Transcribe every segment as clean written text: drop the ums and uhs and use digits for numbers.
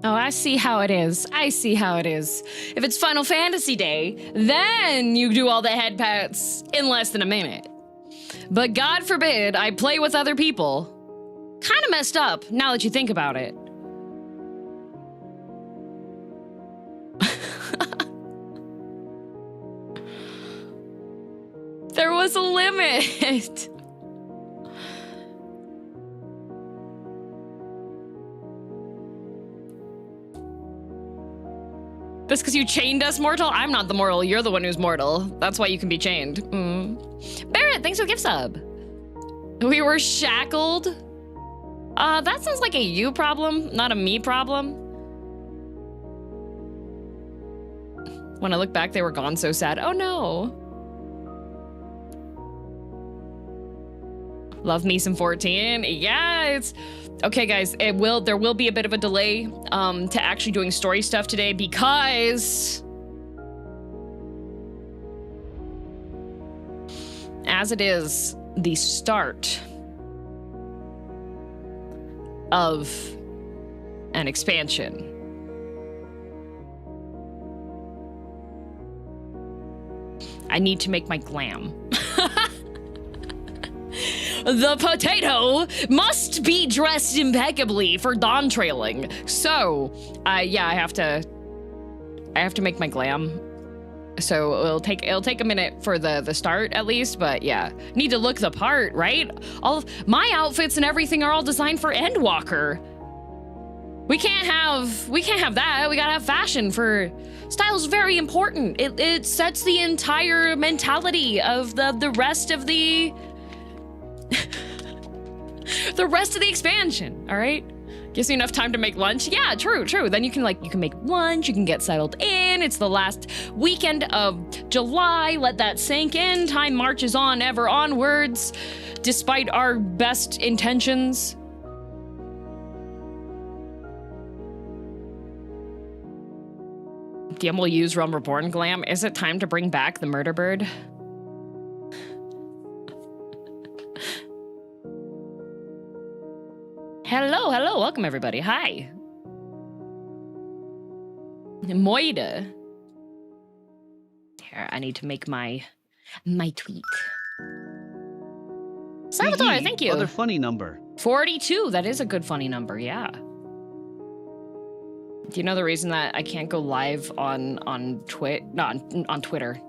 Oh, I see how it is. I see how it is. If it's Final Fantasy Day, then you do all the head pats in less than a minute. But God forbid I play with other people. Kind of messed up now that you think about it. There was a limit. That's because you chained us, mortal? I'm not the mortal, you're the one who's mortal. That's why you can be chained. Barrett, thanks for the gift sub. We were shackled? That sounds like a you problem, not a me problem. When I look back, they were gone so sad. Oh no. Love me some 14. Yeah, it's okay, guys. There will be a bit of a delay to actually doing story stuff today because as it is the start of an expansion. I need to make my glam. The potato must be dressed impeccably for Dawntrailing. So, yeah, I have to make my glam. So it'll take a minute for the start at least, but yeah, need to look the part, right? All of my outfits and everything are all designed for Endwalker. We can't have that. We gotta have fashion for style's very important. It sets the entire mentality of the rest of the the rest of the expansion, all right? Gives you enough time to make lunch. Yeah, true. Then you can make lunch, you can get settled in. It's the last weekend of July. Let that sink in. Time marches on ever onwards, despite our best intentions. DM will use Realm Reborn glam. Is it time to bring back the murder bird? Hello, welcome everybody. Hi. Miqo'te. Here, I need to make my tweet. Salvatore, thank you. Other funny number. 42, that is a good funny number, yeah. Do you know the reason that I can't go live on Twitter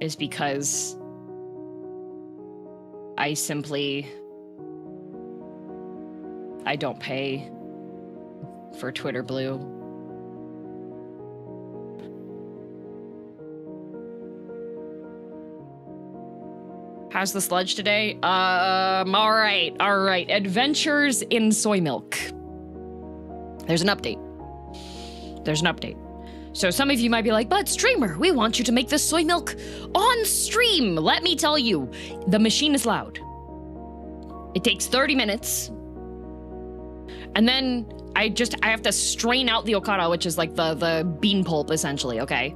is because I don't pay for Twitter Blue. How's the sludge today? All right. Adventures in soy milk. There's an update. So some of you might be like, but streamer, we want you to make this soy milk on stream. Let me tell you, the machine is loud. It takes 30 minutes. And then I have to strain out the okara, which is like the bean pulp, essentially, okay?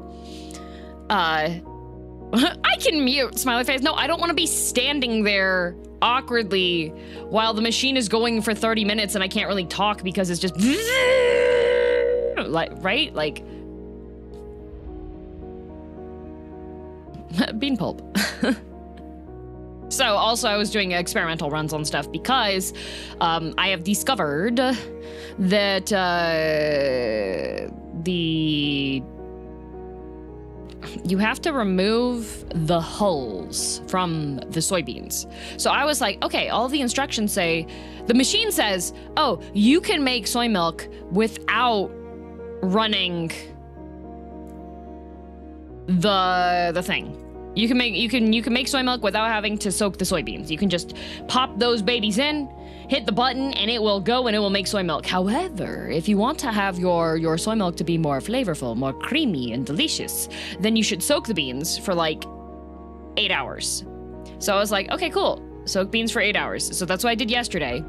I can mute, smiley face. No, I don't want to be standing there awkwardly while the machine is going for 30 minutes and I can't really talk because it's just... like, right? Like... bean pulp. So also I was doing experimental runs on stuff because I have discovered that you have to remove the hulls from the soybeans. So I was like, okay, all the instructions say, the machine says, oh, you can make soy milk without running the thing. You can make soy milk without having to soak the soybeans. You can just pop those babies in, hit the button, and it will go and it will make soy milk. However, if you want to have your soy milk to be more flavorful, more creamy and delicious, then you should soak the beans for like 8 hours. So I was like, okay, cool. Soak beans for 8 hours. So that's what I did yesterday.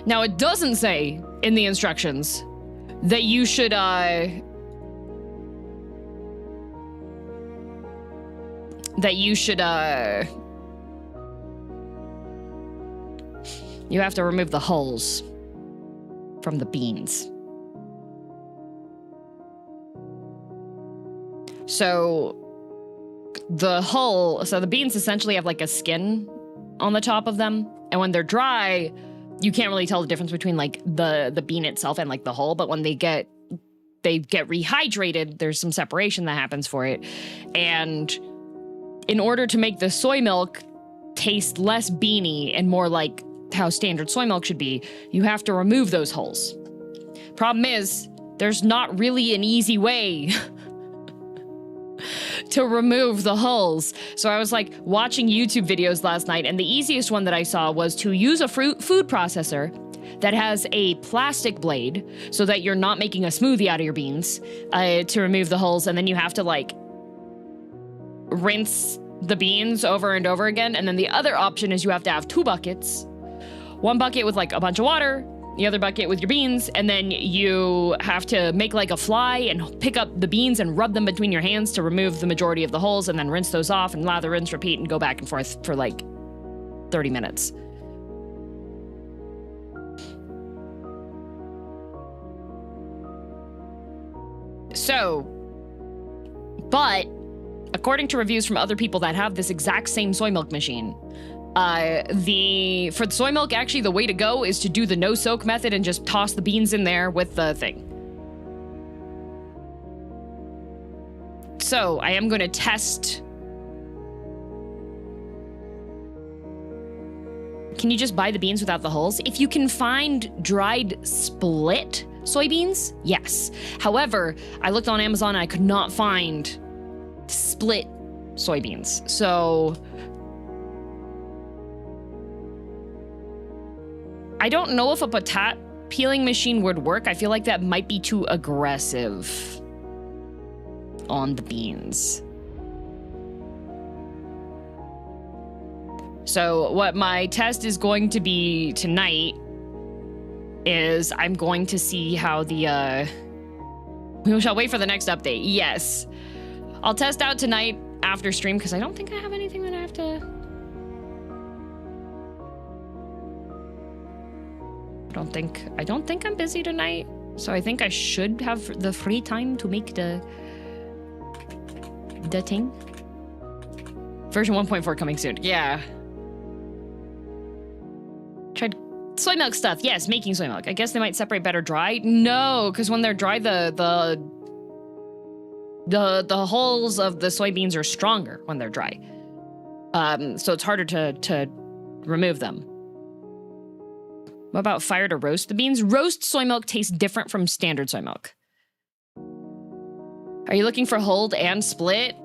Now it doesn't say in the instructions that you should you have to remove the hulls. from the beans. So the beans essentially have like a skin on the top of them, and when they're dry, you can't really tell the difference between like the bean itself and like the hull, but when they get rehydrated, there's some separation that happens for it. And in order to make the soy milk taste less beany and more like how standard soy milk should be, you have to remove those hulls. Problem is, there's not really an easy way to remove the hulls. So I was like watching YouTube videos last night, and the easiest one that I saw was to use a food processor that has a plastic blade so that you're not making a smoothie out of your beans to remove the hulls, and then you have to like rinse the beans over and over again. And then the other option is you have to have 2 buckets. One bucket with like a bunch of water, the other bucket with your beans, and then you have to make like a fly and pick up the beans and rub them between your hands to remove the majority of the hulls, and then rinse those off and lather, rinse, repeat, and go back and forth for like 30 minutes. So, but according to reviews from other people that have this exact same soy milk machine, for the soy milk, actually the way to go is to do the no soak method and just toss the beans in there with the thing. So I am going to test. Can you just buy the beans without the hulls? If you can find dried split soybeans, yes. However, I looked on Amazon and I could not find split soybeans. So I don't know if a potat peeling machine would work. I feel like that might be too aggressive on the beans. So what my test is going to be tonight is I'm going to see how the, we shall wait for the next update. Yes. I'll test out tonight after stream because I don't think I have anything that I have to. I don't think I'm busy tonight. So I think I should have the free time to make the thing. Version 1.4 coming soon. Yeah. Tried soy milk stuff. Yes, making soy milk. I guess they might separate better dry. No, because when they're dry, the hulls of the soybeans are stronger when they're dry. So it's harder to remove them. What about fire to roast the beans? Roast soy milk tastes different from standard soy milk. Are you looking for hulled and split?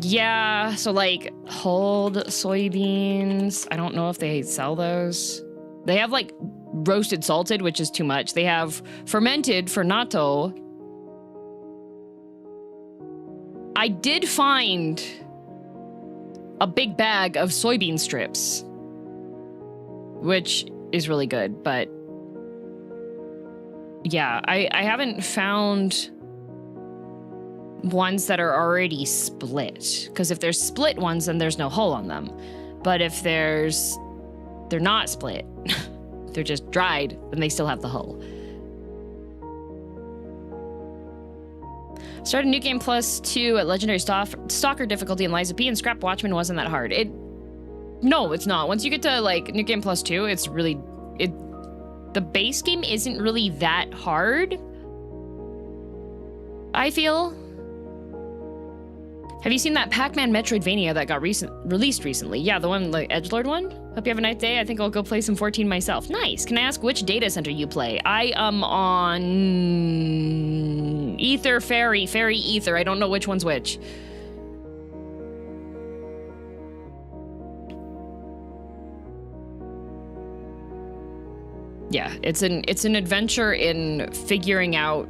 Yeah, so like hulled soybeans. I don't know if they sell those. They have like roasted salted, which is too much. They have fermented for natto. I did find a big bag of soybean strips, which is really good, but yeah, I haven't found ones that are already split, because if there's split ones, then there's no hull on them. But if they're not split, they're just dried, then they still have the hull. Started New Game Plus 2 at Legendary Stalker difficulty in Lies of P, and Scrap Watchman wasn't that hard. No, it's not. Once you get to like New Game Plus 2, it's really the base game isn't really that hard, I feel. Have you seen that Pac-Man Metroidvania that got released recently? Yeah, the one, like edgelord one. Hope you have a nice day. I think I'll go play some 14 myself. Nice. Can I ask which data center you play? I am on Ether Fairy Ether. I don't know which one's which. Yeah, it's an adventure in figuring out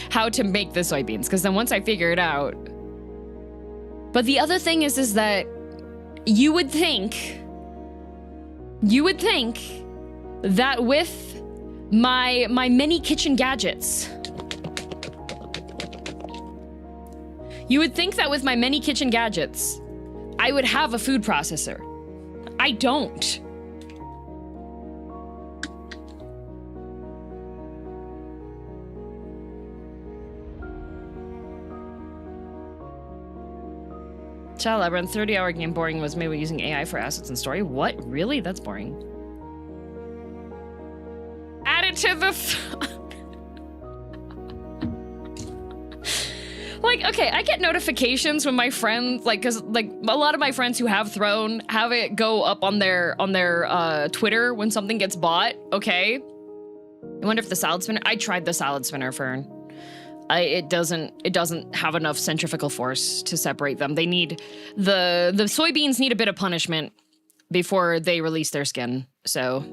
how to make the soybeans, because then once I figure it out. But the other thing is that you would think that with my mini kitchen gadgets, I would have a food processor. I don't. Child Labyrinth, 30-hour game boring was made with using AI for assets and story. What? Really? That's boring. Add it to the... Like, okay, I get notifications when my friends, like, cause like a lot of my friends who have Throne have it go up on their Twitter when something gets bought. Okay. I wonder if the salad spinner, I tried the salad spinner, Fern. It doesn't have enough centrifugal force to separate them. They need, the soybeans need a bit of punishment before they release their skin, so.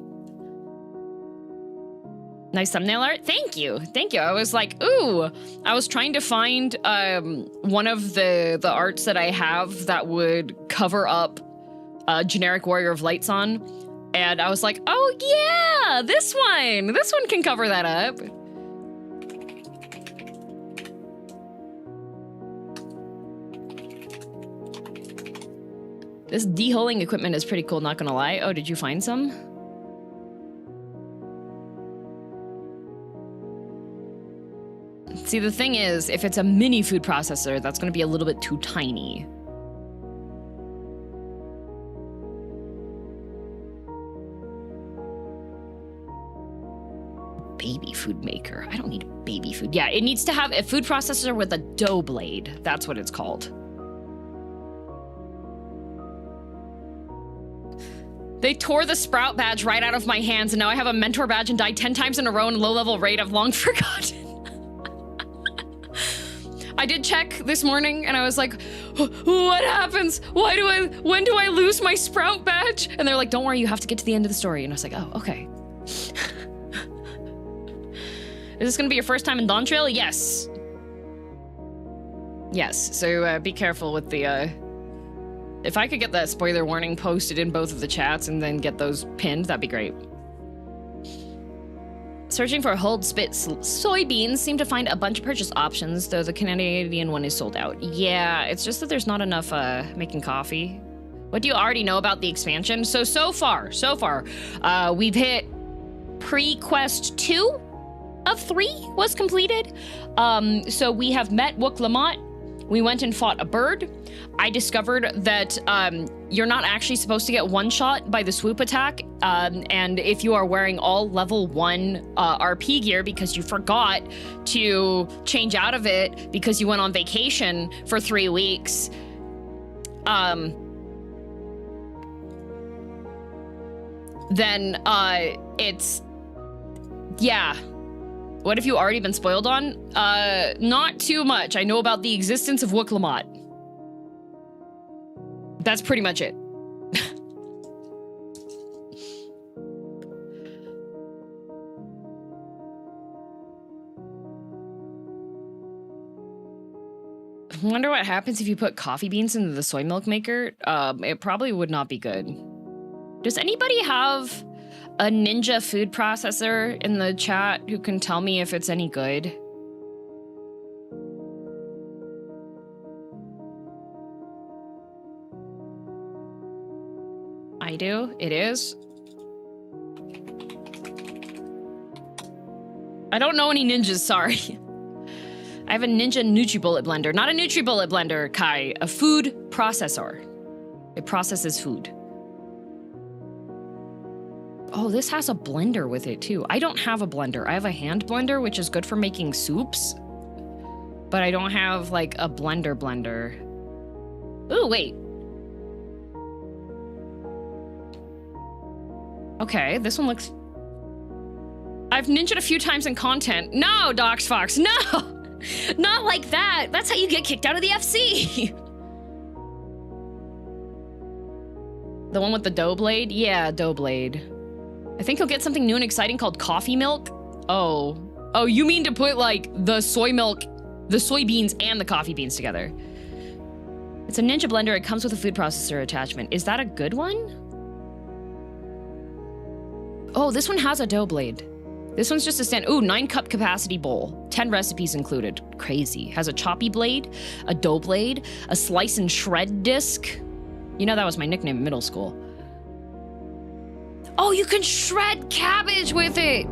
Nice thumbnail art. Thank you. Thank you. I was like, ooh, I was trying to find one of the arts that I have that would cover up generic Warrior of Lights on. And I was like, oh yeah, this one can cover that up. This deholing equipment is pretty cool, not gonna lie. Oh, did you find some? See, the thing is, if it's a mini food processor, that's going to be a little bit too tiny. Baby food maker. I don't need baby food. Yeah, it needs to have a food processor with a dough blade. That's what it's called. They tore the Sprout badge right out of my hands, and now I have a mentor badge and died 10 times in a row in low-level raid I've long forgotten. I did check this morning and I was like, what happens? When do I lose my Sprout badge? And they're like, don't worry, you have to get to the end of the story. And I was like, oh, okay. Is this gonna be your first time in Dawntrail? Yes. Yes, so be careful with the, if I could get that spoiler warning posted in both of the chats and then get those pinned, that'd be great. Searching for Hold Spit soybeans, seem to find a bunch of purchase options, though the Canadian one is sold out. Yeah, it's just that there's not enough making coffee. What do you already know about the expansion? So far, we've hit pre-quest 2 of 3 was completed. So we have met Wook-Lamont. We went and fought a bird. I discovered that you're not actually supposed to get one-shot by the swoop attack, and if you are wearing all level 1 RP gear because you forgot to change out of it because you went on vacation for 3 weeks, then it's, yeah. What have you already been spoiled on? Not too much. I know about the existence of Wook-Lamont. That's pretty much it. I wonder what happens if you put coffee beans into the soy milk maker. It probably would not be good. Does anybody have a ninja food processor in the chat who can tell me if it's any good? I do. It is. I don't know any ninjas, sorry. I have a Ninja NutriBullet blender. Not a NutriBullet blender, Kai. A food processor. It processes food. Oh, this has a blender with it too. I don't have a blender. I have a hand blender, which is good for making soups. But I don't have like a blender. Ooh, wait. Okay, this one looks... I've ninja'd a few times in content. No, Docs Fox, no! Not like that. That's how you get kicked out of the FC. The one with the dough blade? Yeah, dough blade. I think he'll get something new and exciting called coffee milk. Oh. Oh, you mean to put like the soy milk, the soybeans and the coffee beans together. It's a Ninja blender. It comes with a food processor attachment. Is that a good one? Oh, this one has a dough blade. This one's just a stand. Ooh, 9-cup capacity bowl. 10 recipes included. Crazy. Has a choppy blade, a dough blade, a slice and shred disc. You know that was my nickname in middle school. Oh, you can shred cabbage with it.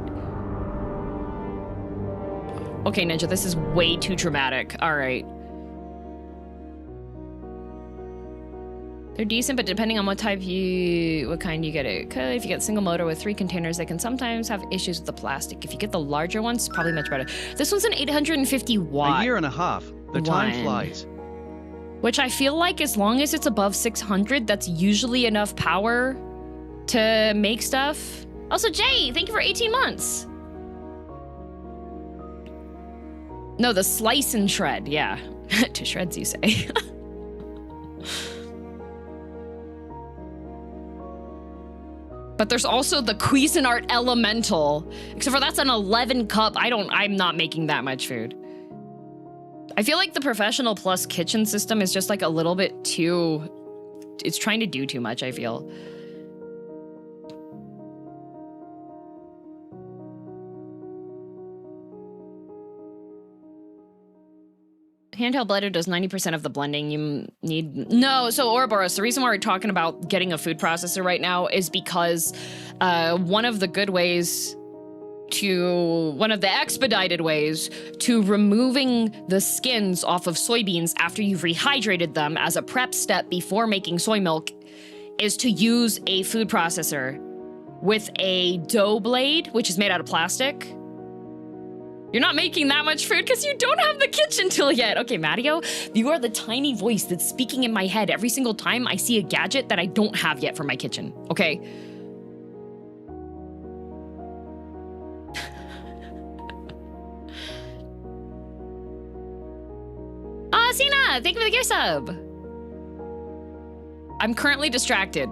Okay, Ninja, this is way too dramatic. All right. They're decent, but depending on what kind you get it. If you get single motor with 3 containers, they can sometimes have issues with the plastic. If you get the larger ones, it's probably much better. This one's an 850 watt. A year and a half. The time flies. Which I feel like as long as it's above 600, that's usually enough power to make stuff. Also, Jay, thank you for 18 months. No, the slice and shred, yeah. To shreds, you say. But there's also the Cuisinart Elemental. Except for that's an 11 cup. I'm not making that much food. I feel like the Professional Plus kitchen system is just like a little bit too... It's trying to do too much, I feel. Handheld blender does 90% of the blending you need. No, so Ouroboros, the reason why we're talking about getting a food processor right now is because one of the expedited ways to removing the skins off of soybeans after you've rehydrated them as a prep step before making soy milk is to use a food processor with a dough blade, which is made out of plastic. You're not making that much food because you don't have the kitchen tool yet. Okay, Matteo, you are the tiny voice that's speaking in my head every single time I see a gadget that I don't have yet for my kitchen, okay? Sina, thank you for the gear sub. I'm currently distracted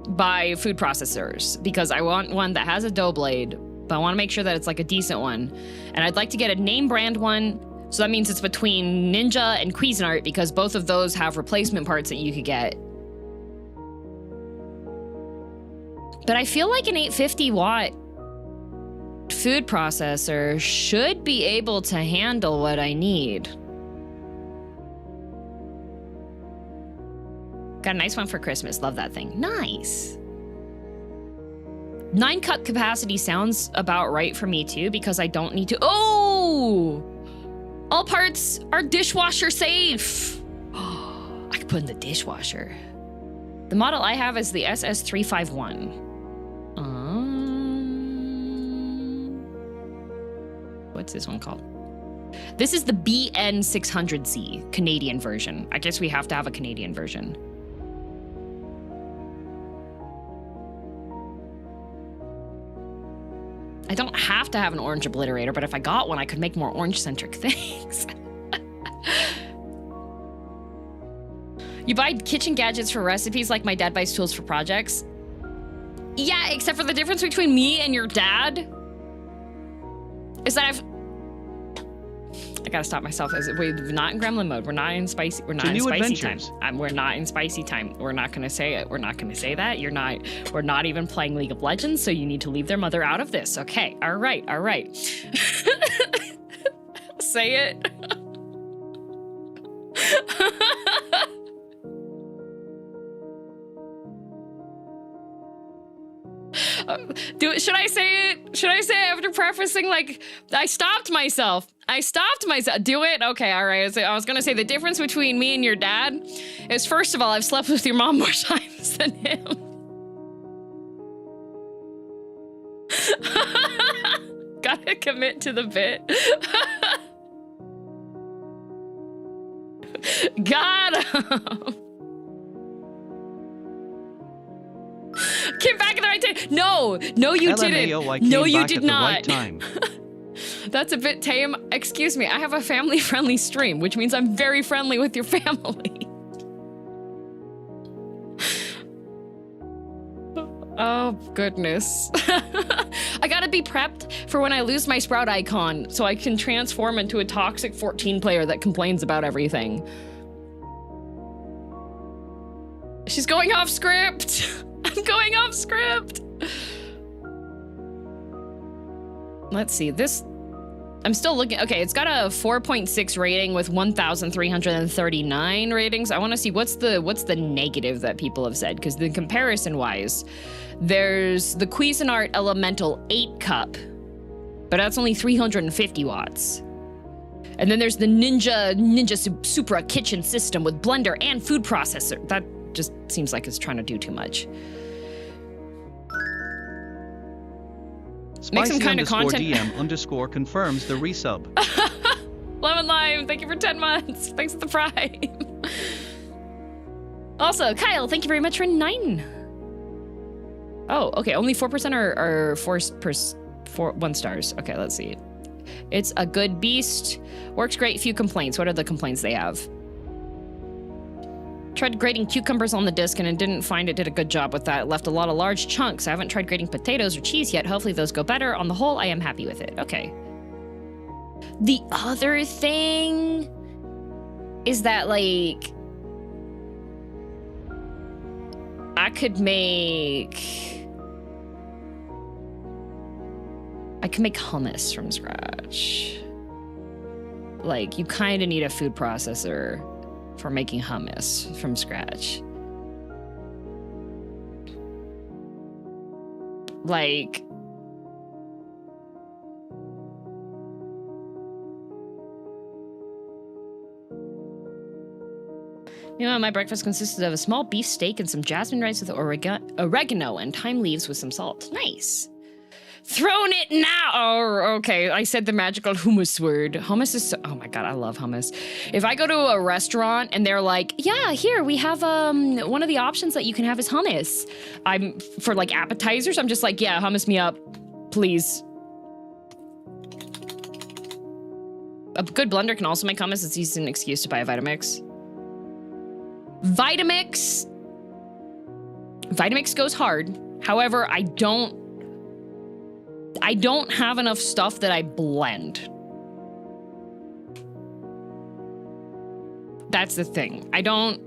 by food processors because I want one that has a dough blade, but I want to make sure that it's like a decent one. And I'd like to get a name brand one. So that means it's between Ninja and Cuisinart because both of those have replacement parts that you could get. But I feel like an 850 watt food processor should be able to handle what I need. Got a nice one for Christmas. Love that thing. Nice. 9 cup capacity sounds about right for me too because I don't need to. Oh! All parts are dishwasher safe. I could put in the dishwasher. The model I have is the SS351. What's this one called? This is the BN600Z Canadian version. I guess we have to have a Canadian version. I don't have to have an orange obliterator, but if I got one, I could make more orange-centric things. You buy kitchen gadgets for recipes like my dad buys tools for projects? Yeah, except for the difference between me and your dad is that I gotta stop myself. We're not in gremlin mode. We're not in spicy. We're not in spicy time. We're not in spicy time. We're not gonna say it. We're not gonna say that. You're not. We're not even playing League of Legends. So you need to leave their mother out of this. Okay. All right. All right. Say it. Should I say it? Should I say it after prefacing like I stopped myself? Do it? Okay, all right. So I was gonna say the difference between me and your dad is first of all, I've slept with your mom more times than him. Gotta commit to the bit. Got him. Came back at the right time. No, you didn't. No, you did not. That's a bit tame. Excuse me, I have a family-friendly stream, which means I'm very friendly with your family. Oh, goodness. I gotta be prepped for when I lose my Sprout icon so I can transform into a toxic 14 player that complains about everything. She's going off script. I'm going off script. Let's see, this, I'm still looking. Okay, it's got a 4.6 rating with 1,339 ratings. I want to see what's the negative that people have said, because the comparison wise, there's the Cuisinart Elemental 8 cup, but that's only 350 watts. And then there's the Ninja Supra kitchen system with blender and food processor. just seems like it's trying to do too much. Make some kind of content. DM_ confirms the resub. Lemon Lime, thank you for 10 months. Thanks for the prime. Also, Kyle, thank you very much for 9. Oh, okay. Only 4% are 1 stars. Okay, let's see. It's a good beast. Works great. Few complaints. What are the complaints they have? Tried grating cucumbers on the disc and didn't find it did a good job with that. It left a lot of large chunks. I haven't tried grating potatoes or cheese yet. Hopefully those go better. On the whole, I am happy with it. Okay. The other thing is that, like, I could make hummus from scratch. Like, you kind of need a food processor for making hummus from scratch. Like, you know, my breakfast consisted of a small beef steak and some jasmine rice with oregano and thyme leaves with some salt. Nice. Thrown it now. Oh, okay. I said the magical hummus word. Hummus is so, oh my God, I love hummus. If I go to a restaurant and they're like, yeah, here we have one of the options that you can have is hummus. I'm for like appetizers. I'm just like, yeah, hummus me up, please. A good blender can also make hummus. It's used as an excuse to buy a Vitamix. Vitamix goes hard. However, I don't have enough stuff that I blend. That's the thing. I don't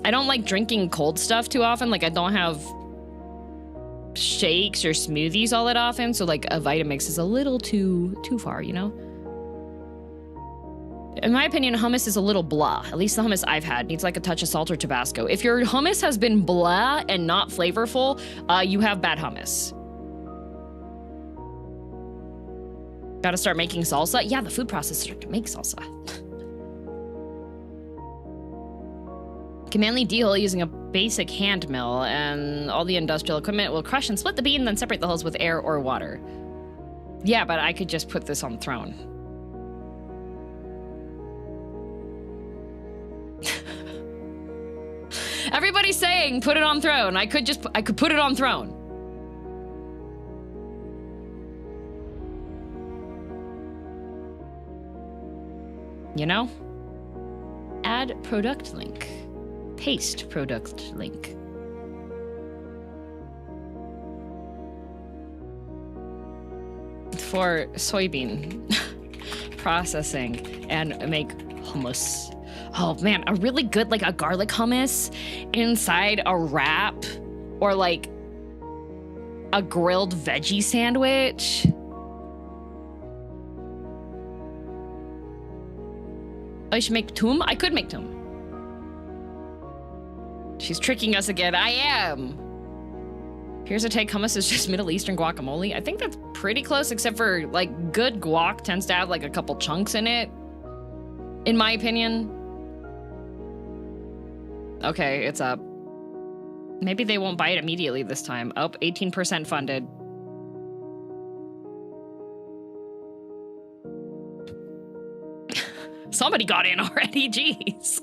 like drinking cold stuff too often. Like, I don't have shakes or smoothies all that often. So like a Vitamix is a little too far, you know? In my opinion, hummus is a little blah. At least the hummus I've had needs like a touch of salt or Tabasco. If your hummus has been blah and not flavorful, you have bad hummus. Gotta start making salsa? Yeah, the food processor can make salsa. Can manually dehull using a basic hand mill, and all the industrial equipment will crush and split the bean, then separate the hulls with air or water. Yeah, but I could just put this on the throne. Everybody's saying put it on throne. I could put it on throne. You know? Add product link. Paste product link. For soybean processing and make hummus. Oh man, a really good, like a garlic hummus inside a wrap or like a grilled veggie sandwich. I should make tum? I could make tum. She's tricking us again. I am. Here's a take. Hummus is just Middle Eastern guacamole. I think that's pretty close, except for like good guac tends to have like a couple chunks in it, in my opinion. Okay, it's up. Maybe they won't buy it immediately this time. Oh, 18% funded. Somebody got in already, jeez.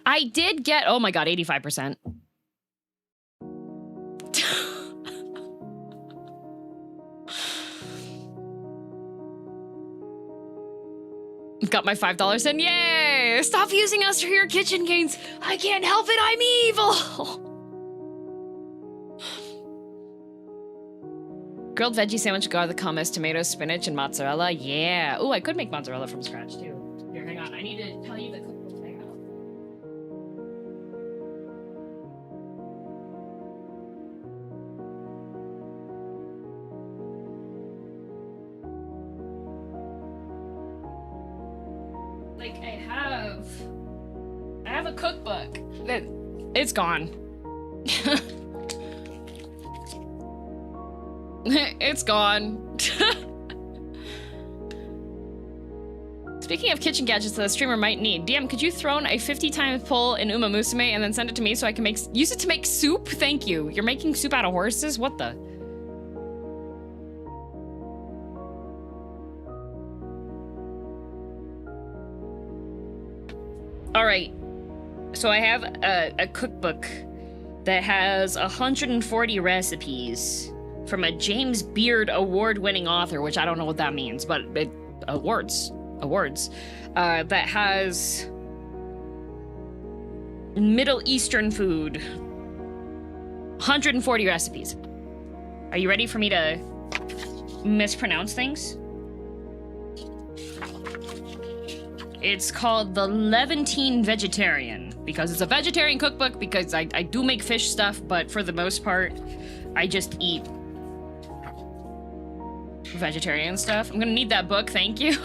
I did get, oh my God, 85%. Got my $5 in, yay! Stop using us for your kitchen gains. I can't help it, I'm evil. Grilled veggie sandwich, garlic, hummus, tomatoes, spinach, and mozzarella. Yeah. Oh, I could make mozzarella from scratch too. Here, hang on. I need to tell you the cookbook I have. Like, I have a cookbook that it's gone. It's gone. It's Speaking of kitchen gadgets that a streamer might need, DM, could you throw a 50 times pull in Uma Musume and then send it to me so I can use it to make soup? Thank you. You're making soup out of horses? What the? All right. So I have a cookbook that has 140 recipes from a James Beard award-winning author, which I don't know what that means, but awards, that has Middle Eastern food, 140 recipes. Are you ready for me to mispronounce things? It's called The Levantine Vegetarian, because it's a vegetarian cookbook, because I do make fish stuff, but for the most part, I just eat vegetarian stuff. I'm gonna need that book, thank you.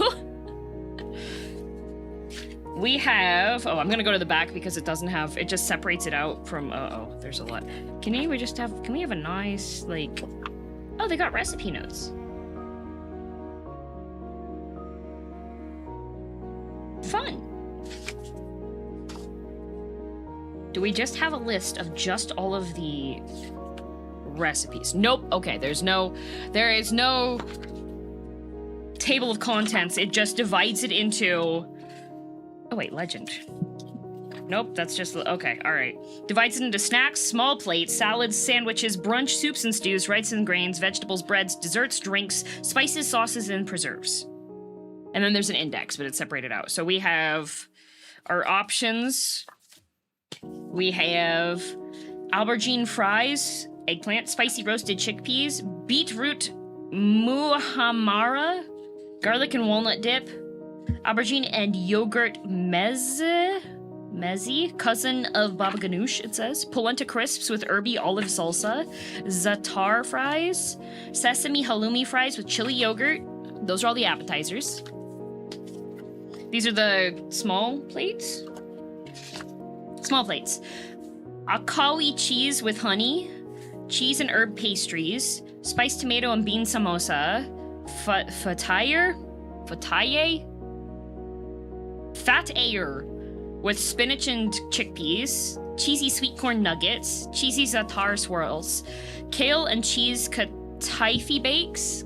We have, I'm gonna go to the back because it doesn't have, it just separates it out from, there's a lot. Can we have a nice, like, oh, they got recipe notes. Fun. Do we just have a list of just all of the recipes? Nope. Okay, there is no table of contents. It just divides it into, oh wait, legend. Nope, that's just, okay, all right. Divides it into snacks, small plates, salads, sandwiches, brunch, soups and stews, rice and grains, vegetables, breads, desserts, drinks, spices, sauces, and preserves. And then there's an index, but it's separated out. So we have our options. We have aubergine fries, eggplant, spicy roasted chickpeas, beetroot muhammara, garlic and walnut dip, aubergine and yogurt meze, cousin of baba ganoush, it says, polenta crisps with herby olive salsa, za'atar fries, sesame halloumi fries with chili yogurt. Those are all the appetizers. These are the small plates. Small plates. Akawi cheese with honey, cheese and herb pastries, spiced tomato and bean samosa, fataye, with spinach and chickpeas, cheesy sweet corn nuggets, cheesy za'atar swirls, kale and cheese kataifi bakes,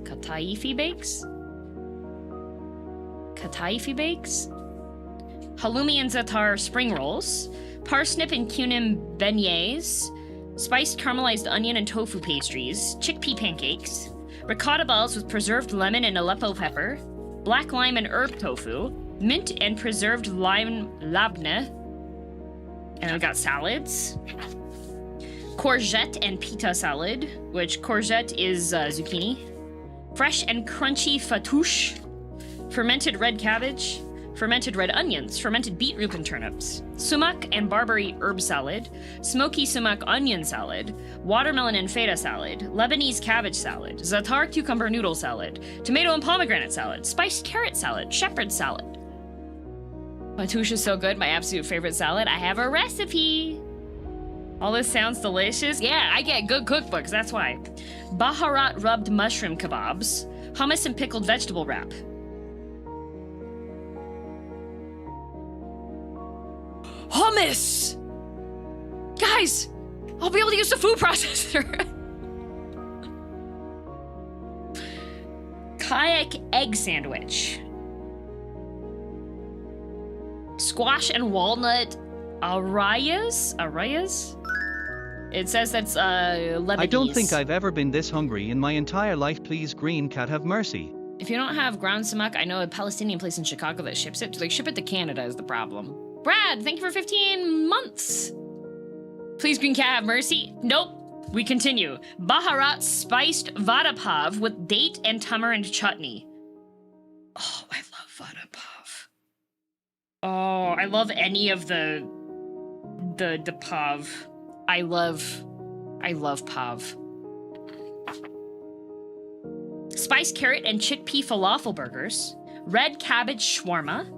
halloumi and za'atar spring rolls, parsnip and cumin beignets, spiced caramelized onion and tofu pastries, chickpea pancakes, ricotta balls with preserved lemon and Aleppo pepper, black lime and herb tofu, mint and preserved lime labneh, and then we got salads, courgette and pita salad, which courgette is zucchini, fresh and crunchy fattoush, fermented red cabbage, fermented red onions, fermented beetroot and turnips, sumac and barberry herb salad, smoky sumac onion salad, watermelon and feta salad, Lebanese cabbage salad, za'atar cucumber noodle salad, tomato and pomegranate salad, spiced carrot salad, shepherd salad. Fattoush is so good, my absolute favorite salad. I have a recipe. All this sounds delicious. Yeah, I get good cookbooks, that's why. Baharat rubbed mushroom kebabs, hummus and pickled vegetable wrap. Hummus! Guys, I'll be able to use the food processor. Kayak egg sandwich. Squash and walnut arayas? It says that's Lebanese. I don't think I've ever been this hungry in my entire life. Please, green cat, have mercy. If you don't have ground sumac, I know a Palestinian place in Chicago that ships it. Like, ship it to Canada is the problem. Brad, thank you for 15 months. Please, green cat, have mercy. Nope. We continue. Baharat spiced vada pav with date and tamarind chutney. Oh, I love vada pav. Oh, I love any of the pav. I love pav. Spiced carrot and chickpea falafel burgers, red cabbage shawarma,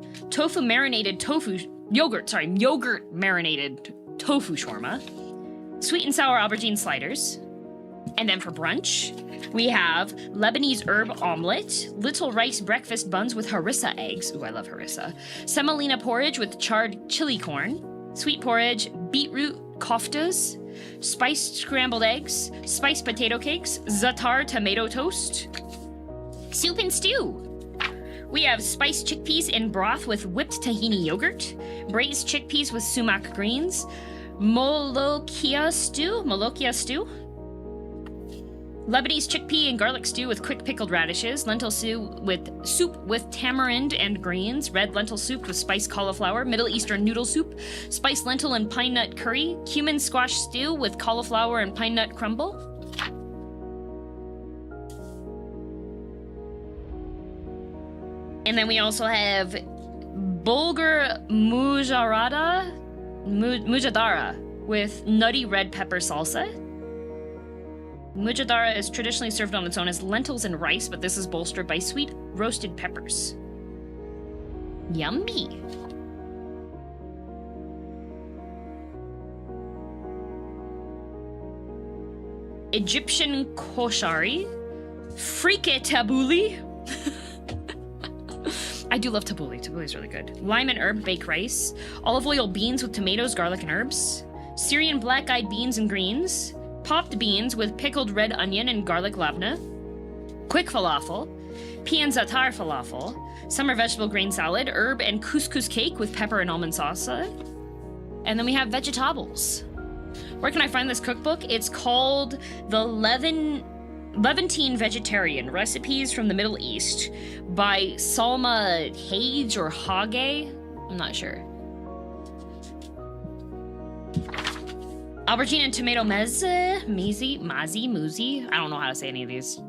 yogurt marinated tofu shawarma, sweet and sour aubergine sliders, And then for brunch, we have Lebanese herb omelet, little rice breakfast buns with harissa eggs. Ooh, I love harissa. Semolina porridge with charred chili corn, sweet porridge, beetroot koftas, spiced scrambled eggs, spiced potato cakes, za'atar tomato toast, soup and stew. We have spiced chickpeas in broth with whipped tahini yogurt, braised chickpeas with sumac greens, molokhia stew, Lebanese chickpea and garlic stew with quick pickled radishes, lentil soup with tamarind and greens, red lentil soup with spiced cauliflower, Middle Eastern noodle soup, spiced lentil and pine nut curry, cumin squash stew with cauliflower and pine nut crumble. And then we also have bulgur mujadara with nutty red pepper salsa. Mujadara is traditionally served on its own as lentils and rice, but this is bolstered by sweet roasted peppers. Yummy. Egyptian koshari, frike tabbouleh. I do love tabbouleh. Tabbouleh is really good. Lime and herb baked rice, olive oil beans with tomatoes, garlic, and herbs, Syrian black-eyed beans and greens, popped beans with pickled red onion and garlic labneh, quick falafel, pea and za'atar falafel, summer vegetable grain salad, herb and couscous cake with pepper and almond salsa. And then we have vegetables. Where can I find this cookbook? It's called The Levantine Vegetarian Recipes from the Middle East by Salma Hage or Hage. I'm not sure. Aubergine and tomato muzi. I don't know how to say any of these.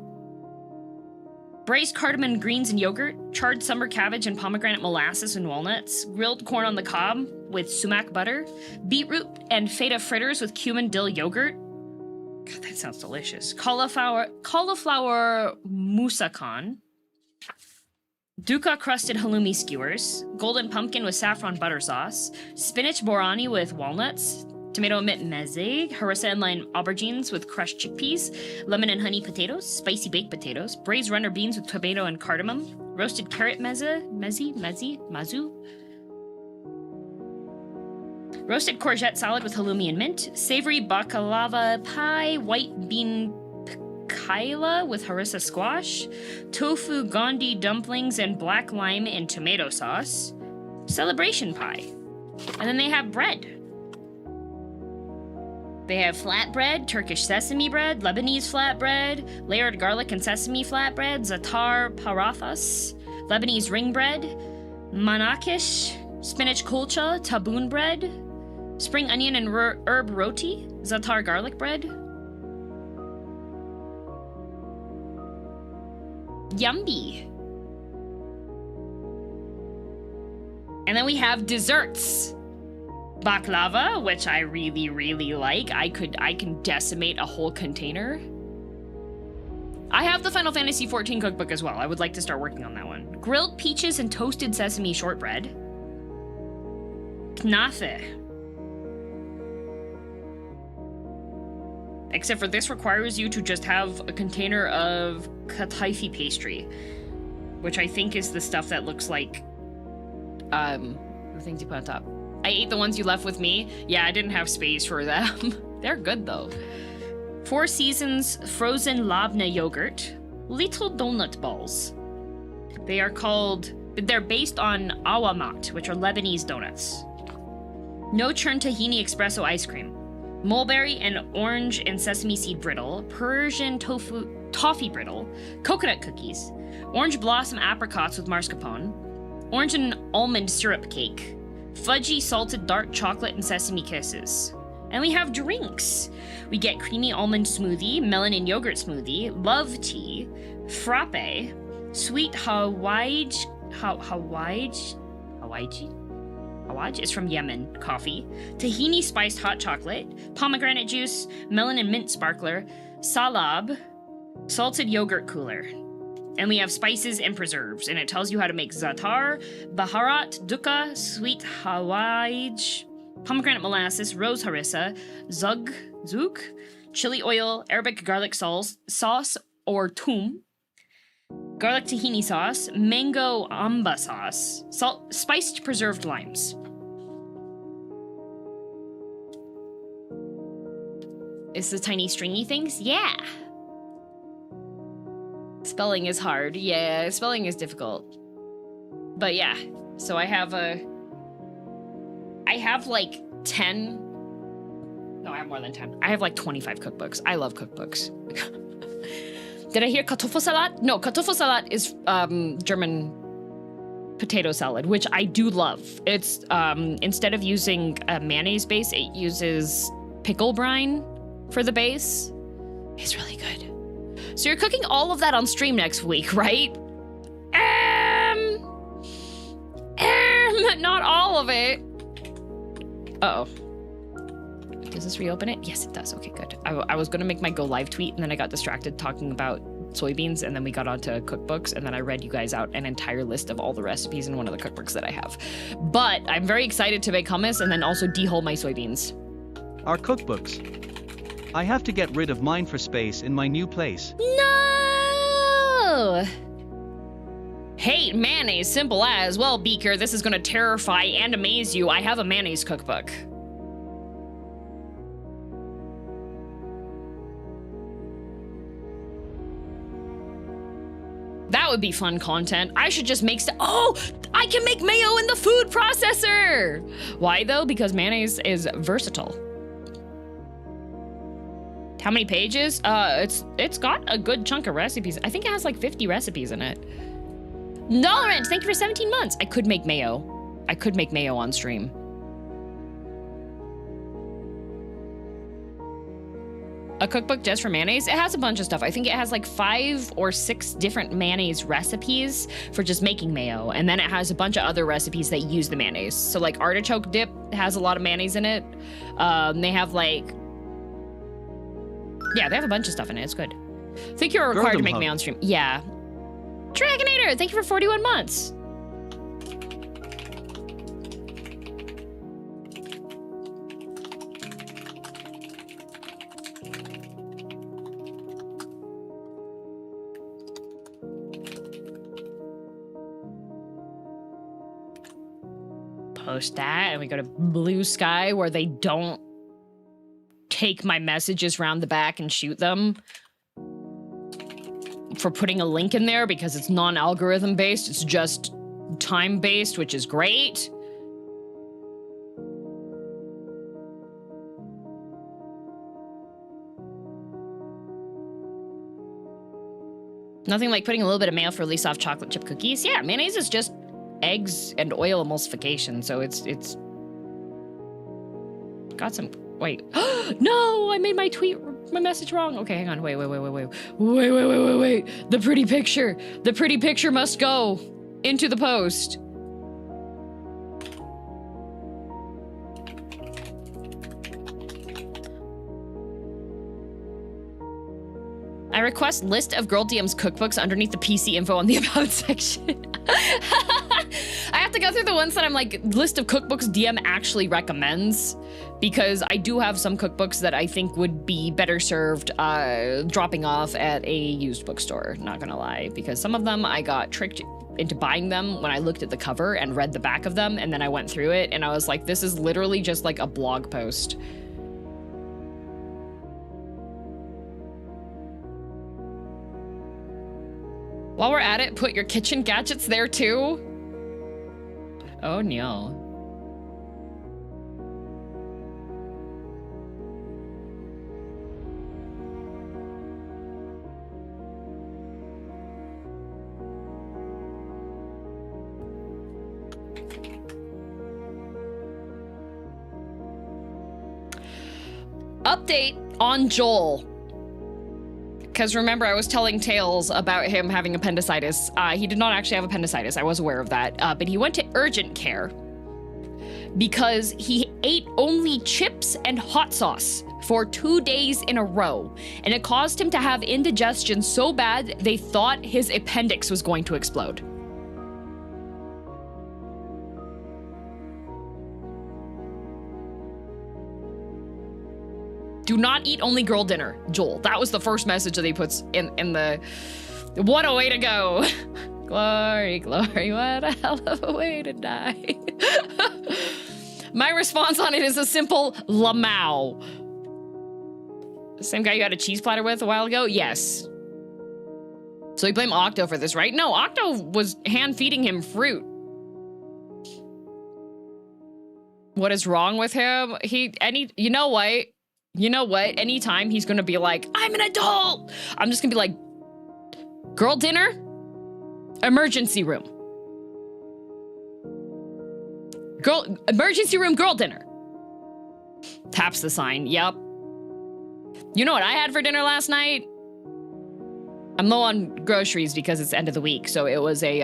Braised cardamom, greens, and yogurt. Charred summer cabbage and pomegranate molasses and walnuts. Grilled corn on the cob with sumac butter. Beetroot and feta fritters with cumin dill yogurt. God, that sounds delicious. Cauliflower moussakhan. Dukkha crusted halloumi skewers. Golden pumpkin with saffron butter sauce. Spinach borani with walnuts. Tomato mint meze, harissa and lime aubergines with crushed chickpeas, lemon and honey potatoes, spicy baked potatoes, braised runner beans with tomato and cardamom, roasted carrot mazu, roasted courgette salad with halloumi and mint, savory baklava pie, white bean kaila with harissa squash, tofu gondi dumplings and black lime and tomato sauce, celebration pie. And then they have bread. They have flatbread, Turkish sesame bread, Lebanese flatbread, layered garlic and sesame flatbread, za'atar parathas, Lebanese ring bread, manakish, spinach kulcha, taboon bread, spring onion and herb roti, za'atar garlic bread. Yummy. And then we have desserts. Baklava, which I really, really like. I can decimate a whole container. I have the Final Fantasy XIV cookbook as well. I would like to start working on that one. Grilled peaches and toasted sesame shortbread. Knafe. Except for this requires you to just have a container of kataifi pastry, which I think is the stuff that looks like the things you put on top. I ate the ones you left with me. Yeah, I didn't have space for them. They're good though. Four Seasons frozen labneh yogurt. Little donut balls. They're based on awamat, which are Lebanese donuts. No churn tahini espresso ice cream. Mulberry and orange and sesame seed brittle. Persian toffee brittle. Coconut cookies. Orange blossom apricots with mascarpone. Orange and almond syrup cake. Fudgy salted dark chocolate and sesame kisses. And we have drinks. We get creamy almond smoothie, melon and yogurt smoothie, love tea, frappe, sweet Hawaj is from Yemen, coffee, tahini spiced hot chocolate, pomegranate juice, melon and mint sparkler, salab, salted yogurt cooler. And we have spices and preserves, and it tells you how to make za'atar, baharat, dukkha, sweet hawaj, pomegranate molasses, rose harissa, zug, chili oil, Arabic garlic sauce or toom, garlic tahini sauce, mango amba sauce, salt, spiced preserved limes. It's the tiny stringy things? Yeah. Spelling is hard. Yeah, spelling is difficult. But yeah, so I have like 10. No, I have more than 10. I have like 25 cookbooks. I love cookbooks. Did I hear Kartoffelsalat? No, Kartoffelsalat is German potato salad, which I do love. It's instead of using a mayonnaise base, it uses pickle brine for the base. It's really good. So you're cooking all of that on stream next week, right? Not all of it. Uh-oh. Does this reopen it? Yes, it does. Okay, good. I was going to make my go live tweet, and then I got distracted talking about soybeans, and then we got onto cookbooks, and then I read you guys out an entire list of all the recipes in one of the cookbooks that I have. But I'm very excited to make hummus and then also dehull my soybeans. Our cookbooks. I have to get rid of mine for space in my new place. No! Hate mayonnaise, simple as. Well, Beaker, this is going to terrify and amaze you. I have a mayonnaise cookbook. That would be fun content. I should just make Oh, I can make mayo in the food processor. Why though? Because mayonnaise is versatile. How many pages? It's got a good chunk of recipes. I think it has like 50 recipes in it. Dollarant, thank you for 17 months. I could make mayo. I could make mayo on stream. A cookbook just for mayonnaise? It has a bunch of stuff. I think it has like 5 or 6 different mayonnaise recipes for just making mayo. And then it has a bunch of other recipes that use the mayonnaise. So like artichoke dip has a lot of mayonnaise in it. They have like... Yeah, they have a bunch of stuff in it. It's good. I think you're required to make mayo on stream. Yeah. Dragonator, thank you for 41 months. Post that, and we go to Blue Sky where they don't take my messages round the back and shoot them for putting a link in there because it's non-algorithm based. It's just time based, which is great. Nothing like putting a little bit of mayo for really soft chocolate chip cookies. Yeah, mayonnaise is just eggs and oil emulsification, so it's got some... Wait. No, I made my message wrong. Okay, hang on. Wait. The pretty picture must go into the post. I request list of girldm's cookbooks underneath the PC info on the about section. I have to go through the ones that I'm like, list of cookbooks DM actually recommends, because I do have some cookbooks that I think would be better served dropping off at a used bookstore, not gonna lie, because some of them I got tricked into buying them when I looked at the cover and read the back of them, and then I went through it and I was like, this is literally just like a blog post. While we're at it, put your kitchen gadgets there too. Oh no. Update on Joel. Because remember, I was telling tales about him having appendicitis. He did not actually have appendicitis. I was aware of that. But he went to urgent care because he ate only chips and hot sauce for 2 days in a row. And it caused him to have indigestion so bad, they thought his appendix was going to explode. Do not eat only girl dinner, Joel. That was the first message that he puts in the... What a way to go. Glory, glory, what a hell of a way to die. My response on it is a simple lamau. Same guy you had a cheese platter with a while ago? Yes. So we blame Octo for this, right? No, Octo was hand feeding him fruit. What is wrong with him? You know what? Anytime he's gonna be like, I'm an adult, I'm just gonna be like, girl dinner, emergency room. Emergency room, girl dinner. Taps the sign, yep. You know what I had for dinner last night? I'm low on groceries because it's the end of the week, so it was a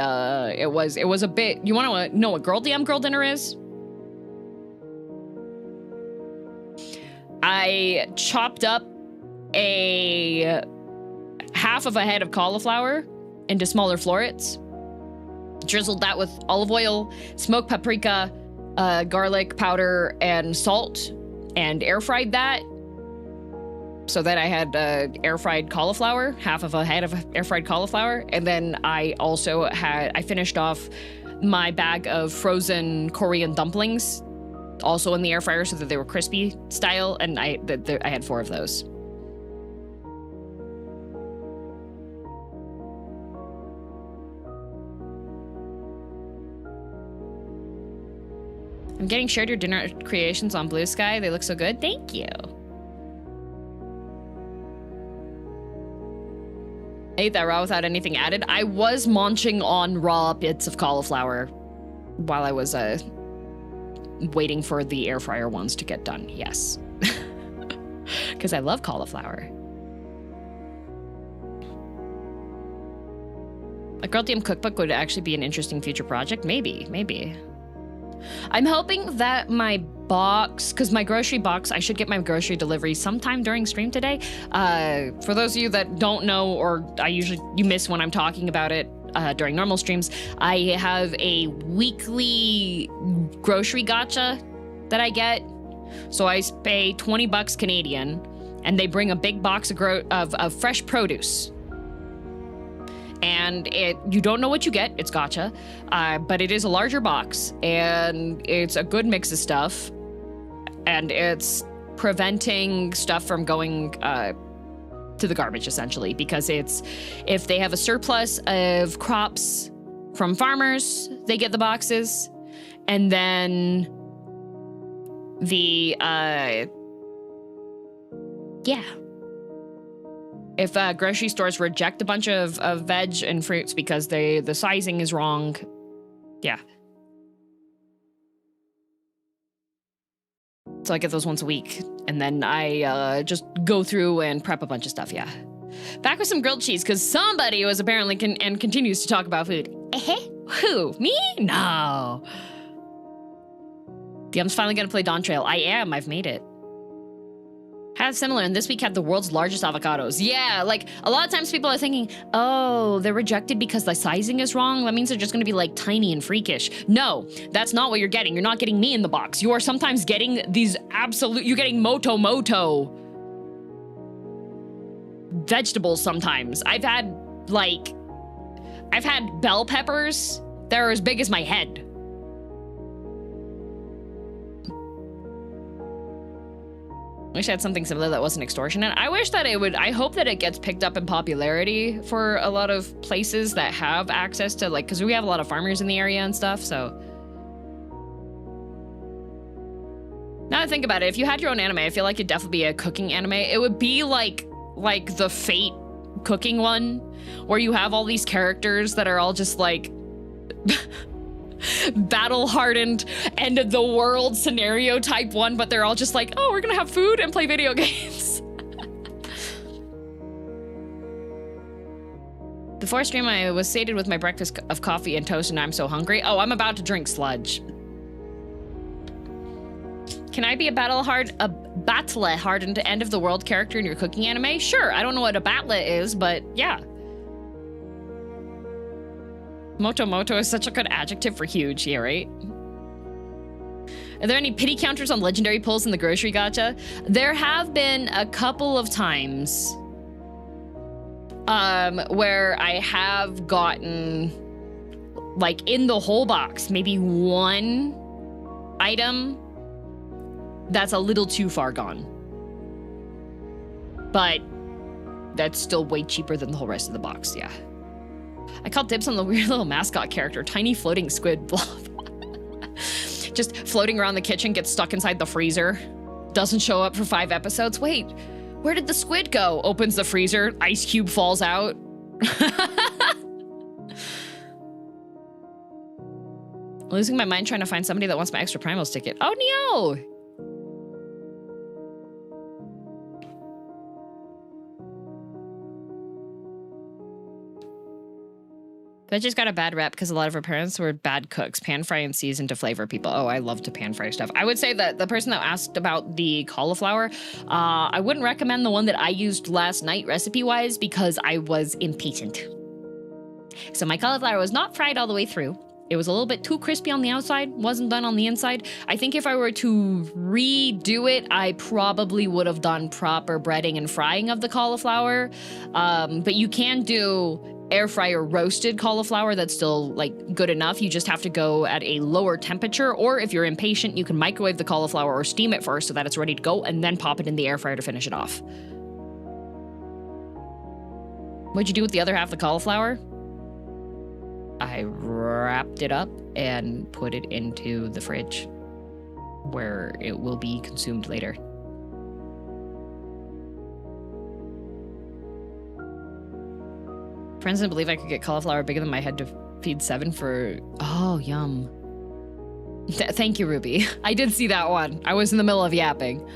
bit, you wanna know what girl dinner is? I chopped up a half of a head of cauliflower into smaller florets, drizzled that with olive oil, smoked paprika, garlic powder, and salt, and air fried that. So then I had air fried cauliflower, half of a head of air fried cauliflower, and then I also I finished off my bag of frozen Korean dumplings, also in the air fryer so that they were crispy style, and I had 4 of those. I'm getting shared your dinner creations on Blue Sky. They look so good. Thank you. I ate that raw without anything added. I was munching on raw bits of cauliflower while I was waiting for the air fryer ones to get done. Yes. Because I love cauliflower. A girldm cookbook would actually be an interesting future project. Maybe. I'm hoping that my box, because my grocery box, I should get my grocery delivery sometime during stream today. For those of you that don't know, or you miss when I'm talking about it during normal streams, I have a weekly grocery gacha that I get. So I pay 20 bucks Canadian, and they bring a big box of fresh produce. And you don't know what you get, it's gacha, but it is a larger box, and it's a good mix of stuff, and it's preventing stuff from going to the garbage, essentially, because if they have a surplus of crops from farmers, they get the boxes, and then if grocery stores reject a bunch of veg and fruits because the sizing is wrong, yeah. So I get those once a week, and then I just go through and prep a bunch of stuff, yeah. Back with some grilled cheese, because somebody was apparently and continues to talk about food. Who? Me? No. DM's finally gonna play Dawntrail. I am. I've made it. Had similar, and this week had the world's largest avocados. Yeah, like, a lot of times people are thinking, oh, they're rejected because the sizing is wrong. That means they're just gonna be, like, tiny and freakish. No, that's not what you're getting. You're not getting me in the box. You are sometimes getting these you're getting moto vegetables sometimes. I've had bell peppers that are as big as my head. Wish I had something similar that wasn't extortionate. I wish that I hope that it gets picked up in popularity for a lot of places that have access to, like, because we have a lot of farmers in the area and stuff, so. Now that I think about it, if you had your own anime, I feel like it'd definitely be a cooking anime. It would be like the Fate cooking one, where you have all these characters that are all just like battle-hardened, end of the world scenario type one, but they're all just like, oh, we're gonna have food and play video games. Before stream, I was sated with my breakfast of coffee and toast, and I'm so hungry. Oh, I'm about to drink sludge. Can I be a battle-hardened end of the world character in your cooking anime? Sure, I don't know what a battle is, but yeah. Moto is such a good adjective for huge, yeah, right? Are there any pity counters on legendary pulls in the grocery gacha? There have been a couple of times where I have gotten, like, in the whole box, maybe one item that's a little too far gone. But that's still way cheaper than the whole rest of the box, yeah. I called dibs on the weird little mascot character, tiny floating squid blob. Just floating around the kitchen, gets stuck inside the freezer. Doesn't show up for 5 episodes. Wait, where did the squid go? Opens the freezer, ice cube falls out. Losing my mind trying to find somebody that wants my extra primals ticket. Oh, no! Veggies got a bad rep because a lot of her parents were bad cooks. Pan fry and season to flavor people. Oh, I love to pan fry stuff. I would say that the person that asked about the cauliflower, I wouldn't recommend the one that I used last night recipe-wise because I was impatient. So my cauliflower was not fried all the way through. It was a little bit too crispy on the outside, wasn't done on the inside. I think if I were to redo it, I probably would have done proper breading and frying of the cauliflower. But you can do air fryer roasted cauliflower that's still like good enough. You just have to go at a lower temperature, or if you're impatient, you can microwave the cauliflower or steam it first so that it's ready to go and then pop it in the air fryer to finish it off. What'd you do with the other half of the cauliflower? I wrapped it up and put it into the fridge where it will be consumed later. Friends didn't believe I could get cauliflower bigger than my head to feed 7 for... Oh, yum. Thank you, Ruby. I did see that one. I was in the middle of yapping.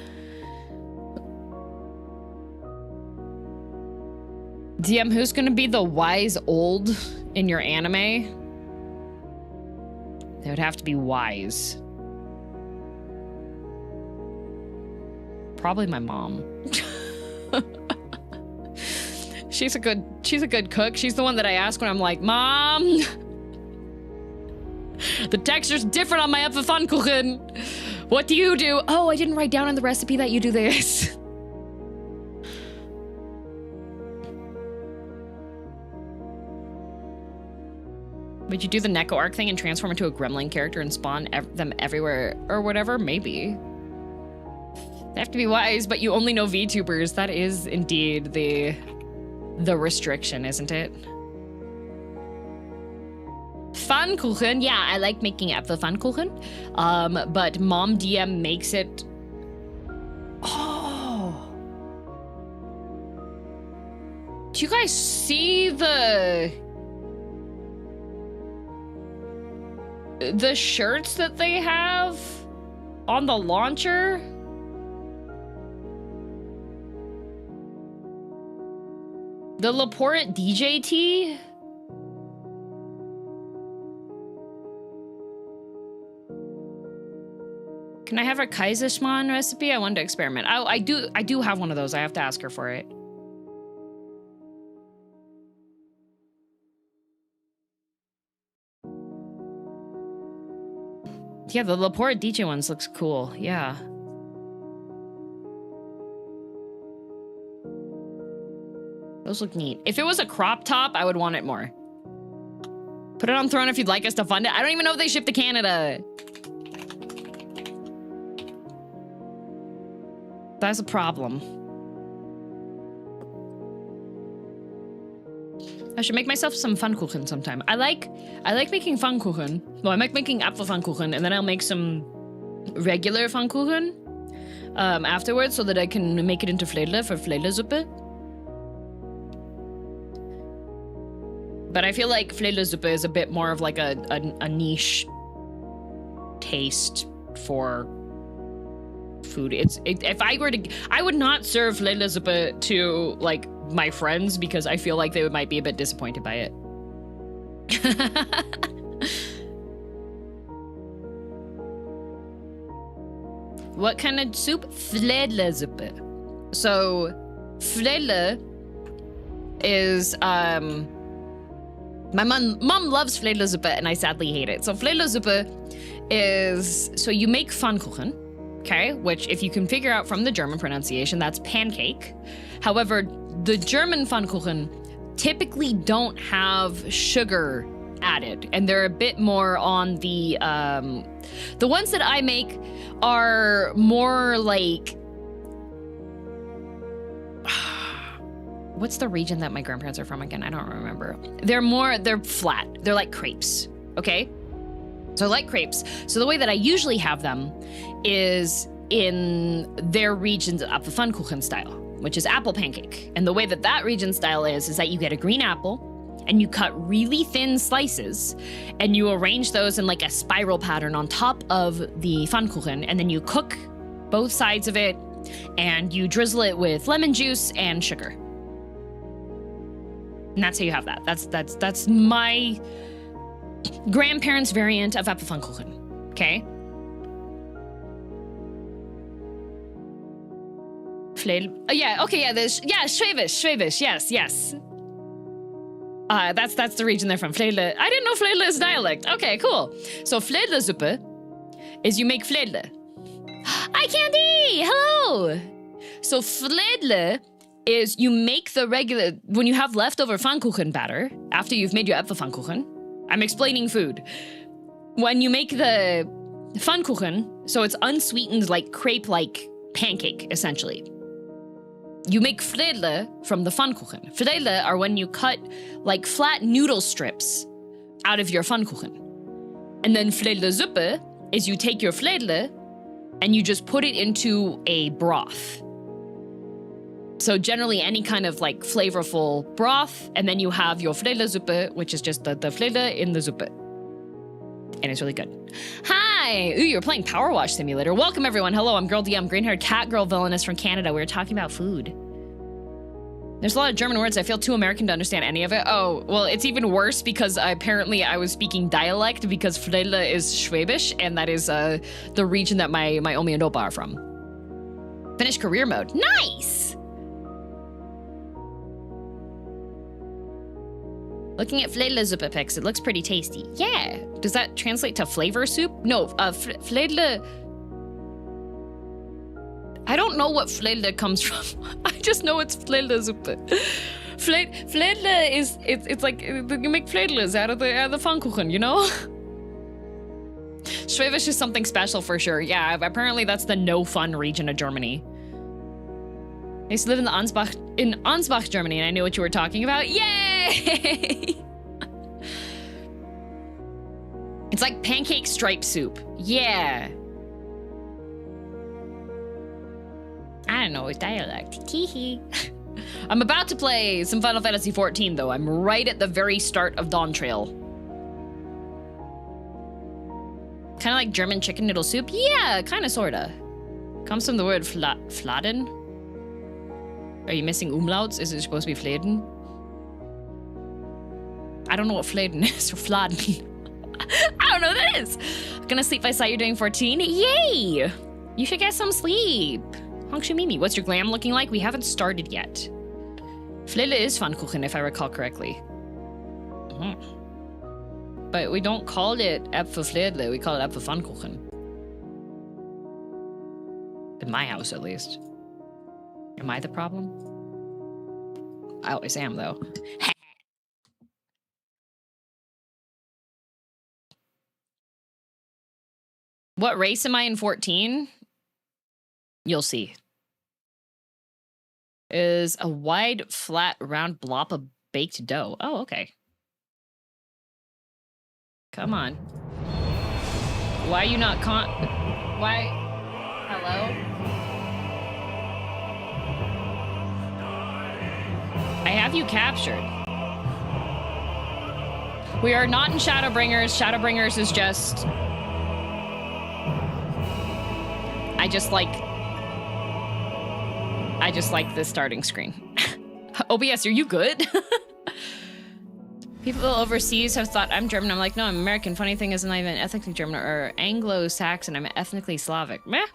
DM, who's gonna be the wise old in your anime? They would have to be wise. Probably my mom. She's a good cook. She's the one that I ask when I'm like, Mom, the texture's different on my FF14. What do you do? Oh, I didn't write down in the recipe that you do this. Would you do the Neko arc thing and transform into a gremlin character and spawn them everywhere or whatever? Maybe. They have to be wise, but you only know VTubers. That is indeed the restriction, isn't it? Pfannkuchen, yeah, I like making Apfelpfannkuchen. But Mom DM makes it. Oh, do you guys see the shirts that they have on the launcher? The Laporte DJ tee? Can I have a Kaiserschmarrn recipe? I wanted to experiment. I do have one of those. I have to ask her for it. Yeah, the Laporte DJ ones looks cool. Yeah. Those look neat. If it was a crop top, I would want it more. Put it on Throne if you'd like us to fund it. I don't even know if they ship to Canada. That's a problem. I should make myself some Pfannkuchen sometime. I like making Pfannkuchen. Well, I like making Apfelpfannkuchen, and then I'll make some regular Pfannkuchen afterwards so that I can make it into Fledle for Fledlesuppe. But I feel like Fledlesuppe is a bit more of like a niche taste for food. If I were to, I would not serve Fledlesuppe to like my friends because I feel like they might be a bit disappointed by it. What kind of soup? Fledlesuppe. So Fledle is my mom loves Fledlesuppe and I sadly hate it. So Fledlesuppe is, so you make Pfannkuchen, okay? Which, if you can figure out from the German pronunciation, that's pancake. However, the German Pfannkuchen typically don't have sugar added, and they're a bit more on the ones that I make are more like, what's the region that my grandparents are from again? I don't remember. They're flat. They're like crepes, okay? So like crepes. So the way that I usually have them is in their regions of the Pfannkuchen style, which is apple pancake. And the way that that region style is that you get a green apple and you cut really thin slices and you arrange those in like a spiral pattern on top of the Pfannkuchen, and then you cook both sides of it and you drizzle it with lemon juice and sugar. And that's how you have that. That's my grandparents' variant of Pfannkuchen, okay? Schwäbisch, yes. That's the region they're from. Fledle. I didn't know Fledle is dialect. Okay, cool. So Fledlesuppe is you make Fledle. Hi, Candy! Hello! So Fledle is you make the regular, when you have leftover Pfannkuchen batter, after you've made your Äpfelpfannkuchen, I'm explaining food. When you make the Pfannkuchen, so it's unsweetened like crepe-like pancake, essentially. You make Fledle from the Pfannkuchen. Fledle are when you cut like flat noodle strips out of your Pfannkuchen. And then Fledlesuppe is you take your Fledle and you just put it into a broth. So generally any kind of like flavorful broth, and then you have your Fledlesuppe, which is just the Fledle in the Suppe. And it's really good. Hi! Ooh, you're playing Power Wash Simulator. Welcome everyone. Hello, I'm girldm, green-haired cat girl villainess from Canada. We were talking about food. There's a lot of German words. I feel too American to understand any of it. Oh, well, it's even worse because apparently I was speaking dialect because Fledle is Schwäbisch, and that is the region that my Omi and Opa are from. Finish career mode. Nice! Looking at Fledlesuppe pics, it looks pretty tasty. Yeah. Does that translate to flavor soup? No, Fledle... I don't know what Fledle comes from. I just know it's Fledlesuppe. Fledle is... It's like you make Fledles out of the Pfannkuchen, you know? Schwäbisch is something special for sure. Yeah, apparently that's the no-fun region of Germany. I used to live in Ansbach, Germany, and I knew what you were talking about. Yay! It's like pancake stripe soup. Yeah. I don't know his dialect. Teehee. I'm about to play some Final Fantasy XIV, though. I'm right at the very start of Dawntrail. Kind of like German chicken noodle soup? Yeah, kind of, sorta. Comes from the word fladen. Are you missing umlauts? Is it supposed to be fladen? I don't know what fladen is or fladen. I don't know what that is. Gonna sleep by sight, you're doing 14? Yay! You should get some sleep. Hongshu Mimi, what's your glam looking like? We haven't started yet. Fledle is Pfannkuchen, if I recall correctly. But we don't call it Äpfelfledle, we call it Äpfelpfannkuchen. In my house, at least. Am I the problem? I always am, though. What race am I in 14? You'll see. Is a wide, flat, round blob of baked dough. Oh, okay. Come on. Why are you not Why? Hello? I have you captured. We are not in Shadowbringers. Shadowbringers is just... I just like the starting screen. OBS, are you good? People overseas have thought I'm German. I'm like, no, I'm American. Funny thing is, I'm not even ethnically German or Anglo-Saxon. I'm ethnically Slavic. Meh.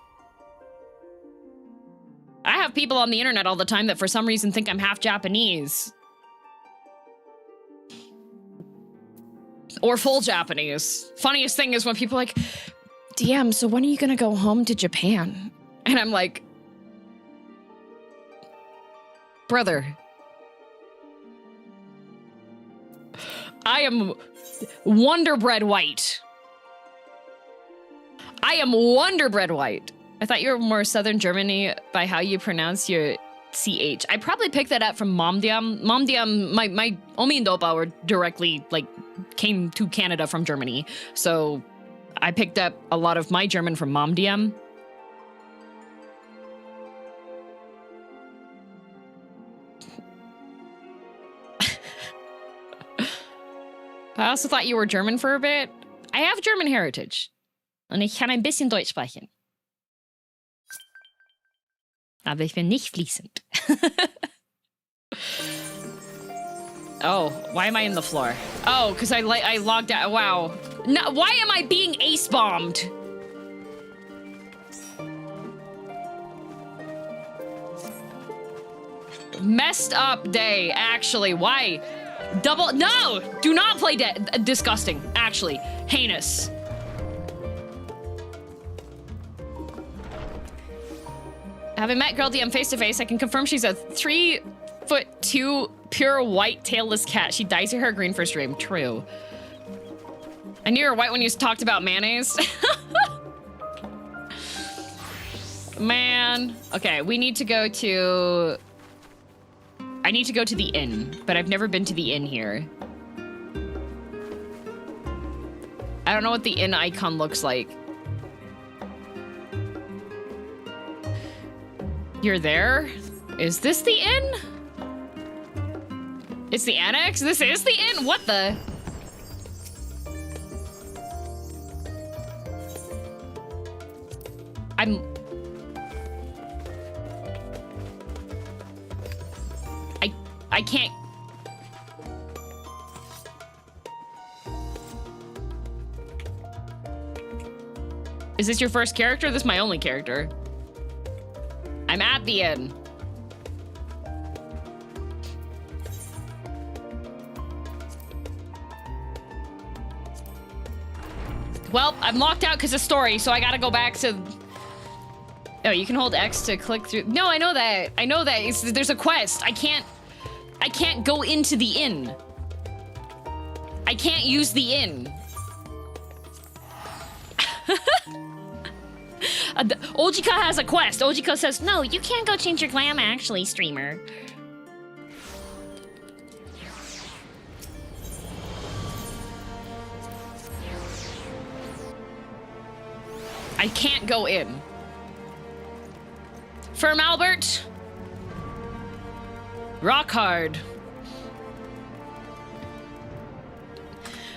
I have people on the internet all the time that for some reason think I'm half Japanese. Or full Japanese. Funniest thing is when people are like, DM, so when are you gonna go home to Japan? And I'm like, brother, I am Wonder Bread White. I am Wonder Bread White. I thought you were more Southern Germany by how you pronounce your CH. I probably picked that up from Momdiam. Momdiam, my Omi and Dopa were directly, like, came to Canada from Germany. So I picked up a lot of my German from Momdiam. I also thought you were German for a bit. I have German heritage. Und ich kann ein bisschen Deutsch sprechen. Aber ich bin nicht fließend. Oh, why am I in the floor? Oh, because I logged out. Wow. No, why am I being ace-bombed? Messed up day, actually. Why? Double. No! Do not play dead. Disgusting. Actually. Heinous. Having met girldm face to face, I can confirm she's a 3'2" pure white tailless cat. She dyes her hair green for stream. True. I knew you were white when you talked about mayonnaise. Man. Okay, we need to go to... I need to go to the inn, but I've never been to the inn here. I don't know what the inn icon looks like. You're there? Is this the inn? It's the annex? This is the inn? What the? I can't. Is this your first character? This is my only character. I'm at the inn. Well, I'm locked out because of story, so I gotta go back to... Oh, you can hold X to click through... No, I know that. I know that. There's a quest. I can't go into the inn. I can't use the inn. Ojika has a quest. Ojika says, no, you can't go change your glam actually, streamer. I can't go in. Firm Albert. Rock hard.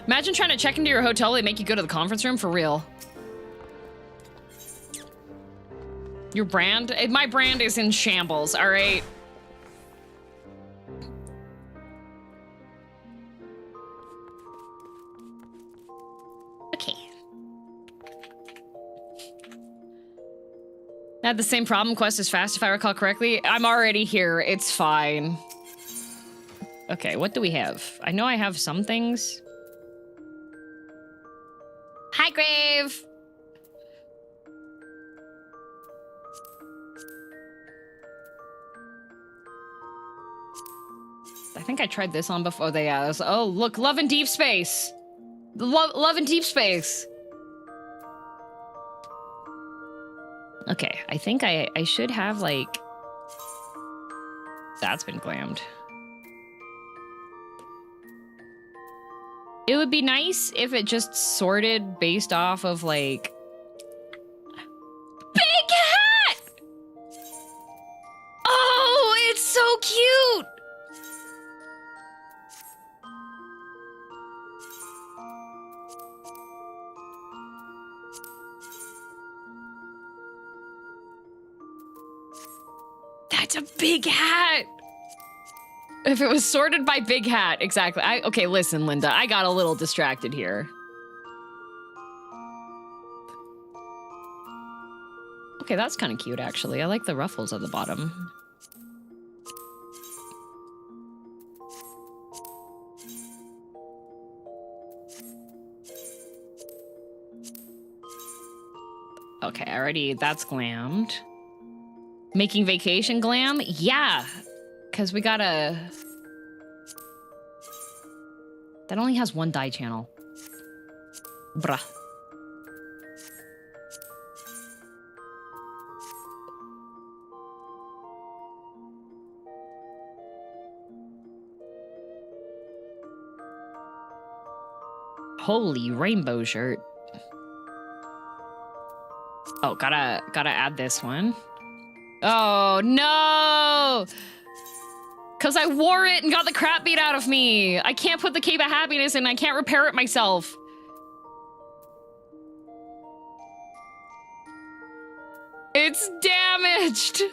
Imagine trying to check into your hotel, they make you go to the conference room for real. Your brand? My brand is in shambles, all right? Okay. I had the same problem. Quest is fast, if I recall correctly. I'm already here. It's fine. Okay, what do we have? I know I have some things. Hi, Grave! I think I tried this on before. Oh, look, Love in Deep Space. Love in Deep Space. Okay, I think I should have, like... That's been glammed. It would be nice if it just sorted based off of, like... Big hat! Oh, it's so cute! That's a big hat! If it was sorted by big hat, exactly. Okay, listen, Linda, I got a little distracted here. Okay, that's kind of cute, actually. I like the ruffles at the bottom. Okay, already that's glammed. Making vacation glam? Yeah, because we gotta... That only has one dye channel. Bruh. Holy rainbow shirt. Oh, gotta add this one. Oh, no! Because I wore it and got the crap beat out of me. I can't put the Cape of Happiness in. I can't repair it myself. It's damaged.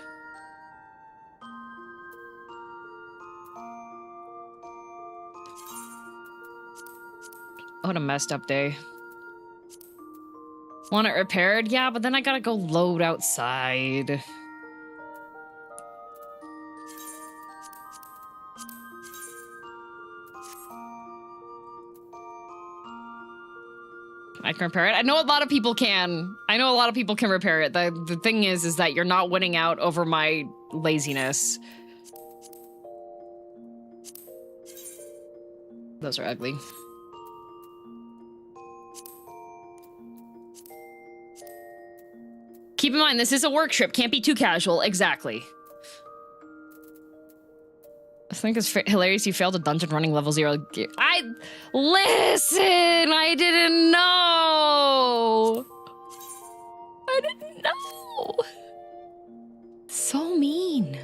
What a messed up day. Want it repaired? Yeah, but then I gotta go load outside. I can repair it. I know a lot of people can. I know a lot of people can repair it. The thing is that you're not winning out over my laziness. Those are ugly. Keep in mind, this is a work trip. Can't be too casual. Exactly. I think it's hilarious you failed a dungeon running level 0 gear. Listen! I didn't know! I didn't know! So mean.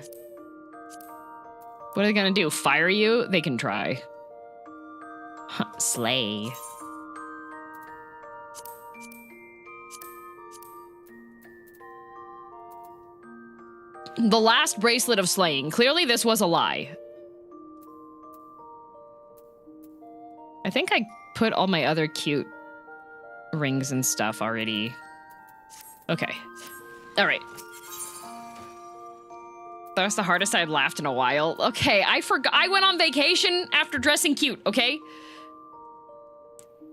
What are they gonna do? Fire you? They can try. Huh, slay. The last bracelet of slaying. Clearly this was a lie. I think I put all my other cute rings and stuff already. Okay. All right. That was the hardest I've laughed in a while. Okay, I forgot. I went on vacation after dressing cute, okay?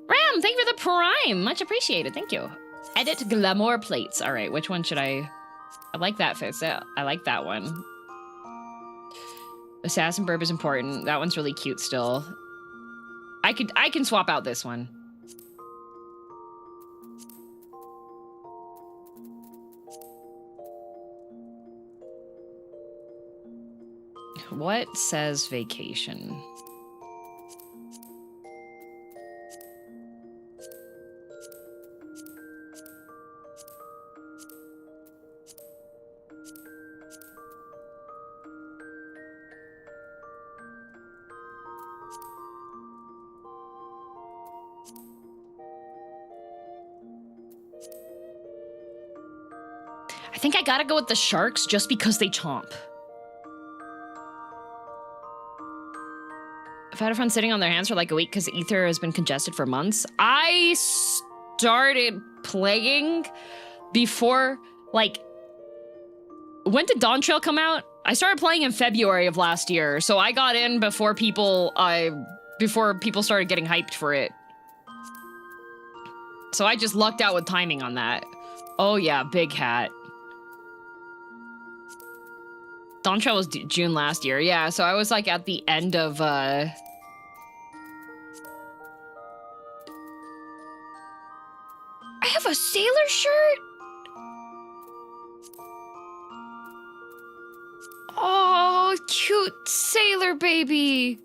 Ram, thank you for the prime. Much appreciated. Thank you. Edit Glamour plates. All right, which one should I like that fits. I like that one. Assassin burb is important. That one's really cute still. I can swap out this one. What says vacation? I think I gotta go with the sharks just because they chomp. I've had a friend sitting on their hands for like a week because ether has been congested for months. I started playing before, like, when did Dawntrail come out? I started playing in February of last year, so I got in before people started getting hyped for it. So I just lucked out with timing on that. Oh yeah, big hat. Dawntrail was June last year, yeah, so I was like at the end of, I have a sailor shirt? Oh, cute sailor baby.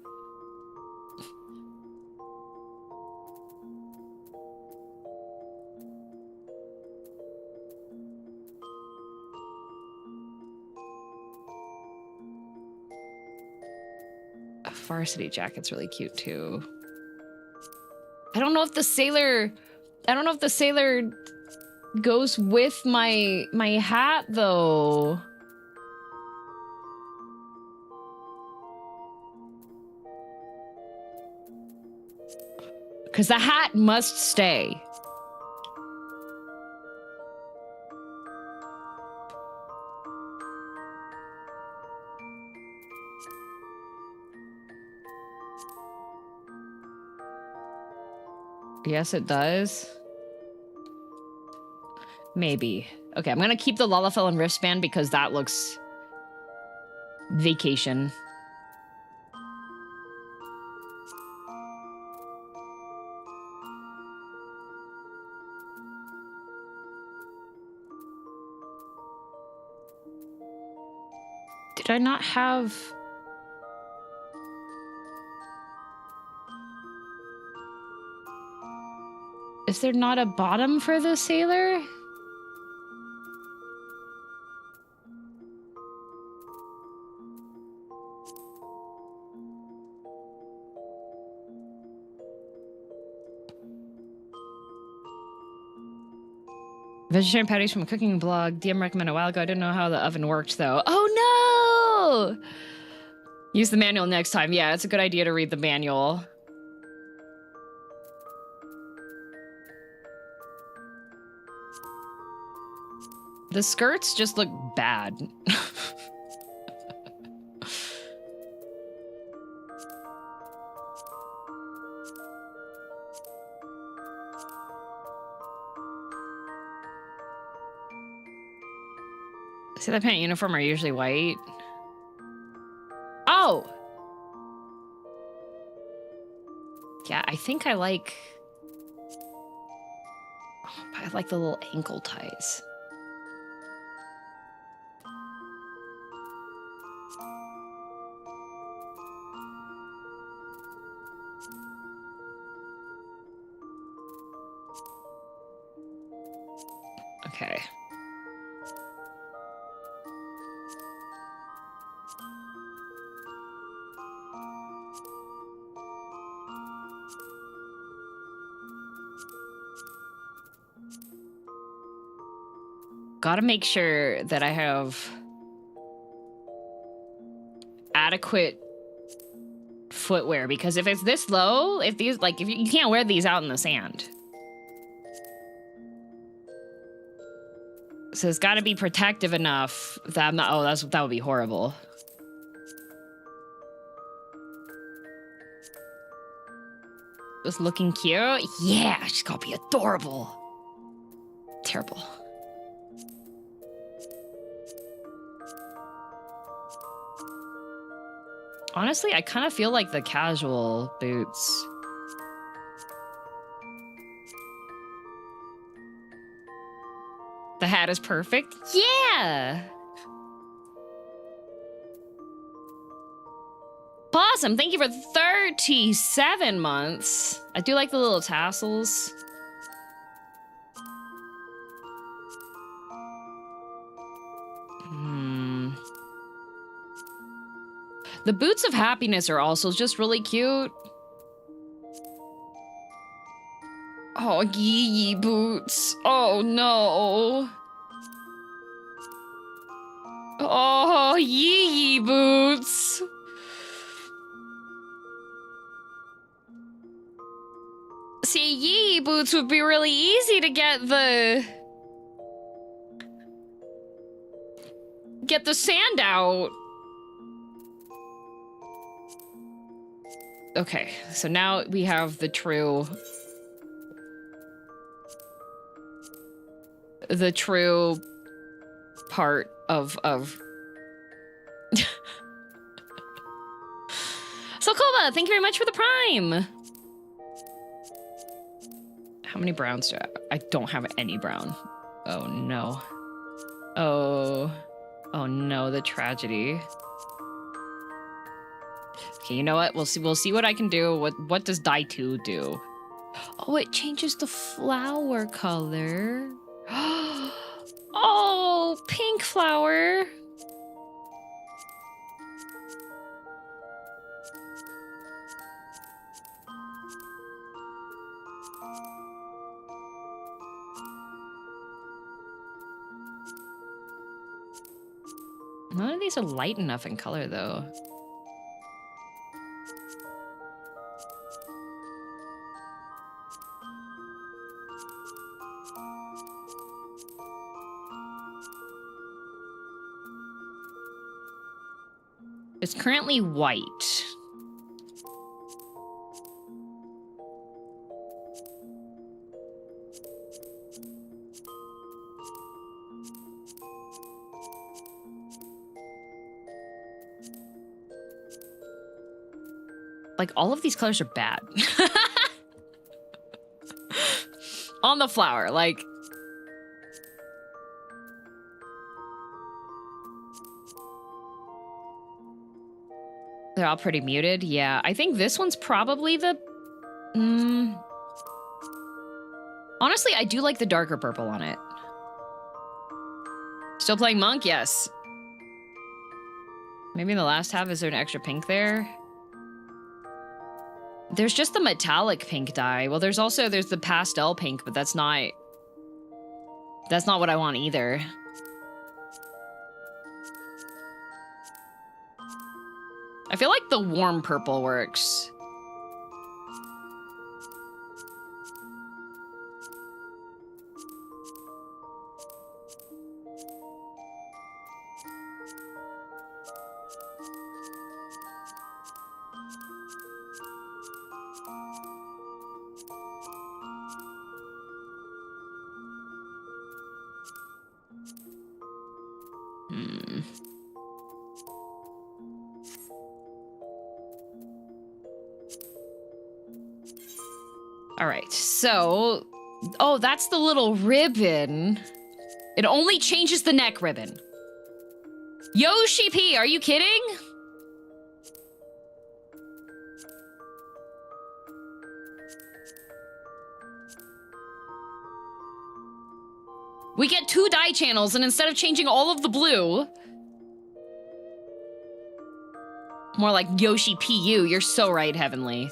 A varsity jacket's really cute too. I don't know if the sailor goes with my hat though. Because the hat must stay. Yes, it does. Maybe. Okay, I'm gonna keep the lalafell and wristband because that looks vacation. Did I not have... Is there not a bottom for the sailor? Vegetarian patties from a cooking blog. DM recommended a while ago. I didn't know how the oven worked, though. Oh, no! Use the manual next time. Yeah, it's a good idea to read the manual. The skirts just look bad. See, the pant uniform are usually white. Oh! Yeah, I think I like... Oh, I like the little ankle ties. Okay. Gotta make sure that I have adequate footwear, because if it's this low, if these, like, if you can't wear these out in the sand. So it's gotta be protective enough that I'm not, oh, that would be horrible. Just looking cute? Yeah, she's gotta be adorable. Terrible. Honestly, I kind of feel like the casual boots. The hat is perfect. Yeah! Awesome, thank you for 37 months. I do like the little tassels. The boots of happiness are also just really cute. Oh, yee boots. Oh, no. Oh, yee boots. See, yee boots would be really easy to get the sand out. Okay, so now we have the true part of So Koba, thank you very much for the prime. How many browns do I have? I don't have any brown. Oh no. Oh no, the tragedy. Okay, you know what? We'll see what I can do. What does dye 2 do? Oh, it changes the flower color. Oh, pink flower. None of these are light enough in color, though. It's currently white. Like, all of these colors are bad. On the flower, like... They're all pretty muted. Yeah, I think this one's probably the... Honestly, I do like the darker purple on it. Still playing Monk? Yes. Maybe in the last half, is there an extra pink there? There's just the metallic pink dye. Well, there's the pastel pink, but that's not what I want either. I feel like the warm purple works. All right, so... Oh, that's the little ribbon. It only changes the neck ribbon. Yoshi P, are you kidding? We get 2 dye channels, and instead of changing all of the blue... More like Yoshi PU, you're so right, Heavenly.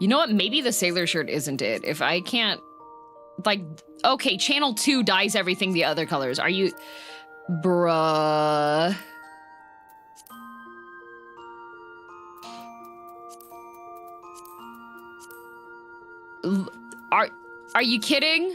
You know what? Maybe the sailor shirt isn't it. If I can't... Like, okay, channel 2 dyes everything the other colors. Are you... Bruh... Are you kidding?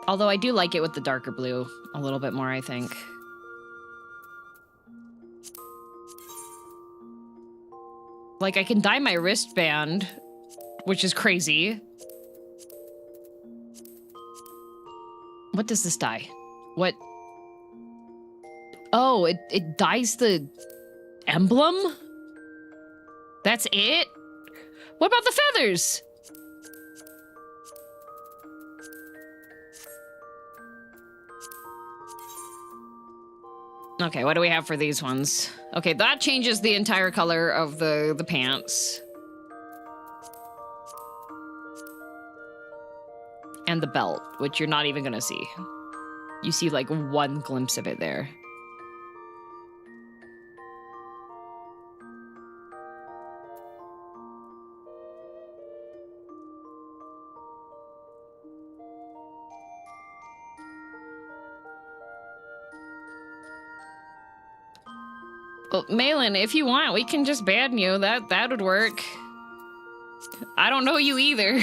Although I do like it with the darker blue a little bit more, I think. Like, I can dye my wristband, which is crazy. What does this dye? What? Oh, it dyes the emblem? That's it? What about the feathers? Okay, what do we have for these ones? Okay, that changes the entire color of the pants. And the belt, which you're not even gonna see. You see like one glimpse of it there. Well, Malin, if you want, we can just ban you. That would work. I don't know you either.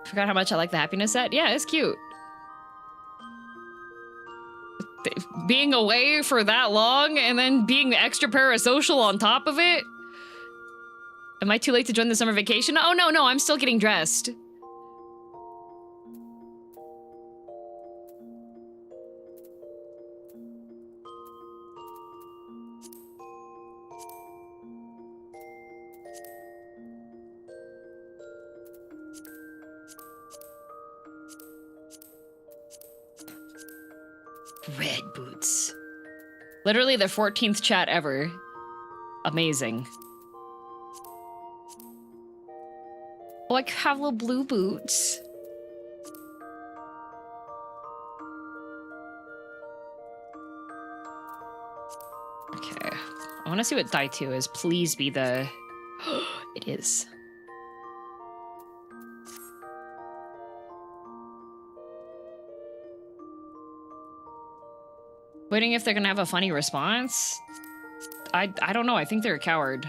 Forgot how much I like the happiness set. Yeah, it's cute. Being away for that long and then being extra parasocial on top of it. Am I too late to join the summer vacation? Oh, no, I'm still getting dressed. Red boots. Literally the 14th chat ever. Amazing. Oh, I have little blue boots. Okay. I want to see what dye 2 is. Please be the... It is. Waiting if they're gonna have a funny response? I don't know. I think they're a coward.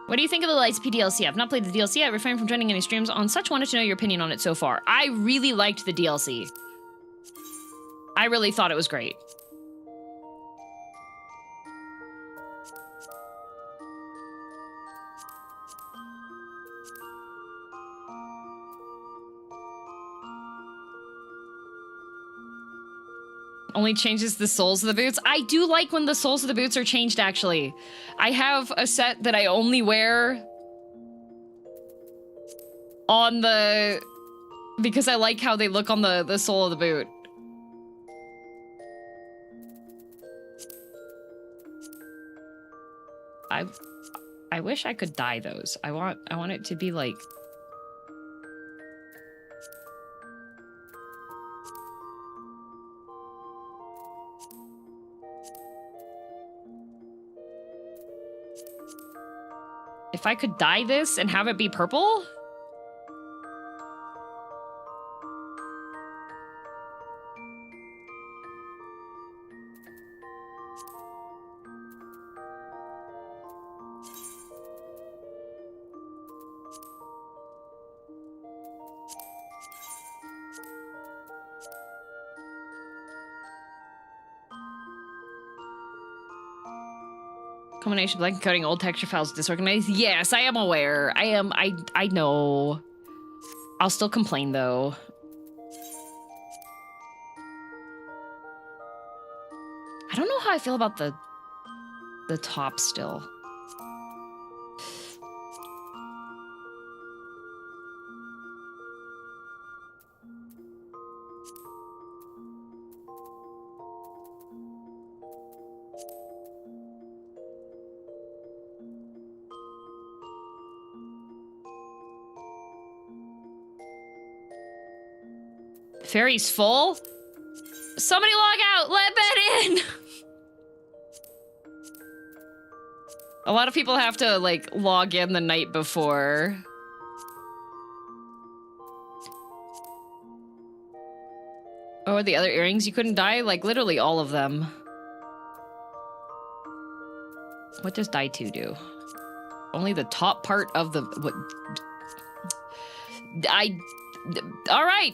What do you think of the Lightspeed DLC? I've not played the DLC. I refrain from joining any streams on such. Wanted to know your opinion on it so far. I really liked the DLC. I really thought it was great. Only changes the soles of the boots. I do like when the soles of the boots are changed, actually. I have a set that I only wear on the... because I like how they look on the sole of the boot. I wish I could dye those. I want it to be like... If I could dye this and have it be purple? Combination blank coding old texture files disorganized. Yes, I am aware. I know. I'll still complain though. I don't know how I feel about the top still. Ferry's full? Somebody log out! Let Ben in! A lot of people have to, like, log in the night before. Oh, the other earrings you couldn't dye? Like, literally all of them. What does dye 2 do? Only the top part of the... What? Alright!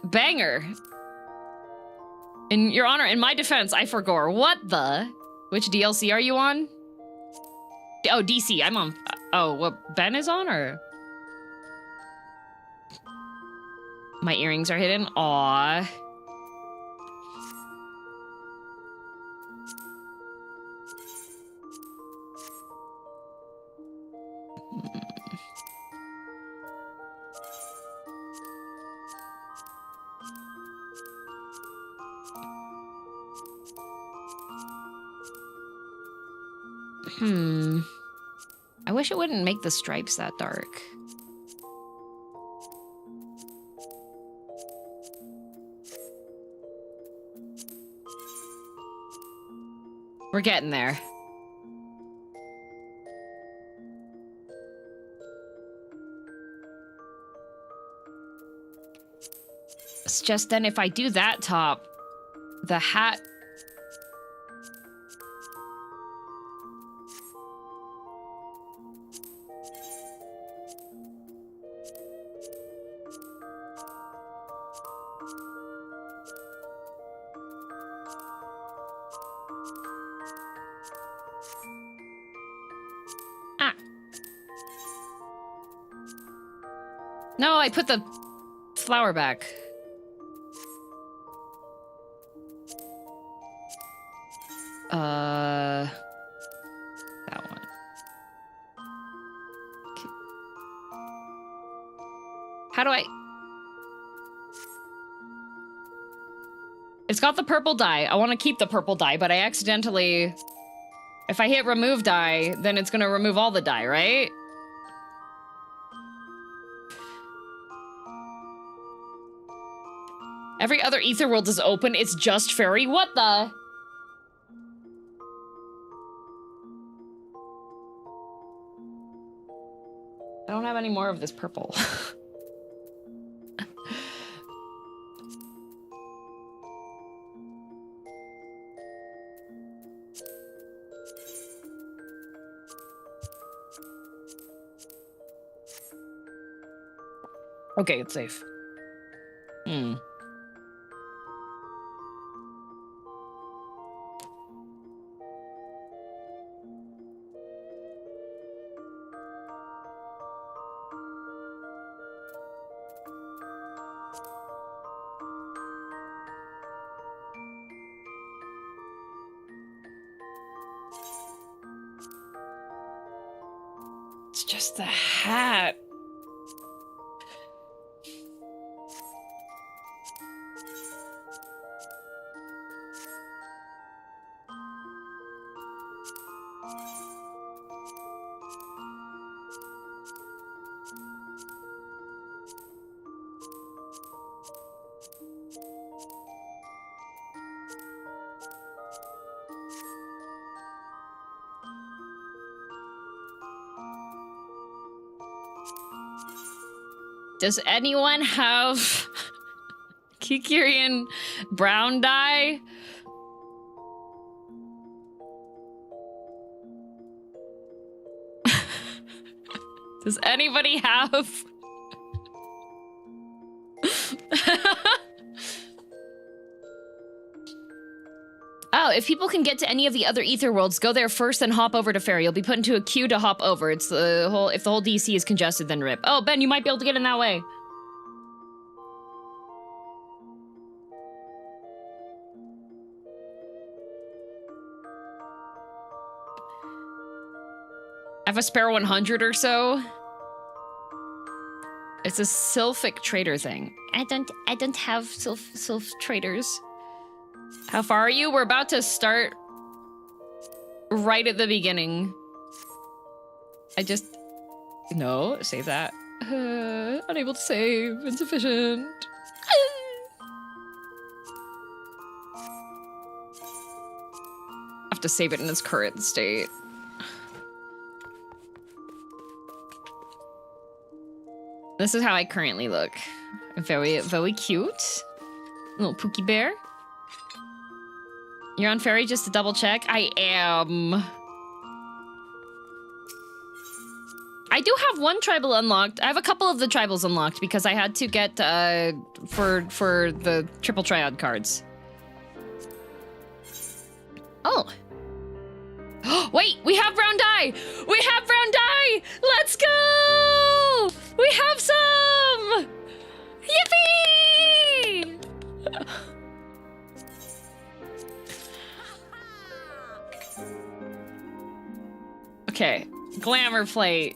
Banger. In your honor, in my defense, I forgot. What the? Which DLC are you on? Oh, DC. I'm on... Oh, what Ben is on, or? My earrings are hidden. Aww. I wish it wouldn't make the stripes that dark. We're getting there. It's just then if I do that top, the hat... No, I put the flower back. That one. Okay. How do I... It's got the purple dye. I want to keep the purple dye, but I accidentally... If I hit remove dye, then it's gonna remove all the dye, right? Every other ether world is open. It's just fairy. What the? I don't have any more of this purple. Okay, it's safe. Hmm. It's just the hat. Does anyone have Kikirian brown dye? Does anybody have? Oh, if people can get to any of the other ether worlds, go there first, then hop over to Ferry. You'll be put into a queue to hop over. It's the whole. If the whole DC is congested, then rip. Oh, Ben, you might be able to get in that way. I have a spare 100 or so. It's a Sylphic trader thing. I don't have Sylph traders. How far are you? We're about to start right at the beginning. No, save that. Unable to save, insufficient. I have to save it in its current state. This is how I currently look. Very, very cute. Little Pookie Bear. You're on Ferry just to double check? I am. I do have one tribal unlocked. I have a couple of the tribals unlocked because I had to get for the triple triad cards. Oh. Wait, we have brown dye! We have brown dye! Let's go! We have some! Yippee! Okay, glamour plate.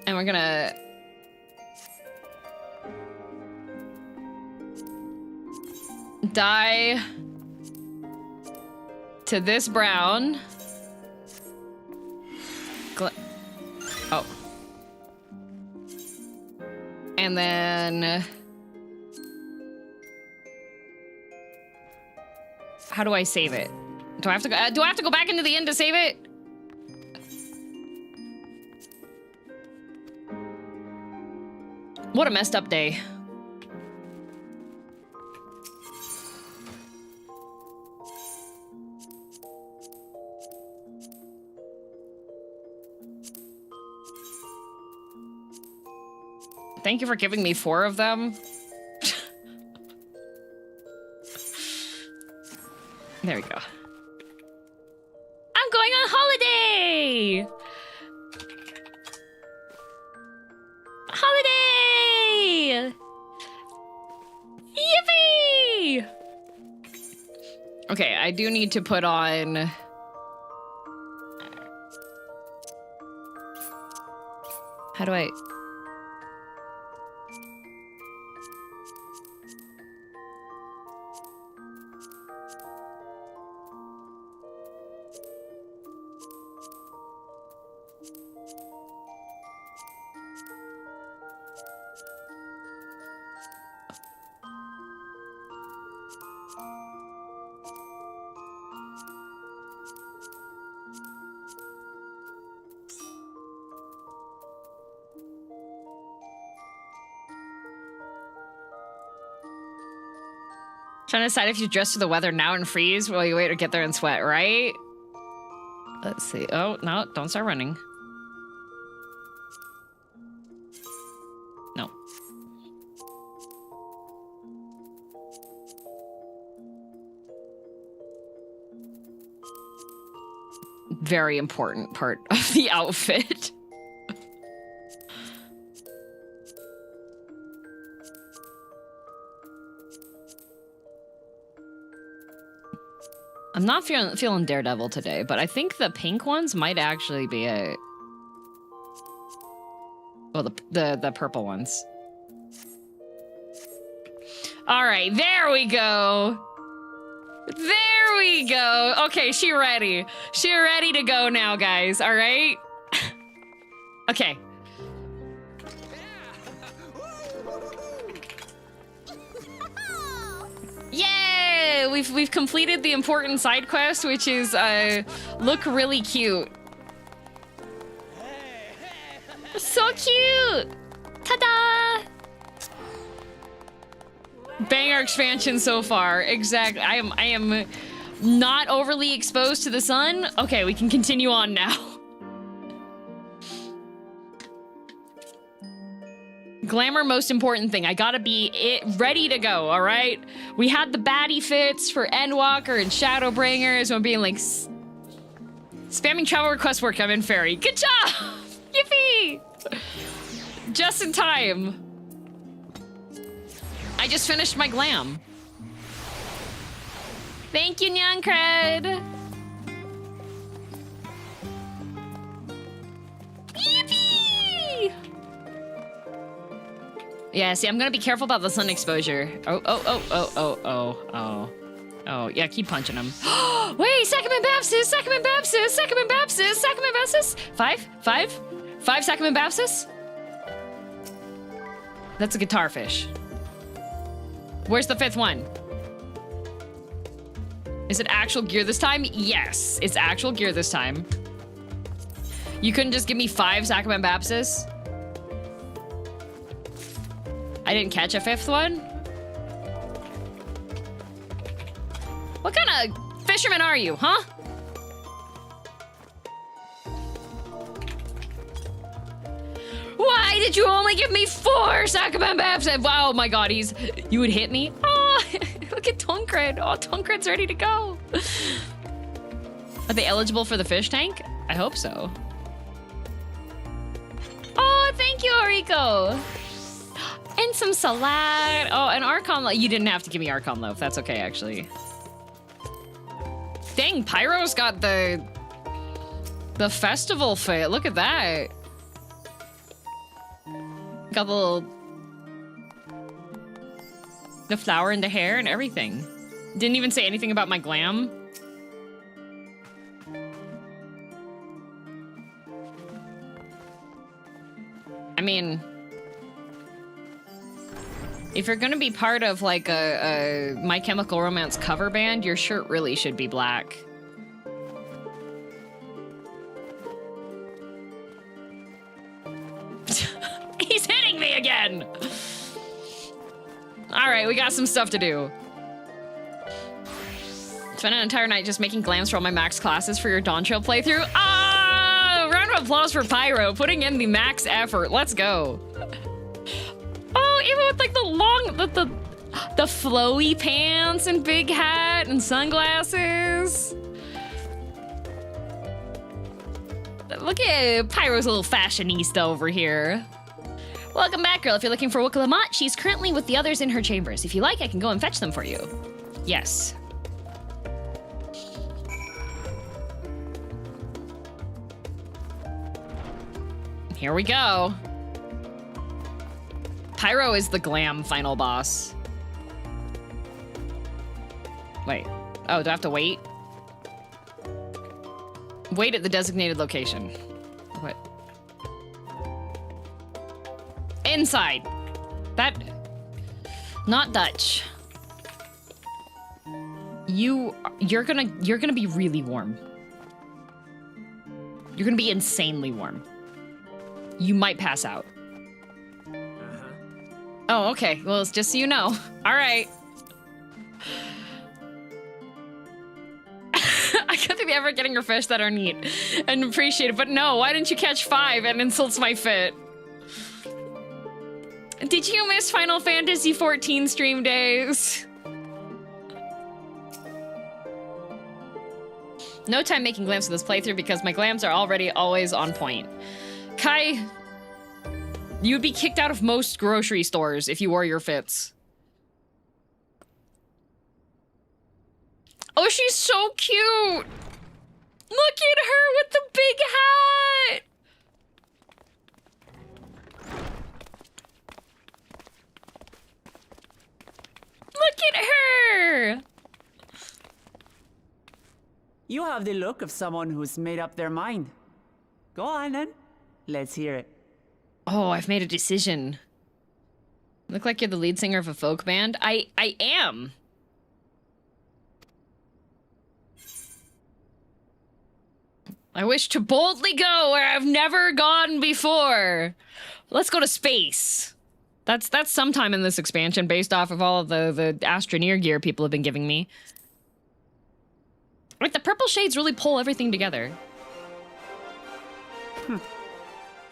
And we're gonna dye to this brown. Oh. And then how do I save it? Do I have to go back into the end to save it? What a messed up day. Thank you for giving me 4 of them. There we go. I'm going on holiday! Holiday! Yippee! Okay, I do need to put on... How do I... Trying to decide if you dress for the weather now and freeze while you wait to get there and sweat, right? Let's see. Oh, no, don't start running. No. Very important part of the outfit. I'm not feeling Daredevil today, but I think the pink ones might actually be it. Well, the purple ones. All right, there we go. There we go. Okay, she ready. She ready to go now, guys. All right. Okay. Yay! We've completed the important side quest, which is look really cute. So cute! Ta-da! Banger expansion so far. Exactly. I am not overly exposed to the sun. Okay, we can continue on now. Glamour, most important thing. I gotta be ready to go, all right? We had the baddie fits for Endwalker and Shadowbringers. I'm being like, spamming travel request work. I'm in Fairy. Good job! Yippee! Just in time. I just finished my glam. Thank you, Nyankred. Yippee! Yeah, see, I'm gonna be careful about the sun exposure. Oh, yeah, keep punching him. Wait, Sacrament Baptist, Sacrament Baptist, Sacrament Baptist, Sacrament Baptist. Five Sacrament Baptist? That's a guitar fish. Where's the fifth one? Is it actual gear this time? Yes, it's actual gear this time. You couldn't just give me 5 Sacrament Baptists? I didn't catch a fifth one? What kind of fisherman are you, huh? Why did you only give me 4 Sacrament Baptists? Wow, oh my god, you would hit me? Oh, look at Tunkred. Oh, Tunkred's ready to go. Are they eligible for the fish tank? I hope so. Oh, thank you, Oriko. And some salad. Oh, an Archon loaf. You didn't have to give me Archon loaf. That's okay, actually. Dang, Pyro's got the festival fit. Look at that. Got the flower in the hair and everything. Didn't even say anything about my glam. I mean, if you're gonna be part of like a My Chemical Romance cover band, your shirt really should be black. He's hitting me again! Alright, we got some stuff to do. Spend an entire night just making glams for all my max classes for your Dawntrail playthrough. Ah! Round of applause for Pyro, putting in the max effort. Let's go. Oh, even with like the long, the flowy pants and big hat and sunglasses. Look at Pyro's little fashionista over here. Welcome back, girl. If you're looking for Wookalamot, she's currently with the others in her chambers. If you like, I can go and fetch them for you. Yes. Here we go. Pyro is the glam final boss. Wait. Oh, do I have to wait? Wait at the designated location. What? Inside. That... Not Dutch. You're gonna be really warm. You're gonna be insanely warm. You might pass out. Oh, okay. Well, it's just so you know. All right. I Good thing ever getting your fish that are neat and appreciated. But no, why didn't you catch 5 and insults my fit? Did you miss Final Fantasy 14 stream days? No time making glams for this playthrough because my glams are already always on point. Kai, you would be kicked out of most grocery stores if you wore your fits. Oh, she's so cute! Look at her with the big hat! Look at her! You have the look of someone who's made up their mind. Go on then. Let's hear it. Oh, I've made a decision. Look like you're the lead singer of a folk band. I am. I wish to boldly go where I've never gone before. Let's go to space. That's sometime in this expansion based off of all of the Astroneer gear people have been giving me. Like, the purple shades really pull everything together.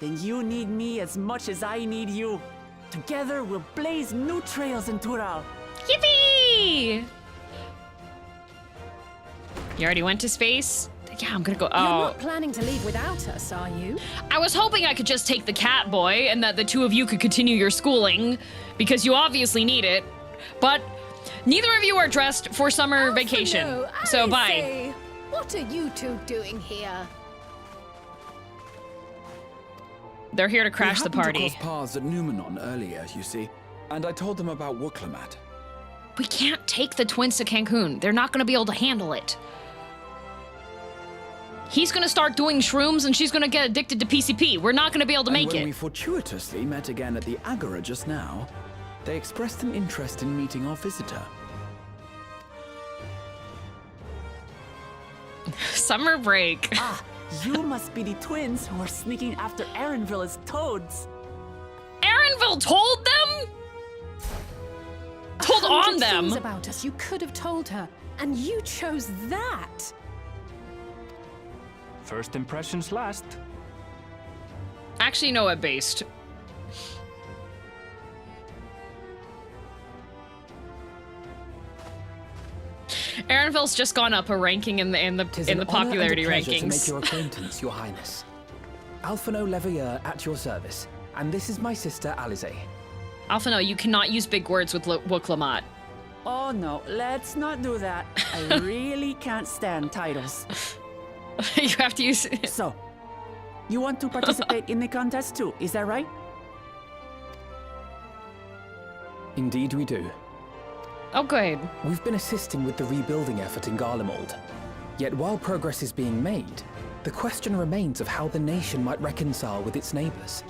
Then you need me as much as I need you. Together, we'll blaze new trails in Tural. Yippee! You already went to space? Yeah, I'm gonna go. Oh. You're not planning to leave without us, are you? I was hoping I could just take the cat boy and that the two of you could continue your schooling, because you obviously need it. But neither of you are dressed for summer vacation, No, so I bye. say, what are you two doing here? They're here to crash the party. We happened to cross paths at Numenon earlier, you see, and I told them about Wooklamat. We can't take the twins to Cancun. They're not gonna be able to handle it. He's gonna start doing shrooms and she's gonna get addicted to PCP. We're not gonna be able to make when it. we fortuitously met again at the Agora just now, they expressed an interest in meeting our visitor. Summer break. Ah, you must be the twins who are sneaking after Erenville as toads. Erenville told them? Told on 100 them. things about us you could have told her, and you chose that. First impressions last. Actually, no, at based. Erenville's just gone up a ranking in the popularity rankings. To make your acquaintance, Your Highness. Alphino Leveilleur at your service, and this is my sister Alize. Alphino, you cannot use big words with Wooklamat. Oh no, let's not do that. I really can't stand titles. You have to use. So, you want to participate in the contest too, is that right? Indeed we do. Oh, good. We've been assisting with the rebuilding effort in Garlemald. Yet while progress is being made, the question remains of how the nation might reconcile with its neighbors.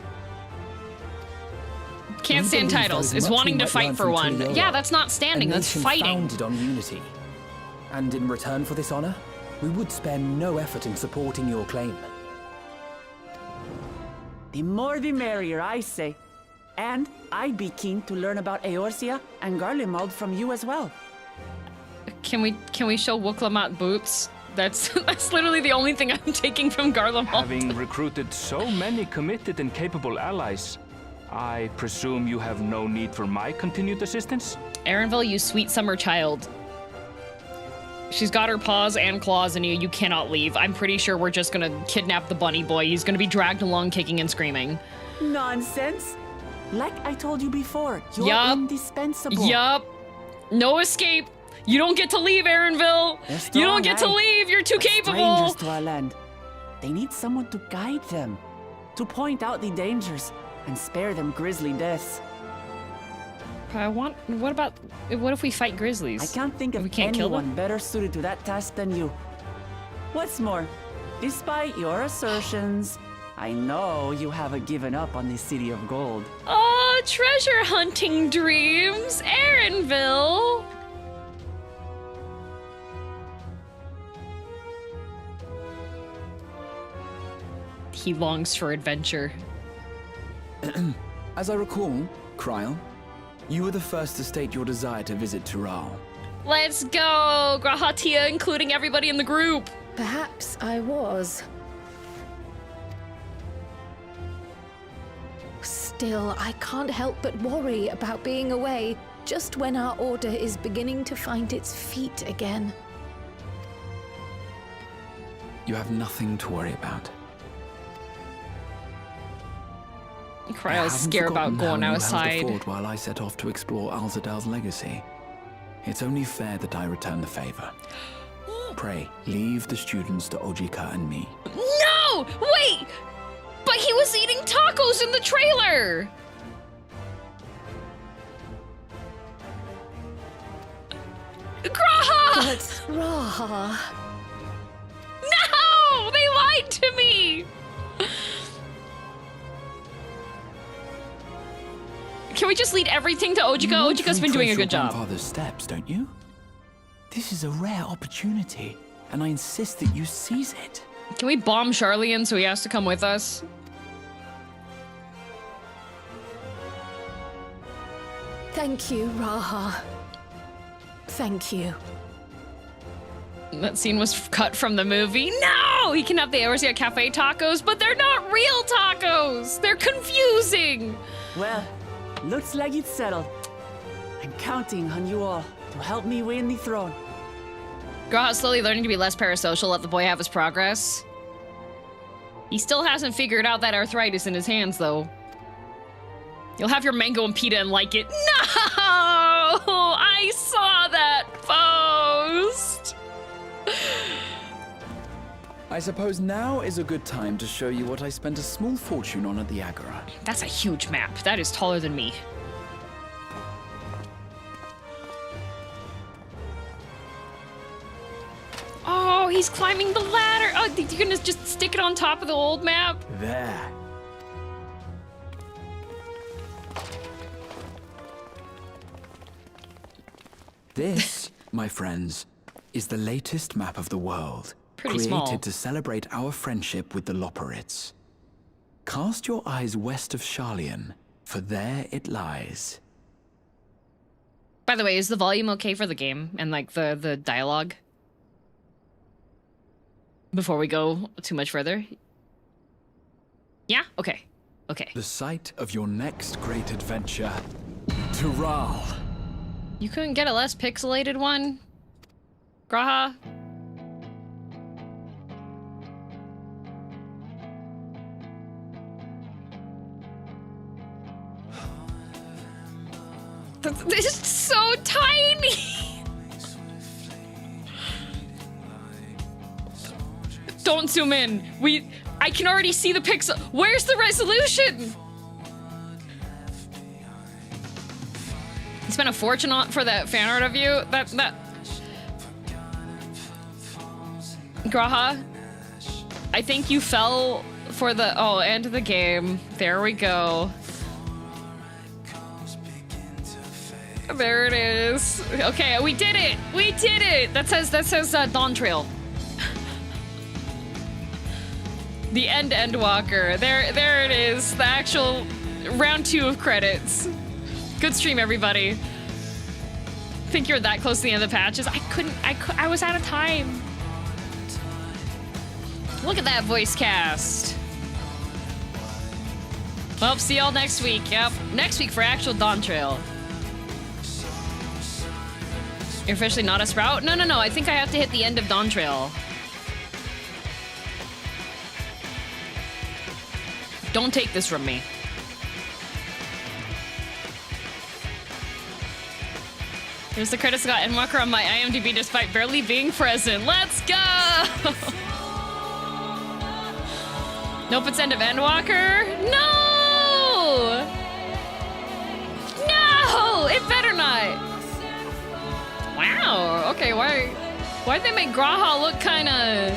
Can't stand titles. Is wanting to fight for one. Tuliol, Yeah, that's not standing. a That's nation fighting. founded on unity. And in return for this honor, we would spare no effort in supporting your claim. The more the merrier, I say. And I'd be keen to learn about Eorzea and Garlemald from you as well. Can we show Wooklamat boots? That's literally the only thing I'm taking from Garlemald. Having recruited so many committed and capable allies, I presume you have no need for my continued assistance? Erenville, you sweet summer child. She's got her paws and claws in you. You cannot leave. I'm pretty sure we're just gonna kidnap the bunny boy. He's gonna be dragged along kicking and screaming. Nonsense. Like I told you before, you're Yup. indispensable. Yup. No escape. You don't get to leave, Erenville. They're You don't strong, get to aye, leave. You're too but capable. Strangers to our land. They need someone to guide them, to point out the dangers, and spare them grisly deaths. What if we fight grizzlies? I can't think We of can't kill them? anyone better suited to that task than you. What's more, despite your assertions, I know you haven't given up on the City of Gold. Oh, treasure hunting dreams, Erenville. He longs for adventure. As I recall, Kryl, you were the first to state your desire to visit Tural. Let's go, Grahatia, including everybody in the group. Perhaps I was. Still, I can't help but worry about being away just when our order is beginning to find its feet again. You have nothing to worry about. Kryle's scared about going outside. You held the fort while I set off to explore Alzadal's legacy. It's only fair that I return the favor. Pray, leave the students to Ojika and me. No! Wait! But he was eating tacos in the trailer! Graha! But Raha... No! They lied to me! Can we just lead everything to Ojika? Ojika's been doing a good job. Grandfather's steps, don't you? This is a rare opportunity, and I insist that you seize it. Can we bomb Charlian so he has to come with us? Thank you, Raha. Thank you. That scene was cut from the movie. No! He can have the Eorzea Cafe tacos, but they're not real tacos! They're confusing! Well, looks like it's settled. I'm counting on you all to help me win the throne. Graha's slowly learning to be less parasocial. Let the boy have his progress. He still hasn't figured out that arthritis in his hands, though. You'll have your mango and pita and like it. No! I saw that post! I suppose now is a good time to show you what I spent a small fortune on at the Agora. That's a huge map. That is taller than me. Oh, he's climbing the ladder. Oh, you're gonna just stick it on top of the old map? There. This, my friends, is the latest map of the world. Pretty created small. to celebrate our friendship with the Loperites. Cast your eyes west of Charlian, for there it lies. By the way, is the volume okay for the game and like the dialogue? Before we go too much further? Yeah? Okay. Okay. The site of your next great adventure, Tural. You couldn't get a less pixelated one? Graha? This is so tiny! Don't zoom in. I can already see the pixel. Where's the resolution? You spent a fortune for that fan art of you? That... Graha? I think you fell for the... Oh, end of the game. There we go. There it is. Okay, we did it. We did it. That says Dawntrail. The Endwalker. There it is. The actual round 2 of credits. Good stream, everybody. Think you're that close to the end of the patches? I was out of time. Look at that voice cast. Well, see y'all next week. Yep, next week for actual Dawntrail. You're officially not a sprout? No. I think I have to hit the end of Dawntrail. Don't take this from me. Here's the credits. Got Endwalker on my IMDb despite barely being present. Let's go! Nope, it's end of Endwalker. No! No! It better not. Wow. Okay, why'd they make Graha look kinda...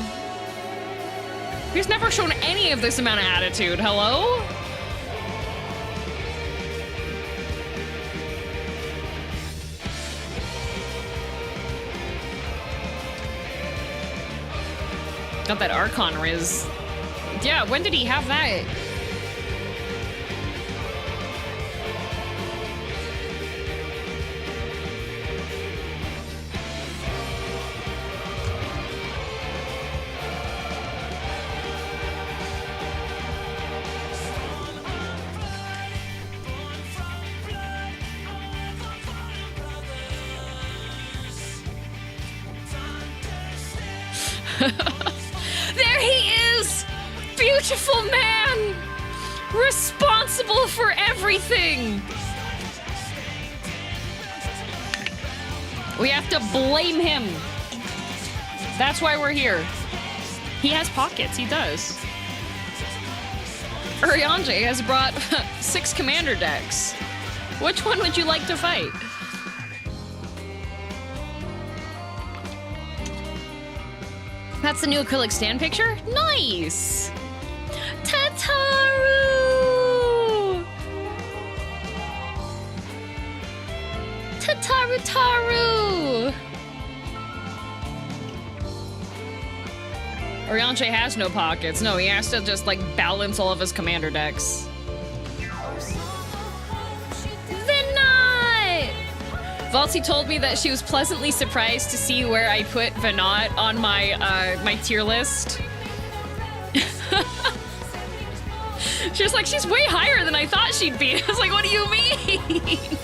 He's never shown any of this amount of attitude. Hello? Got that Archon Riz. Yeah, when did he have that? There he is! Beautiful man! Responsible for everything! We have to blame him. That's why we're here. He has pockets, he does. Urianger has brought 6 commander decks. Which one would you like to fight? That's the new acrylic stand picture? Nice! Tataru! Tataru! Urianger has no pockets. No, he has to just like balance all of his commander decks. Venat! Valsi told me that she was pleasantly surprised to see where I put Venat on my my tier list. She was like, she's way higher than I thought she'd be. I was like, what do you mean?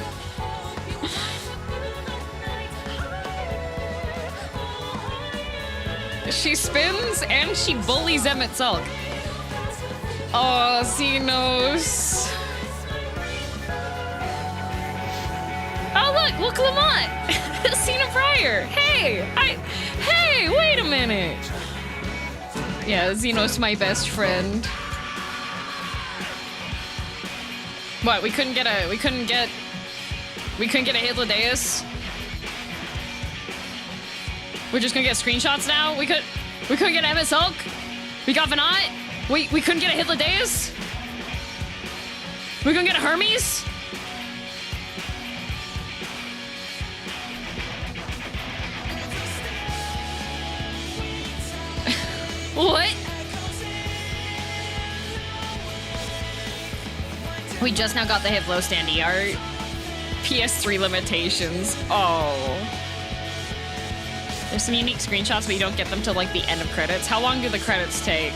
She spins and she bullies Emmett Sulk. Oh, Xenos. Oh, look, Lamont. Cena Pryor. Hey, wait a minute. Yeah, Xenos, my best friend. What, we couldn't get a Hythlodaeus? We're just gonna get screenshots now? We couldn't get Emmett Sulk? We got Venat? We couldn't get a Hythlodaeus? We couldn't get a Hermes? What? We just now got the Hythlo standy art. PS3 limitations. Oh. There's some unique screenshots, but you don't get them till like the end of credits. How long do the credits take?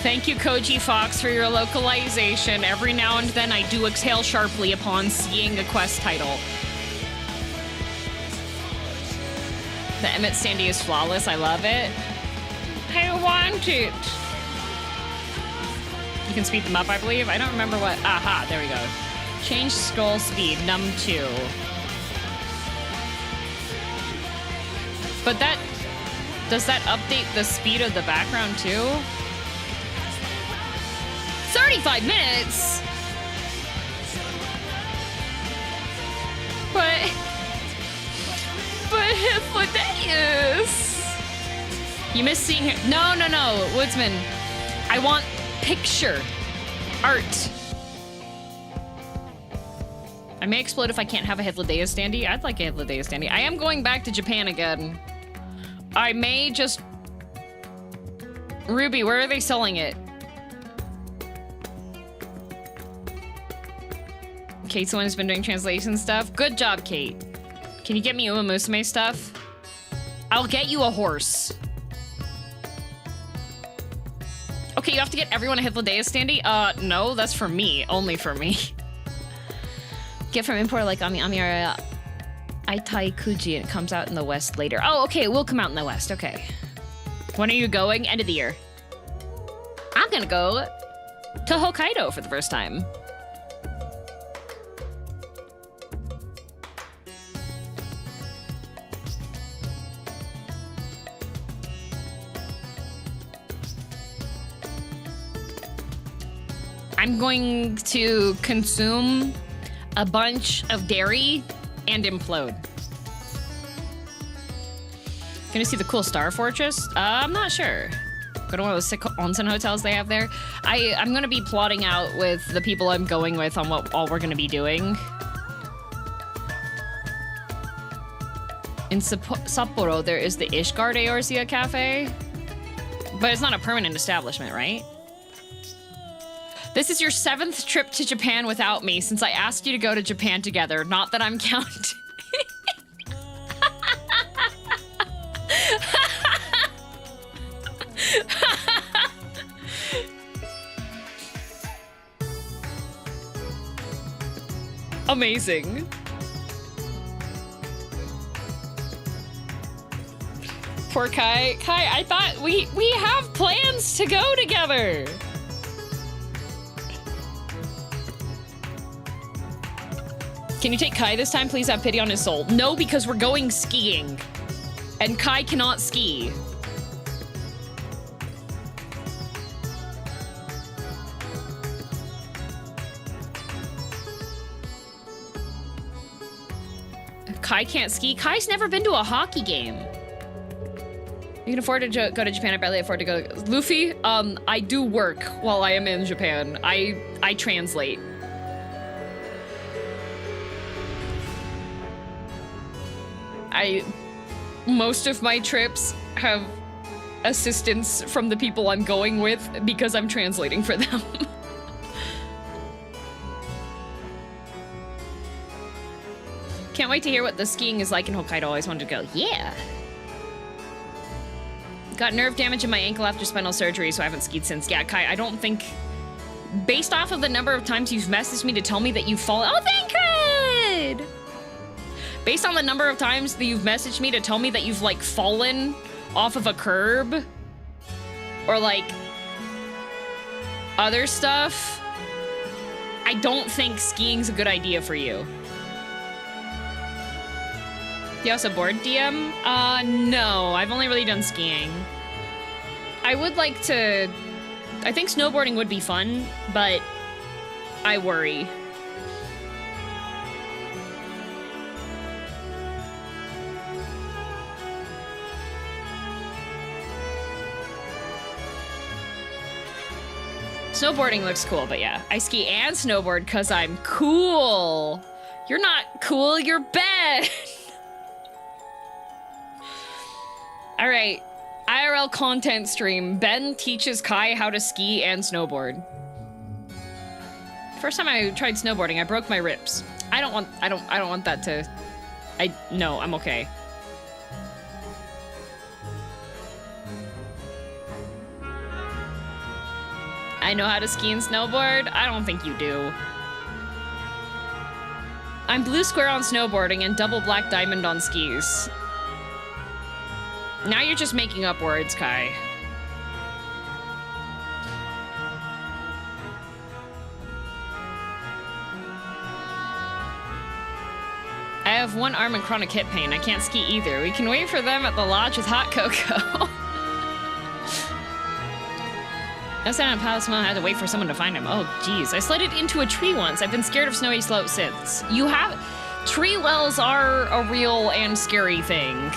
Thank you, Koji Fox, for your localization. Every now and then I do exhale sharply upon seeing a quest title. The Emmett standy is flawless. I love it. I want it. You can speed them up, I believe. I don't remember what. Aha, there we go. Change scroll speed, num 2. But does that update the speed of the background too? 35 minutes? But Hythlodaeus. You miss seeing him. No, Woodsman. I want picture art. I may explode if I can't have a Hythlodaeus standy. I'd like a Hythlodaeus standy. I am going back to Japan again. I may just... Ruby, where are they selling it? Kate's the one who's been doing translation stuff. Good job, Kate. Can you get me Uma Musume stuff? I'll get you a horse. Okay, you have to get everyone a Hythlodaeus standy? No, that's for me. Only for me. Get from import like Ami or Aitai Kuji, and it comes out in the West later. Oh, okay, it will come out in the West, okay. When are you going? End of the year. I'm gonna go to Hokkaido for the first time. I'm going to consume a bunch of dairy and implode. Gonna see the cool Star Fortress? I'm not sure. Go to one of those sick onsen hotels they have there. I'm gonna be plotting out with the people I'm going with on what all we're gonna be doing. In Sapporo, there is the Ishgard Eorzea Cafe, but it's not a permanent establishment, right? This is your 7th trip to Japan without me since I asked you to go to Japan together. Not that I'm counting. Amazing. Poor Kai. Kai, I thought we have plans to go together. Can you take Kai this time? Please have pity on his soul. No, because we're going skiing. And Kai cannot ski. Kai can't ski. Kai's never been to a hockey game. You can afford to go to Japan. I barely afford to go. Luffy, I do work while I am in Japan. I translate. Most of my trips have assistance from the people I'm going with because I'm translating for them. Can't wait to hear what the skiing is like in Hokkaido. Always wanted to go. Yeah. Got nerve damage in my ankle after spinal surgery, so I haven't skied since. Yeah, Kai, I don't think... Based off of the number of times you've messaged me to tell me that you've fallen... Oh, thank God! Based on the number of times that you've messaged me to tell me that you've, like, fallen off of a curb, or, like, other stuff, I don't think skiing's a good idea for you. You also bored, DM? No, I've only really done skiing. I would like to... I think snowboarding would be fun, but I worry. Snowboarding looks cool, but yeah. I ski and snowboard because I'm cool. You're not cool, you're bad. All right, IRL content stream. Ben teaches Kai how to ski and snowboard. First time I tried snowboarding, I broke my ribs. I don't want that to... No, I'm okay. I know how to ski and snowboard? I don't think you do. I'm blue square on snowboarding and double black diamond on skis. Now you're just making up words, Kai. I have one arm and chronic hip pain. I can't ski either. We can wait for them at the lodge with hot cocoa. I sat on a palace mountain. I had to wait for someone to find him. Oh, geez. I slid into a tree once. I've been scared of snowy slopes since. You have... Tree wells are a real and scary thing.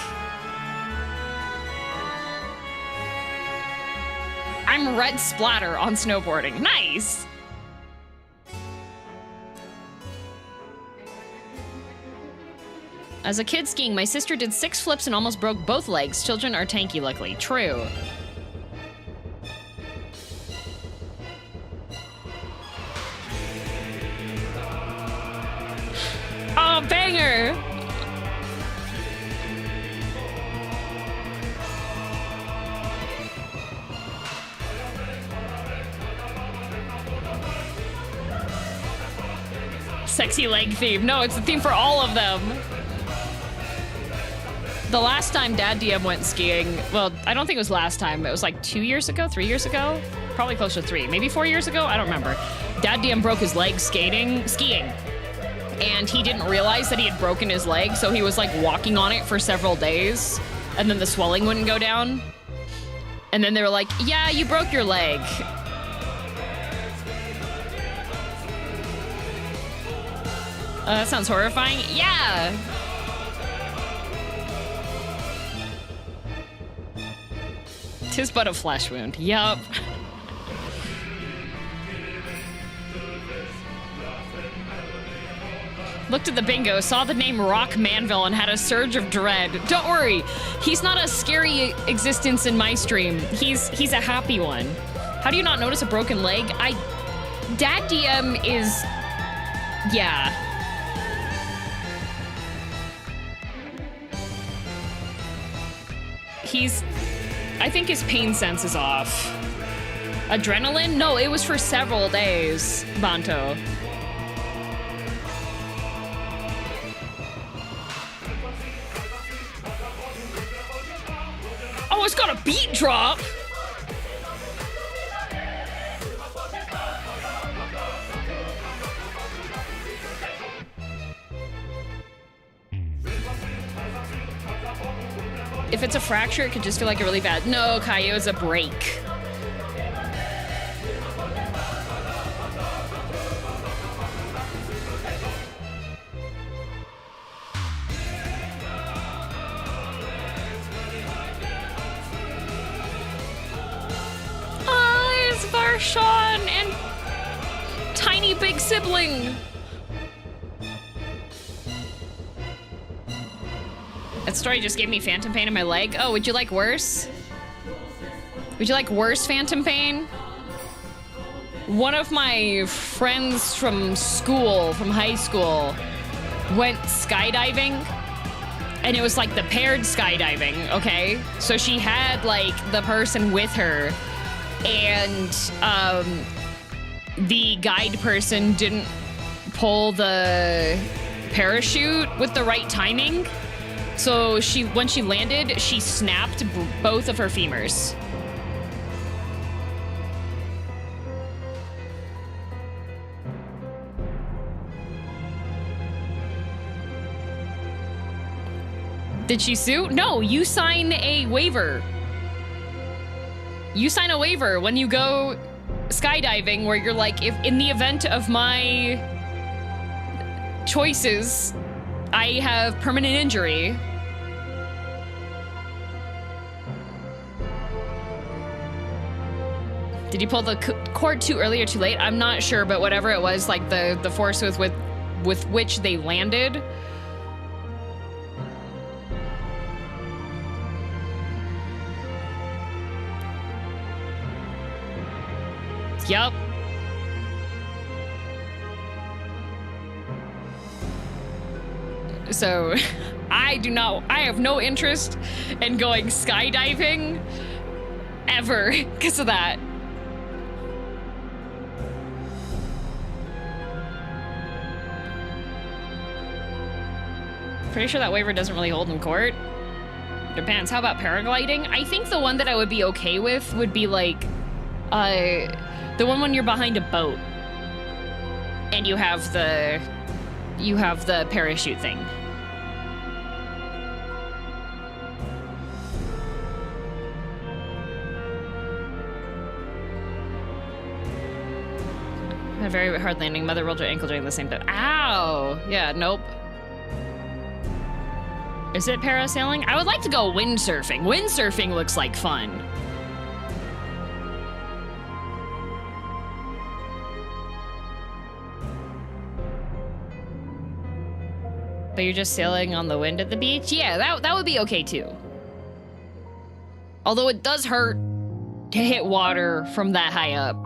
I'm red splatter on snowboarding. Nice! As a kid skiing, my sister did 6 flips and almost broke both legs. Children are tanky, luckily. True. Oh, banger! Sexy leg theme. No, it's the theme for all of them. The last time Dad DM went skiing, well, I don't think it was last time. It was like 2 years ago, 3 years ago? Probably close to 3. Maybe 4 years ago? I don't remember. Dad DM broke his leg skiing. And he didn't realize that he had broken his leg, so he was like walking on it for several days, and then the swelling wouldn't go down. And then they were like, yeah, you broke your leg. That sounds horrifying. Yeah. Tis but a flesh wound. Yup. Looked at the bingo, saw the name Rock Manville, and had a surge of dread. Don't worry, he's not a scary existence in my stream. He's a happy one. How do you not notice a broken leg? Dad DM is... yeah. I think his pain sense is off. Adrenaline? No, it was for several days, Banto. it's got a beat drop. If it's a fracture, it could just feel like a really bad. No, Kai, it was a break. There's Varshawn and tiny big sibling. That story just gave me phantom pain in my leg. Oh, would you like worse? Would you like worse phantom pain? One of my friends from school, from high school, went skydiving, and it was like the paired skydiving, okay? So she had like the person with her, and the guide person didn't pull the parachute with the right timing. So when she landed, she snapped both of her femurs. Did she sue? No, you sign a waiver. You sign a waiver when you go skydiving where you're like, if in the event of my choices, I have permanent injury. Did you pull the cord too early or too late? I'm not sure, but whatever it was, like the force with which they landed. Yup. So, I have no interest in going skydiving ever because of that. Pretty sure that waiver doesn't really hold in court. Depends. How about paragliding? I think the one that I would be okay with would be like, the one when you're behind a boat and you have the parachute thing. A very hard landing. Mother rolled her ankle during the same time. Ow! Yeah, nope. Is it parasailing? I would like to go windsurfing. Windsurfing looks like fun. But you're just sailing on the wind at the beach? Yeah, that would be okay too. Although it does hurt to hit water from that high up.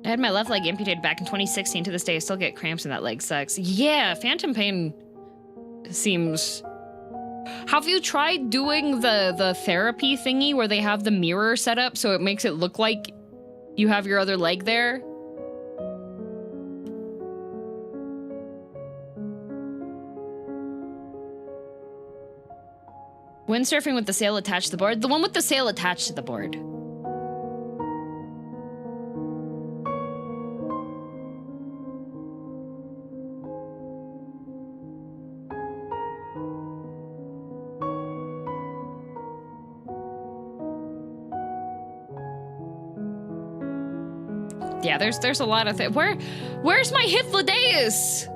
I had my left leg amputated back in 2016. To this day, I still get cramps in that leg. Sucks. Yeah, phantom pain seems... Have you tried doing the therapy thingy where they have the mirror set up so it makes it look like you have your other leg there? Windsurfing with the sail attached to the board? The one with the sail attached to the board. Yeah, there's a lot of things. Where's my Hythlodaeus?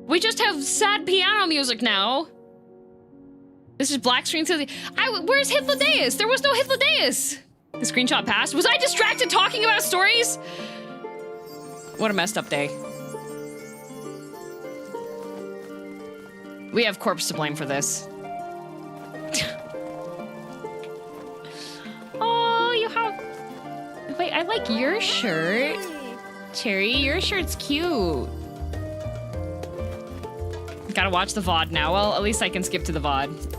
We just have sad piano music now. This is black screen through the... where's Hythlodaeus? There was no Hythlodaeus. The screenshot passed. Was I distracted talking about stories? What a messed up day. We have corpse to blame for this. Oh, you have... Wait, I like your shirt. Cherry, your shirt's cute. Gotta watch the VOD now. Well, at least I can skip to the VOD.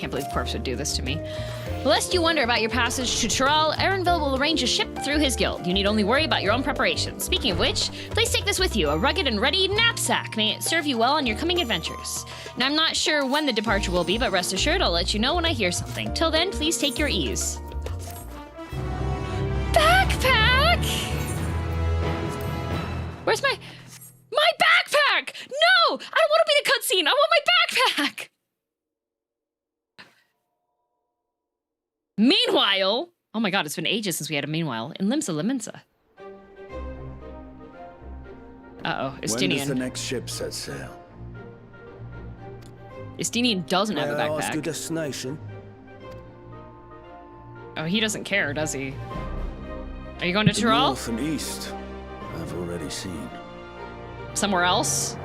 can't believe Corpse would do this to me. Lest you wonder about your passage to Tural, Erenville will arrange a ship through his guild. You need only worry about your own preparations. Speaking of which, please take this with you, a rugged and ready knapsack. May it serve you well on your coming adventures. Now, I'm not sure when the departure will be, but rest assured I'll let you know when I hear something. Till then, please take your ease. Backpack! Where's my backpack? No! I don't want to be the cutscene. I want my backpack! Meanwhile, oh my god, it's been ages since we had a meanwhile. In Limsa Limensa. Uh-oh, Estinian. When does the next ship set sail? Estinian doesn't have a May I ask your backpack. destination? Oh, he doesn't care, does he? Are you going to The Tural? north and east, I've already seen. Somewhere else?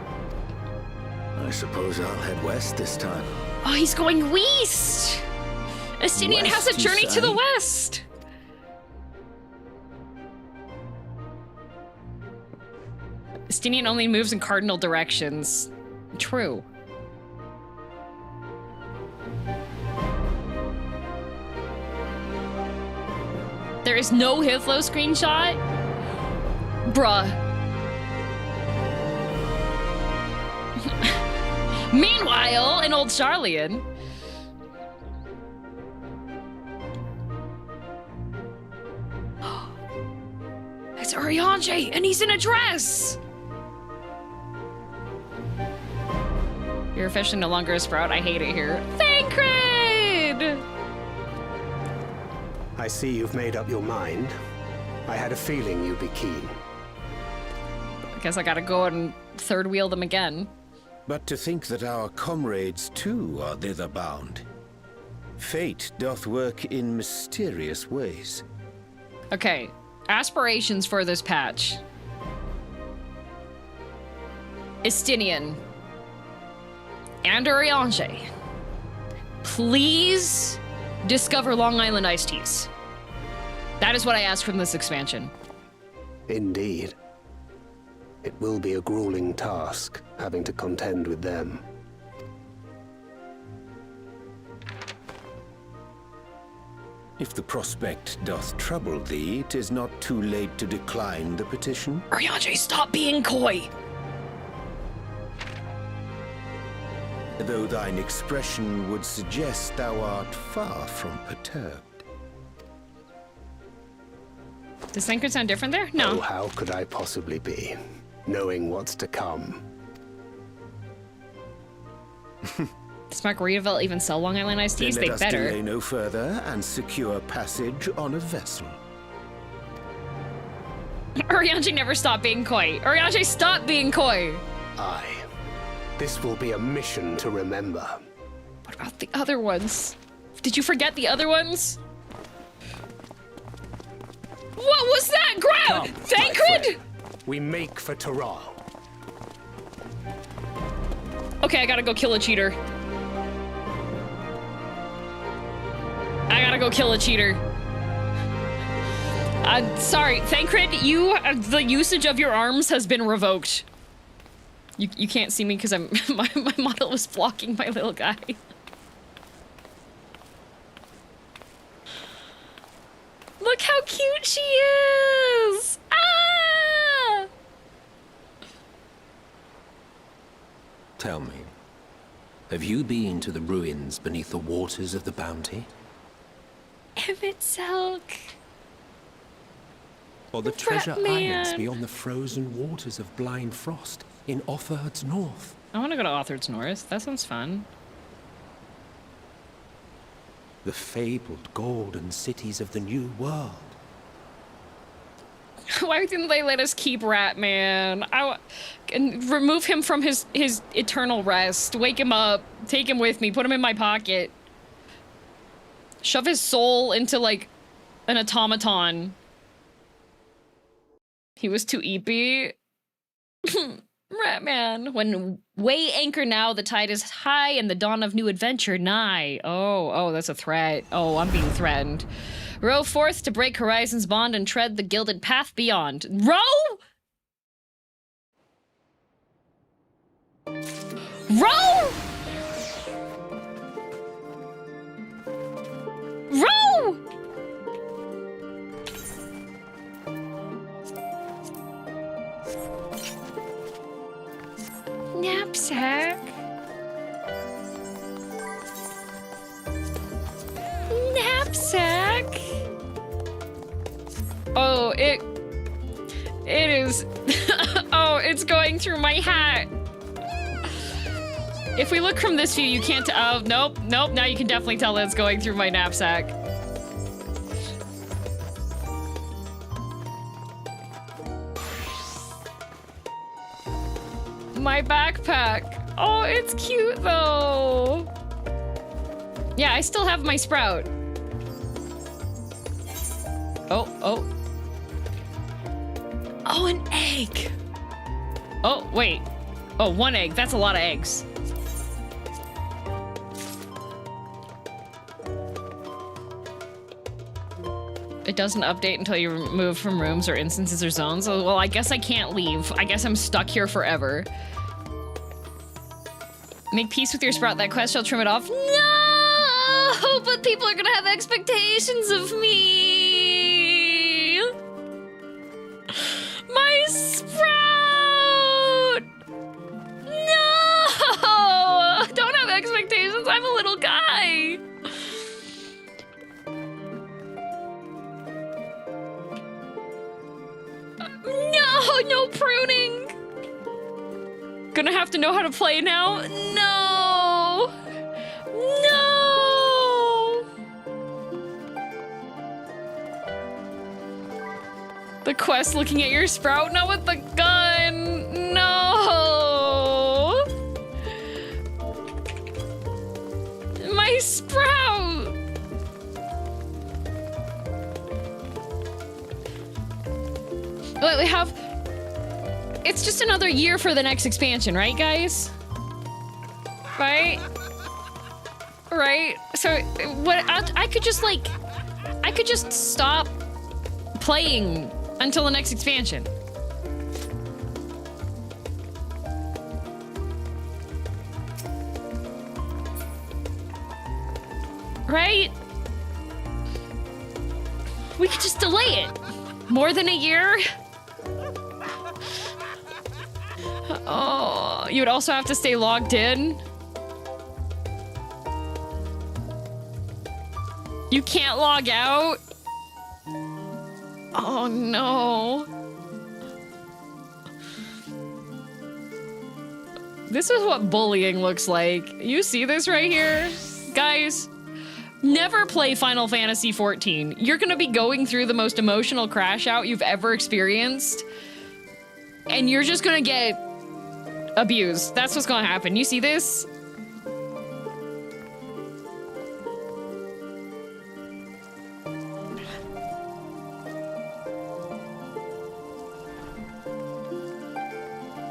I suppose I'll head west this time. Oh, he's going west! Estinian has a West, you journey to the say? west! Estinian only moves in cardinal directions. True. There is no Hithlo screenshot? Bruh. Meanwhile, in Old Charlian. It's Urianger, and he's in a dress! You're officially no longer a sprout. I hate it here. Thancred! I see you've made up your mind. I had a feeling you'd be keen. I guess I gotta go and third wheel them again. But to think that our comrades too are thither bound. Fate doth work in mysterious ways. Okay, aspirations for this patch. Estinian. And Urianger. Please discover Long Island iced teas. That is what I asked from this expansion. Indeed. It will be a grueling task, having to contend with them. If the prospect doth trouble thee, 'tis not too late to decline the petition. Urianger, stop being coy! Though thine expression would suggest thou art far from perturbed. Does Thancred sound different there? No. Oh, how could I possibly be, knowing what's to come? Does Margaritaville even sell Long Island iced teas? Then They let us better. delay no further and secure passage on a vessel. Urianger never stopped being coy. Urianger, stop being coy! Aye. This will be a mission to remember. What about the other ones? Did you forget the other ones? What was that? Grab! Come, my Thancred! friend. We make for Tural. Okay, I gotta go kill a cheater. I gotta go kill a cheater. Sorry, Thancred, the usage of your arms has been revoked. You can't see me because I'm my model was blocking my little guy. Look how cute she is! Ah! Tell me, have you been to the ruins beneath the waters of the Bounty? FF14. Or the treasure islands Ratman. beyond the frozen waters of Blind Frost in Offord's North? I want to go to Offord's North. That sounds fun. The fabled golden cities of the New World. Why didn't they let us keep Ratman? And remove him from his eternal rest. Wake him up. Take him with me. Put him in my pocket. Shove his soul into, like, an automaton. He was too eepy. Ratman. When weigh anchor now, the tide is high and the dawn of new adventure nigh. Oh, that's a threat. Oh, I'm being threatened. Row forth to break horizons bond and tread the gilded path beyond. Row? Row? knapsack. Oh, it is. Oh, it's going through my hat. If we look from this view, you can't. Oh, nope. Now you can definitely tell that it's going through my knapsack. My backpack. Oh, it's cute though. Yeah, I still have my sprout. Oh, an egg. Oh, wait. Oh, 1 egg. That's a lot of eggs. It doesn't update until you move from rooms or instances or zones. Oh, well, I guess I can't leave. I guess I'm stuck here forever. Make peace with your sprout. That quest shall trim it off. No! But people are gonna have expectations of me. My sprout! No! Don't have expectations. I'm a little guy. No pruning. Gonna have to know how to play now. No. The quest looking at your sprout, not with the gun. No. My sprout. Wait, we have... It's just another year for the next expansion, right, guys? Right? Right? So, what... I could just, like... I could just stop playing until the next expansion. Right? We could just delay it. More than a year? Oh, you would also have to stay logged in? You can't log out? Oh no. This is what bullying looks like. You see this right here? Guys, never play Final Fantasy XIV. You're gonna be going through the most emotional crash out you've ever experienced, and you're just gonna get abused. That's what's gonna happen. You see this?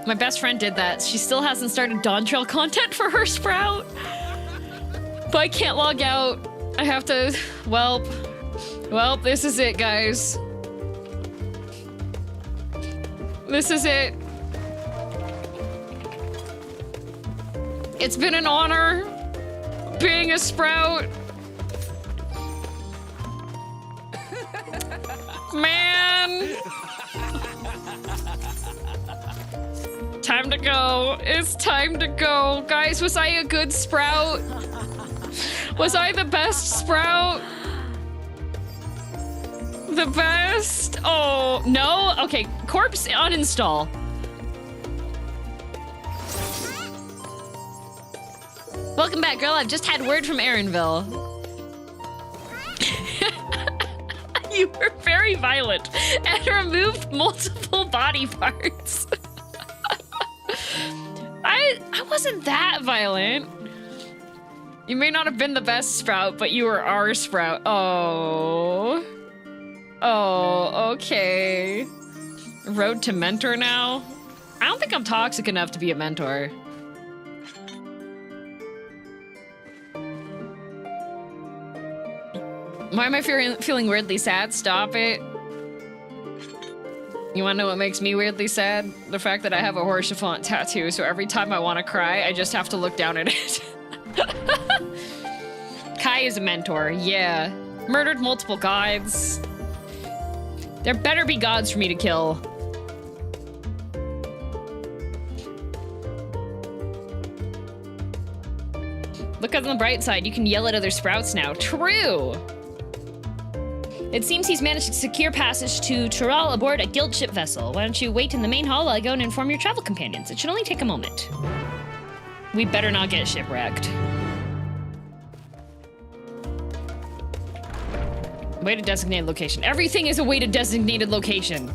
My best friend did that. She still hasn't started Dawntrail content for her sprout. But I can't log out. I have to... Well, this is it, guys. This is it. It's been an honor being a sprout. Man. Time to go. It's time to go. Guys, was I a good sprout? Was I the best sprout? The best? Oh, no? Okay, corpse uninstall. Welcome back, girl. I've just had word from Erinville. You were very violent and removed multiple body parts. I wasn't that violent. You may not have been the best sprout, but you were our sprout. Oh. Oh, okay. Road to mentor now? I don't think I'm toxic enough to be a mentor. Why am I feeling weirdly sad? Stop it. You wanna know what makes me weirdly sad? The fact that I have a horse chiffon tattoo, so every time I wanna cry, I just have to look down at it. Kai is a mentor, yeah. Murdered multiple gods. There better be gods for me to kill. Look on the bright side, you can yell at other sprouts now. True! It seems he's managed to secure passage to Tural aboard a guild ship vessel. Why don't you wait in the main hall while I go and inform your travel companions? It should only take a moment. We better not get shipwrecked. Way to designated location. Everything is a way to designated location.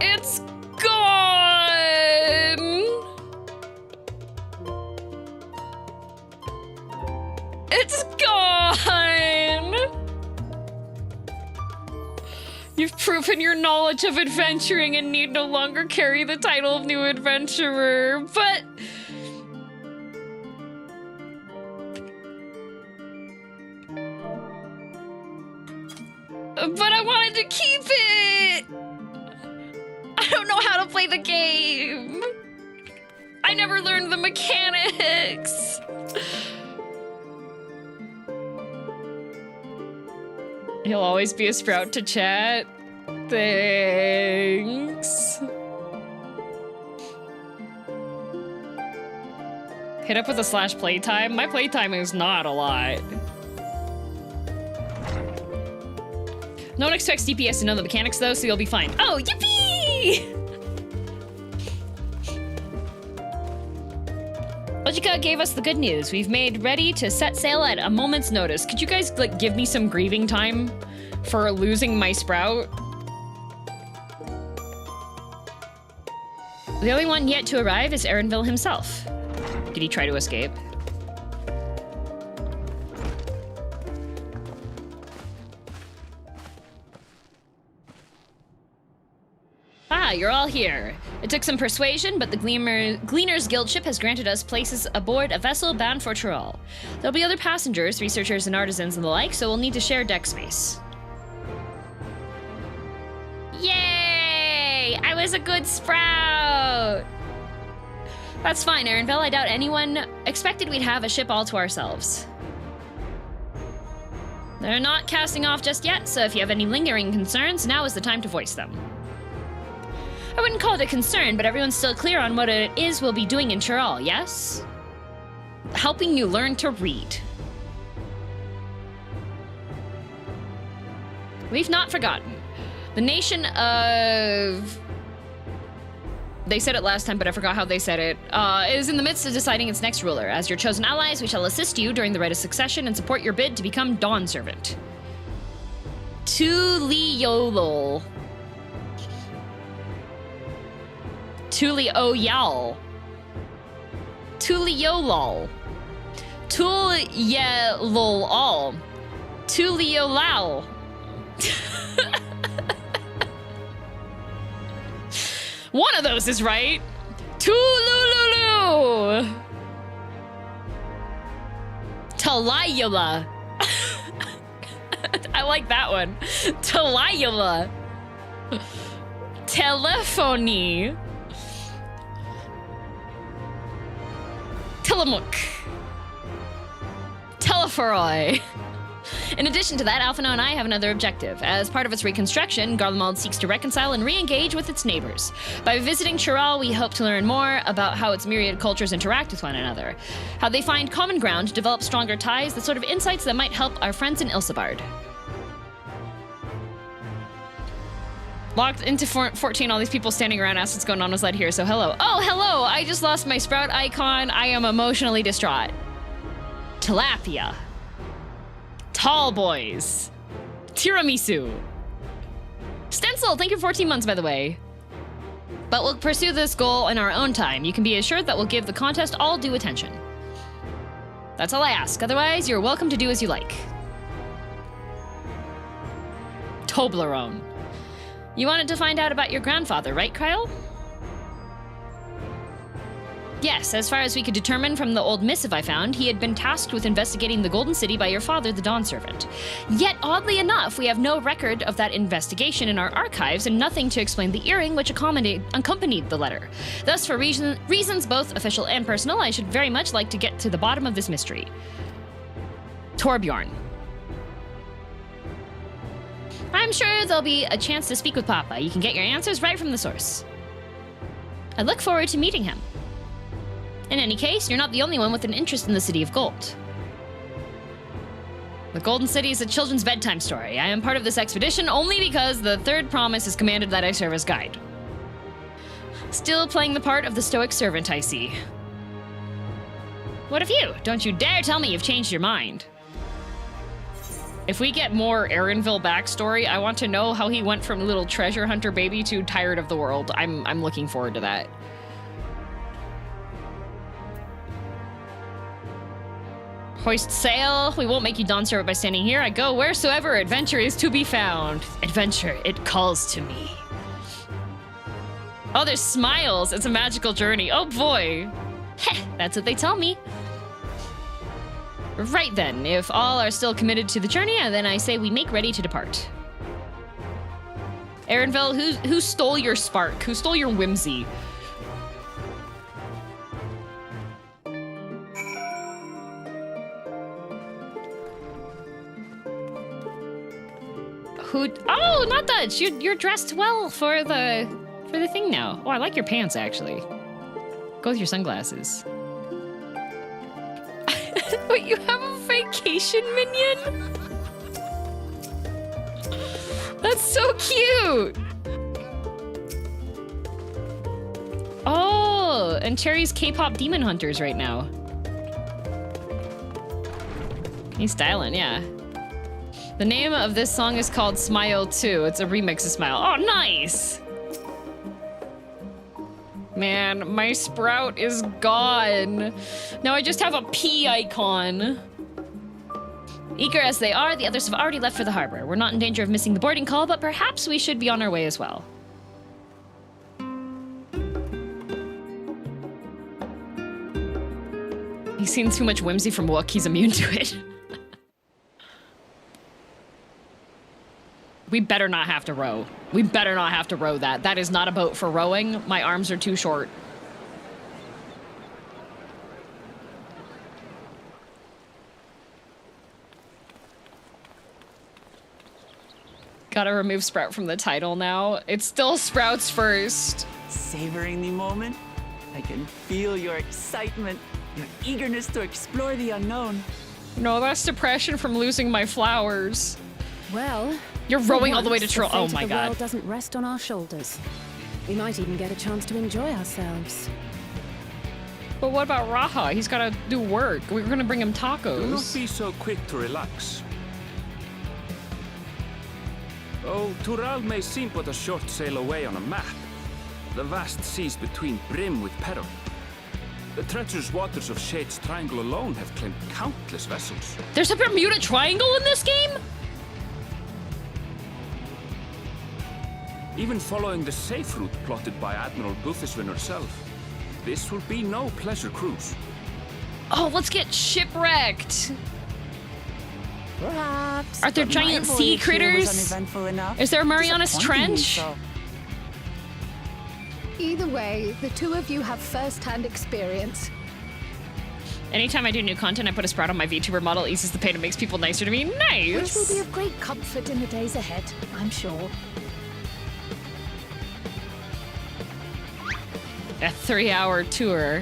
It's gone! It's gone! You've proven your knowledge of adventuring and need no longer carry the title of new adventurer, but... But I wanted to keep it! I don't know how to play the game! I never learned the mechanics! He'll always be a sprout to chat. Thanks. Hit up with a slash playtime. My playtime is not a lot. No one expects DPS to know the mechanics though, so you'll be fine. Oh, yippee! Ojika gave us the good news. We've made ready to set sail at a moment's notice. Could you guys like give me some grieving time for losing my sprout? The only one yet to arrive is Erenville himself. Did he try to escape? Ah, you're all here. It took some persuasion, but the Gleaner's Guild ship has granted us places aboard a vessel bound for Tural. There'll be other passengers, researchers, and artisans and the like, so we'll need to share deck space. Yay! I was a good sprout! That's fine, Erenville. I doubt anyone expected we'd have a ship all to ourselves. They're not casting off just yet, so if you have any lingering concerns, now is the time to voice them. I wouldn't call it a concern, but everyone's still clear on what it is we'll be doing in Tural, yes? Helping you learn to read. We've not forgotten. The nation of... They said it last time, but I forgot how they said it. Is in the midst of deciding its next ruler. As your chosen allies, we shall assist you during the rite of succession and support your bid to become Dawn Servant. Tuliol. Tuliol. Tuliolol. Tuliolol. Tuliolal. One of those is right. Tulululu. Tuliula. I like that one. Tuliula. Telephony. Tillamook. Telephoroi. In addition to that, Alphino and I have another objective. As part of its reconstruction, Garlemald seeks to reconcile and re-engage with its neighbors. By visiting Tural, we hope to learn more about how its myriad cultures interact with one another, how they find common ground, develop stronger ties, the sort of insights that might help our friends in Ilsabard. Locked into 14, all these people standing around asked what's going on was led here, so hello. Oh, hello! I just lost my sprout icon. I am emotionally distraught. Tilapia. Tall boys. Tiramisu. Stencil, thank you for 14 months, by the way. But we'll pursue this goal in our own time. You can be assured that we'll give the contest all due attention. That's all I ask. Otherwise, you're welcome to do as you like. Toblerone. You wanted to find out about your grandfather, right, Kyle? Yes, as far as we could determine from the old missive I found, he had been tasked with investigating the Golden City by your father, the Dawn Servant. Yet, oddly enough, we have no record of that investigation in our archives and nothing to explain the earring which accompanied the letter. Thus, for reasons both official and personal, I should very much like to get to the bottom of this mystery. Torbjorn. I'm sure there'll be a chance to speak with Papa. You can get your answers right from the source. I look forward to meeting him. In any case, you're not the only one with an interest in the City of Gold. The Golden City is a children's bedtime story. I am part of this expedition only because the third promise has commanded that I serve as guide. Still playing the part of the stoic servant, I see. What of you? Don't you dare tell me you've changed your mind. If we get more Erenville backstory, I want to know how he went from little treasure hunter baby to tired of the world. I'm looking forward to that. Hoist sail. We won't make you dawn servant by standing here. I go wheresoever adventure is to be found. Adventure, it calls to me. Oh, there's smiles. It's a magical journey. Oh boy. Heh, that's what they tell me. Right then, if all are still committed to the journey, then I say we make ready to depart. Erenville, who stole your spark? Who stole your whimsy? Oh, not Dutch. You're dressed well for the thing now. Oh, I like your pants actually. Go with your sunglasses. Wait, you have a vacation minion? That's so cute. Oh, and Cherry's K-pop demon hunters right now. He's styling, yeah. The name of this song is called Smile 2. It's a remix of Smile. Oh, nice! Man, my sprout is gone. Now I just have a P icon. Eager as they are, the others have already left for the harbor. We're not in danger of missing the boarding call, but perhaps we should be on our way as well. He's seen too much whimsy from Wook. He's immune to it. We better not have to row. We better not have to row that. That is not a boat for rowing. My arms are too short. Gotta remove Sprout from the title now. It's still Sprout's first. Savoring the moment? I can feel your excitement, your eagerness to explore the unknown. No, that's depression from losing my flowers. Well, you're rowing all the way to Tural. Oh my god. The world doesn't rest on our shoulders. We might even get a chance to enjoy ourselves. But what about Raha? He's gotta do work. We're gonna bring him tacos. Do not be so quick to relax. Oh, Tural may seem but a short sail away on a map. The vast seas between brim with peril. The treacherous waters of Shade's Triangle alone have claimed countless vessels. There's a Bermuda Triangle in this game? Even following the safe route plotted by Admiral Bufiswin herself, this will be no pleasure cruise. Oh, let's get shipwrecked. Perhaps. Are there giant sea critters? Is there a Marianas Trench? Either way, the two of you have first-hand experience. Anytime I do new content, I put a Sprout on my VTuber model, eases the pain and makes people nicer to me. Nice! Which will be of great comfort in the days ahead, I'm sure. A 3-hour tour.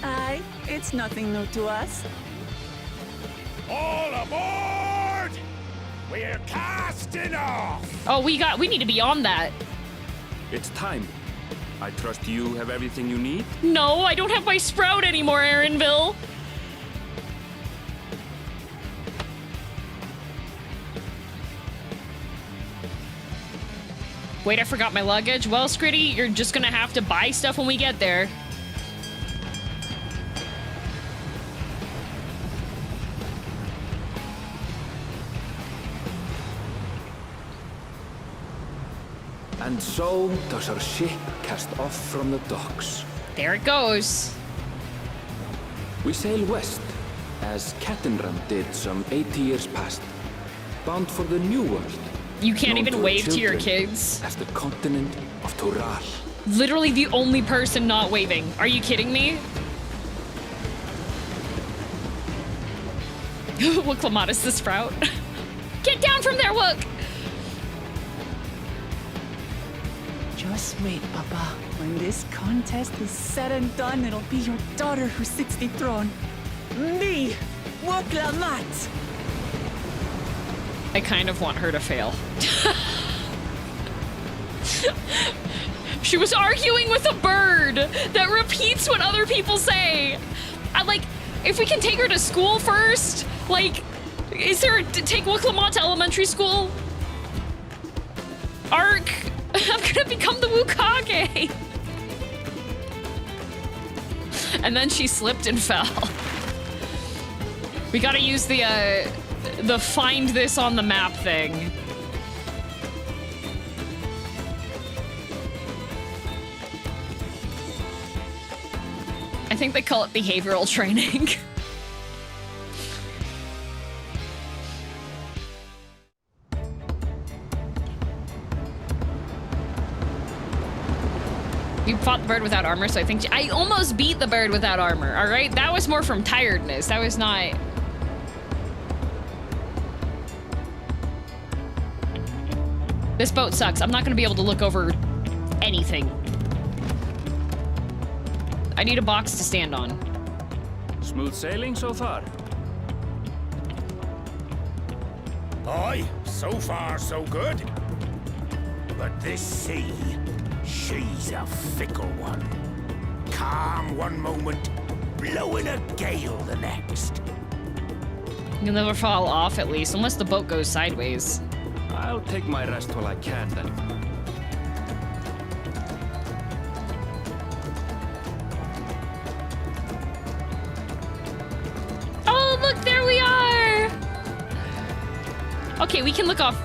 Aye, it's nothing new to us. All aboard! We're casting off! Oh, we need to be on that. It's time. I trust you have everything you need? No, I don't have my Sprout anymore, Erenville. Wait, I forgot my luggage. Well, Scritty, you're just gonna have to buy stuff when we get there. And so does our ship cast off from the docks. There it goes. We sail west, as Cattenram did some 80 years past, bound for the New World. You can't known even wave to your children kids. As the continent of Tural. Literally the only person not waving. Are you kidding me? Wook Clamatis the Sprout. Get down from there, Wook! Just wait, Papa. When this contest is said and done, it'll be your daughter who sits the throne. Me, Woklamat. I kind of want her to fail. She was arguing with a bird that repeats what other people say. If we can take her to school first, is there take Woklamat to elementary school? Ark, I'm gonna become the Wukage. And then she slipped and fell. We gotta use the find this on the map thing. I think they call it behavioral training. You fought the bird without armor, so I think I almost beat the bird without armor, all right? That was more from tiredness. That was not... This boat sucks. I'm not gonna be able to look over anything. I need a box to stand on. Smooth sailing so far? Aye, so far so good. But this sea, she's a fickle one. Calm one moment, blowing a gale the next. You'll never fall off at least, unless the boat goes sideways. I'll take my rest while I can then. Oh, look, there we are! Okay, we can look off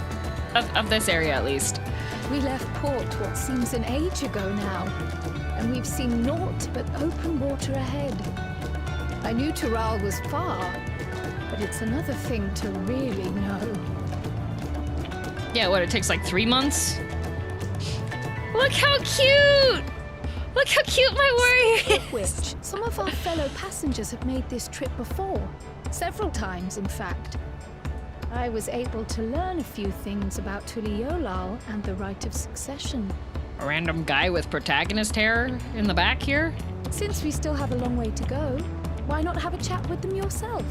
of this area at least. We left port what seems an age ago now, and we've seen naught but open water ahead. I knew Tural was far, but it's another thing to really know. Yeah, what, it takes like 3 months? Look how cute! Look how cute my warrior is! Which some of our fellow passengers have made this trip before. Several times, in fact. I was able to learn a few things about Tuliol and the right of succession. A random guy with protagonist hair in the back here? Since we still have a long way to go, why not have a chat with them yourself?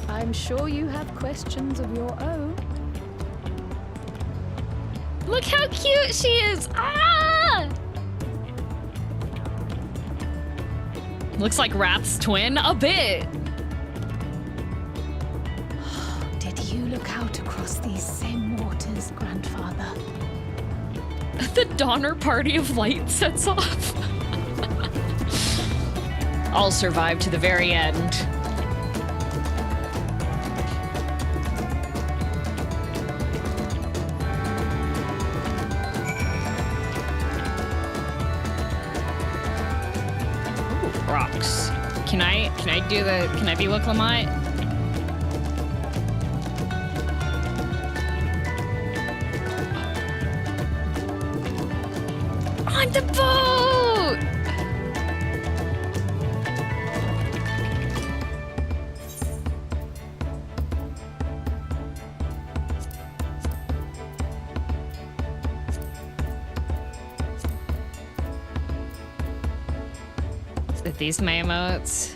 I'm sure you have questions of your own. Look how cute she is! Ah! Looks like Wrath's twin a bit. Did you look out across these same waters, Grandfather? The Donner Party of Light sets off. I'll survive to the very end. Rocks. Can I be Woklamat? On the boat! With these my emotes.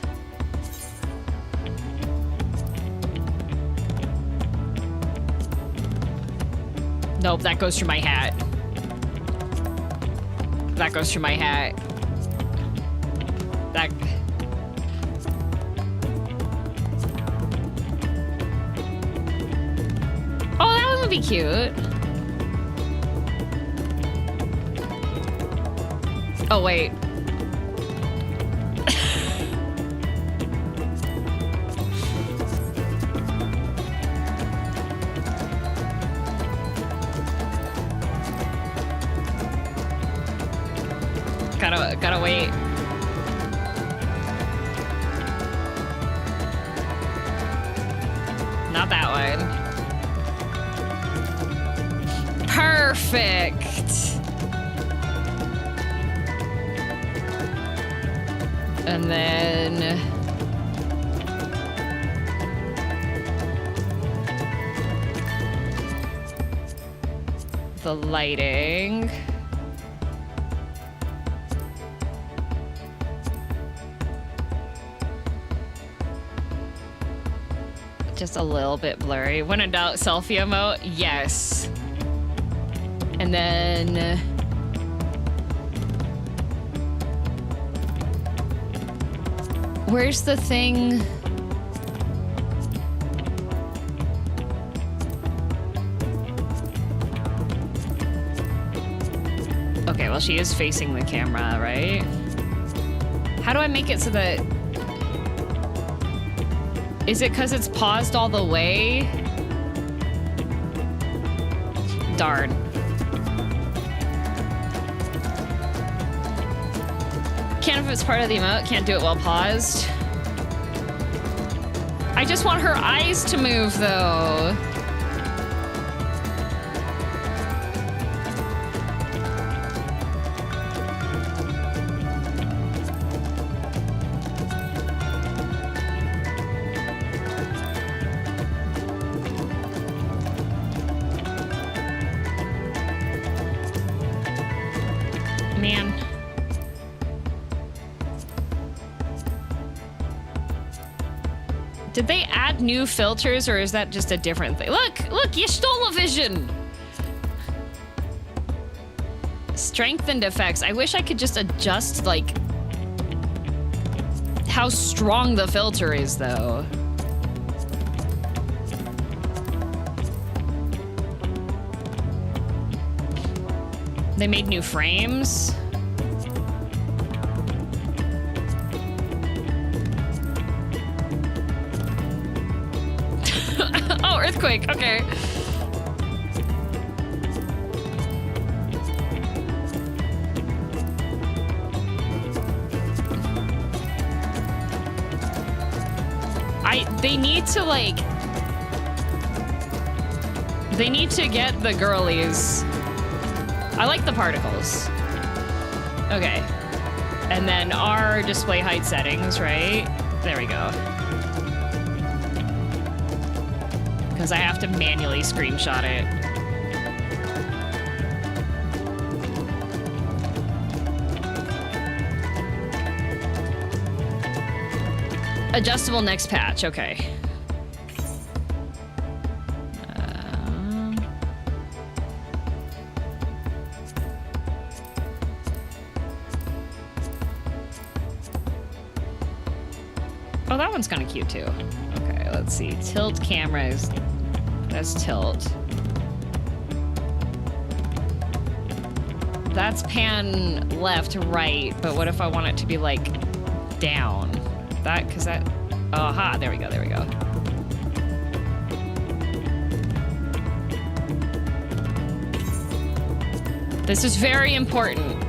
Nope, that goes through my hat. That goes through my hat. That... Oh, that one would be cute. Oh, wait. Gotta wait. Not that one. Perfect. And then the lighting. just a little bit blurry. When in doubt, selfie emote, yes. And then... where's the thing? Okay, well, she is facing the camera, right? How do I make it so that... is it because it's paused all the way? Darn. Can't if it's part of the emote, can't do it while paused. I just want her eyes to move, though. Man. Did they add new filters, or is that just a different thing? Look, you stole a vision! Strengthened effects. I wish I could just adjust, like, how strong the filter is, though. They made new frames. Oh, earthquake, okay. They need to, like... they need to get the girlies. I like the particles. Okay. And then our display height settings, right? There we go. Because I have to manually screenshot it. Adjustable next patch, okay. Oh, that one's kind of cute too. Okay, let's see. Tilt cameras. That's tilt. That's pan left, right, but what if I want it to be like down? That, cause that, aha, there we go, there we go. This is very important.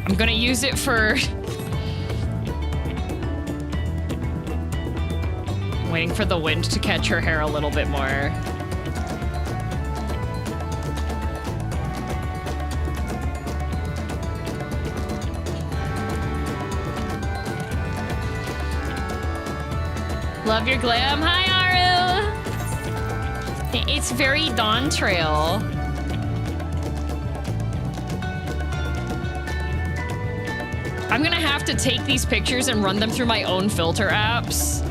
I'm gonna use it for waiting for the wind to catch her hair a little bit more. Love your glam. Hi, Aru. It's very Dawntrail. I'm gonna have to take these pictures and run them through my own filter apps.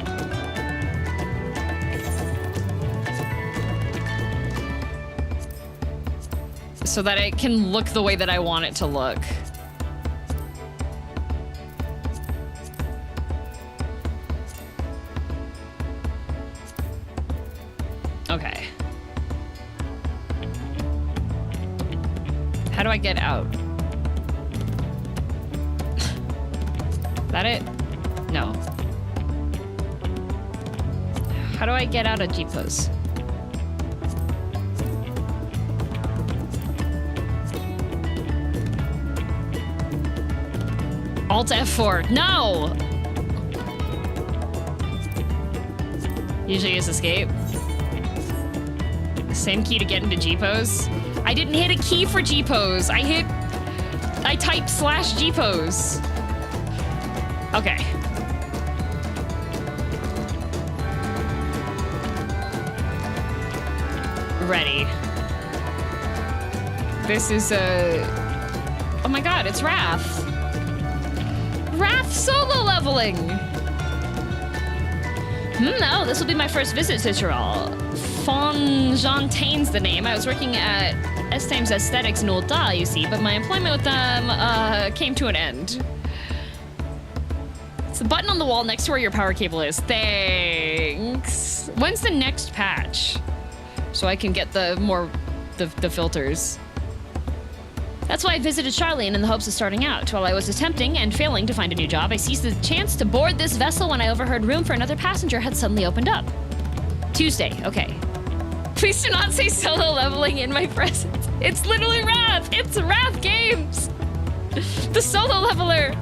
So that it can look the way that I want it to look. Okay. How do I get out? That it? No. How do I get out of G-pose? Alt F4. No! Usually use escape. Same key to get into G-pose. I didn't hit a key for G-pose. I typed /G-pose. Okay. Ready. This is a... oh my god, it's Wrath. Wrath solo leveling! No, this will be my first visit to Tural. Fontain's the name. I was working at S-Times Aesthetics in Ul'dah, you see, but my employment with them came to an end. It's the button on the wall next to where your power cable is. Thanks. When's the next patch? So I can get the filters. That's why I visited Charlene in the hopes of starting out. While I was attempting and failing to find a new job, I seized the chance to board this vessel when I overheard room for another passenger had suddenly opened up. Tuesday, okay. Please do not say solo leveling in my presence. It's literally Wrath. It's Wrath Games. The solo leveler.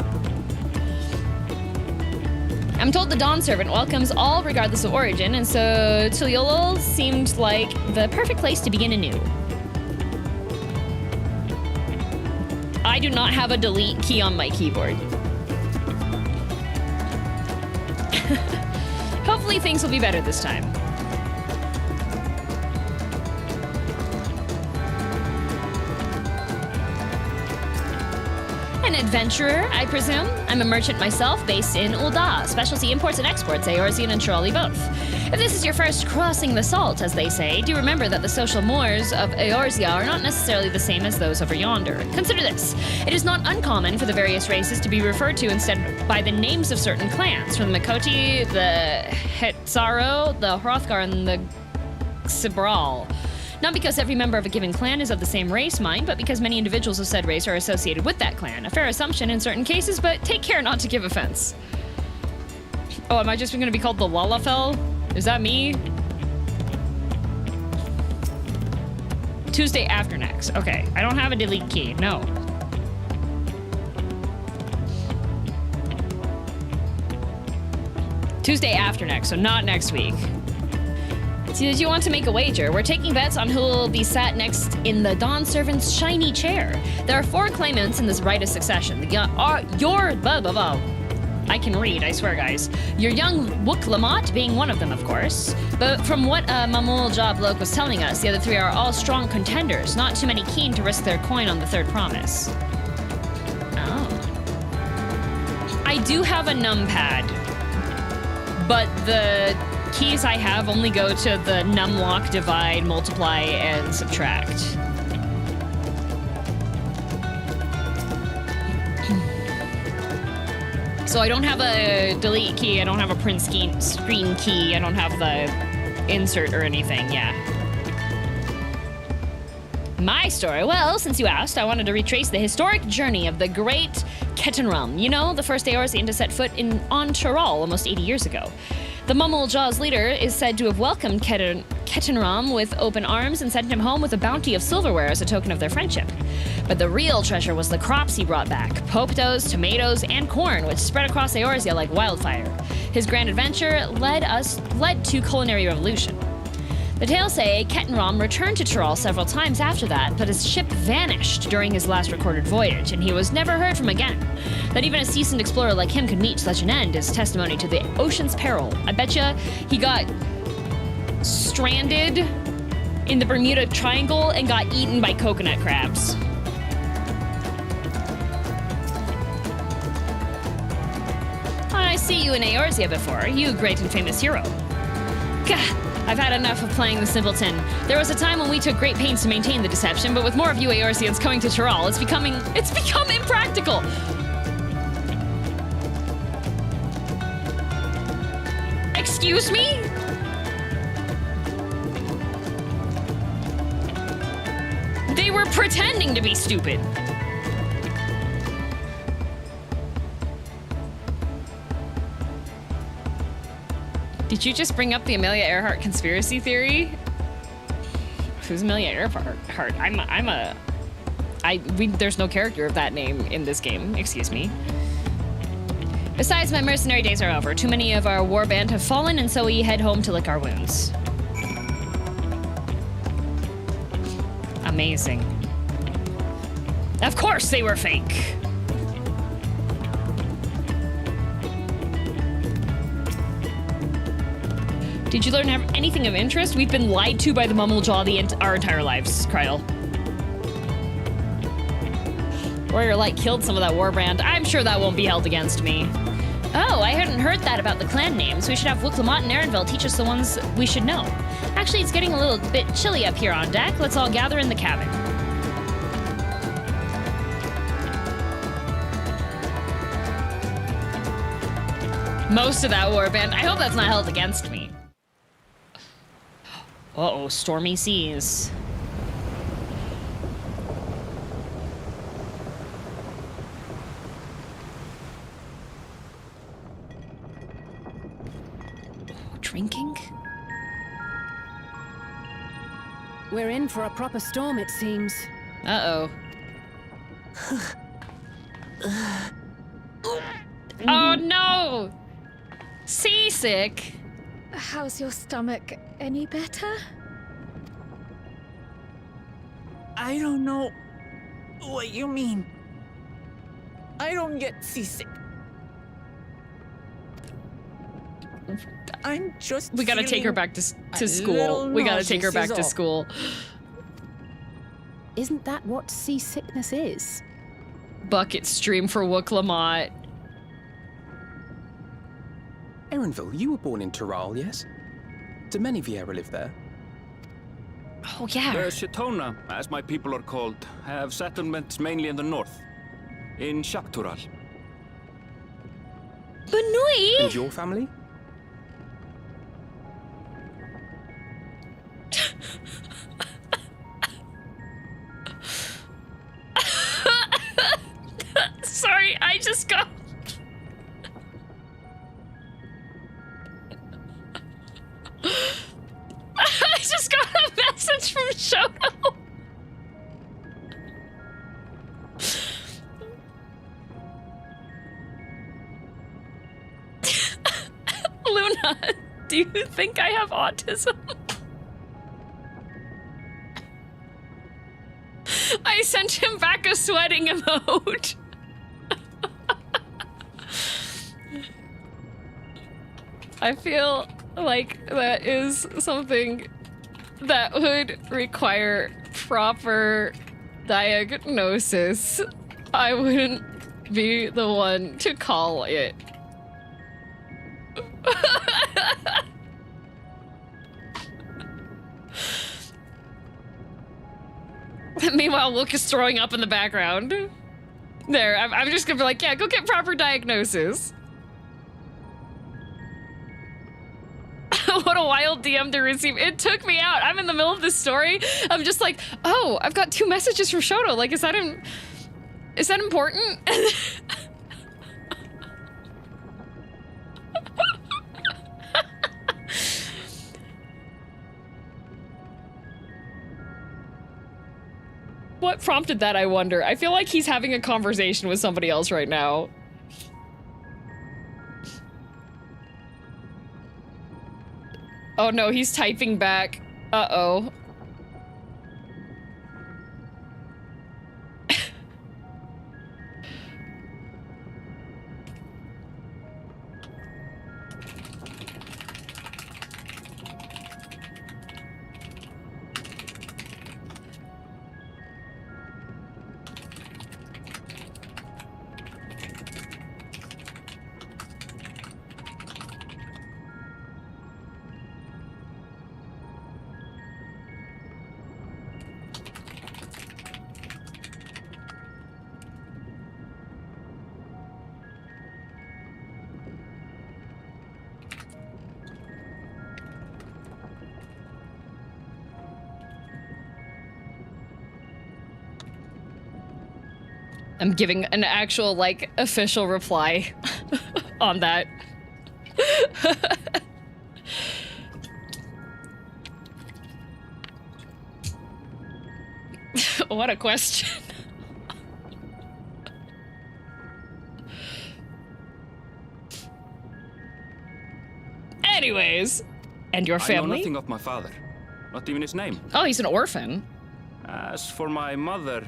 I'm told the Dawn Servant welcomes all regardless of origin, and so Tuliol seemed like the perfect place to begin anew. I do not have a delete key on my keyboard. Hopefully things will be better this time. An adventurer, I presume? I'm a merchant myself, based in Ul'dah. Specialty imports and exports, Eorzean and Tural both. If this is your first crossing the salt, as they say, do remember that the social mores of Eorzea are not necessarily the same as those over yonder. Consider this. It is not uncommon for the various races to be referred to instead by the names of certain clans, from the Miqo'te, the Hetzaro, the Hrothgar, and the Xibral. Not because every member of a given clan is of the same race, mind, but because many individuals of said race are associated with that clan. A fair assumption in certain cases, but take care not to give offense. Oh, am I just gonna be called the lalafell? Is that me? Tuesday after next. Okay, I don't have a delete key, no. Tuesday after next, so not next week. Did you want to make a wager? We're taking bets on who will be sat next in the Dawn Servant's shiny chair. There are 4 claimants in this right of succession. I can read, I swear, guys. Your young Wook being one of them, of course. But from what Mamul Job Bloke was telling us, the other 3 are all strong contenders, not too many keen to risk their coin on the third promise. Oh. I do have a numpad, but the keys I have only go to the numlock, divide, multiply, and subtract. So I don't have a delete key, I don't have a print screen key, I don't have the insert or anything, yeah. My story? Well, since you asked, I wanted to retrace the historic journey of the great Ketenram. You know, the first Eorzean to set foot on Tural almost 80 years ago. The Mamul Jaw's leader is said to have welcomed Ketenram with open arms and sent him home with a bounty of silverware as a token of their friendship. But the real treasure was the crops he brought back, potatoes, tomatoes, and corn, which spread across Eorzea like wildfire. His grand adventure led to culinary revolution. The tales say Ketenram returned to Tural several times after that, but his ship vanished during his last recorded voyage, and he was never heard from again. That even a seasoned explorer like him could meet such an end is testimony to the ocean's peril. I betcha he got stranded in the Bermuda Triangle and got eaten by coconut crabs. I see you in Eorzea before, you great and famous hero. Gah! I've had enough of playing the simpleton. There was a time when we took great pains to maintain the deception, but with more of you Eorzeans coming to Tural, it's become impractical. Excuse me? They were pretending to be stupid. Did you just bring up the Amelia Earhart conspiracy theory? Who's Amelia Earhart? There's no character of that name in this game, excuse me. Besides, my mercenary days are over. Too many of our warband have fallen, and so we head home to lick our wounds. Amazing. Of course they were fake. Did you learn anything of interest? We've been lied to by the Mamul Jaw our entire lives, Kryl. Warrior Light killed some of that warband. I'm sure that won't be held against me. Oh, I hadn't heard that about the clan names. We should have Glamour and Erenville teach us the ones we should know. Actually, it's getting a little bit chilly up here on deck. Let's all gather in the cabin. Most of that warband. I hope that's not held against me. Uh-oh, stormy seas. Drinking? We're in for a proper storm, it seems. Uh-oh. Oh no! Seasick! How's your stomach? Any better? I don't know what you mean. I don't get seasick. I'm just We gotta take her back to school. We gotta take her back to school. Isn't that what seasickness is? Bucket stream for Wooklamot. Erenville, you were born in Tural, yes? Do many Viera live there? Oh, yeah. The Shitona, as my people are called, have settlements mainly in the north, in Tural. Benui! And your family? Sorry, I just got... I just got a message from Shoto. Luna, do you think I have autism? I sent him back a sweating emote. I feel like that is something that would require proper diagnosis. I wouldn't be the one to call it. Meanwhile, Wook is throwing up in the background. There, I'm just gonna be like, yeah, go get proper diagnosis. What a wild DM to receive. It took me out. I'm in the middle of this story. I'm just like, oh, I've got 2 messages from Shoto. Like, is that important? What prompted that, I wonder? I feel like he's having a conversation with somebody else right now. Oh no, he's typing back. Uh-oh. I'm giving an actual, like, official reply on that. What a question. Anyways, and your family? I know nothing of my father. Not even his name. Oh, he's an orphan. As for my mother...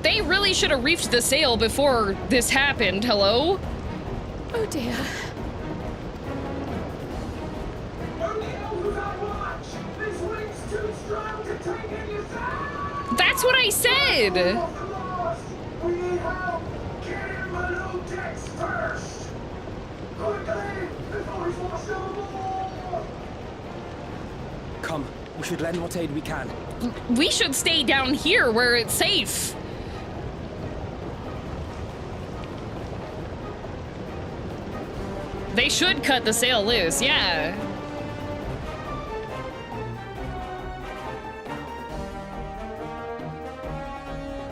They really should have reefed the sail before this happened, hello? Oh dear. That's what I said! Come, we should lend what aid we can. We should stay down here where it's safe. They should cut the sail loose, yeah.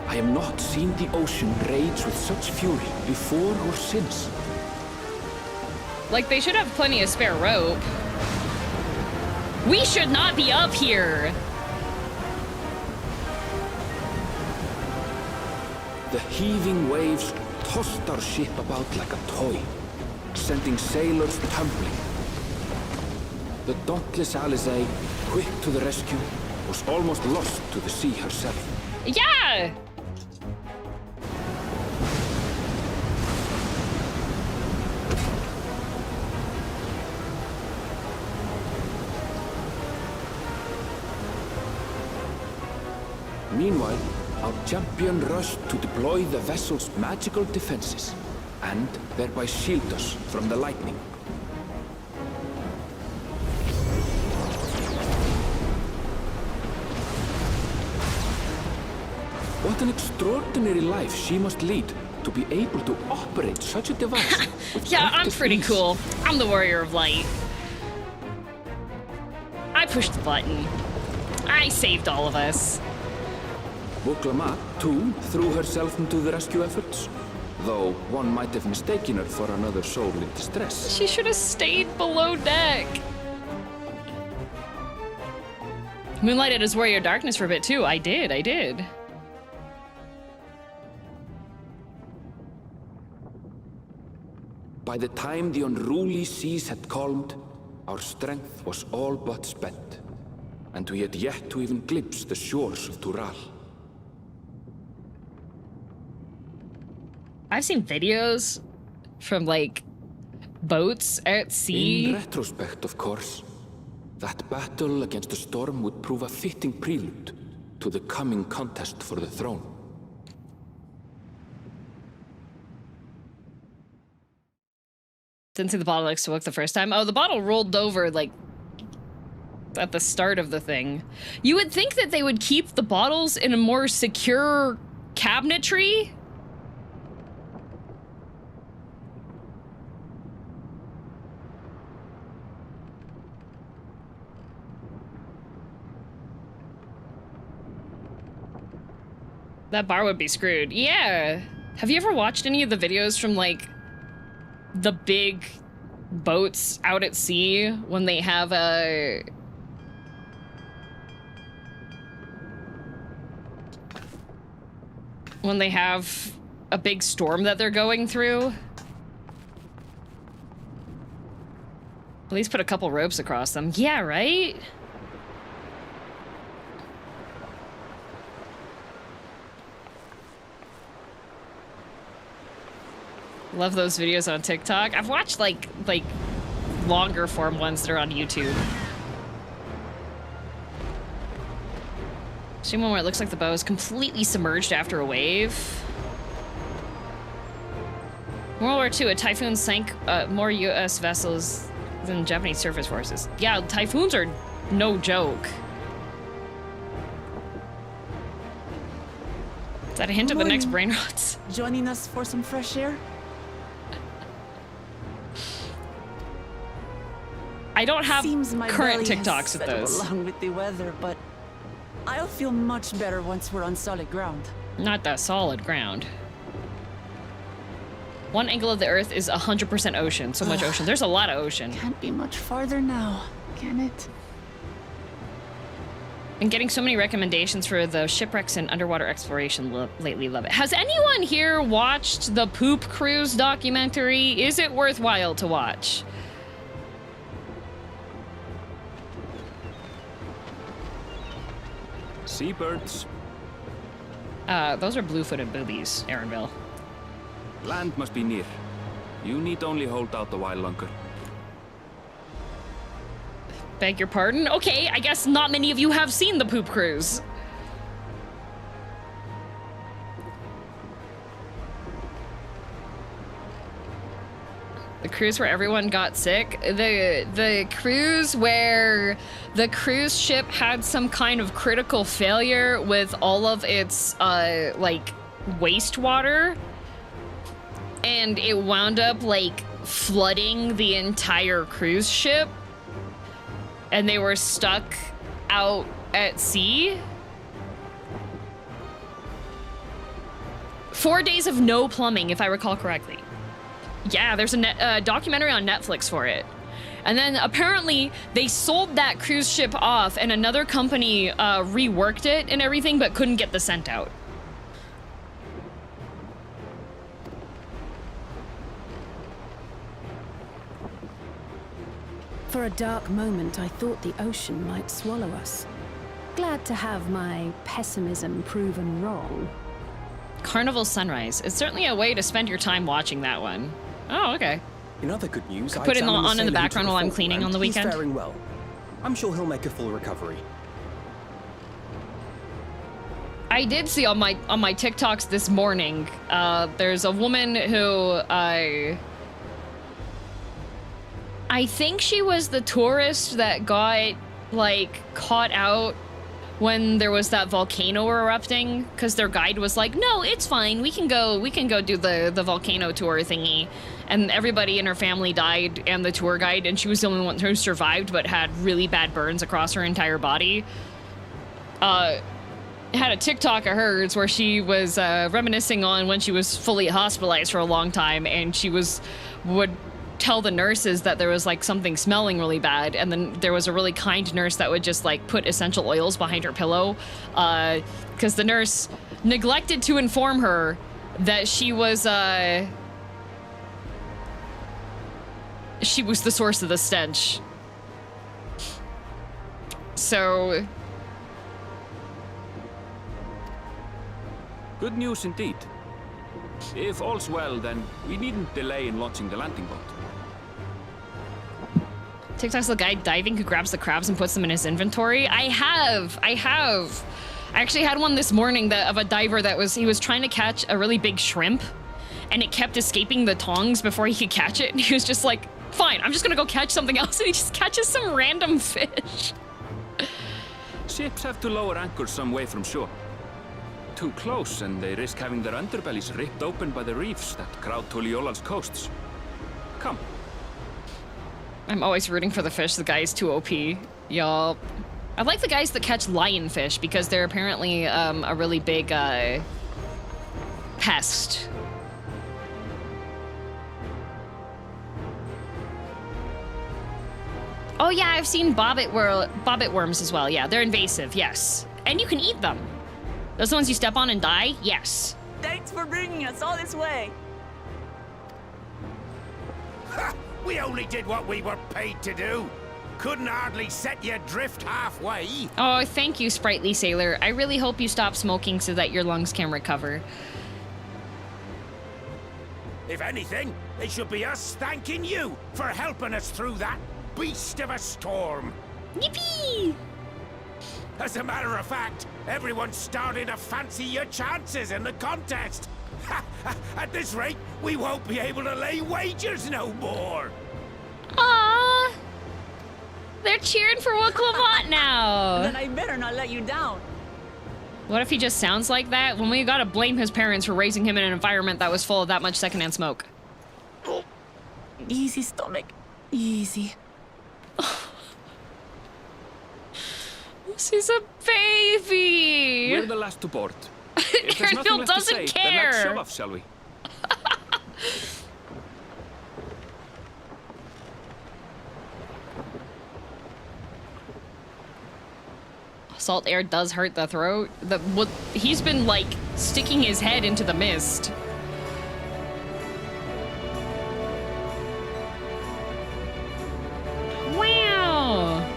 I have not seen the ocean rage with such fury before or since. Like, they should have plenty of spare rope. We should not be up here. The heaving waves tossed our ship about like a toy, sending sailors tumbling. The dauntless Alizé, quick to the rescue, was almost lost to the sea herself. Yeah! Meanwhile, our champion rushed to deploy the vessel's magical defenses, and thereby shield us from the lightning. What an extraordinary life she must lead to be able to operate such a device. Yeah, I'm pretty cool. I'm the warrior of light. I pushed the button. I saved all of us. Glamour, too, threw herself into the rescue efforts, though one might have mistaken her for another soul in distress. She should have stayed below deck. Moonlighted as warrior darkness for a bit too. I did. By the time the unruly seas had calmed, our strength was all but spent, and we had yet to even glimpse the shores of Tural. I've seen videos from, like, boats at sea. In retrospect, of course, that battle against the storm would prove a fitting prelude to the coming contest for the throne. Didn't see the bottle next to Book the first time. Oh, the bottle rolled over, like, at the start of the thing. You would think that they would keep the bottles in a more secure cabinetry. That bar would be screwed. Yeah. Have you ever watched any of the videos from, like, the big boats out at sea when they have a... when they have a big storm that they're going through? At least put a couple ropes across them. Yeah, right? Love those videos on TikTok. I've watched like longer form ones that are on YouTube. See one where it looks like the bow is completely submerged after a wave. World War II, a typhoon sank more U.S. vessels than Japanese surface forces. Yeah, typhoons are no joke. Is that a hint of the next brain rots? Joining us for some fresh air? I don't have Seems my current belly has TikToks with settled those. along with the weather, but I'll feel much better once we're on solid ground. Not that solid ground. One angle of the Earth is 100% ocean. So much ocean. There's a lot of ocean. Can't be much farther now, can it? And getting so many recommendations for the shipwrecks and underwater exploration lately. Love it. Has anyone here watched the Poop Cruise documentary? Is it worthwhile to watch? Seabirds. Those are blue-footed boobies, Aaronville. Land must be near. You need only hold out a while longer. Beg your pardon? Okay, I guess not many of you have seen the Poop Cruise. The cruise where everyone got sick. The cruise where the cruise ship had some kind of critical failure with all of its like wastewater, and it wound up like flooding the entire cruise ship, and they were stuck out at sea. 4 days of no plumbing, if I recall correctly. Yeah, there's a documentary on Netflix for it. And then apparently they sold that cruise ship off and another company reworked it and everything, but couldn't get the scent out. For a dark moment, I thought the ocean might swallow us. Glad to have my pessimism proven wrong. Carnival Sunrise. It's certainly a way to spend your time watching that one. Oh, okay. In other good news, Could put it on in the background while I'm cleaning on the weekend. He's faring well. I'm sure he'll make a full recovery. I did see on my TikToks this morning, there's a woman who I think she was the tourist that got like caught out when there was that volcano erupting, because their guide was like, no, it's fine, we can go do the volcano tour thingy. And everybody in her family died, and the tour guide, and she was the only one who survived but had really bad burns across her entire body. Had a TikTok of hers where she was reminiscing on when she was fully hospitalized for a long time, and she would tell the nurses that there was like something smelling really bad, and then there was a really kind nurse that would just like put essential oils behind her pillow, because the nurse neglected to inform her that she was the source of the stench. So good news indeed. If all's well, then we needn't delay in launching the landing boat. TikTok's the guy diving who grabs the crabs and puts them in his inventory. I have. I actually had one this morning of a diver that he was trying to catch a really big shrimp, and it kept escaping the tongs before he could catch it. And he was just like, fine, I'm just gonna go catch something else. And he just catches some random fish. Ships have to lower anchors some way from shore. Too close, and they risk having their underbellies ripped open by the reefs that crowd Tuliolal's coasts. Come. I'm always rooting for the fish. The guy is too OP. Y'all. I like the guys that catch lionfish because they're apparently a really big pest. Oh yeah, I've seen bobbit worms as well. Yeah, they're invasive, yes. And you can eat them. Those are the ones you step on and die? Yes. Thanks for bringing us all this way. Ha! We only did what we were paid to do. Couldn't hardly set you adrift halfway. Oh, thank you, Sprightly Sailor. I really hope you stop smoking so that your lungs can recover. If anything, it should be us thanking you for helping us through that beast of a storm. Yippee! As a matter of fact, everyone's starting to fancy your chances in the contest. At this rate, we won't be able to lay wagers no more. Aww! They're cheering for Wuklamot now. Then I better not let you down. What if he just sounds like that? When we gotta blame his parents for raising him in an environment that was full of that much secondhand smoke. Oh. Easy, stomach. Easy. He's a baby. We're the last to board. If there's nothing left to say, then let's show off, shall we? Salt air does hurt the throat. He's been like sticking his head into the mist. Wow.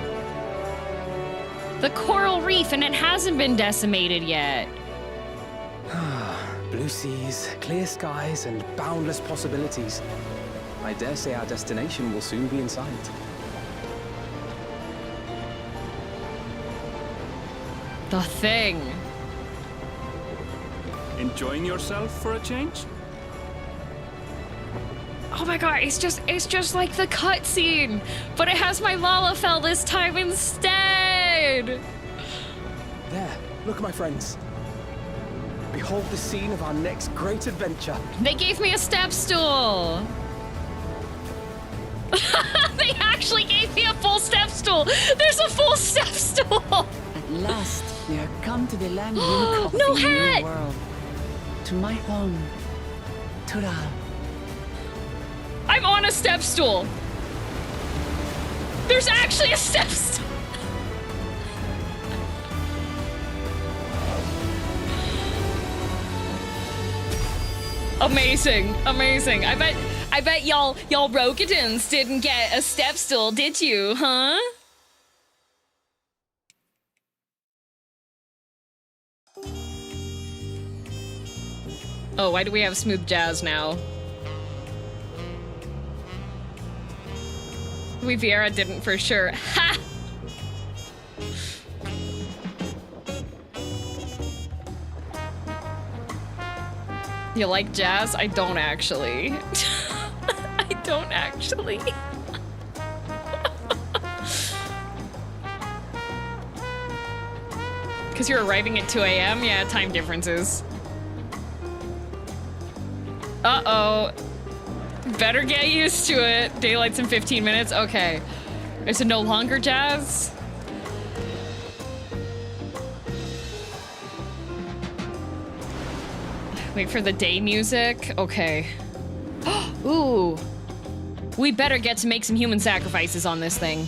The coral reef, and it hasn't been decimated yet. Blue seas, clear skies, and boundless possibilities. I dare say our destination will soon be in sight. The thing. Enjoying yourself for a change? Oh my god, it's just like the cutscene, but it has my lalafell this time instead. There, look, my friends. Behold the scene of our next great adventure. They gave me a step stool. They actually gave me a full step stool. There's a full step stool. At last, we are come to the land of No the hat! new world. To my home, Tural. I'm on a step stool. There's actually a step stool. Amazing, amazing. I bet y'all Rogadins didn't get a step stool, did you, huh? Oh, why do we have smooth jazz now? We Viera didn't for sure. Ha! You like jazz? I don't actually. I don't actually. Because you're arriving at 2 a.m.? Yeah, time differences. Uh-oh. Better get used to it. Daylight's in 15 minutes? Okay. Is it no longer jazz? Wait for the day music? Okay. Ooh. We better get to make some human sacrifices on this thing.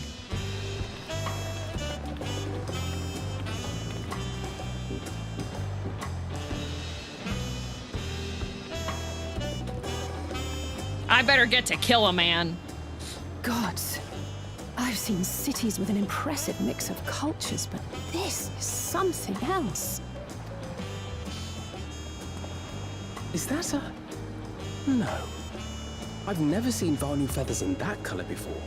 I better get to kill a man. Gods, I've seen cities with an impressive mix of cultures, but this is something else. Is that a... No. I've never seen Vanu feathers in that color before.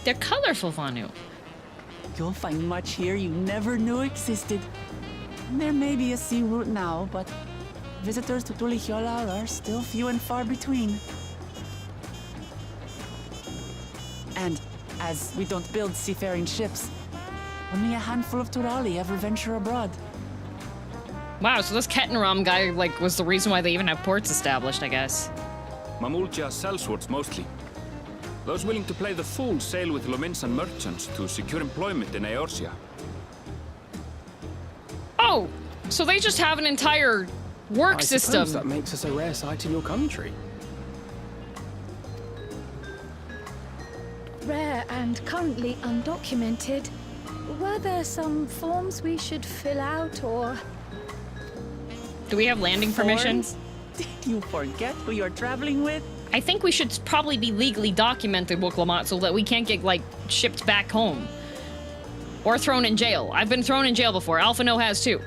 They're colorful, Vanu. You'll find much here you never knew existed. There may be a sea route now, but visitors to Tuliol are still few and far between. And as we don't build seafaring ships, only a handful of Turali ever venture abroad. Wow, so this Kettenram guy, like, was the reason why they even have ports established, I guess. Mamulja sellswords mostly. Those willing to play the fool sail with Lominsan merchants to secure employment in Eorzea. Oh, so they just have an entire work I system. suppose that makes us a rare sight in your country. Rare and currently undocumented. Were there some forms we should fill out, or... Do we have landing permission? Forms? Did you forget who you're traveling with? I think we should probably be legally documented, Wooklamat, so that we can't get, like, shipped back home. Or thrown in jail. I've been thrown in jail before. Alpha No has too.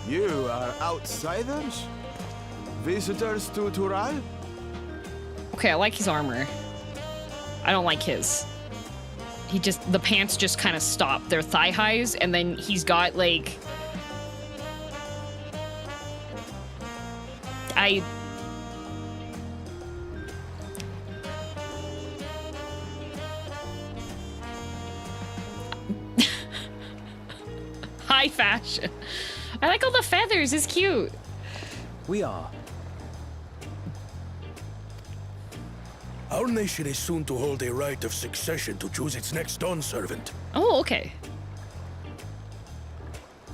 You are outsiders? Visitors to Tural? Okay, I like his armor. I don't like his. The pants just kind of stop. They're thigh highs, and then he's got, like... High fashion. I like all the feathers. It's cute. We are. Our nation is soon to hold a right of succession to choose its next Dawn servant. Oh, okay.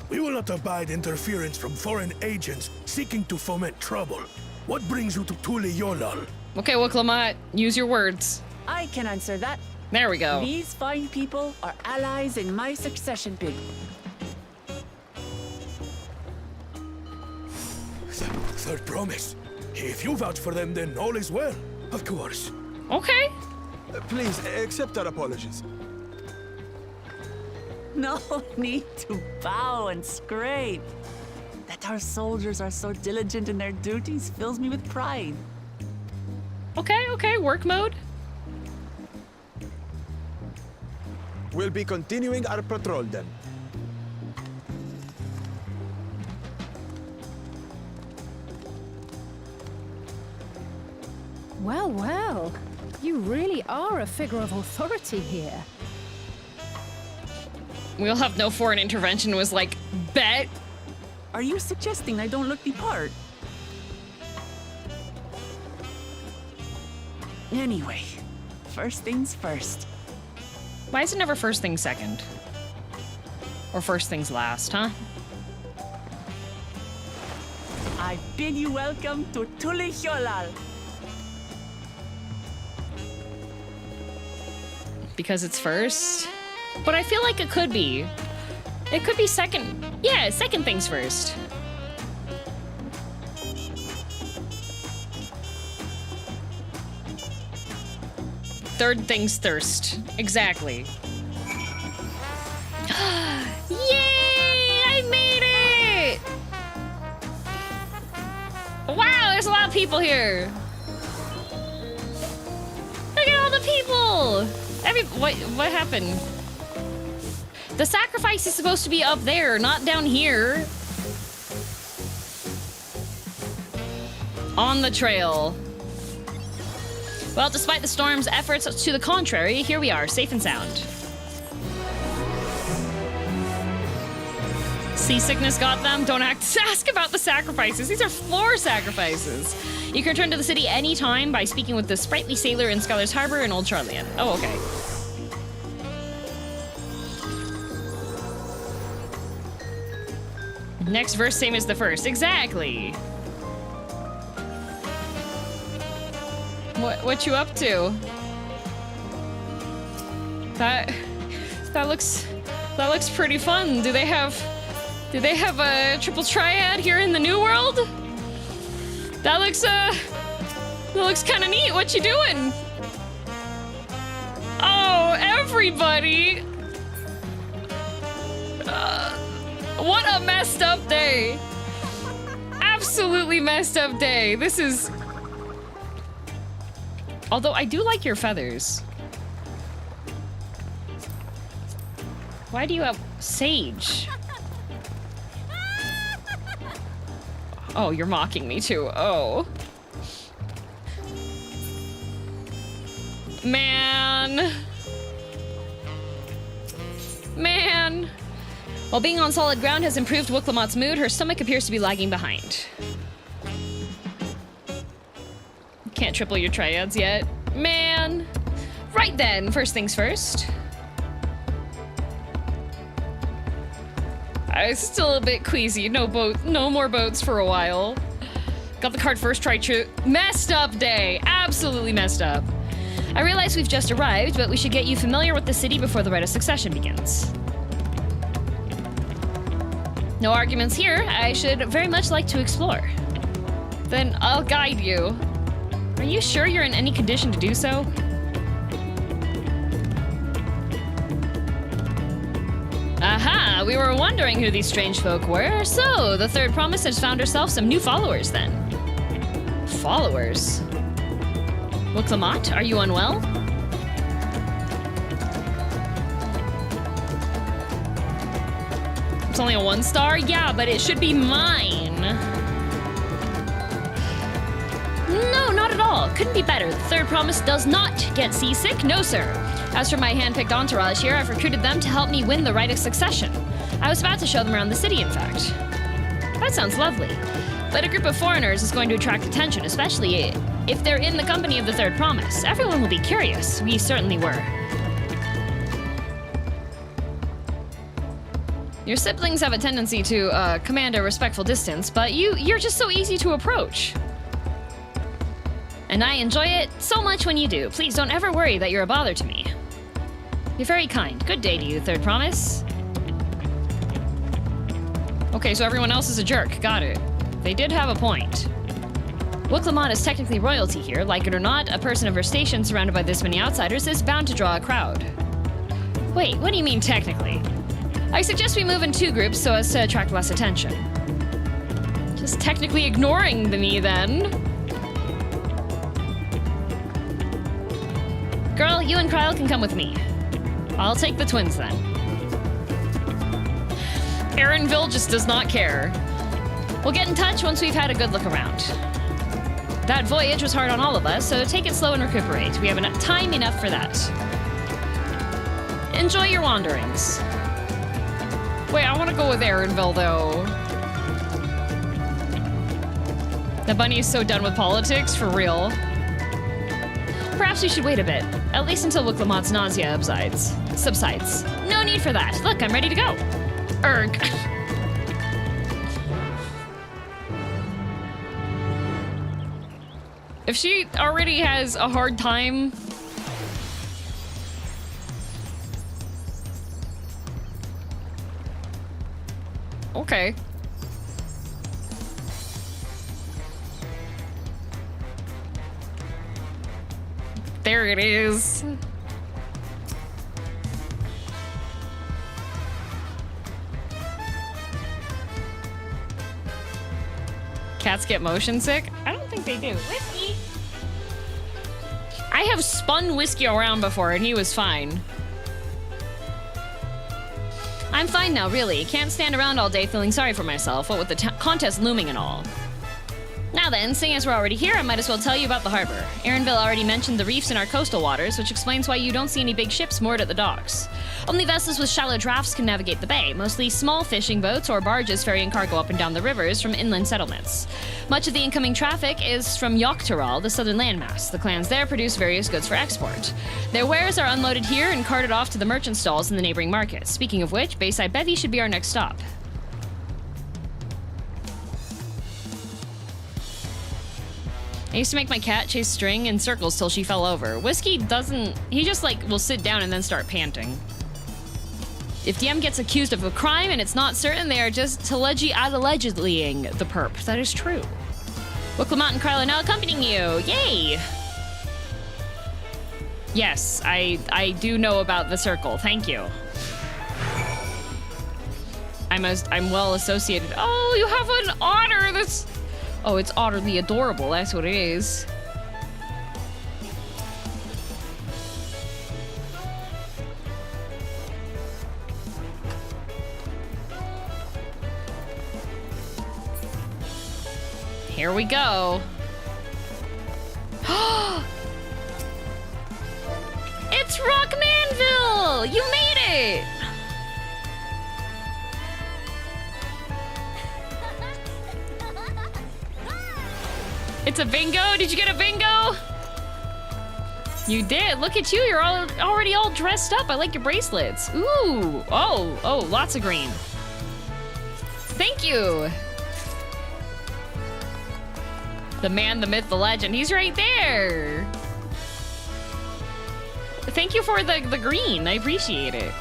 We will not abide interference from foreign agents seeking to foment trouble. What brings you to Tuliol? Okay, Wooklamat, use your words. I can answer that. There we go. These fine people are allies in my succession bid. Third promise. If you vouch for them, then all is well. Of course. Okay. Please, accept our apologies. No need to bow and scrape. That our soldiers are so diligent in their duties fills me with pride. Okay, work mode. We'll be continuing our patrol then. Well, well. You really are a figure of authority here. We'll have no foreign intervention was like, bet. Are you suggesting I don't look the part? Anyway, first things first. Why is it never first things second? Or first things last, huh? I bid you welcome to Tuliol. Because it's first? But I feel like it could be. It could be second. Yeah, second things first. Third things thirst. Exactly. Yay! I made it! Wow, there's a lot of people here. Look at all the people! What happened? The sacrifice is supposed to be up there, not down here. On the trail. Well, despite the storm's efforts to the contrary, here we are, safe and sound. Seasickness got them. Don't ask about the sacrifices. These are floor sacrifices. You can return to the city anytime by speaking with the sprightly sailor in Scholar's Harbor in Old Charlian. Oh, okay. Next verse, same as the first. Exactly. What you up to? That looks pretty fun. Do they have a triple triad here in the New World? That looks kind of neat. What you doing? Oh, everybody! What a messed up day! Absolutely messed up day. This is. Although I do like your feathers. Why do you have sage? Oh, you're mocking me too. Oh. Man. While being on solid ground has improved Wuklamot's mood, her stomach appears to be lagging behind. Can't triple your triads yet. Man. Right then, first things first. I'm still a bit queasy. No more boats for a while. Got the card first try. Messed up day. Absolutely messed up. I realize we've just arrived, but we should get you familiar with the city before the rite of succession begins. No arguments here. I should very much like to explore. Then I'll guide you. Are you sure you're in any condition to do so? Aha! We were wondering who these strange folk were. So, the third promise has found herself some new followers then. Followers? Wuklamot, are you unwell? It's only a 1 star? Yeah, but it should be mine. No, not at all. Couldn't be better. The third promise does not get seasick. No, sir. As for my hand-picked entourage here, I've recruited them to help me win the rite of succession. I was about to show them around the city, in fact. That sounds lovely. But a group of foreigners is going to attract attention, especially if they're in the company of the third promise. Everyone will be curious. We certainly were. Your siblings have a tendency to command a respectful distance, but you're just so easy to approach. And I enjoy it so much when you do. Please don't ever worry that you're a bother to me. You're very kind. Good day to you, third promise. Okay, so everyone else is a jerk. Got it. They did have a point. Wuklamot is technically royalty here. Like it or not, a person of her station surrounded by this many outsiders is bound to draw a crowd. Wait, what do you mean technically? I suggest we move in 2 groups so as to attract less attention. Just technically ignoring me then. Girl, you and Kyle can come with me. I'll take the twins then. Aaronville just does not care. We'll get in touch once we've had a good look around. That voyage was hard on all of us, so take it slow and recuperate. We have time enough for that. Enjoy your wanderings. Wait, I want to go with Erinville, though. The bunny is so done with politics, for real. Perhaps we should wait a bit, at least until Wicklamott's nausea subsides. No need for that. Look, I'm ready to go. Erg. If she already has a hard time... Okay. There it is. Cats get motion sick? I don't think they do. Whiskey! I have spun Whiskey around before and he was fine. I'm fine now, really. Can't stand around all day feeling sorry for myself, what with the contest looming and all. Now then, seeing as we're already here, I might as well tell you about the harbor. Erinville already mentioned the reefs in our coastal waters, which explains why you don't see any big ships moored at the docks. Only vessels with shallow drafts can navigate the bay, mostly small fishing boats or barges ferrying cargo up and down the rivers from inland settlements. Much of the incoming traffic is from Tural, the southern landmass. The clans there produce various goods for export. Their wares are unloaded here and carted off to the merchant stalls in the neighboring markets. Speaking of which, Bayside Bevy should be our next stop. I used to make my cat chase string in circles till she fell over. Whiskey doesn't... He just, like, will sit down and then start panting. If DM gets accused of a crime and it's not certain, they are just allegedly-ing the perp. That is true. Wiclamont and Kryla now accompanying you. Yay! Yes, I do know about the circle. Thank you. I'm well associated. Oh, you have an otter that's... Oh, it's utterly adorable. That's what it is. Here we go. It's Rockmanville! You made it! It's a bingo? Did you get a bingo? You did. Look at you. You're already all dressed up. I like your bracelets. Ooh. Oh, lots of green. Thank you. The man, the myth, the legend. He's right there. Thank you for the green. I appreciate it.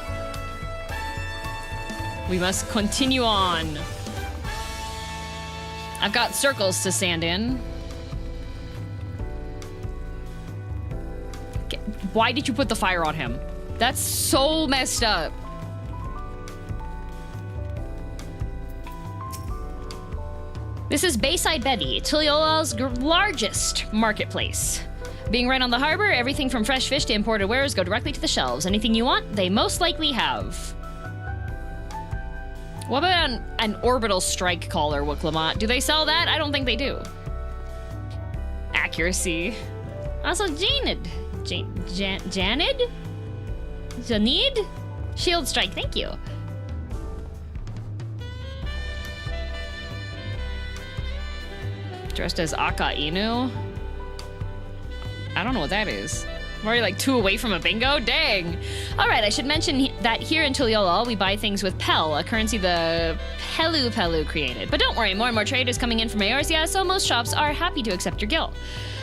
We must continue on. I've got circles to stand in. Why did you put the fire on him? That's so messed up. This is Bayside Bevy, Tuliol's largest marketplace. Being right on the harbor, everything from fresh fish to imported wares go directly to the shelves. Anything you want, they most likely have. What about an orbital strike collar, Wiclamont? Do they sell that? I don't think they do. Accuracy. Also, Janid. Janid? Janid? Shield strike, thank you. Dressed as Aka Inu? I don't know what that is. I'm already like 2 away from a bingo? Dang. All right, I should mention that here in Tuliol, we buy things with Pel, a currency the Pelu created. But don't worry, more and more traders coming in from Eorzea, so most shops are happy to accept your guild.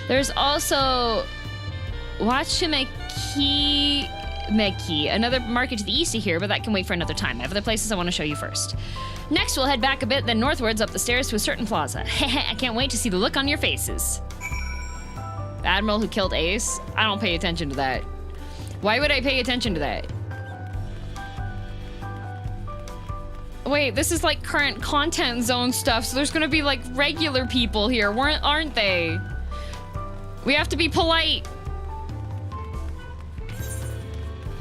There's also Wachimeki, another market to the east of here, but that can wait for another time. I have other places I want to show you first. Next, we'll head back a bit, then northwards up the stairs to a certain plaza. I can't wait to see the look on your faces. The Admiral who killed Ace? I don't pay attention to that. Why would I pay attention to that? Wait, this is like current content zone stuff, so there's gonna be like regular people here, aren't they? We have to be polite.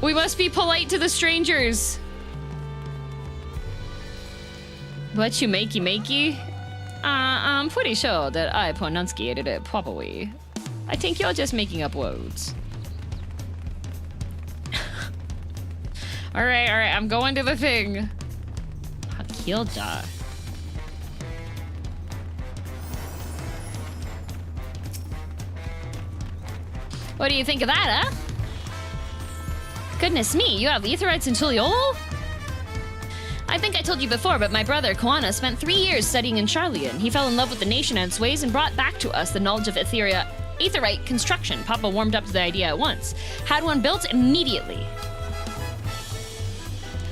We must be polite to the strangers. What you makey? I'm pretty sure that I pronunciated it properly. I think you're just making up words. Alright, I'm going to the thing. Hakilda. What do you think of that, huh? Goodness me, you have Aetherites in Tuliol? I think I told you before, but my brother, Koana, spent 3 years studying in Charlian. He fell in love with the nation and its ways and brought back to us the knowledge of Aetherite construction. Papa warmed up to the idea at once. Had one built immediately.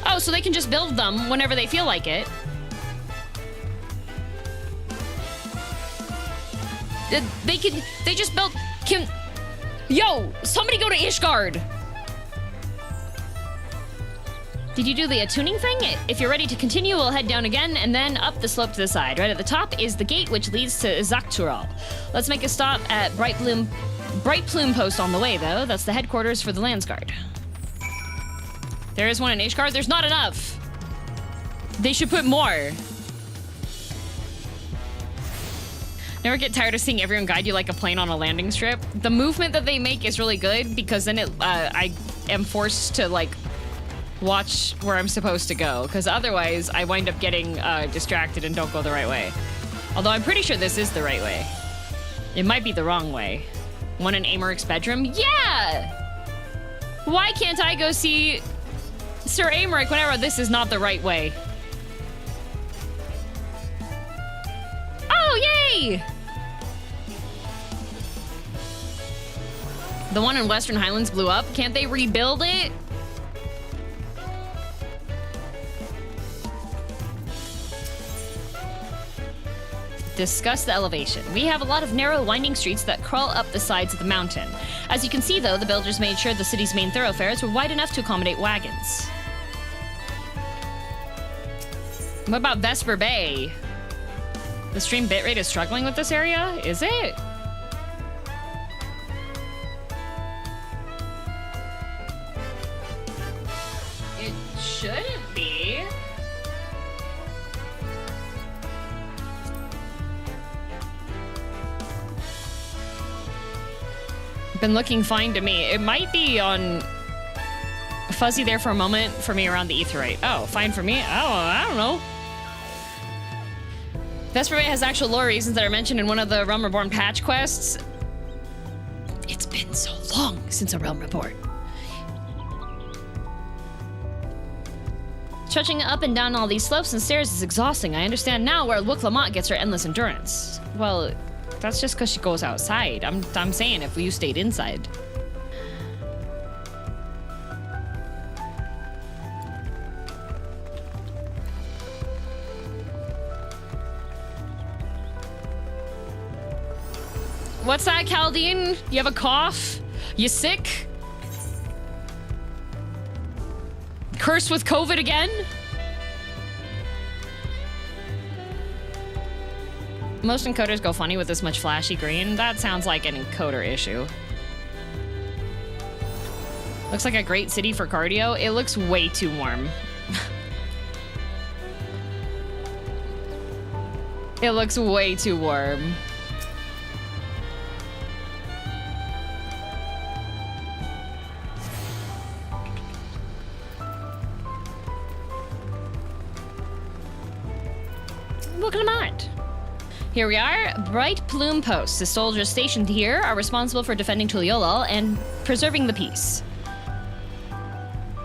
Oh, so they can just build them whenever they feel like it. They just built... Yo, somebody go to Ishgard! Did you do the attuning thing? If you're ready to continue, we'll head down again and then up the slope to the side. Right at the top is the gate which leads to Tural. Let's make a stop at Bright Plume Post on the way, though. That's the headquarters for the Landsguard. There is one in Ishgard. There's not enough. They should put more. Never get tired of seeing everyone guide you like a plane on a landing strip. The movement that they make is really good because then I am forced to like watch where I'm supposed to go, because otherwise I wind up getting distracted and don't go the right way. Although I'm pretty sure this is the right way. It might be the wrong way. One in Amaric's bedroom? Yeah! Why can't I go see Sir Amaric whenever this is not the right way? Oh, yay! The one in Western Highlands blew up. Can't they rebuild it? Discuss the elevation. We have a lot of narrow, winding streets that crawl up the sides of the mountain. As you can see, though, the builders made sure the city's main thoroughfares were wide enough to accommodate wagons. What about Vesper Bay? The stream bitrate is struggling with this area? Is it? It shouldn't be. Been looking fine to me. It might be on fuzzy there for a moment for me around the Aetherite. Oh, fine for me? Oh, I don't know. Vesper Bay has actual lore reasons that are mentioned in one of the Realm Reborn patch quests. It's been so long since a Realm Reborn. Trudging up and down all these slopes and stairs is exhausting. I understand now where Wook Lamont gets her endless endurance. Well, that's just because she goes outside. I'm saying if you stayed inside. What's that, Chaldean? You have a cough? You sick? Cursed with COVID again? Most encoders go funny with this much flashy green. That sounds like an encoder issue. Looks like a great city for cardio. It looks way too warm. It looks way too warm. Welcome to Mont. Here we are, Bright Plume Post. The soldiers stationed here are responsible for defending Tuliol and preserving the peace.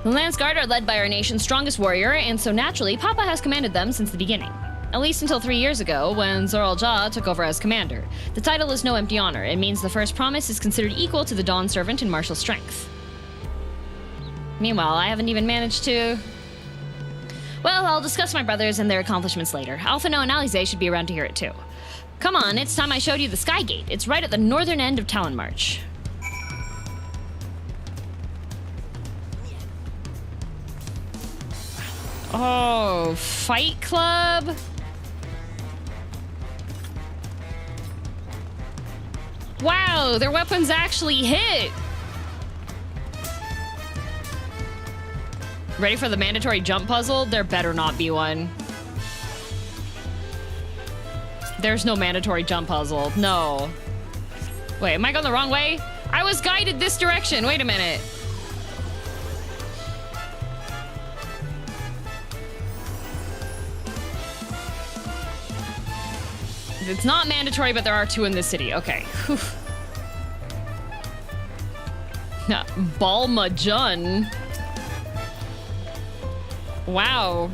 The Landsguard are led by our nation's strongest warrior, and so naturally, Papa has commanded them since the beginning. At least until 3 years ago, when Zoral Ja took over as commander. The title is no empty honor. It means the first promise is considered equal to the Dawn Servant in martial strength. Meanwhile, I haven't even managed to... Well, I'll discuss my brothers and their accomplishments later. Alphino and Alize should be around to hear it too. Come on, it's time I showed you the Skygate. It's right at the northern end of Talon March. Oh, Fight Club? Wow, their weapons actually hit! Ready for the mandatory jump puzzle? There better not be one. There's no mandatory jump puzzle. No. Wait, am I going the wrong way? I was guided this direction. Wait a minute. It's not mandatory, but there are 2 in this city. Okay. Whew. Balmajun. Wow.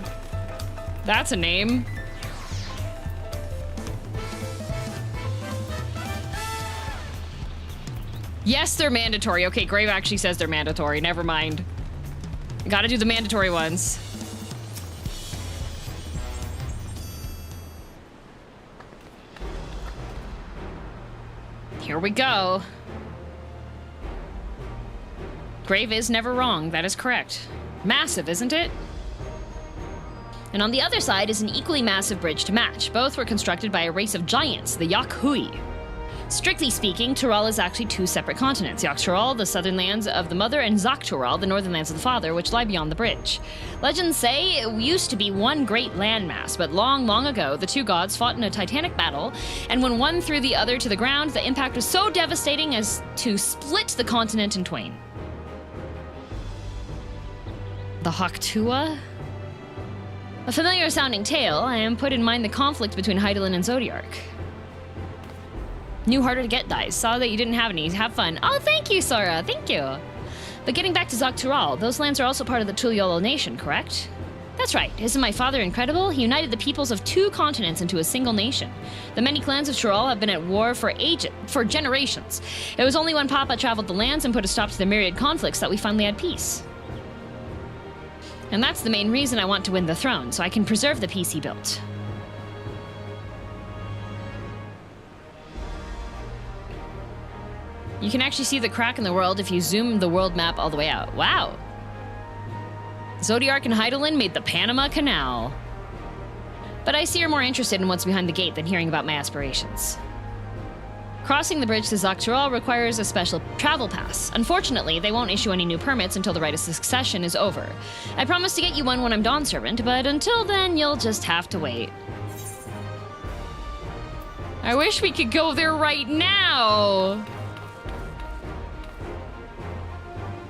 That's a name. Yes, they're mandatory. Okay, Grave actually says they're mandatory. Never mind. Gotta do the mandatory ones. Here we go. Grave is never wrong. That is correct. Massive, isn't it? And on the other side is an equally massive bridge to match. Both were constructed by a race of giants, the Yakhui. Strictly speaking, Tural is actually 2 separate continents. Tural, the southern lands of the mother, and Tural, the northern lands of the father, which lie beyond the bridge. Legends say it used to be one great landmass, but long, long ago, the 2 gods fought in a titanic battle, and when one threw the other to the ground, the impact was so devastating as to split the continent in twain. The Haktua? A familiar sounding tale, I am put in mind the conflict between Hydaelyn and Zodiark. New harder to get dice. Saw that you didn't have any. Have fun. Oh, thank you, Sora. Thank you. But getting back to Tural, those lands are also part of the Tuliol nation, correct? That's right. Isn't my father incredible? He united the peoples of 2 continents into a single nation. The many clans of Tural have been at war for generations. It was only when Papa traveled the lands and put a stop to the myriad conflicts that we finally had peace. And that's the main reason I want to win the throne, so I can preserve the peace he built. You can actually see the crack in the world if you zoom the world map all the way out. Wow. Zodiark and Hydaelyn made the Panama Canal. But I see you're more interested in what's behind the gate than hearing about my aspirations. Crossing the bridge to Tural requires a special travel pass. Unfortunately, they won't issue any new permits until the rite of succession is over. I promise to get you one when I'm Dawn Servant, but until then, you'll just have to wait. I wish we could go there right now.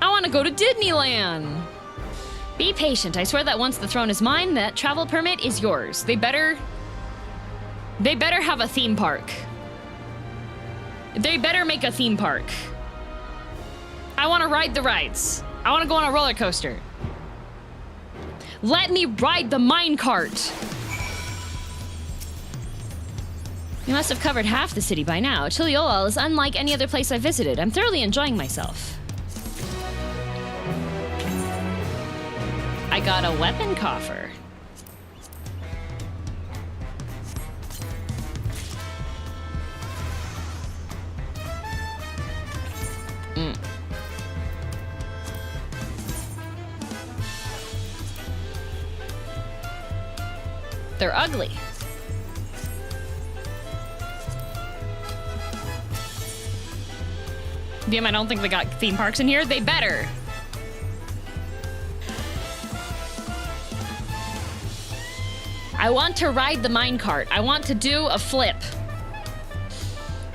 I want to go to Disneyland. Be patient. I swear that once the throne is mine, that travel permit is yours. They better have a theme park. They better make a theme park. I want to ride the rides. I want to go on a roller coaster. Let me ride the minecart. You must have covered half the city by now. Tuliol is unlike any other place I've visited. I'm thoroughly enjoying myself. I got a weapon coffer. They're ugly. Damn, I don't think they got theme parks in here. They better. I want to ride the minecart. I want to do a flip.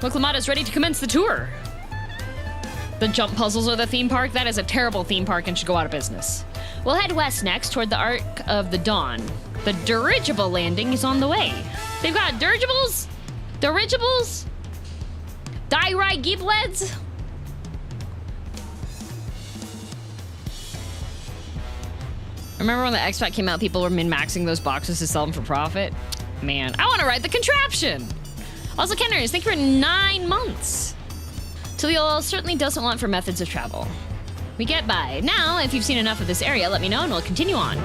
Look, Lamada's ready to commence the tour. The jump puzzles are the theme park? That is a terrible theme park and should go out of business. We'll head west next toward the Arc of the Dawn. The dirigible landing is on the way. They've got dirigibles? Dirigibles? Die-ride gibleds? Remember when the X-Pac came out, people were min-maxing those boxes to sell them for profit? Man, I want to ride the contraption! Also, Kenners, thank you for 9 months. Tuliol certainly doesn't want for methods of travel. We get by. Now, if you've seen enough of this area, let me know and we'll continue on.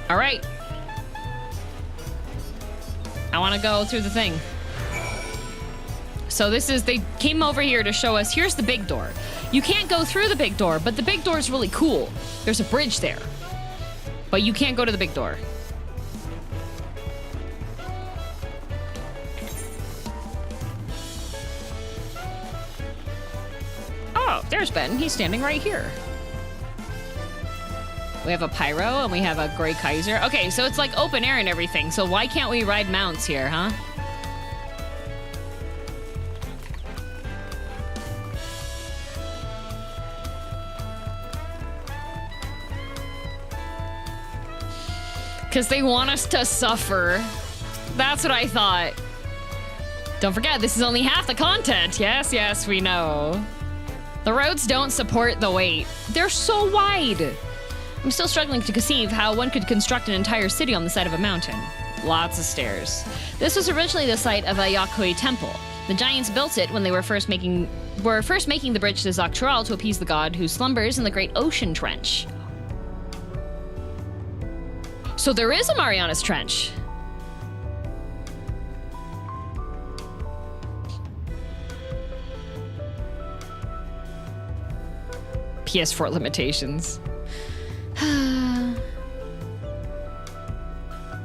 All right. I want to go through the thing. So this is, they came over here to show us, here's the big door. You can't go through the big door, but the big door is really cool. There's a bridge there. But you can't go to the big door. Oh, there's Ben. He's standing right here. We have a pyro and we have a Grey Kaiser. Okay, so it's like open air and everything. So why can't we ride mounts here, huh? Because they want us to suffer. That's what I thought. Don't forget, this is only half the content. Yes, yes, we know. The roads don't support the weight. They're so wide. I'm still struggling to conceive how one could construct an entire city on the side of a mountain. Lots of stairs. This was originally the site of a Yakui temple. The giants built it when they were first making the bridge to Tural to appease the god who slumbers in the great ocean trench. So there is a Marianas Trench. PS4 limitations.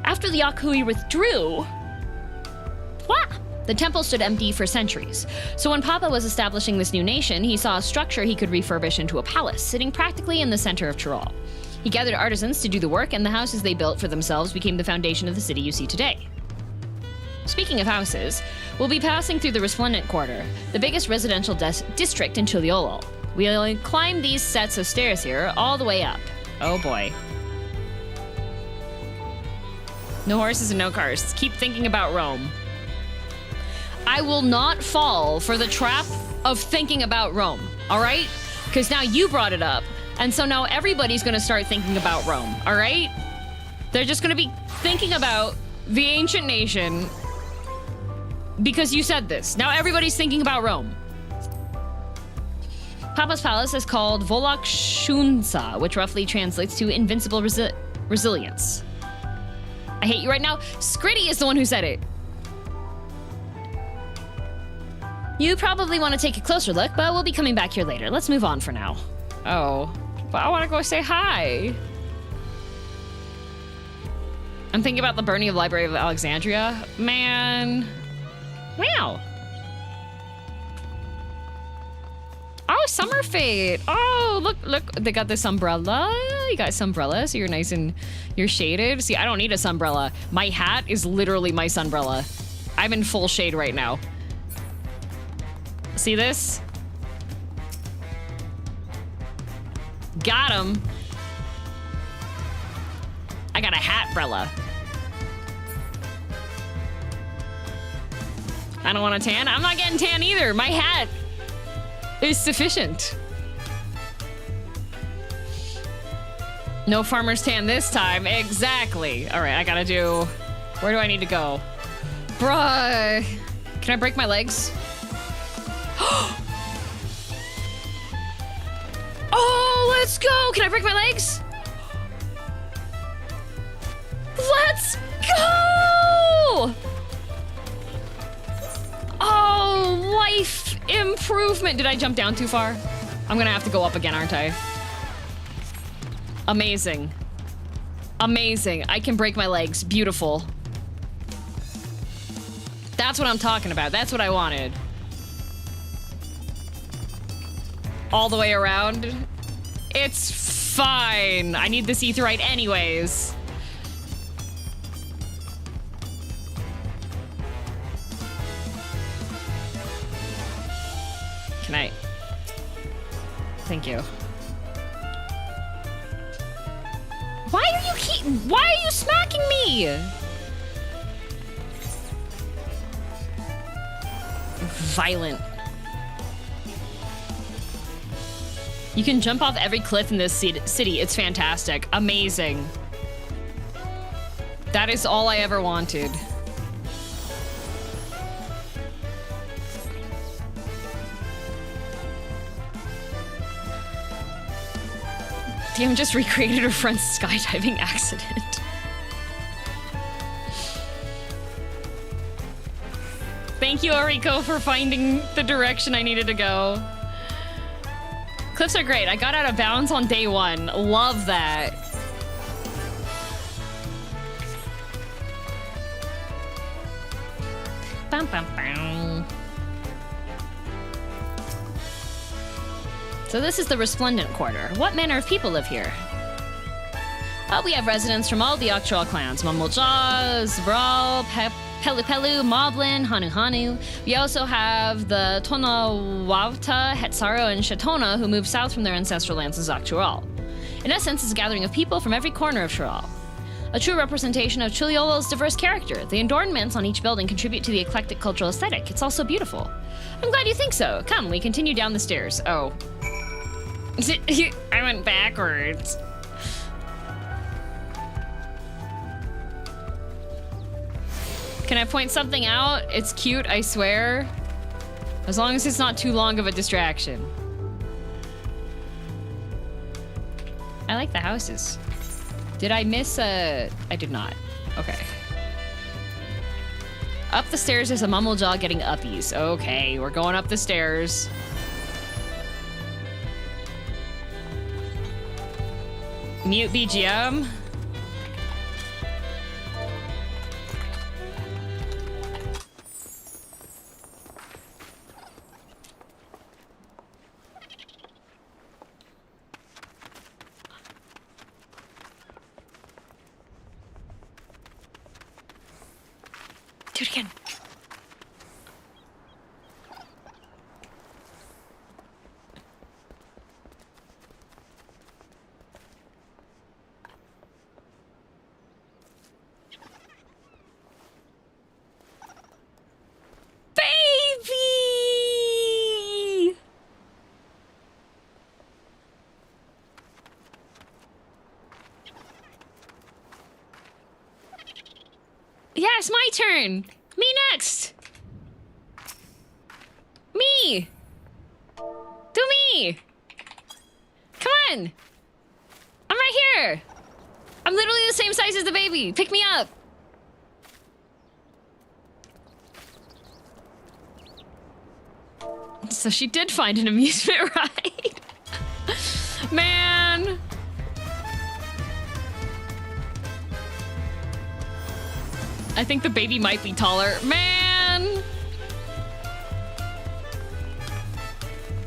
After the Yakui withdrew, the temple stood empty for centuries. So when Papa was establishing this new nation, he saw a structure he could refurbish into a palace, sitting practically in the center of Tural. He gathered artisans to do the work, and the houses they built for themselves became the foundation of the city you see today. Speaking of houses, we'll be passing through the Resplendent Quarter, the biggest residential district in Tuliol. We'll climb these sets of stairs here all the way up. Oh boy. No horses and no cars. Keep thinking about Rome. I will not fall for the trap of thinking about Rome, all right? Because now you brought it up. And so now everybody's going to start thinking about Rome, all right? They're just going to be thinking about the ancient nation because you said this. Now everybody's thinking about Rome. Papa's palace is called Volok Shunsa, which roughly translates to invincible resilience. I hate you right now. Scritty is the one who said it. You probably want to take a closer look, but we'll be coming back here later. Let's move on for now. Oh. But I want to go say hi. I'm thinking about the burning of the Library of Alexandria. Man. Wow. Oh, summer fade. Oh, look. They got this umbrella. You got this umbrella, so you're nice and you're shaded. See, I don't need a sunbrella. My hat is literally my sunbrella. I'm in full shade right now. See this? Got him. I got a hat-brella. I don't want a tan. I'm not getting tan either. My hat is sufficient. No farmer's tan this time. Exactly. All right, I gotta do... Where do I need to go? Bruh. Can I break my legs? Oh, let's go! Can I break my legs? Let's go! Oh, life improvement. Did I jump down too far? I'm gonna have to go up again, aren't I? Amazing. Amazing. I can break my legs. Beautiful. That's what I'm talking about. That's what I wanted. All the way around. It's fine. I need this etherite anyways. Can I? Thank you. Why are you smacking me? Violent. You can jump off every cliff in this city. It's fantastic. Amazing. That is all I ever wanted. Damn, just recreated her friend's skydiving accident. Thank you, Ariko, for finding the direction I needed to go. Cliffs are great. I got out of bounds on day one. Love that. Bum, bum, bum. So this is the Resplendent Quarter. What manner of people live here? We have residents from all the Tural clans. Mumblejaw, Zvral, Pelu Pelu, Moblin, Hanu Hanu. We also have the Tonawavta, Hetsaru, and Shatona who moved south from their ancestral lands in Tural. In essence, it's a gathering of people from every corner of Tural. A true representation of Tuliol's diverse character. The adornments on each building contribute to the eclectic cultural aesthetic. It's also beautiful. I'm glad you think so. Come, we continue down the stairs. Oh. I went backwards. Can I point something out? It's cute, I swear. As long as it's not too long of a distraction. I like the houses. Did I miss a... I did not. Okay. Up the stairs is a Mumblejaw getting uppies. Okay, we're going up the stairs. Mute BGM. Do it again. Baby! Yeah, it's my turn. Me next. Me. Do me. Come on. I'm right here. I'm literally the same size as the baby. Pick me up. So she did find an amusement ride. Man. I think the baby might be taller. Man! You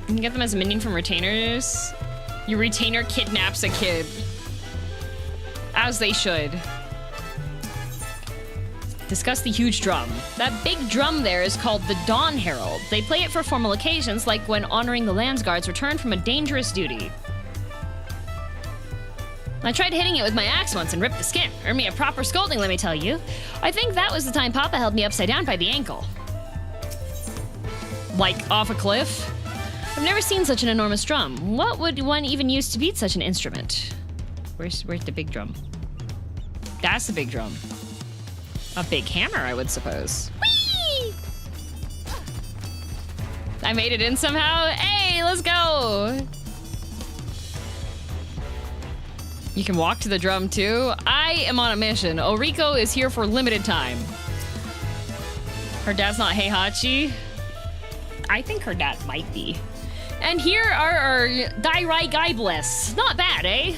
can get them as a minion from retainers. Your retainer kidnaps a kid. As they should. Discuss the huge drum. That big drum there is called the Dawn Herald. They play it for formal occasions, like when honoring the Landsguard's return from a dangerous duty. I tried hitting it with my axe once and ripped the skin. Earned me a proper scolding, let me tell you. I think that was the time Papa held me upside down by the ankle. Like off a cliff? I've never seen such an enormous drum. What would one even use to beat such an instrument? Where's the big drum? That's the big drum. A big hammer, I would suppose. Whee! I made it in somehow. Hey, let's go! You can walk to the drum too. I am on a mission. Oriko is here for limited time. Her dad's not Heihachi. I think her dad might be. And here are our Dairai Gaibliss. Not bad, eh?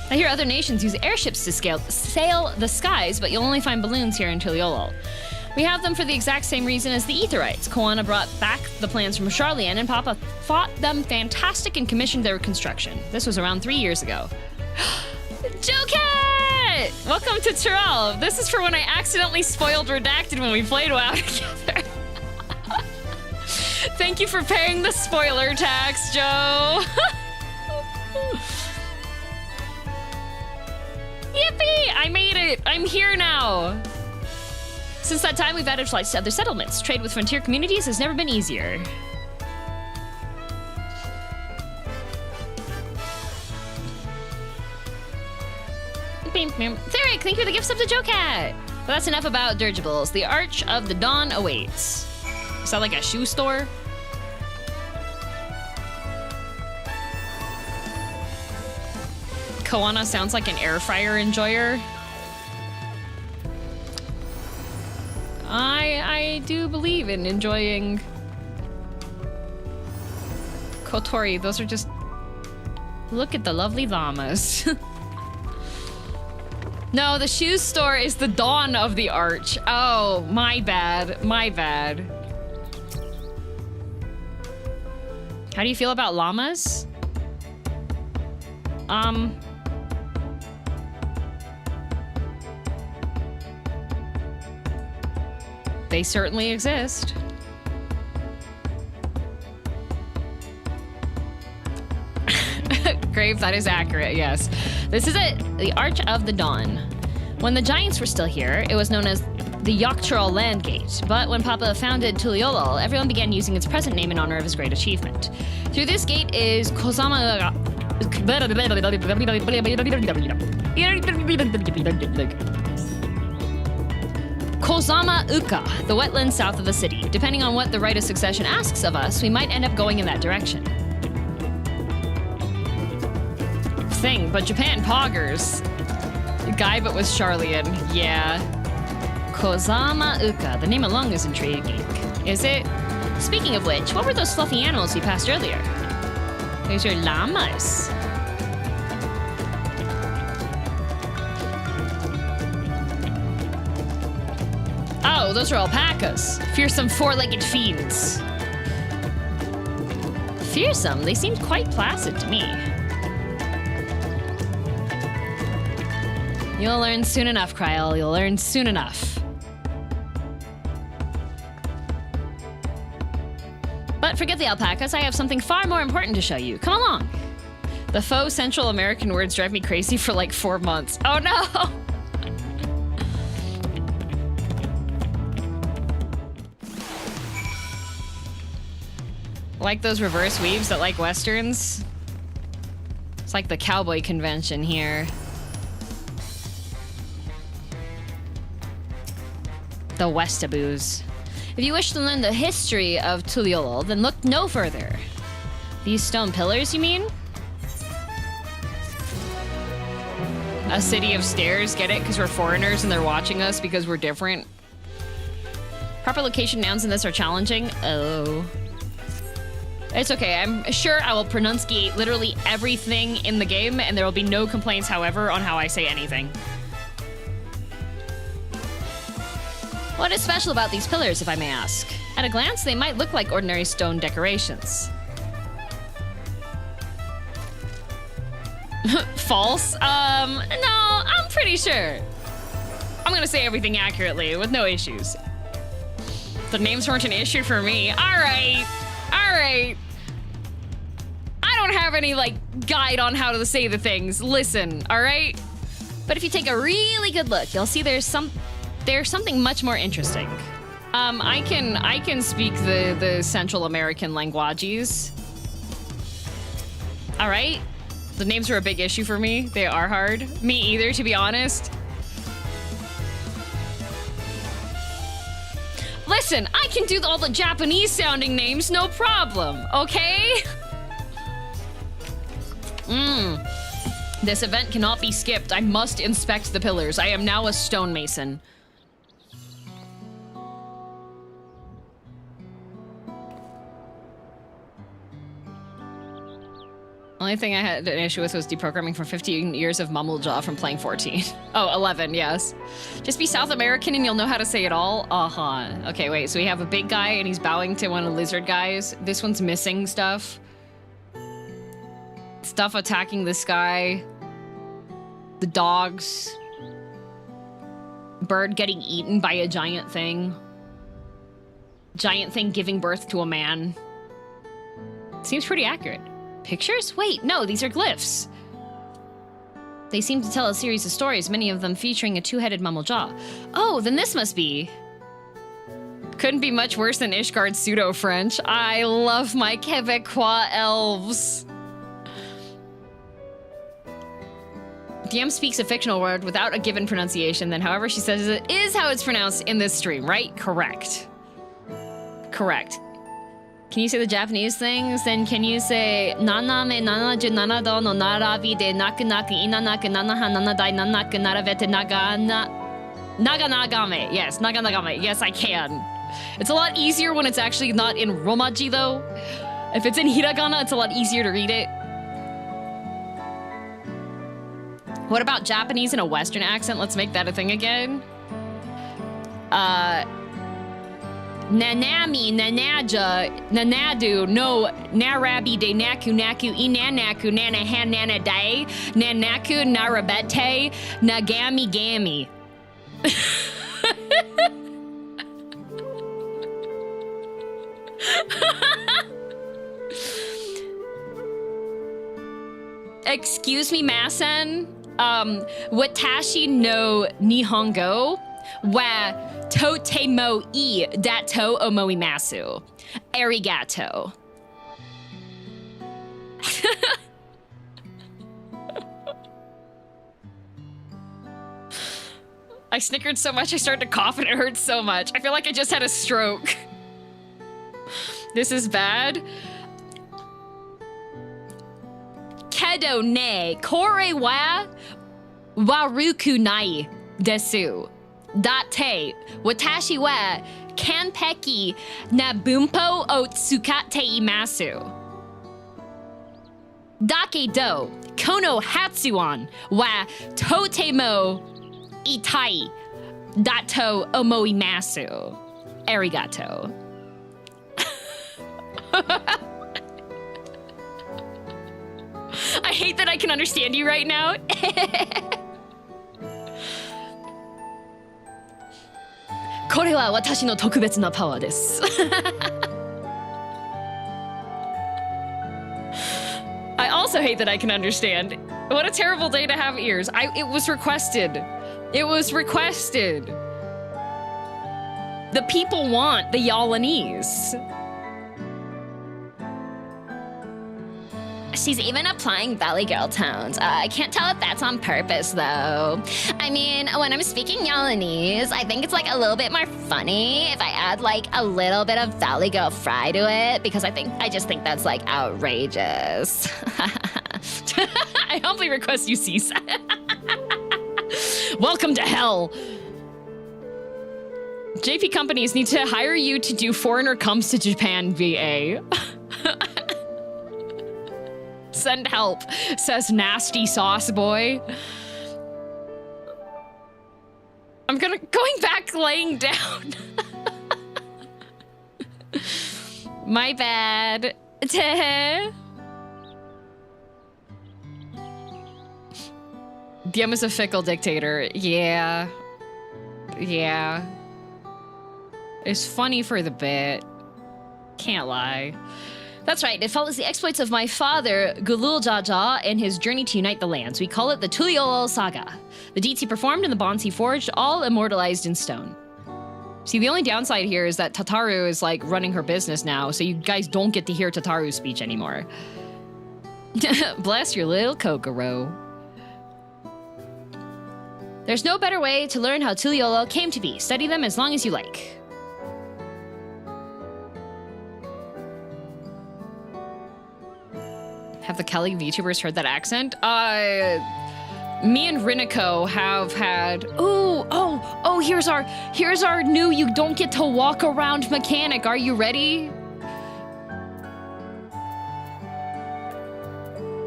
I hear other nations use airships to sail the skies, but you'll only find balloons here in Tuliol. We have them for the exact same reason as the Aetherites. Koana brought back the plans from Charlian, and Papa fought them fantastic and commissioned their construction. This was around 3 years ago. Joket! Welcome to Tural. This is for when I accidentally spoiled Redacted when we played WoW together. Thank you for paying the spoiler tax, Joe. Yippee! I made it! I'm here now! Since that time, we've added flights to other settlements. Trade with frontier communities has never been easier. Theric, thank you for the gift sub to Jocat! Well, that's enough about dirigibles. The Arch of the Dawn awaits. Is that like a shoe store? Koana sounds like an air fryer enjoyer. I do believe in enjoying Kotori. Those are just... Look at the lovely llamas. No, the shoe store is the Dawn of the Arch. Oh, my bad. My bad. How do you feel about llamas? They certainly exist. Grave, that is accurate, yes. This is it, the Arch of the Dawn. When the Giants were still here, it was known as the Tural Land Gate, but when Papa founded Tuliol, everyone began using its present name in honor of his great achievement. Through this gate is Kozama Uka, the wetland south of the city. Depending on what the Rite of Succession asks of us, we might end up going in that direction. Thing, but Japan poggers. Guy, but with Charlian. Yeah. Kozama Uka. The name alone is intriguing. Is it? Speaking of which, what were those fluffy animals we passed earlier? Those are llamas. Oh, those are alpacas. Fearsome four-legged fiends. Fearsome? They seemed quite placid to me. You'll learn soon enough, Kryl. You'll learn soon enough. But forget the alpacas. I have something far more important to show you. Come along. The faux Central American words drive me crazy for like 4 months. Oh no! Like those reverse weaves that like Westerns? It's like the cowboy convention here. The Westaboos. If you wish to learn the history of Tuliol, then look no further. These stone pillars, you mean? A city of stairs, get it? Because we're foreigners and they're watching us because we're different. Proper location nouns in this are challenging. Oh. It's okay, I'm sure I will pronunciate literally everything in the game and there will be no complaints, however, on how I say anything. What is special about these pillars, if I may ask? At a glance, they might look like ordinary stone decorations. False? No, I'm pretty sure. I'm gonna say everything accurately, with no issues. The names weren't an issue for me. Alright. Alright. I don't have any, like, guide on how to say the things. Listen, alright? But if you take a really good look, you'll see there's something much more interesting. I can speak the Central American languages. All right. The names were a big issue for me. They are hard. Me either, to be honest. Listen, I can do all the Japanese sounding names, no problem, okay? This event cannot be skipped. I must inspect the pillars. I am now a stonemason. Only thing I had an issue with was deprogramming from 15 years of Mumblejaw from playing 14. Oh, 11, yes. Just be South American and you'll know how to say it all. Uh-huh. Okay, wait, so we have a big guy and he's bowing to one of the lizard guys. This one's missing stuff. Stuff attacking this guy. The dogs. Bird getting eaten by a giant thing. Giant thing giving birth to a man. Seems pretty accurate. Pictures? Wait, no, these are glyphs. They seem to tell a series of stories, many of them featuring a two-headed Mumblejaw. Oh, then this must be. Couldn't be much worse than Ishgard's pseudo-French. I love my Quebecois elves. DM speaks a fictional word without a given pronunciation, then however she says it is how it's pronounced in this stream, right? Correct. Correct. Can you say the Japanese things? Then can you say Naname nanaju do no naravi de naku naku inanaku nanaha nanadai nanaku naravete naganagame. Yes, naganagame. Yes, I can. It's a lot easier when it's actually not in Romaji, though. If it's in Hiragana, it's a lot easier to read it. What about Japanese in a Western accent? Let's make that a thing again. Nanami, Nanaja, Nanadu, no, Narabi de Naku Naku, Inanaku, Nanahan Nanadai, Nanaku, Narabete, Nagami Gami. Excuse me, Masen. Watashi no Nihongo wa totemo I dato omoimasu. Arigato. I snickered so much I started to cough and it hurts so much. I feel like I just had a stroke. This is bad. Kedo ne kore wa waruku nai desu. Date watashi wa kanpeki nabumpo o tsukate imasu. Dake do kono hatsuan wa totemo itai dato omoimasu. Arigato. I hate that I can understand you right now. Kore wa watashi no tokubetsu na power desu. I also hate that I can understand. What a terrible day to have ears. It was requested. It was requested. The people want the Yalanese. She's even applying Valley Girl tones. I can't tell if that's on purpose, though. I mean, when I'm speaking Yalanese, I think it's like a little bit more funny if I add like a little bit of Valley Girl fry to it, because I just think that's like outrageous. I humbly request you cease. Welcome to hell. JP companies need to hire you to do Foreigner Comes to Japan VA. Send help, says Nasty Sauce Boy. I'm going back laying down. My bad. Diem is a fickle dictator. Yeah. Yeah. It's funny for the bit. Can't lie. That's right, it follows the exploits of my father, Gulul Jaja, and his journey to unite the lands. We call it the Tuliol saga. The deeds he performed and the bonds he forged, all immortalized in stone. See, the only downside here is that Tataru is, like, running her business now, so you guys don't get to hear Tataru's speech anymore. Bless your little Kokoro. There's no better way to learn how Tuliol came to be. Study them as long as you like. Have the Kelly VTubers heard that accent? Me and Riniko have had. Oh! Here's our new. You don't get to walk around mechanic. Are you ready?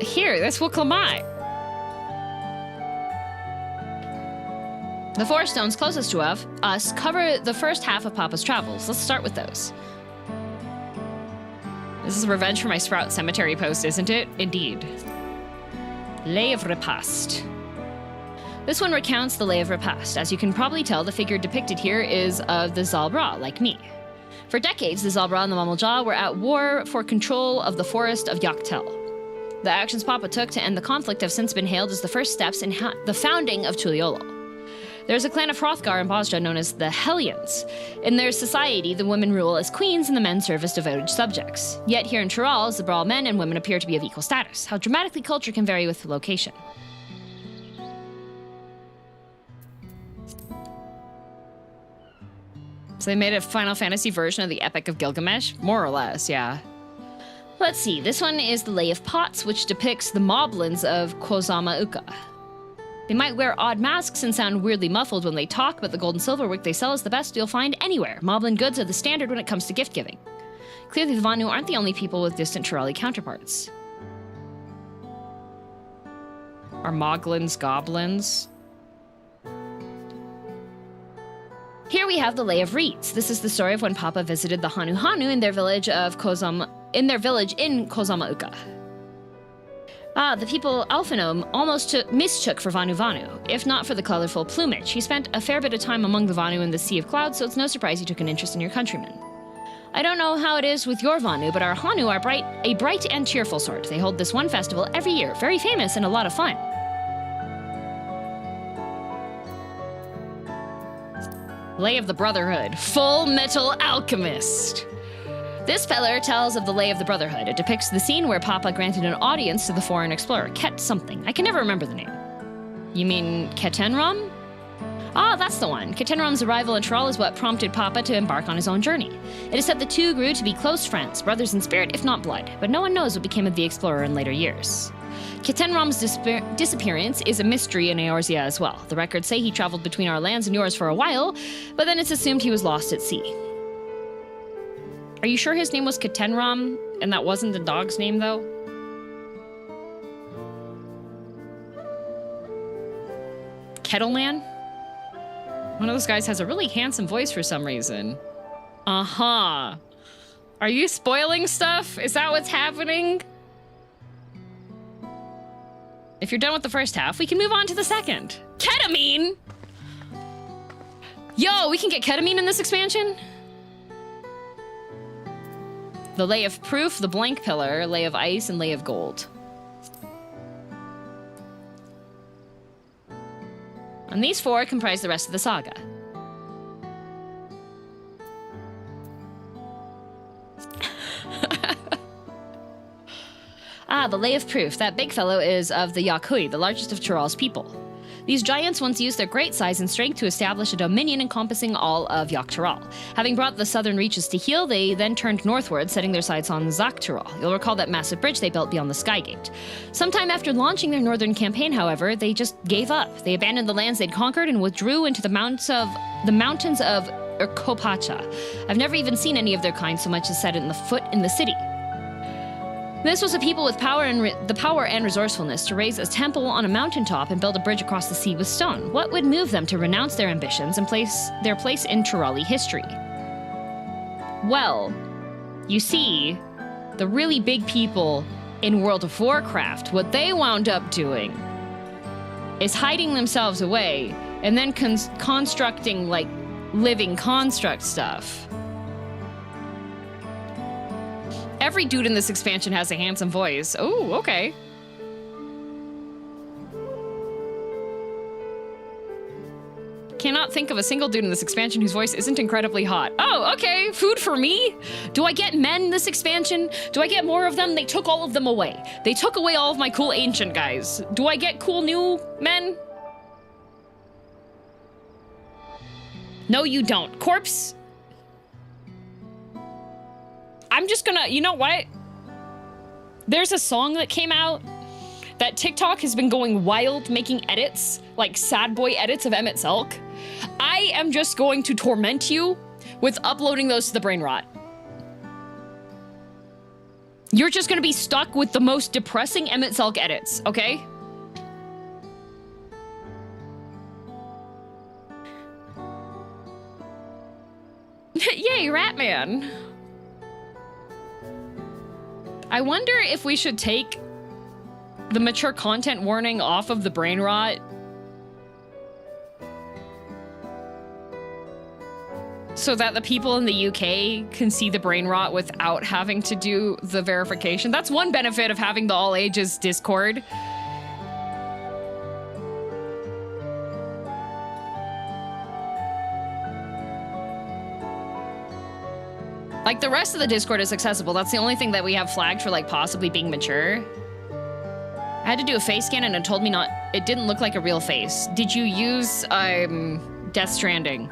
Here, this will Clamai. The 4 stones closest to us cover the first half of Papa's travels. Let's start with those. This is revenge for my Sprout Cemetery post, isn't it? Indeed. Lay of Repast. This one recounts the Lay of Repast. As you can probably tell, the figure depicted here is of the Zalbra, like me. For decades, the Zalbra and the Mamalja were at war for control of the forest of Yaktel. The actions Papa took to end the conflict have since been hailed as the first steps in the founding of Tuliol. There's a clan of Hrothgar and Bosja known as the Hellions. In their society, the women rule as queens and the men serve as devoted subjects. Yet here in Tural, Zabral men and women appear to be of equal status. How dramatically culture can vary with location. So they made a Final Fantasy version of the Epic of Gilgamesh? More or less, yeah. Let's see, this one is the Lay of Pots, which depicts the moblins of Kozama Uka. They might wear odd masks and sound weirdly muffled when they talk, but the gold and silver work they sell is the best you'll find anywhere. Moblin goods are the standard when it comes to gift giving. Clearly, the Vanu aren't the only people with distant Turali counterparts. Are Moglins goblins? Here we have the Lay of Reeds. This is the story of when Papa visited the Hanu in their village in Kozama Uka. The people Alphanome almost mistook for Vanu, if not for the colorful plumage. He spent a fair bit of time among the Vanu in the Sea of Clouds, so it's no surprise he took an interest in your countrymen. I don't know how it is with your Vanu, but our Hanu are a bright and cheerful sort. They hold this one festival every year, very famous and a lot of fun. Lay of the Brotherhood, Full Metal Alchemist. This feller tells of the Lay of the Brotherhood. It depicts the scene where Papa granted an audience to the foreign explorer, Ket something. I can never remember the name. You mean Ketenram? Ah, that's the one. Ketenram's arrival in Tural is what prompted Papa to embark on his own journey. It is said the two grew to be close friends, brothers in spirit if not blood, but no one knows what became of the explorer in later years. Ketenram's disappearance is a mystery in Eorzea as well. The records say he traveled between our lands and yours for a while, but then it's assumed he was lost at sea. Are you sure his name was Ketenram and that wasn't the dog's name, though? Kettleman? One of those guys has a really handsome voice for some reason. Uh-huh. Are you spoiling stuff? Is that what's happening? If you're done with the first half, we can move on to the second. Ketamine! Yo, we can get ketamine in this expansion? The Lay of Proof, the Blank Pillar, Lay of Ice, and Lay of Gold. And these four comprise the rest of the saga. Ah, the Lay of Proof. That big fellow is of the Yakui, the largest of Tural's people. These giants once used their great size and strength to establish a dominion encompassing all of Tural. Having brought the southern reaches to heel, they then turned northward, setting their sights on Tural. You'll recall that massive bridge they built beyond the Skygate. Sometime after launching their northern campaign, however, they just gave up. They abandoned the lands they'd conquered and withdrew into the mountains of Urkopacha. I've never even seen any of their kind so much as set foot in the city. This was a people with the power and resourcefulness to raise a temple on a mountaintop and build a bridge across the sea with stone. What would move them to renounce their ambitions and place their place in Turali history? Well, you see, the really big people in World of Warcraft, what they wound up doing is hiding themselves away and then constructing, like, living construct stuff. Every dude in this expansion has a handsome voice. Oh, okay. Cannot think of a single dude in this expansion whose voice isn't incredibly hot. Oh, okay. Food for me? Do I get men in this expansion? Do I get more of them? They took all of them away. They took away all of my cool ancient guys. Do I get cool new men? No, you don't. Corpse? I'm just gonna, you know what? There's a song that came out that TikTok has been going wild making edits, like sad boy edits of Emmett Selk. I am just going to torment you with uploading those to the brain rot. You're just gonna be stuck with the most depressing Emmett Selk edits, okay? Yay, Ratman. I wonder if we should take the mature content warning off of the brain rot. So that the people in the UK can see the brain rot without having to do the verification. That's one benefit of having the all ages Discord. Like, the rest of the Discord is accessible. That's the only thing that we have flagged for, like, possibly being mature. I had to do a face scan and it told me it didn't look like a real face. Did you use, Death Stranding?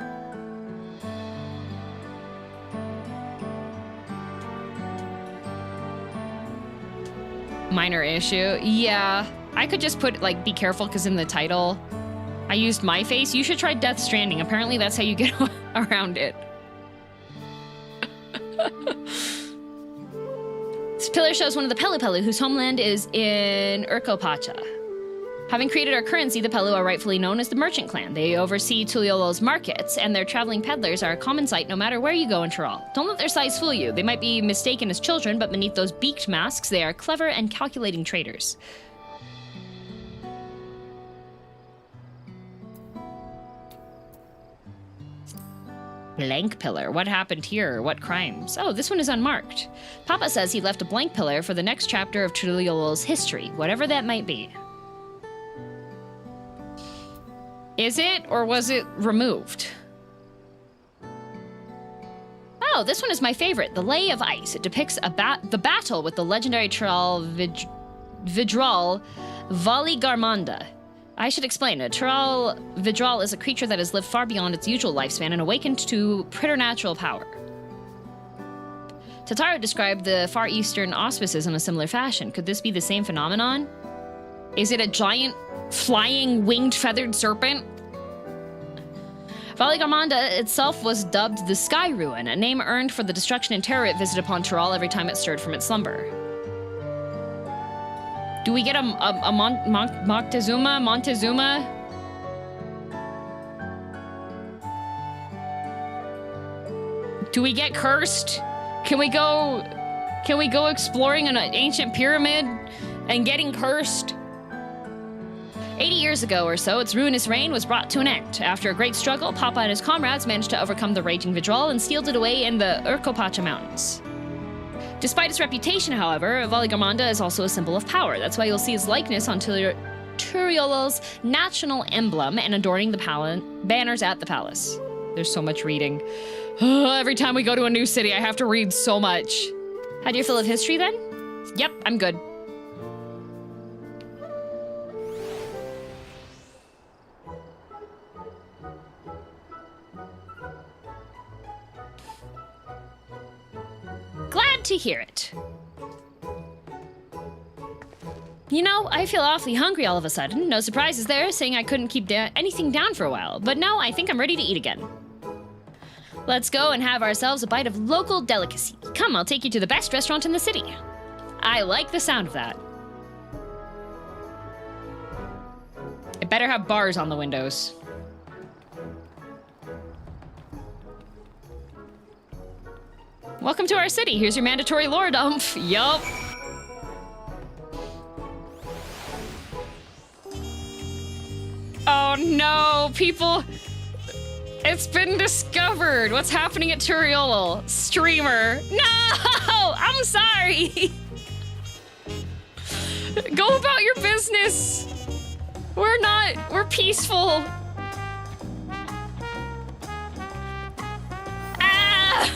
Minor issue. Yeah, I could just put, like, be careful because in the title, I used my face. You should try Death Stranding. Apparently that's how you get around it. This pillar shows one of the Pelu Pelu, whose homeland is in Urkopacha. Having created our currency, the Pelu are rightfully known as the Merchant Clan. They oversee Tuliol's markets, and their traveling peddlers are a common sight no matter where you go in Tural. Don't let their size fool you. They might be mistaken as children, but beneath those beaked masks, they are clever and calculating traders. Blank pillar. What happened here? What crimes? Oh, this one is unmarked. Papa says he left a blank pillar for the next chapter of Tuliol's history, whatever that might be. Is it, or was it removed? Oh, this one is my favorite. The Lay of Ice. It depicts the battle with the legendary Tural Vidral Valigarmanda. I should explain. A Tural Vidral is a creature that has lived far beyond its usual lifespan and awakened to preternatural power. Tataru described the Far Eastern auspices in a similar fashion. Could this be the same phenomenon? Is it a giant, flying, winged, feathered serpent? Valigarmanda itself was dubbed the Sky Ruin, a name earned for the destruction and terror it visited upon Tural every time it stirred from its slumber. Do we get a Montezuma? Do we get cursed? Can we go exploring an ancient pyramid and getting cursed? 80 years ago or so, its ruinous reign was brought to an end. After a great struggle, Papa and his comrades managed to overcome the raging Vidral and sealed it away in the Urkopacha Mountains. Despite its reputation, however, Valigarmanda is also a symbol of power. That's why you'll see his likeness on Tuliol's national emblem and adorning the banners at the palace. There's so much reading. Every time we go to a new city, I have to read so much. How do you feel of history then? Yep, I'm good. Glad to hear it. You know, I feel awfully hungry all of a sudden. No surprises there, saying I couldn't keep anything down for a while. But now I think I'm ready to eat again. Let's go and have ourselves a bite of local delicacy. Come, I'll take you to the best restaurant in the city. I like the sound of that. It better have bars on the windows. Welcome to our city. Here's your mandatory lore dump. Yup. Oh no, people. It's been discovered. What's happening at Tural? Streamer. No! I'm sorry. Go about your business. We're peaceful. Ah!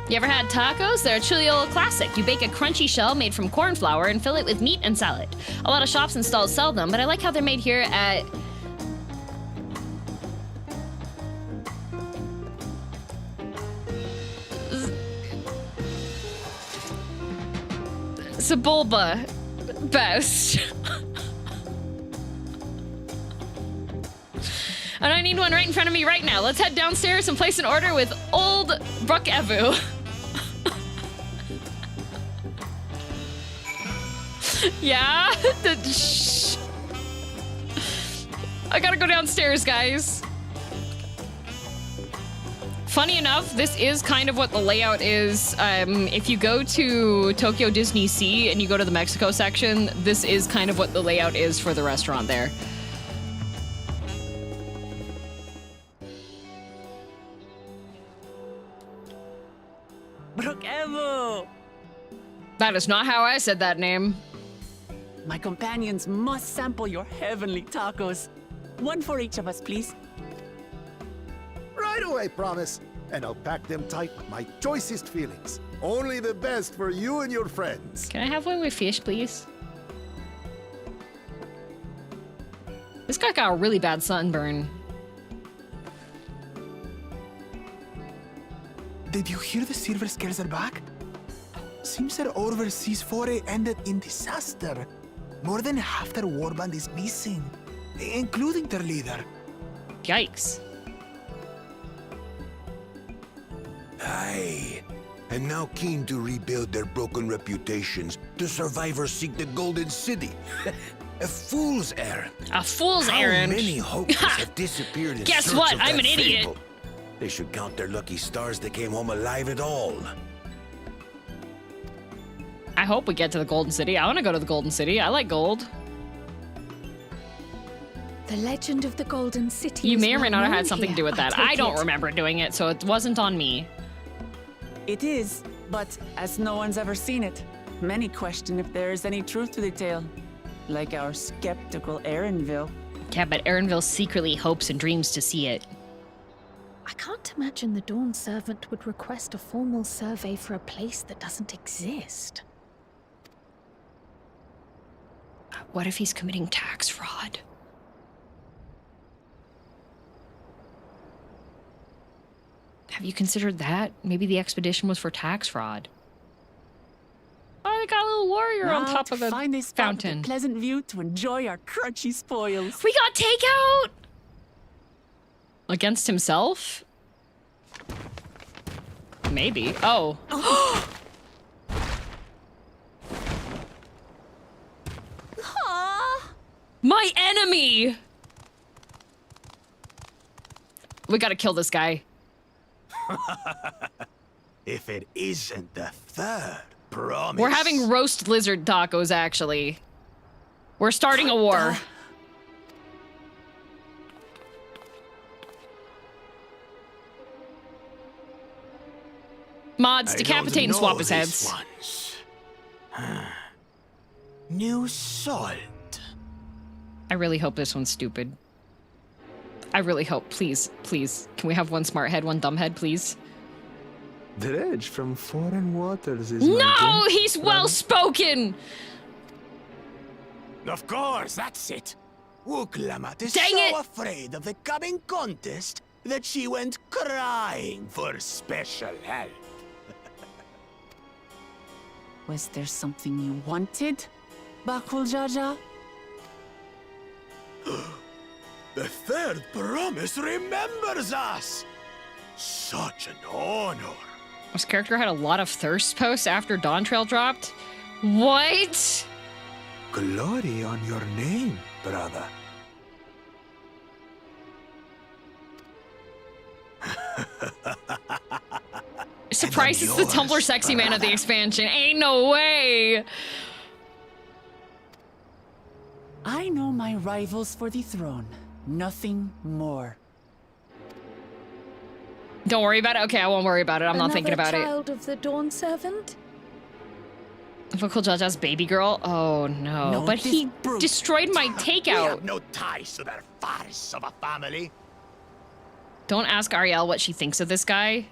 You ever had tacos? They're a Tuliol classic. You bake a crunchy shell made from corn flour and fill it with meat and salad. A lot of shops and stalls sell them, but I like how they're made here at Zabulba best. And I need one right in front of me right now. Let's head downstairs and place an order with Old Brukevu. Yeah? I gotta go downstairs, guys. Funny enough, this is kind of what the layout is. If you go to Tokyo Disney Sea and you go to the Mexico section, this is kind of what the layout is for the restaurant there. Brukevu! That is not how I said that name. My companions must sample your heavenly tacos. One for each of us, please. Right away, promise. And I'll pack them tight with my choicest feelings. Only the best for you and your friends. Can I have one with fish, please? This guy got a really bad sunburn. Did you hear the Silver Scares are back? Seems their overseas foray ended in disaster. More than half their warband is missing, including their leader. Yikes. Aye. And now keen to rebuild their broken reputations, the survivors seek the Golden City. A fool's errand. A fool's errand? How many hopers have disappeared in Guess search what? of I'm that an idiot. fable? They should count their lucky stars they came home alive at all. I hope we get to the Golden City. I want to go to the Golden City. I like gold. The legend of the Golden City. You is may or may well not have known had something to do here, with that. take I don't it. remember doing it, so it wasn't on me. It is, but as no one's ever seen it, many question if there is any truth to the tale. Like our skeptical Erinville. Yeah, but Erinville secretly hopes and dreams to see it. I can't imagine the Dawn Servant would request a formal survey for a place that doesn't exist. What if he's committing tax fraud? Have you considered that? Maybe the expedition was for tax fraud. Oh, they got a little warrior on top of the find a spot with fountain. a pleasant view to enjoy our crunchy spoils. We got takeout! Against himself? Maybe. Oh. My enemy! We gotta kill this guy. If it isn't the third promise. We're having roast lizard tacos, actually. We're starting a war. Mods, decapitate and swap his heads. New salt. I really hope this one's stupid. I really hope. Please, please. Can we have one smart head, one dumb head, please? Dredge from foreign waters is No! He's well-spoken! Of course, that's it. Woklamat is Dang so it! afraid of the coming contest that she went crying for special help. Was there something you wanted, Bakul Jaja? The third promise remembers us. Such an honor. This character had a lot of thirst posts after Dawntrail dropped? What? Glory on your name, brother. Surprised it's the Tumblr sexy man of the expansion. Ain't no way. I know my rivals for the throne. Nothing more. Don't worry about it. Okay, I won't worry about it. I'm not thinking about it. Child of the Dawn Servant? Vocal Jaja's baby girl? Oh no. No, But this he brute. destroyed my We takeout. have no ties to their farce of a family. Don't ask Ariel what she thinks of this guy.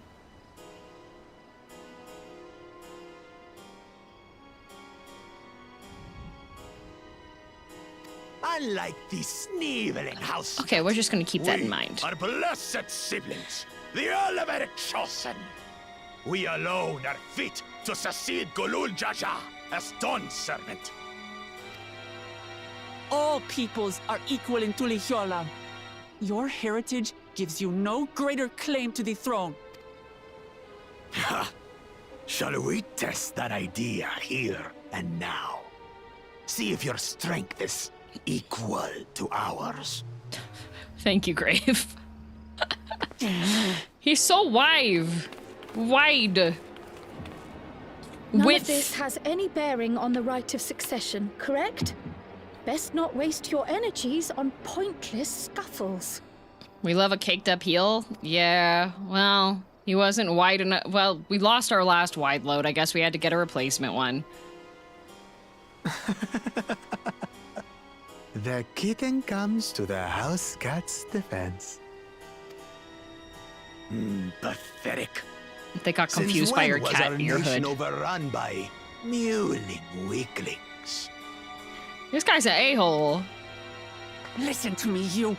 Unlike these sneevling house. Okay, we're just gonna keep that in mind. Our blessed siblings, the elevated chosen. We alone are fit to succeed Golul Jaja as Dawn Servant. All peoples are equal in Tuliol. Your heritage gives you no greater claim to the throne. Ha! Shall we test that idea here and now? See if your strength is equal to ours. Thank you, Grave. He's so wide. Wide. None of this has any bearing on the right of succession, correct? Best not waste your energies on pointless scuffles. We love a caked up heel? Yeah, well, he wasn't wide enough. Well, we lost our last wide load. I guess we had to get a replacement one. The kitten comes to the house cat's defense. Pathetic. They got confused by your cat in your hood. Overrun by mewling weaklings. This guy's an a-hole. Listen to me, you.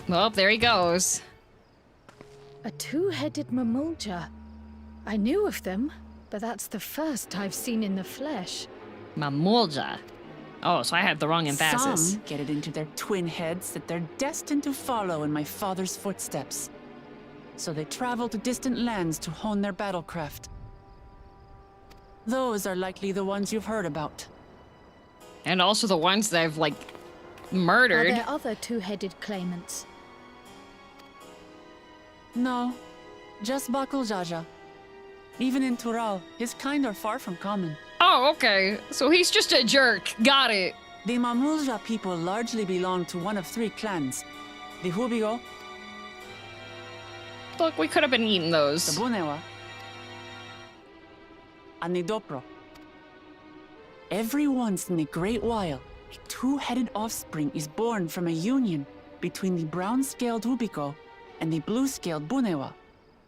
Well, there he goes. A two-headed mamulja. I knew of them, but that's the first I've seen in the flesh. Mamulja. Oh, so I had the wrong emphasis. Some get it into their twin heads that they're destined to follow in my father's footsteps. So they travel to distant lands to hone their battlecraft. Those are likely the ones you've heard about. And also the ones that I've, like, Are murdered. there other two-headed claimants? No, just Bakul Jaja. Even in Tural, his kind are far from common. Oh, okay. So he's just a jerk. Got it. The Mamulja people largely belong to one of 3 clans. The Hubigo, Look, we could have been eating those. the Bunewa, and the Dopro. Every once in a great while, a 2-headed offspring is born from a union between the brown-scaled Hubigo and the blue-scaled Bunewa.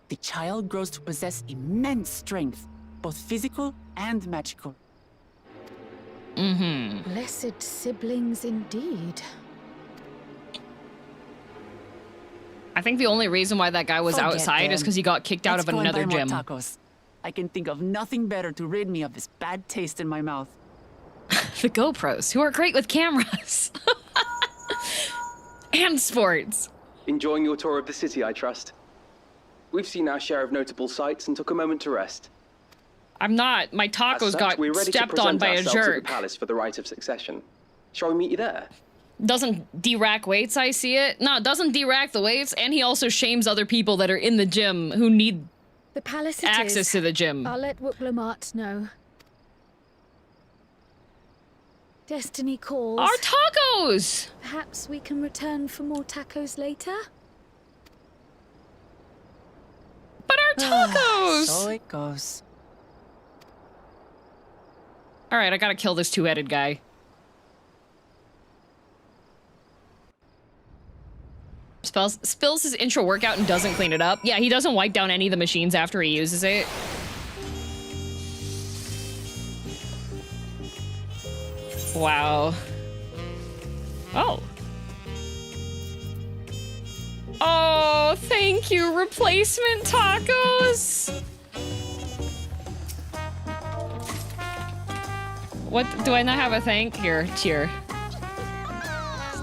The child grows to possess immense strength, both physical and magical. Mm-hmm. Blessed siblings indeed. I think the only reason why that guy was Forget outside is them. because he got kicked out Let's of go and another buy more gym. Tacos. I can think of nothing better to rid me of this bad taste in my mouth. The GoPros, who are great with cameras. And sports. Enjoying your tour of the city, I trust. We've seen our share of notable sights and took a moment to rest. I'm not. My As tacos such, got we're ready to stepped on present by a ourselves at jerk. the palace for the rite of succession. Shall we meet you there? Doesn't D-rack weights, I see it. No, doesn't D-rack the weights, and he also shames other people that are in the gym who need The palace it access is. to the gym. I'll let Glamour know. Destiny calls. Our tacos! Perhaps we can return for more tacos later? But our tacos! So it goes. Alright, I gotta kill this 2-headed guy. Spills his intro workout and doesn't clean it up. Yeah, he doesn't wipe down any of the machines after he uses it. Wow. Oh. Oh, thank you, replacement tacos. What, do I not have a thank? Here, cheer.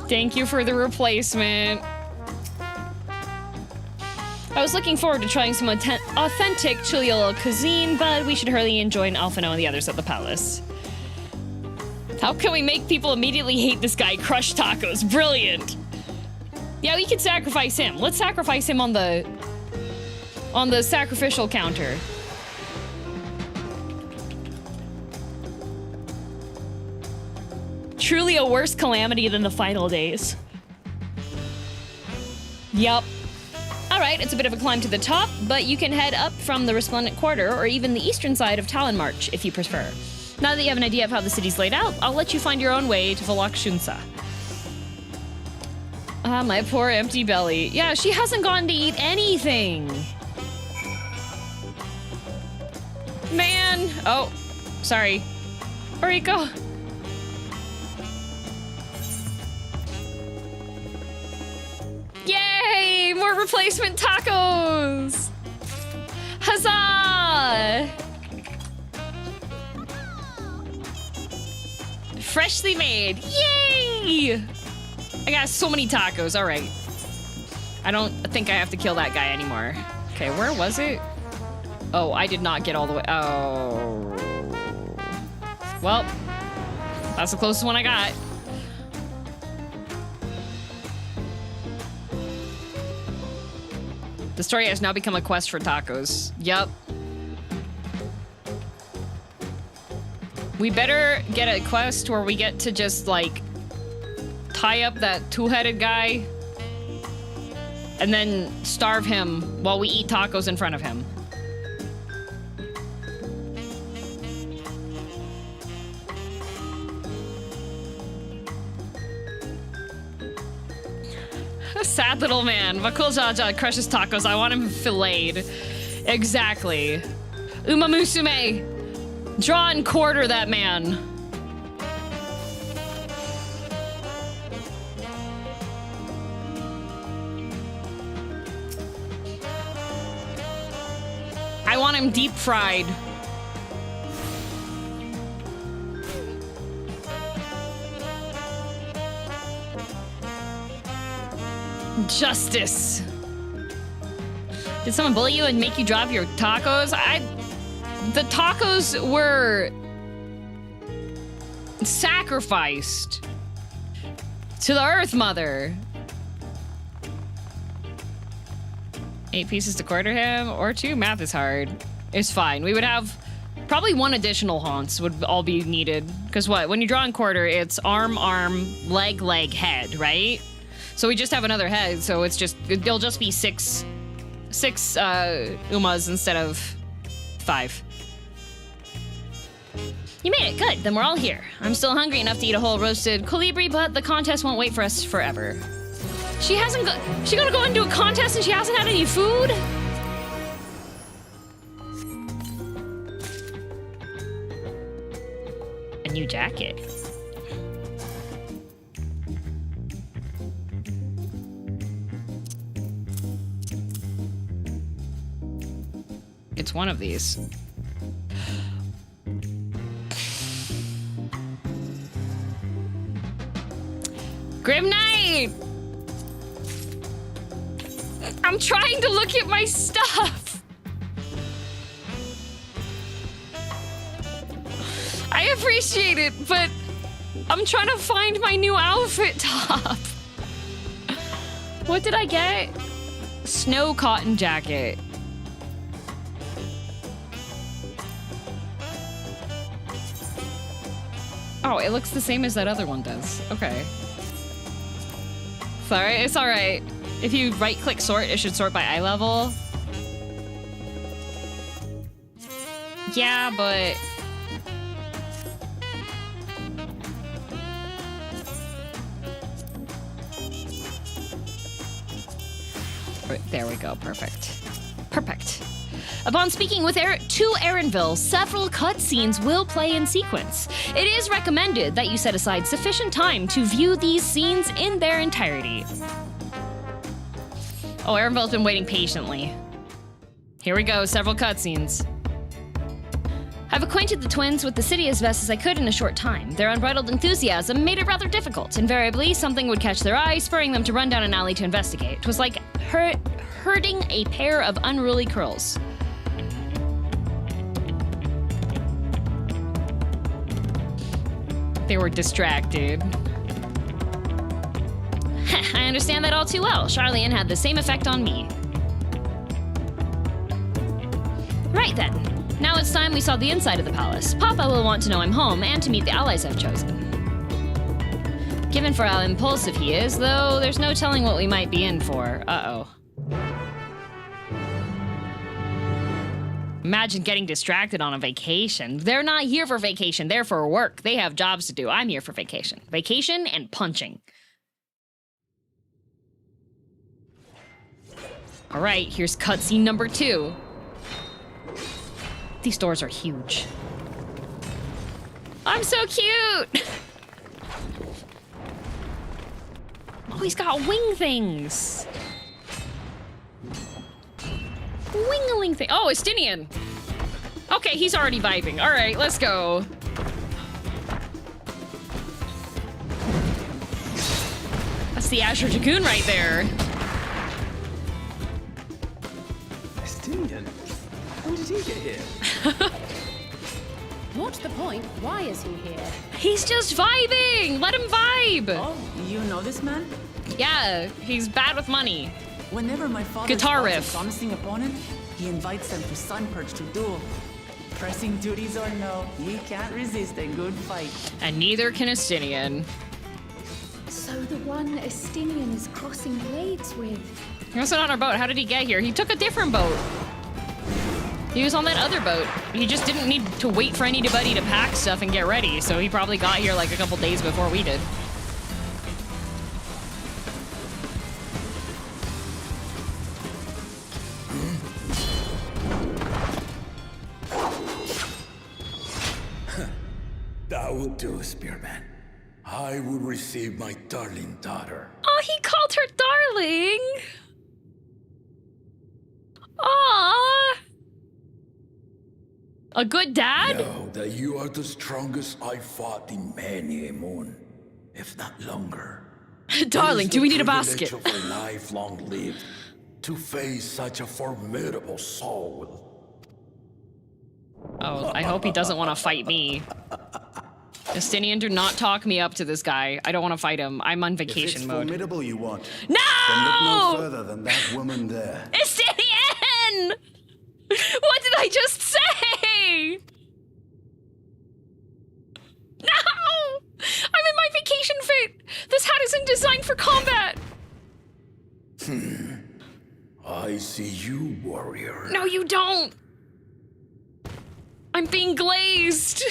Thank you for the replacement. I was looking forward to trying some authentic Tuliol cuisine, but we should hurry and join Alphino and the others at the palace. How can we make people immediately hate this guy? Crushed tacos. Brilliant. Yeah, we can sacrifice him. Let's sacrifice him on the sacrificial counter. Truly a worse calamity than the final days. Yup. Alright, it's a bit of a climb to the top, but you can head up from the Resplendent Quarter or even the eastern side of Talon March if you prefer. Now that you have an idea of how the city's laid out, I'll let you find your own way to Valak Shunsa. Ah, my poor empty belly. Yeah, she hasn't gone to eat anything. Man! Oh, sorry. Mariko! Yay! More replacement tacos! Huzzah! Freshly made. Yay! I got so many tacos. All right. I don't think I have to kill that guy anymore. Okay, where was it? Oh, I did not get all the way. Oh. Well, that's the closest one I got. The story has now become a quest for tacos. Yup. We better get a quest where we get to just, like, tie up that 2-headed guy and then starve him while we eat tacos in front of him. A sad little man. Vakul Jaja crushes tacos. I want him filleted. Exactly. Uma Musume. Draw and quarter that man. I want him deep fried. Justice. Did someone bully you and make you drop your tacos? The tacos were sacrificed to the Earth Mother. 8 pieces to quarter him, or 2. Math is hard. It's fine. We would have probably 1 additional haunts would all be needed. Because what? When you draw in quarter, it's arm, arm, leg, leg, head, right? So we just have another head, so it's just, it'll just be 6 Umas instead of 5. You made it. Good. Then we're all here. I'm still hungry enough to eat a whole roasted colibri, but the contest won't wait for us forever. She gonna go into a contest and she hasn't had any food? A new jacket. It's one of these. Grim Knight! I'm trying to look at my stuff. I appreciate it, but I'm trying to find my new outfit top. What did I get? Snow cotton jacket. Oh, it looks the same as that other one does. Okay. Sorry, it's alright. If you right-click sort, it should sort by eye level. Yeah, but... There we go, perfect. Perfect. Upon speaking with to Erinville, several cutscenes will play in sequence. It is recommended that you set aside sufficient time to view these scenes in their entirety. Oh, Erinville's been waiting patiently. Here we go, several cutscenes. I've acquainted the twins with the city as best as I could in a short time. Their unbridled enthusiasm made it rather difficult. Invariably, something would catch their eye, spurring them to run down an alley to investigate. It was like herding a pair of unruly curls. They were distracted. I understand that all too well. Charlene had the same effect on me. Right then. Now it's time we saw the inside of the palace. Papa will want to know I'm home and to meet the allies I've chosen. Given for how impulsive he is, though, there's no telling what we might be in for. Uh-oh. Imagine getting distracted on a vacation. They're not here for vacation, they're for work. They have jobs to do. I'm here for vacation. Vacation and punching. All right, here's cutscene number 2. These doors are huge. I'm so cute! Oh, he's got wing things. Wing-a-ling thing. Oh, Estinian. Okay, he's already vibing. All right, let's go. That's the Azure Dragoon right there. Estinian? When did he get here? What's the point? Why is he here? He's just vibing. Let him vibe. Oh, you know this man? Yeah, he's bad with money. Whenever my father Guitar spots riff. a promising opponent, he invites them to Sunperch to duel. Pressing duties or no, he can't resist a good fight. And neither can Estinian. So the one Estinian is crossing blades with. He wasn't on our boat. How did he get here? He took a different boat. He was on that other boat. He just didn't need to wait for anybody to pack stuff and get ready, so he probably got here like a couple days before we did. That would do, Spearman. I would receive my darling daughter. Oh, he called her darling. Aww. A good dad? Know that you are the strongest I fought in many a moon, if not longer. Darling, do we need a basket? It is the privilege of a life long lived to face such a formidable soul. Oh, I hope he doesn't want to fight me. Estinian, do not talk me up to this guy. I don't want to fight him. I'm on vacation mode. Formidable you want. No! Then look no further than that woman there. Estinian! I just say? No! I'm in my vacation fit! This hat isn't designed for combat! I see you, warrior. No, you don't! I'm being glazed!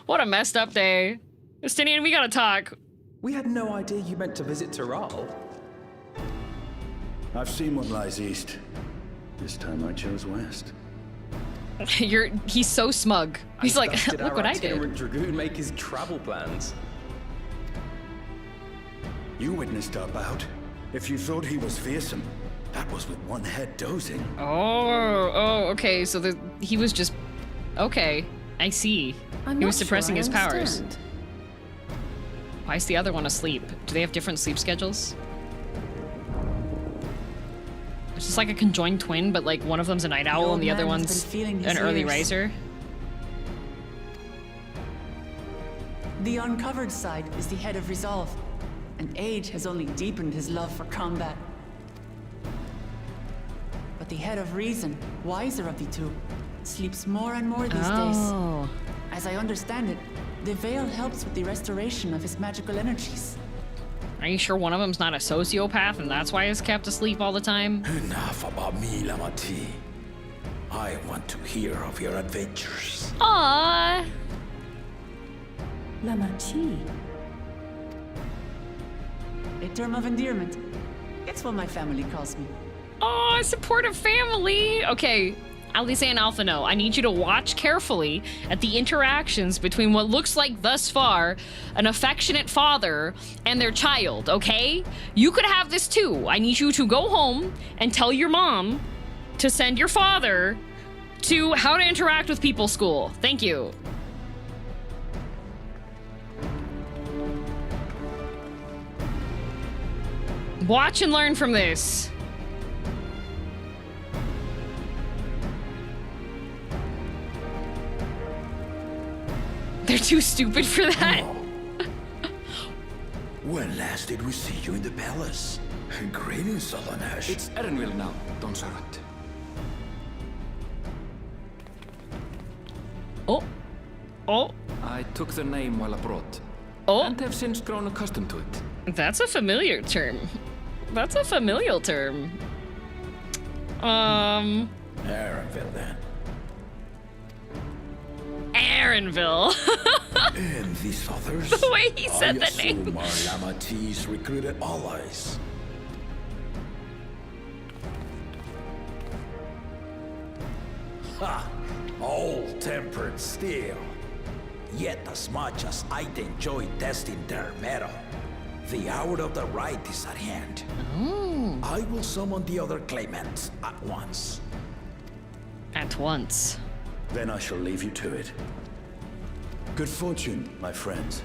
What a messed up day. Justinian, we gotta talk. We had no idea you meant to visit Tural. I've seen what lies east. This time I chose west. He's so smug. He's like, look what I did. Itinerant dragoon make his travel plans. You witnessed our bout. If you thought he was fearsome, that was with one head dozing. Oh, okay. So he was just okay. I see. He was suppressing his powers. Why is the other one asleep? Do they have different sleep schedules? It's just like a conjoined twin, but like one of them's a night owl and the other one's an early riser. The uncovered side is the head of resolve, and age has only deepened his love for combat. But the head of reason, wiser of the two, sleeps more and more these days. As I understand it, the veil helps with the restoration of his magical energies. Are you sure one of them's not a sociopath and that's why he's kept asleep all the time? Enough about me, Lamati. I want to hear of your adventures. Aww. Lamati. A term of endearment. It's what my family calls me. Aw, supportive family. Okay, Alice and Alphino, I need you to watch carefully at the interactions between what looks like thus far an affectionate father and their child, okay? You could have this too. I need you to go home and tell your mom to send your father to how to interact with people school. Thank you. Watch and learn from this. They're too stupid for that. When last did we see you in the palace? Greetings, Solanash. It's Erenville now, Don Sarat. Oh. I took the name while abroad. And have since grown accustomed to it. That's a familiar term. That's a familial term. Erenville, then. Erenville. And these others? The way he said the name. I assume our Lamatis recruited allies. Ha! All-tempered steel. Yet as much as I'd enjoy testing their metal, the hour of the right is at hand. I will summon the other claimants at once. At once. Then I shall leave you to it. Good fortune, my friends.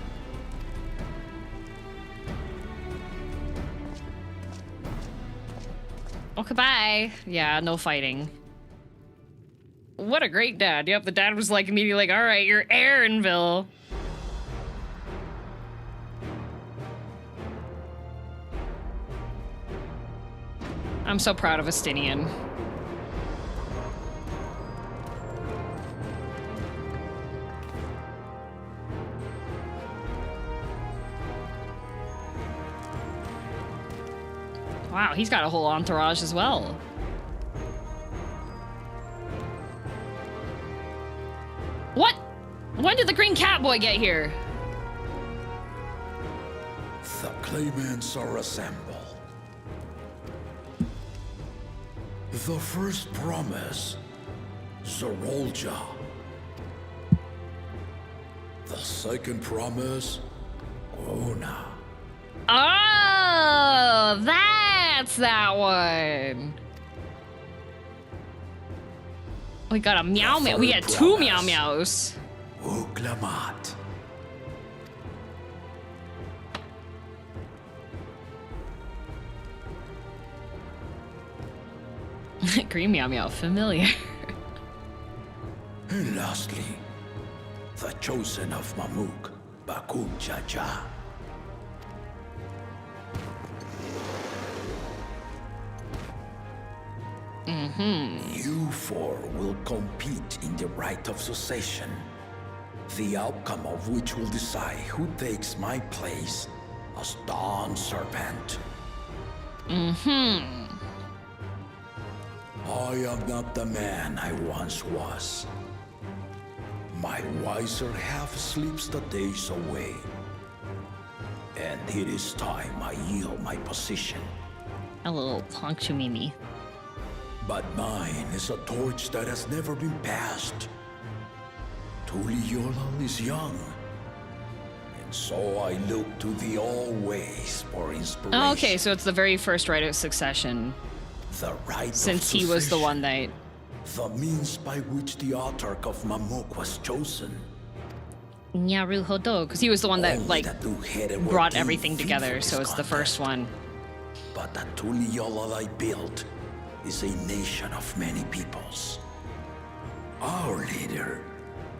Okay, bye. Yeah, no fighting. What a great dad. Yep, the dad was like immediately like, all right, you're Erenville. I'm so proud of Estinian. Wow, he's got a whole entourage as well. What? When did the green cat boy get here? The claimants are assembled. The first promise, Zorolja. The second promise, Ona. Oh, that's that one. We got a meow meow. We got two meow meows. Glamour. Green meow meow, familiar. And lastly, the chosen of Mamuk, Bakun Jaja. You four will compete in the rite of succession, the outcome of which will decide who takes my place as Dawn Serpent. I am not the man I once was. My wiser half sleeps the days away. And it is time I yield my position. A little honk Mimi. But mine is a torch that has never been passed. Tuliol is young. And so I look to thee always for inspiration. Oh, okay, so it's the very first rite of succession. The rite Since of he was the one that... The means by which the autarch of Mamuk was chosen. Nyaruhodo, because he was the one that, like, brought everything together, so it's the first one. But the Tuliol I built is a nation of many peoples. Our leader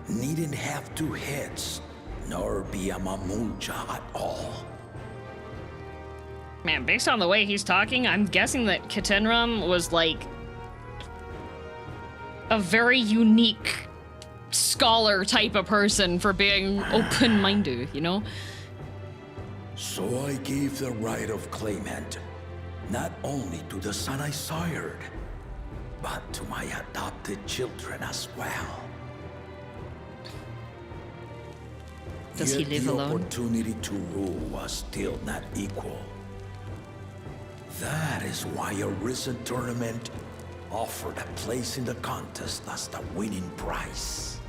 needn't have two heads, nor be a Mamulja at all. Man, based on the way he's talking, I'm guessing that Ketenram was, like, a very unique scholar type of person for being open-minded, you know? So I gave the right of claimant, not only to the son I sired, but to my adopted children as well. Does he live alone? The opportunity to rule was still not equal. That is why a recent tournament offered a place in the contest as the winning prize.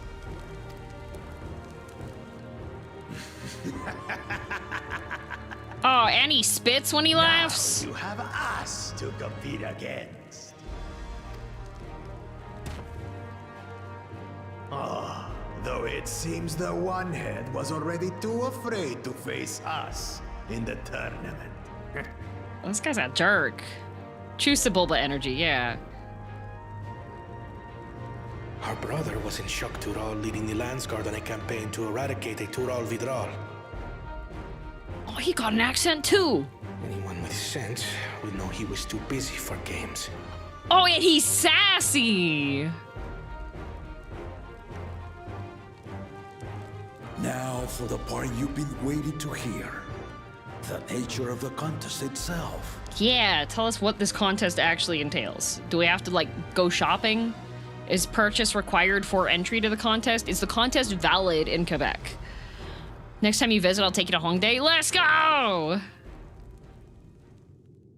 Oh, and he spits when he laughs? You have us to compete against. Though it seems the one head was already too afraid to face us in the tournament. This guy's a jerk. Choose the Bulba energy, yeah. Our brother was in shock Tural leading the Landsguard on a campaign to eradicate a Tural Vidral. Oh, he got an accent too. Anyone with sense would know he was too busy for games. Oh, and he's sassy. Now for the part you've been waiting to hear. The nature of the contest itself. Yeah, tell us what this contest actually entails. Do we have to, like, go shopping? Is purchase required for entry to the contest? Is the contest valid in Quebec? Next time you visit, I'll take you to Hongdae. Let's go!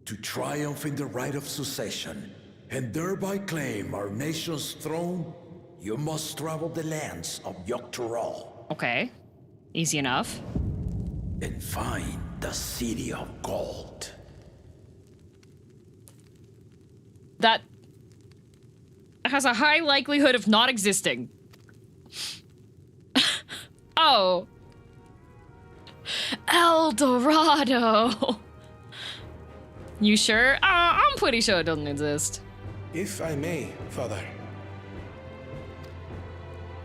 To triumph in the rite of succession, and thereby claim our nation's throne, you must travel the lands of Tural. Okay. Easy enough. And find the City of Gold. That has a high likelihood of not existing. Oh. El Dorado. You sure? I'm pretty sure it doesn't exist. If I may, Father.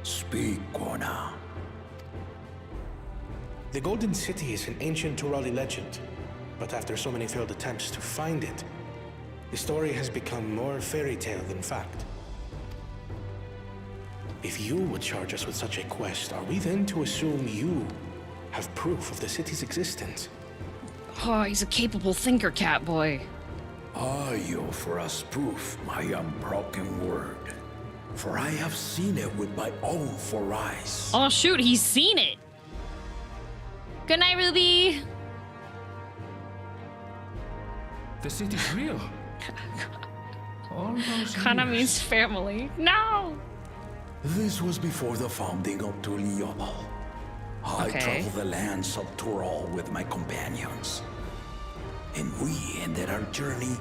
Speak, Kona. The Golden City is an ancient Turali legend, but after so many failed attempts to find it, the story has become more fairy tale than fact. If you would charge us with such a quest, are we then to assume you have proof of the city's existence? Oh, he's a capable thinker, Catboy. Are you for us proof my unbroken word? For I have seen it with my own 4 eyes. Oh shoot, he's seen it. Good night, Ruby. The city's real. Kana means family. No. This was before the founding of Tuliol. I traveled the lands of Tural with my companions. And we ended our journey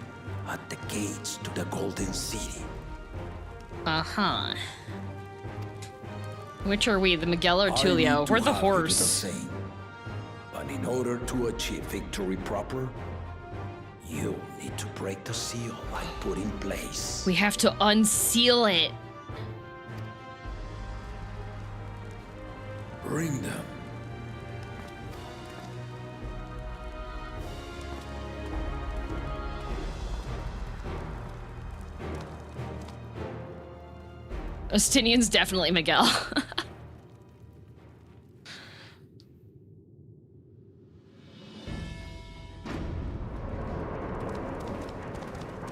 at the gates to the Golden City. Uh-huh. Which are we, the Miguel or Tulio? We're the horse. But in order to achieve victory proper, you need to break the seal I put in place. We have to unseal it. Bring them. Justinian's definitely Miguel.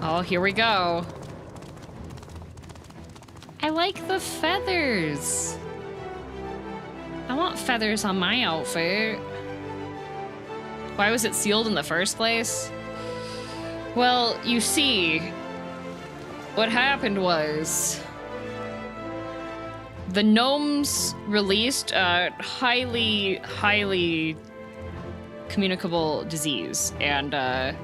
Oh, here we go. I like the feathers. I want feathers on my outfit. Why was it sealed in the first place? Well, you see, what happened was the gnomes released a highly communicable disease, and oh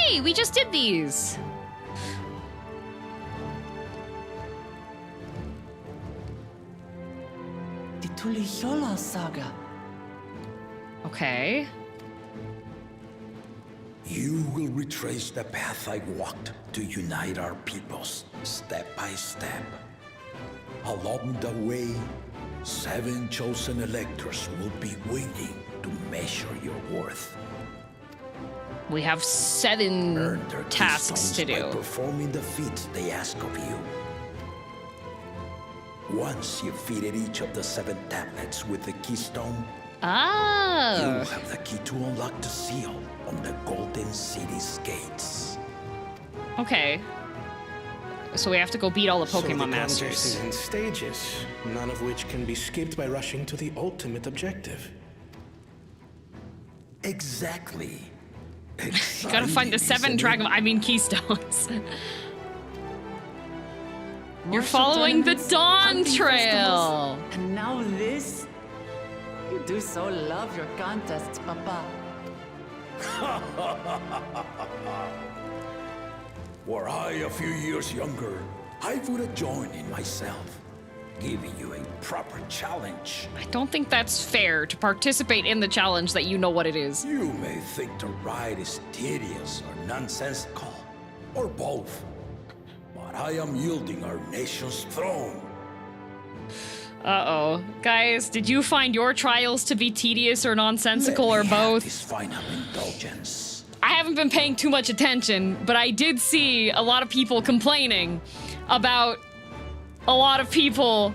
hey, we just did these. The Tuliol saga. Okay. You will retrace the path I walked to unite our peoples, step by step. Along the way, 7 chosen electors will be waiting to measure your worth. We have 7 Earn their tasks to keystones by do. performing the feats they ask of you. Once you've fitted each of the 7 tablets with the keystone, Oh. you'll have the key to unlock the seal on the Golden City's gates. Okay. So we have to go beat all the So Pokemon the contest Masters. is in stages, none of which can be skipped by rushing to the ultimate objective. Exactly. You gotta find the 7 keystones. You're following the Dawntrail. And now this? You do so love your contests, Papa. Were I a few years younger, I would have joined in myself, giving you a proper challenge. I don't think that's fair to participate in the challenge that you know what it is. You may think the ride is tedious or nonsensical, or both, but I am yielding our nation's throne. Uh-oh. Guys, did you find your trials to be tedious or nonsensical or both? This final indulgence. I haven't been paying too much attention, but I did see a lot of people complaining about a lot of people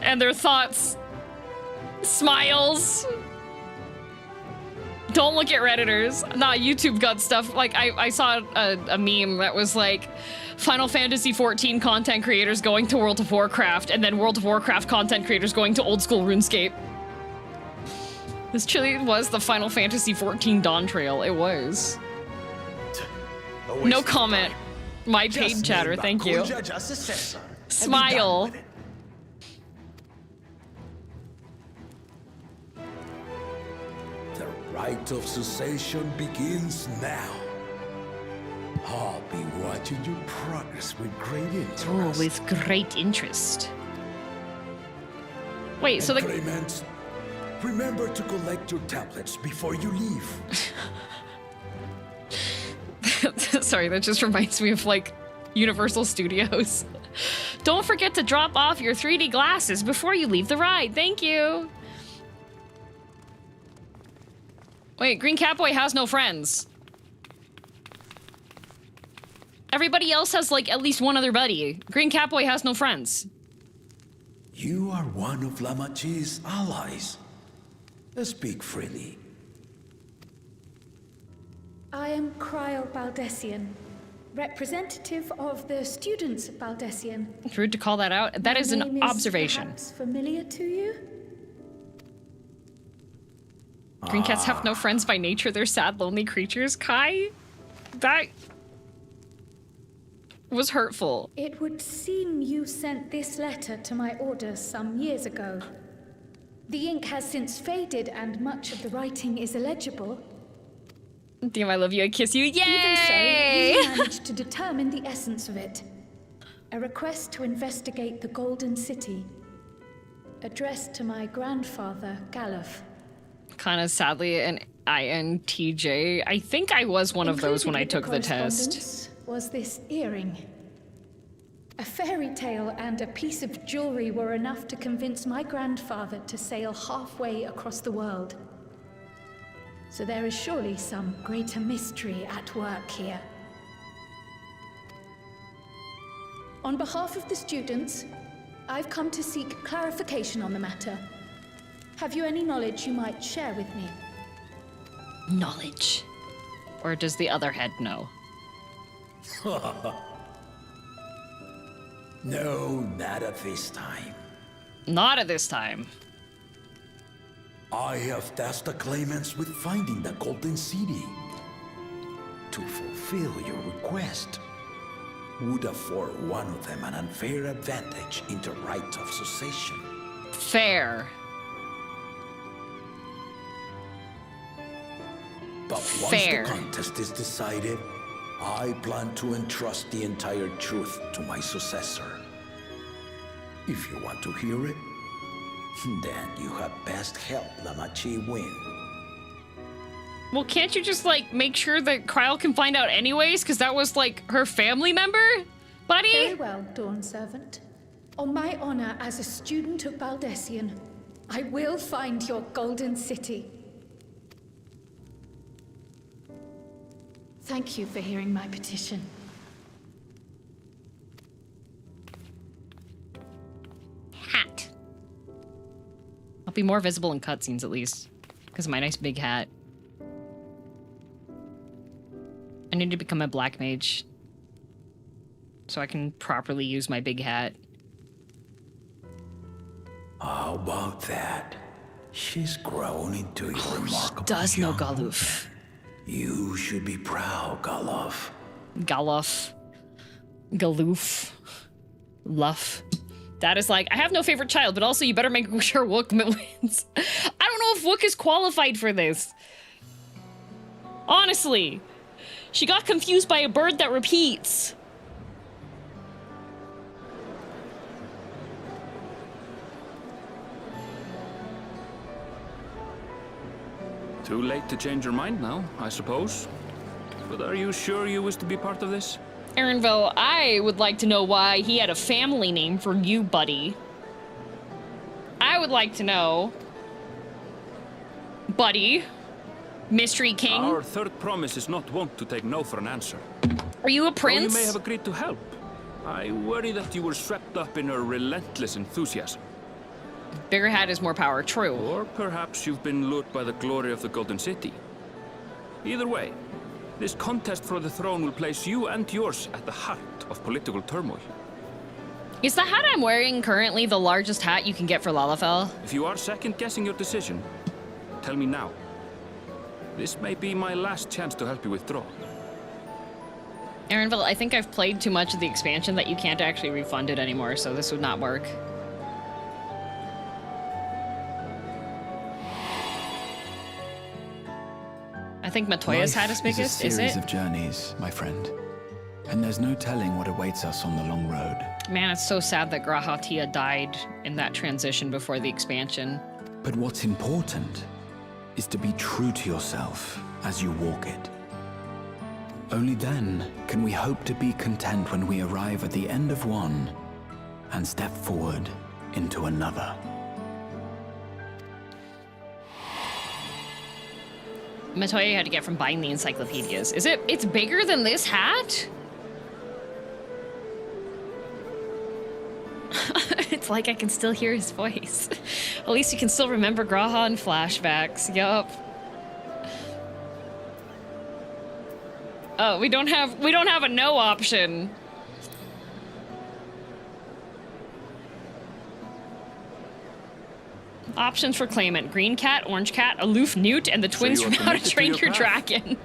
and their thoughts. Smiles. Don't look at Redditors. Nah, YouTube got stuff. Like, I saw a meme that was like, Final Fantasy XIV content creators going to World of Warcraft, and then World of Warcraft content creators going to old school RuneScape. This truly was the Final Fantasy XIV Dawntrail. It was. No comment. My paid chatter, thank you. Smile. The rite of cessation begins now. I'll be watching your progress with great interest. Oh, with great interest. Wait, so the claimants, remember to collect your tablets before you leave. Sorry, that just reminds me of like Universal Studios. Don't forget to drop off your 3D glasses before you leave the ride. Thank you. Wait, Green Catboy has no friends. Everybody else has like at least one other buddy. Green Catboy has no friends. You are one of Lamachi's allies. Speak freely. I am Cryo Baldessian, representative of the students of Baldessian. It's rude to call that out. That is an observation. Perhaps familiar to you? Green cats have no friends by nature. They're sad, lonely creatures. Kai? That was hurtful. It would seem you sent this letter to my orders some years ago. The ink has since faded and much of the writing is illegible. Damn, I love you. I kiss you. Yay! Even so, we managed to determine the essence of it. A request to investigate the Golden City, addressed to my grandfather, Galuf. Kind of sadly an INTJ. I think I was one of those when I took the test. Was this earring. A fairy tale and a piece of jewelry were enough to convince my grandfather to sail halfway across the world. So there is surely some greater mystery at work here. On behalf of the students, I've come to seek clarification on the matter. Have you any knowledge you might share with me? Knowledge. Or does the other head know? No, not at this time. Not at this time. I have tasked the claimants with finding the Golden City. To fulfill your request would afford one of them an unfair advantage in the right of succession. Fair. But once the contest is decided, I plan to entrust the entire truth to my successor. If you want to hear it, then you had best help Lamachi win. Well, can't you just, like, make sure that Kryle can find out anyways? Because that was, like, her family member? Buddy? Very well, Dawn Servant. On my honor as a student of Baldessian, I will find your Golden City. Thank you for hearing my petition. Hat. I'll be more visible in cutscenes at least. Because of my nice big hat. I need to become a black mage. So I can properly use my big hat. How about that? She's grown into a remarkable does know young Galuf. woman. You should be proud, Galuf. Galuf. Galoof. Luff. That is like, I have no favorite child, but also you better make sure Wook wins. I don't know if Wook is qualified for this. Honestly. She got confused by a bird that repeats. Too late to change your mind now, I suppose. But are you sure you wish to be part of this? Aaronville, I would like to know why he had a family name for you, buddy. I would like to know. Buddy. Mystery King. Our third promise is not wont to take no for an answer. Are you a prince? Though you may have agreed to help. I worry that you were swept up in her relentless enthusiasm. Bigger hat is more power, true. Or perhaps you've been lured by the glory of the Golden City. Either way, this contest for the throne will place you and yours at the heart of political turmoil. Is the hat I'm wearing currently the largest hat you can get for lalafell? If you are second-guessing your decision, tell me now. This may be my last chance to help you withdraw. Aaronville, I think I've played too much of the expansion that you can't actually refund it anymore, so this would not work. I think Matoya's hat is biggest, is it? Life is a series of journeys, my friend. And there's no telling what awaits us on the long road. Man, it's so sad that Grahatia died in that transition before the expansion. But what's important is to be true to yourself as you walk it. Only then can we hope to be content when we arrive at the end of one and step forward into another. Matoya had to get from buying the encyclopedias. Is it? It's bigger than this hat? It's like I can still hear his voice. At least you can still remember Graha in flashbacks. Yup. Oh, we don't have a no option. Options for claimant: green cat, orange cat, aloof newt, and the twins from How to Train Your Dragon.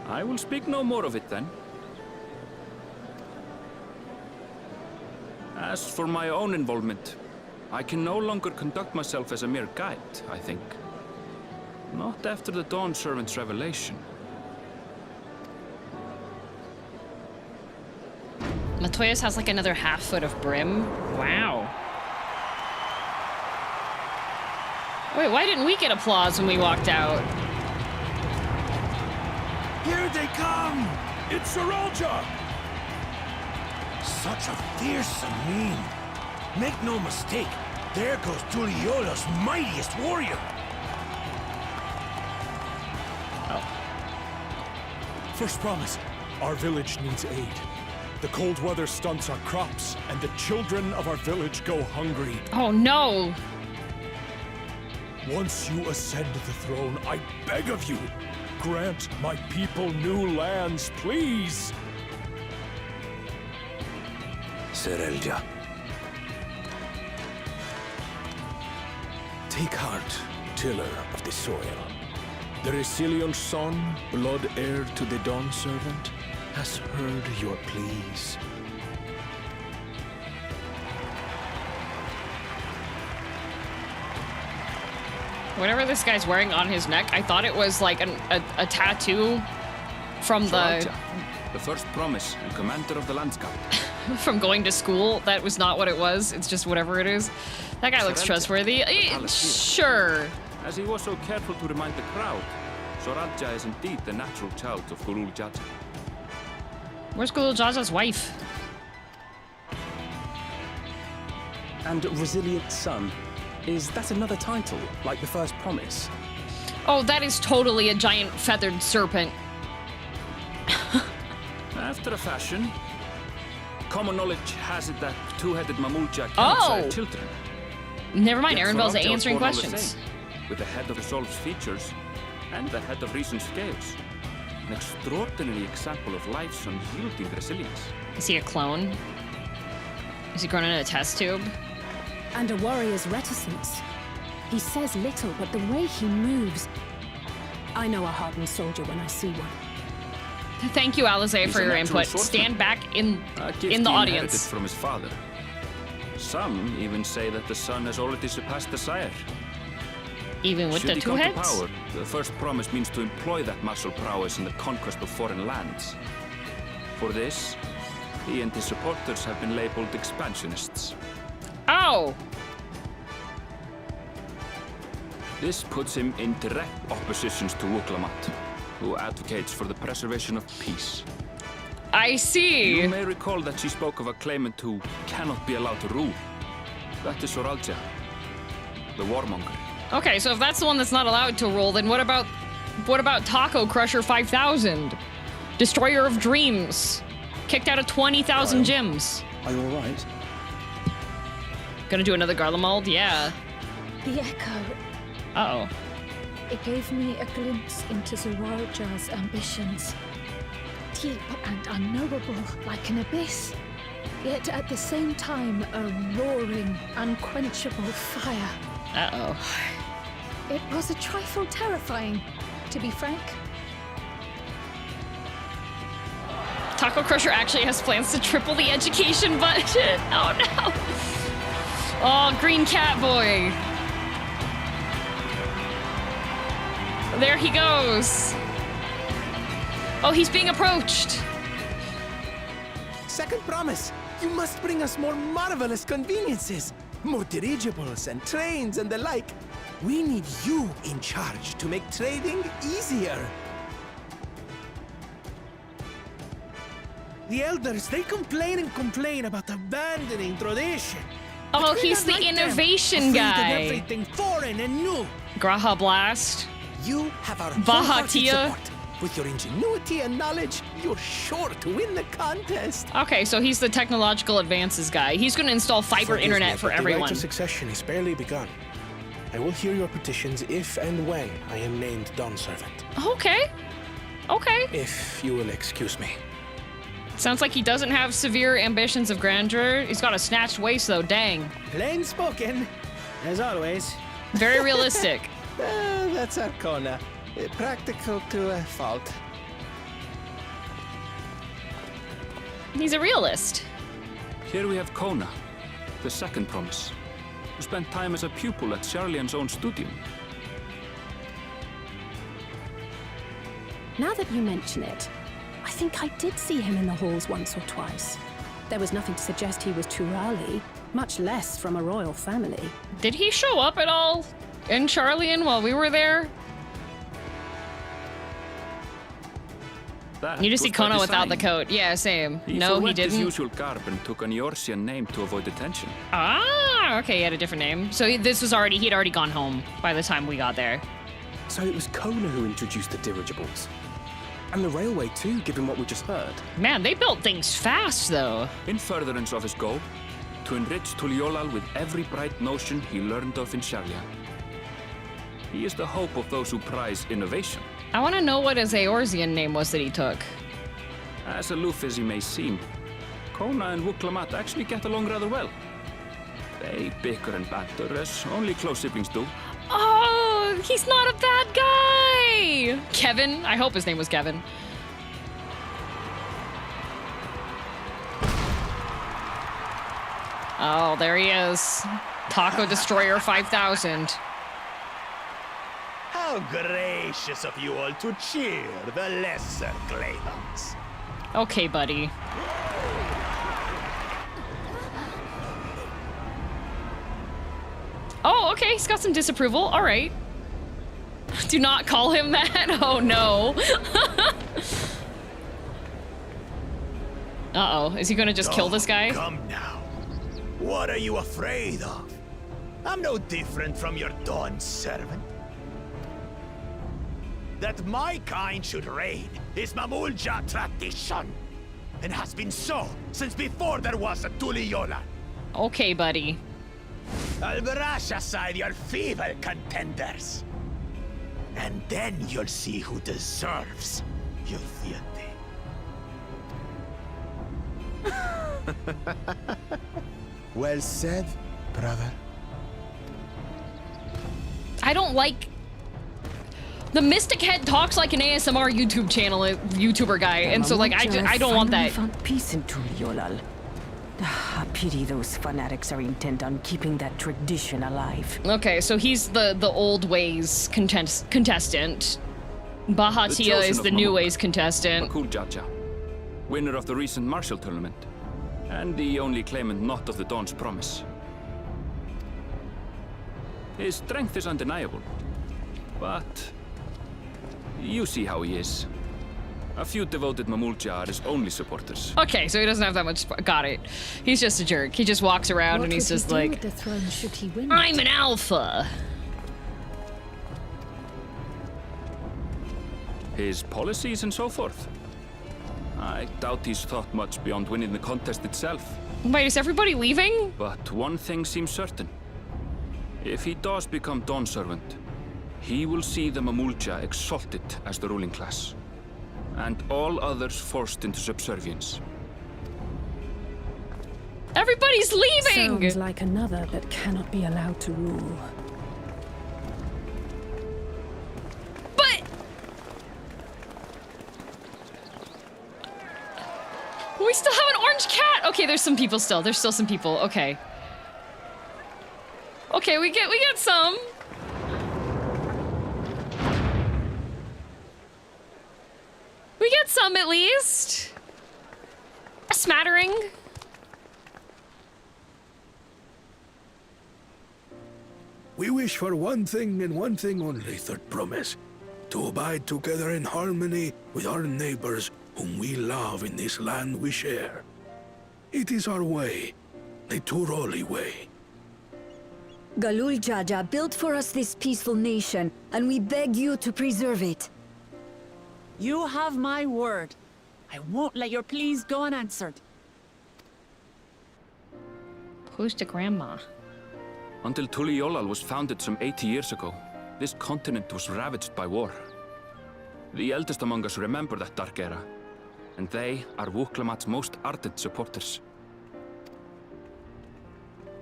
I will speak no more of it then. As for my own involvement, I can no longer conduct myself as a mere guide, I think. Not after the Dawn Servant's revelation. Matoya's has like another half foot of brim. Wow. Wait, why didn't we get applause when we walked out? Here they come! It's Saralja! Such a fearsome mien. Make no mistake, there goes Tuliol's mightiest warrior. First promise, Our village needs aid. The cold weather stunts our crops, and the children of our village go hungry. Oh no! Once you ascend the throne, I beg of you, grant my people new lands, please! Serelja. Take heart, tiller of the soil. The resilient son, blood heir to the Dawn Servant, has heard your pleas. Whatever this guy's wearing on his neck, I thought it was like a tattoo from the first promise and commander of the landscape. from going to school. That was not what it was. It's just whatever it is. That guy looks trustworthy. Sure. As he was so careful to remind the crowd, Soralja is indeed the natural child of Gurul Jaja. Where's Gurul Jaja's wife? And Resilient Son. Is that another title, like the first promise? Oh, that is totally a giant feathered serpent. After a fashion. Common knowledge has it that two-headed Mamulja cannot sire children. Never mind, Yet Aaronville's Soralja was answering born all the questions. same, with the head of Resolve's features and the head of Reason's scales. An extraordinary example of life's unyielding resilience. Is he a clone? Is he grown in a test tube? And a warrior's reticence. He says little, but the way he moves... I know a hardened soldier when I see one. Thank you, Alize, He's for a your natural input. swordsman. Stand back in He the inherited audience. from his father. Some even say that the son has already surpassed the sire. Even with Should the he two come to heads? power, the first promise means to employ that martial prowess in the conquest of foreign lands. For this, he and his supporters have been labeled expansionists. Oh! This puts him in direct opposition to Wuklamat, who advocates for the preservation of peace. I see. You may recall that she spoke of a claimant who cannot be allowed to rule. That is Soralja, the warmonger. Okay, so if that's the one that's not allowed to rule, then what about Taco Crusher 5000? Destroyer of Dreams. Kicked out of 20,000 gyms. Are you alright? Gonna do another Garlemald? Yeah. The echo. Uh-oh. It gave me a glimpse into Zoralja's ambitions. Deep and unknowable, like an abyss. Yet at the same time, a roaring, unquenchable fire. Uh-oh. It was a trifle terrifying, to be frank. Taco Crusher actually has plans to triple the education budget. Oh no. Oh, Green Cat Boy. There he goes. Oh, he's being approached. Second promise. You must bring us more marvelous conveniences. More dirigibles and trains and the like. We need you in charge to make trading easier. The elders, they complain and complain about abandoning tradition. Oh, But we're he's not the like them, innovation afraid of guy. everything foreign and new. Graha Blast. You have our Bahatia. wholehearted support. With your ingenuity and knowledge, you're sure to win the contest. Okay, so he's the technological advances guy. He's going to install fiber Forgive internet me, for but the everyone. right of succession is barely begun. I will hear your petitions if and when I am named Dawn Servant. Okay. Okay. If you will excuse me. Sounds like he doesn't have severe ambitions of grandeur. He's got a snatched waist, though. Dang. Plain spoken, as always. Very realistic. That's Arcona. Practical to a fault. He's a realist. Here we have Kona, the second promise, who spent time as a pupil at Charlian's own studio. Now that you mention it, I think I did see him in the halls once or twice. There was nothing to suggest he was Turali, much less from a royal family. Did he show up at all in Charlian while we were there? That You just see was by Kona without the design. coat. Yeah, same. He No, he forwent his didn't. usual garb and took an Eorzean name to avoid detention. Ah, okay, he had a different name. So he'd already gone home by the time we got there. So it was Kona who introduced the dirigibles. And the railway too, given what we just heard. Man, they built things fast, though. In furtherance of his goal, to enrich Tuliol with every bright notion he learned of in Sharia. He is the hope of those who prize innovation. I want to know what his Eorzean name was that he took. As aloof as he may seem, Kona and Wuklamat actually get along rather well. They bicker and banter as only close siblings do. Oh, he's not a bad guy! Kevin? I hope his name was Kevin. Oh, there he is. Taco Destroyer 5000. How gracious of you all to cheer the lesser claimants. Okay, buddy. Oh, okay, he's got some disapproval. All right. Do not call him that. Oh, no. Uh-oh. Is he gonna just kill this guy? Come now. What are you afraid of? I'm no different from your Dawn servant. That my kind should reign is Mamulja tradition, and has been so since before there was a Tuliol. Okay, buddy. I'll brush aside your feeble contenders. And then you'll see who deserves your fealty. Well said, brother. I don't like... The Mystic Head talks like an ASMR YouTube channel, YouTuber guy, and so like I don't want that. Found peace in Tuliol. I pity those fanatics are intent on keeping that tradition alive. Okay, so he's the old ways contestant. Bahatia is the new ways contestant. Miqo'te, winner of the recent martial tournament, and the only claimant not of the Dawn's promise. His strength is undeniable, but you see how he is. A few devoted Mamulja are his only supporters. Okay, so he doesn't have that much. Got it. He's just a jerk. He just walks around and he's just like, the throne should he win I'm an alpha. His policies and so forth. I doubt he's thought much beyond winning the contest itself. Wait, is everybody leaving? But one thing seems certain. If he does become Dawn servant, he will see the Mamulja exalted as the ruling class, and all others forced into subservience. Everybody's leaving! Sounds like another that cannot be allowed to rule. But... We still have an orange cat! Okay, there's some people still. There's still some people. Okay. Okay, we get some. We get some at least. A smattering. We wish for one thing and one thing only, Third Promise. To abide together in harmony with our neighbors whom we love in this land we share. It is our way, the Turoli way. Galul Jaja built for us this peaceful nation, and we beg you to preserve it. You have my word. I won't let your pleas go unanswered. Who's the grandma? Until Tuliol was founded some 80 years ago, this continent was ravaged by war. The eldest among us remember that dark era, and they are Wuklamat's most ardent supporters.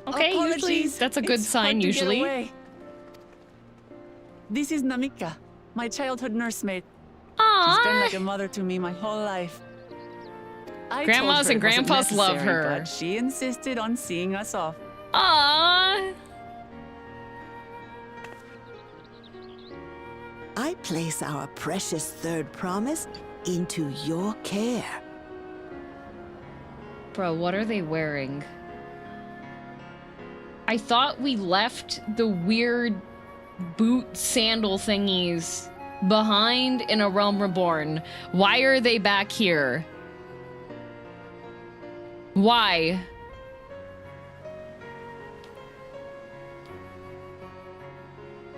Okay, usually that's a good sign, usually. This is Namika, my childhood nursemaid. Aww. She's been like a mother to me my whole life. Grandmas and grandpas love her. But she insisted on seeing us off. Aww. I place our precious third promise into your care. Bro, what are they wearing? I thought we left the weird boot sandal thingies behind in A Realm Reborn. Why are they back here? Why?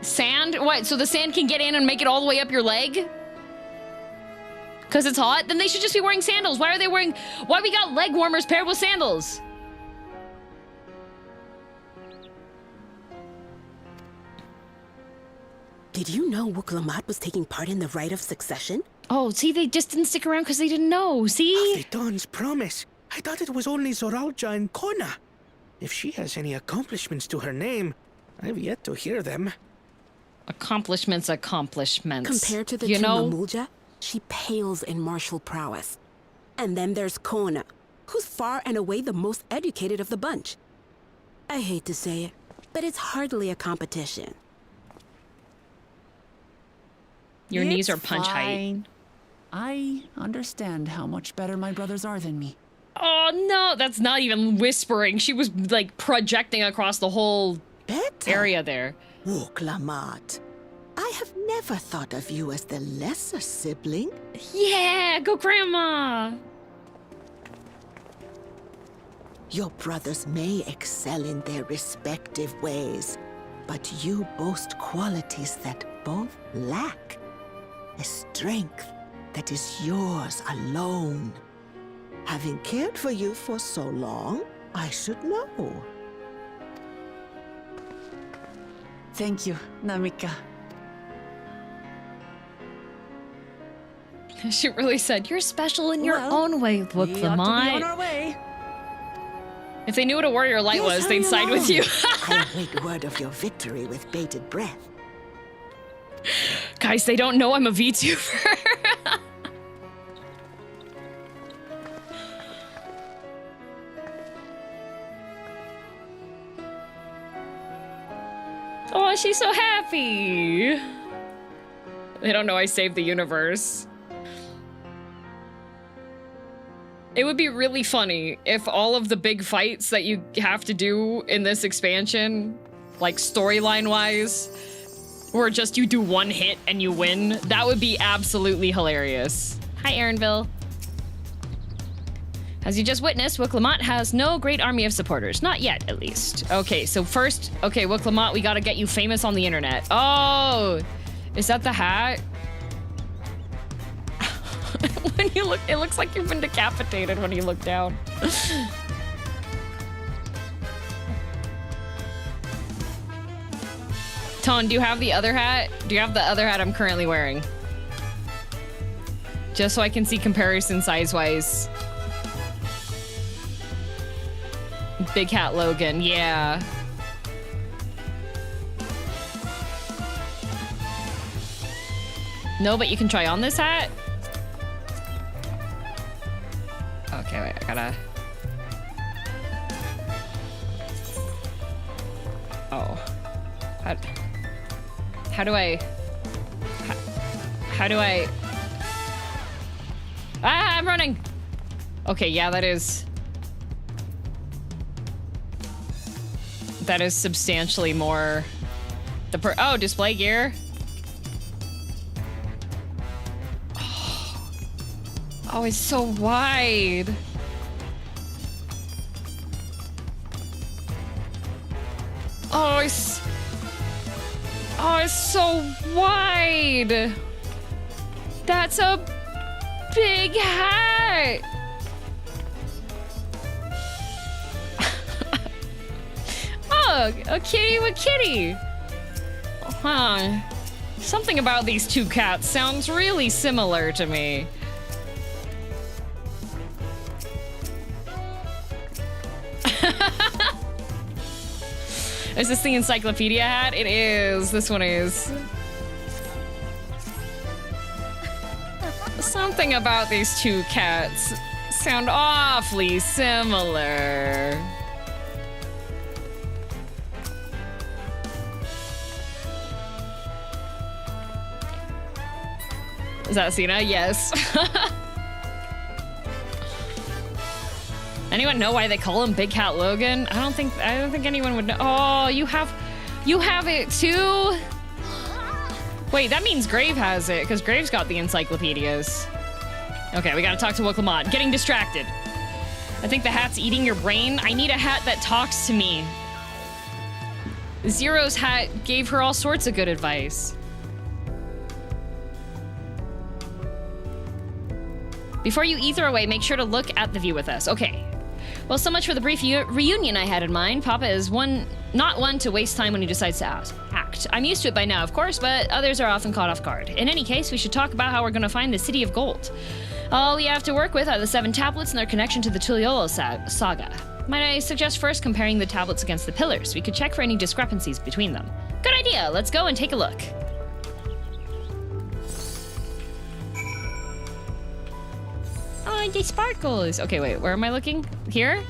Sand? What? So the sand can get in and make it all the way up your leg? Because it's hot? Then they should just be wearing sandals. Why are they wearing... Why we got leg warmers paired with sandals? Did you know Glamour was taking part in the rite of succession? Oh, see, they just didn't stick around because they didn't know, see? The Dawn's promise. I thought it was only Zoralja and Kona. If she has any accomplishments to her name, I've yet to hear them. Accomplishments. Compared to the you know? Mulja, she pales in martial prowess. And then there's Kona, who's far and away the most educated of the bunch. I hate to say it, but it's hardly a competition. Your knees are punch height. Fine. I understand how much better my brothers are than me. Oh no, that's not even whispering. She was like projecting across the whole area there. Glamour, I have never thought of you as the lesser sibling. Yeah, go grandma. Your brothers may excel in their respective ways, but you boast qualities that both lack. A strength that is yours alone. Having cared for you for so long, I should know. Thank you, Namika. She really said, you're special in your own way, look, We ought to be on Lamont. our way. If they knew what a warrior light Yes, was, they'd hurry side with you. I await word of your victory with bated breath. Guys, they don't know I'm a VTuber. Oh, she's so happy. They don't know I saved the universe. It would be really funny if all of the big fights that you have to do in this expansion, like storyline-wise, were just you do one hit and you win. That would be absolutely hilarious. Hi, Aaronville. As you just witnessed, Wicklamont has no great army of supporters. Not yet, at least. Okay, so first, okay, Wicklamont, we gotta get you famous on the internet. Oh, is that the hat? When you look, it looks like you've been decapitated when you look down. Tone, do you have the other hat? Do you have the other hat I'm currently wearing? Just so I can see comparison size-wise. Big Hat Logan, yeah. No, but you can try on this hat? Okay, wait, I gotta... Oh. How do I... How do I... Ah, I'm running! Okay, yeah, that is substantially more... Oh, display gear? Oh, it's so wide. Oh, it's so wide. That's a big hat. Oh, a kitty with kitty. Huh. Something about these two cats sounds really similar to me. Is this the encyclopedia hat? It is. This one is. Something about these two cats sound awfully similar. Is that Cena? Yes. Anyone know why they call him Big Cat Logan? I don't think anyone would know. Oh, you have it too? Wait, that means Grave has it, because Grave's got the encyclopedias. Okay, we gotta talk to Wicklamont. Getting distracted. I think the hat's eating your brain. I need a hat that talks to me. Zero's hat gave her all sorts of good advice. Before you ether away, make sure to look at the view with us. Okay. Well, so much for the brief reunion I had in mind. Papa is not one to waste time when he decides to act. I'm used to it by now, of course, but others are often caught off guard. In any case, we should talk about how we're going to find the City of Gold. All we have to work with are the 7 tablets and their connection to the Tuliol saga. Might I suggest first comparing the tablets against the pillars? We could check for any discrepancies between them. Good idea. Let's go and take a look. Oh, they sparkles. Okay, wait, where am I looking? Here?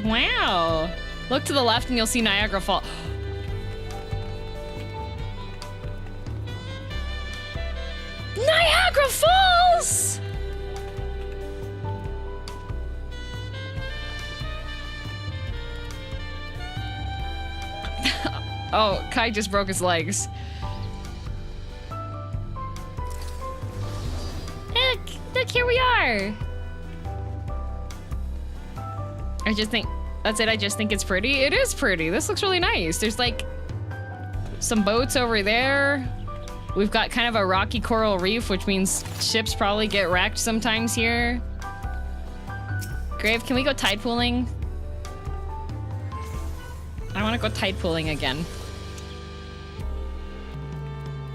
Wow. Look to the left and you'll see Niagara Falls. Niagara Falls! Oh, Kai just broke his legs. Look, here we are. I just think, that's it, I just think it's pretty. It is pretty, this looks really nice. There's like some boats over there. We've got kind of a rocky coral reef, which means ships probably get wrecked sometimes here. Grave, can we go tide pooling? I want to go tide pooling again.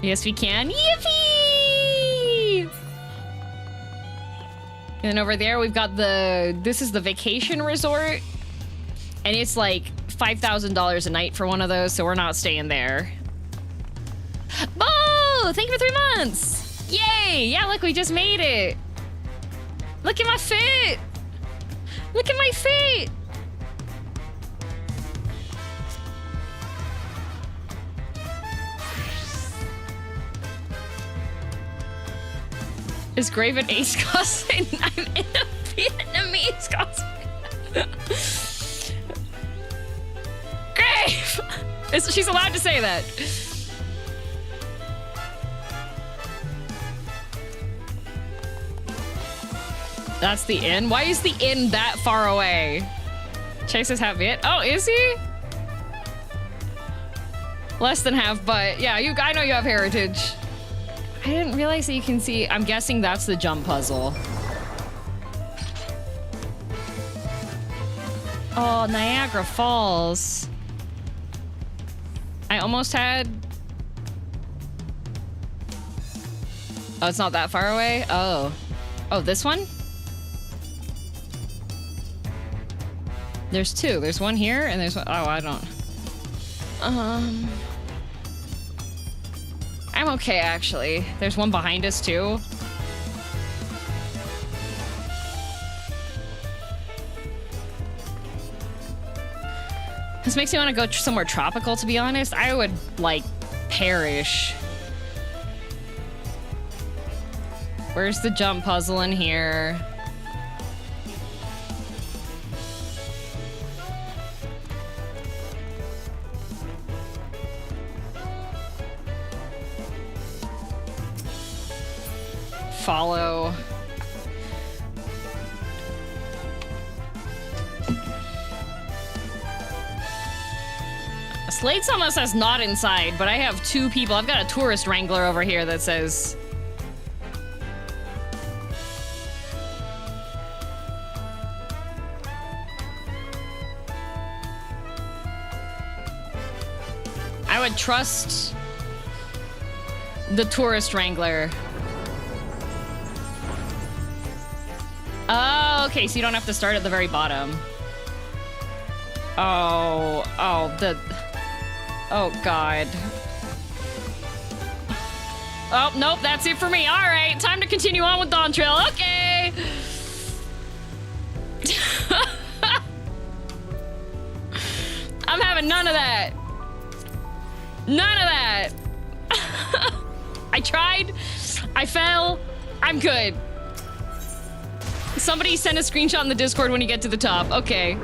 Yes, we can. Yippee! And then over there, we've got this is the vacation resort. And it's like $5,000 a night for one of those, so we're not staying there. Oh, thank you for 3 months. Yay! Yeah, look, we just made it. Look at my feet. Look at my feet. Is Grave an ace cosplay? I'm in a Vietnamese cosplay. Grave! She's allowed to say that. That's the inn? Why is the inn that far away? Chase is half it. Oh, is he? Less than half, but yeah, I know you have heritage. I didn't realize that you can see. I'm guessing that's the jump puzzle. Oh, Niagara Falls. I almost had... Oh, it's not that far away? Oh. Oh, this one? There's 2. There's one here and there's one... Oh, I don't... I'm okay, actually. There's one behind us, too. This makes me want to go somewhere tropical, to be honest. I would, like, perish. Where's the jump puzzle in here? Follow. Slate's almost says not inside, but I have 2 people. I've got a tourist wrangler over here that says... I would trust the tourist wrangler. Oh, okay, so you don't have to start at the very bottom. Oh, God. Oh, nope, that's it for me. All right, time to continue on with Dawntrail. Okay. I'm having none of that. None of that. I tried. I fell. I'm good. Somebody send a screenshot in the Discord when you get to the top. Okay.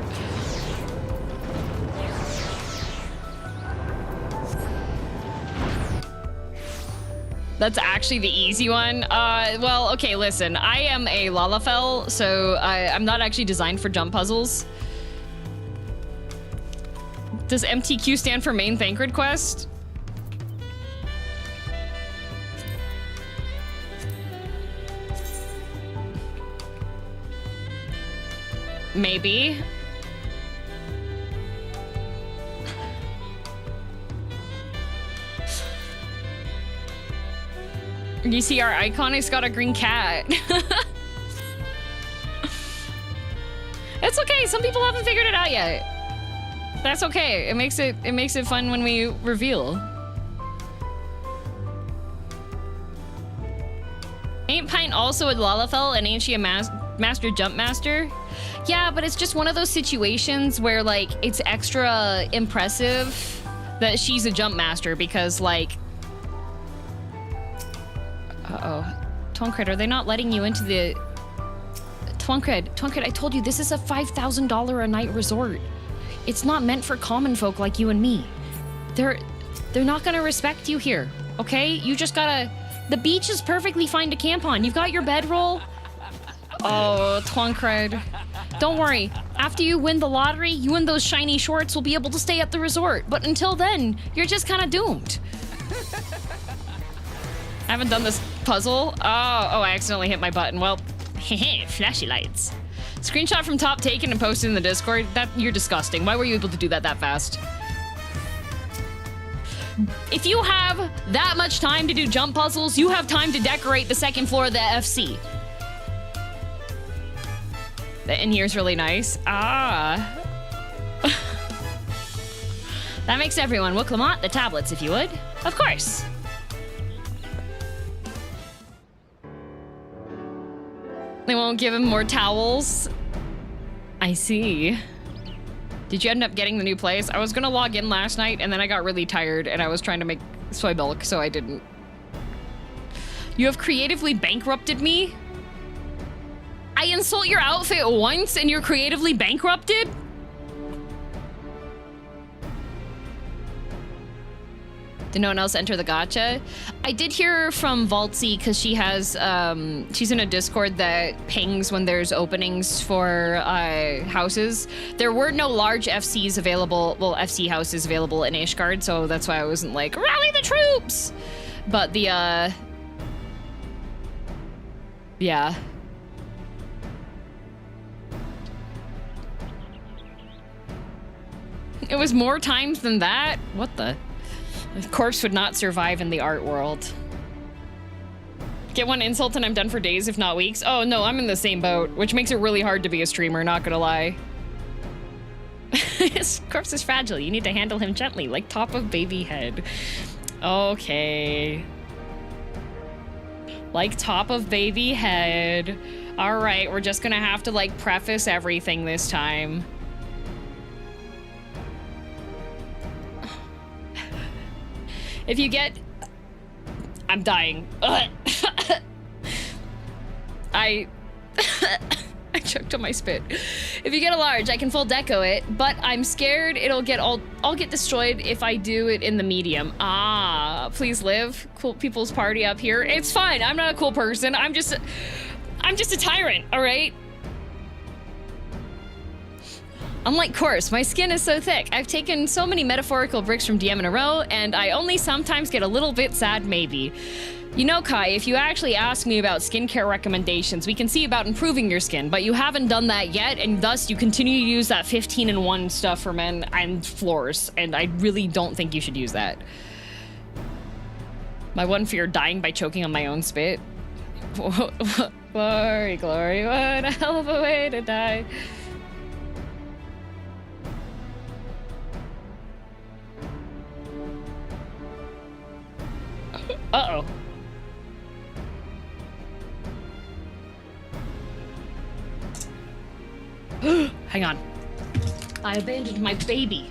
That's actually the easy one. Well, okay, listen. I am a lalafell, so I'm not actually designed for jump puzzles. Does MTQ stand for Main Thancred Quest? Maybe. You see our icon, it's got a green cat. It's okay, some people haven't figured it out yet. That's okay. It makes it fun when we reveal. Ain't Pint also a lalafell and ain't she a master jump master? Yeah, but it's just one of those situations where like it's extra impressive that she's a jump master because like Twonkred, are they not letting you into the Twonkred, I told you this is a $5,000 a night resort. It's not meant for common folk like you and me. They're not gonna respect you here, okay? You just gotta... The beach is perfectly fine to camp on. You've got your bedroll. Oh, Twonkred. Don't worry. After you win the lottery, you and those shiny shorts will be able to stay at the resort. But until then, you're just kind of doomed. I haven't done this puzzle. Oh, I accidentally hit my button. Well, flashy lights. Screenshot from top taken and posted in the Discord. You're disgusting. Why were you able to do that fast? If you have that much time to do jump puzzles, you have time to decorate the second floor of the FC. The in here's really nice. Ah. That makes everyone. Will Clement the tablets, if you would. Of course. They won't give him more towels. I see. Did you end up getting the new place? I was gonna log in last night and then I got really tired and I was trying to make soy milk, so I didn't. You have creatively bankrupted me? I insult your outfit once and you're creatively bankrupted? Did no one else enter the gacha? I did hear from Vaultsy because she has, she's in a Discord that pings when there's openings for houses. There were no large FCs available, well, FC houses available in Ishgard, so that's why I wasn't like, rally the troops! But the, yeah. It was more times than that? What the? The corpse would not survive in the art world. Get one insult and I'm done for days, if not weeks. Oh no, I'm in the same boat, which makes it really hard to be a streamer, not gonna lie. His corpse is fragile. You need to handle him gently, like top of baby head. Okay. Like top of baby head. All right, we're just gonna have to like preface everything this time. If you get... I'm dying. I choked on my spit. If you get a large, I can full deco it, but I'm scared it'll get I'll get destroyed if I do it in the medium. Ah, please live. Cool people's party up here. It's fine. I'm not a cool person. I'm just a tyrant, all right? Unlike Course, my skin is so thick. I've taken so many metaphorical bricks from DM in a row, and I only sometimes get a little bit sad, maybe. You know, Kai, if you actually ask me about skincare recommendations, we can see about improving your skin, but you haven't done that yet, and thus you continue to use that 15-in-1 stuff for men and floors, and I really don't think you should use that. My one fear, dying by choking on my own spit. Glory, glory, what a hell of a way to die. Uh-oh. Hang on. I abandoned my baby.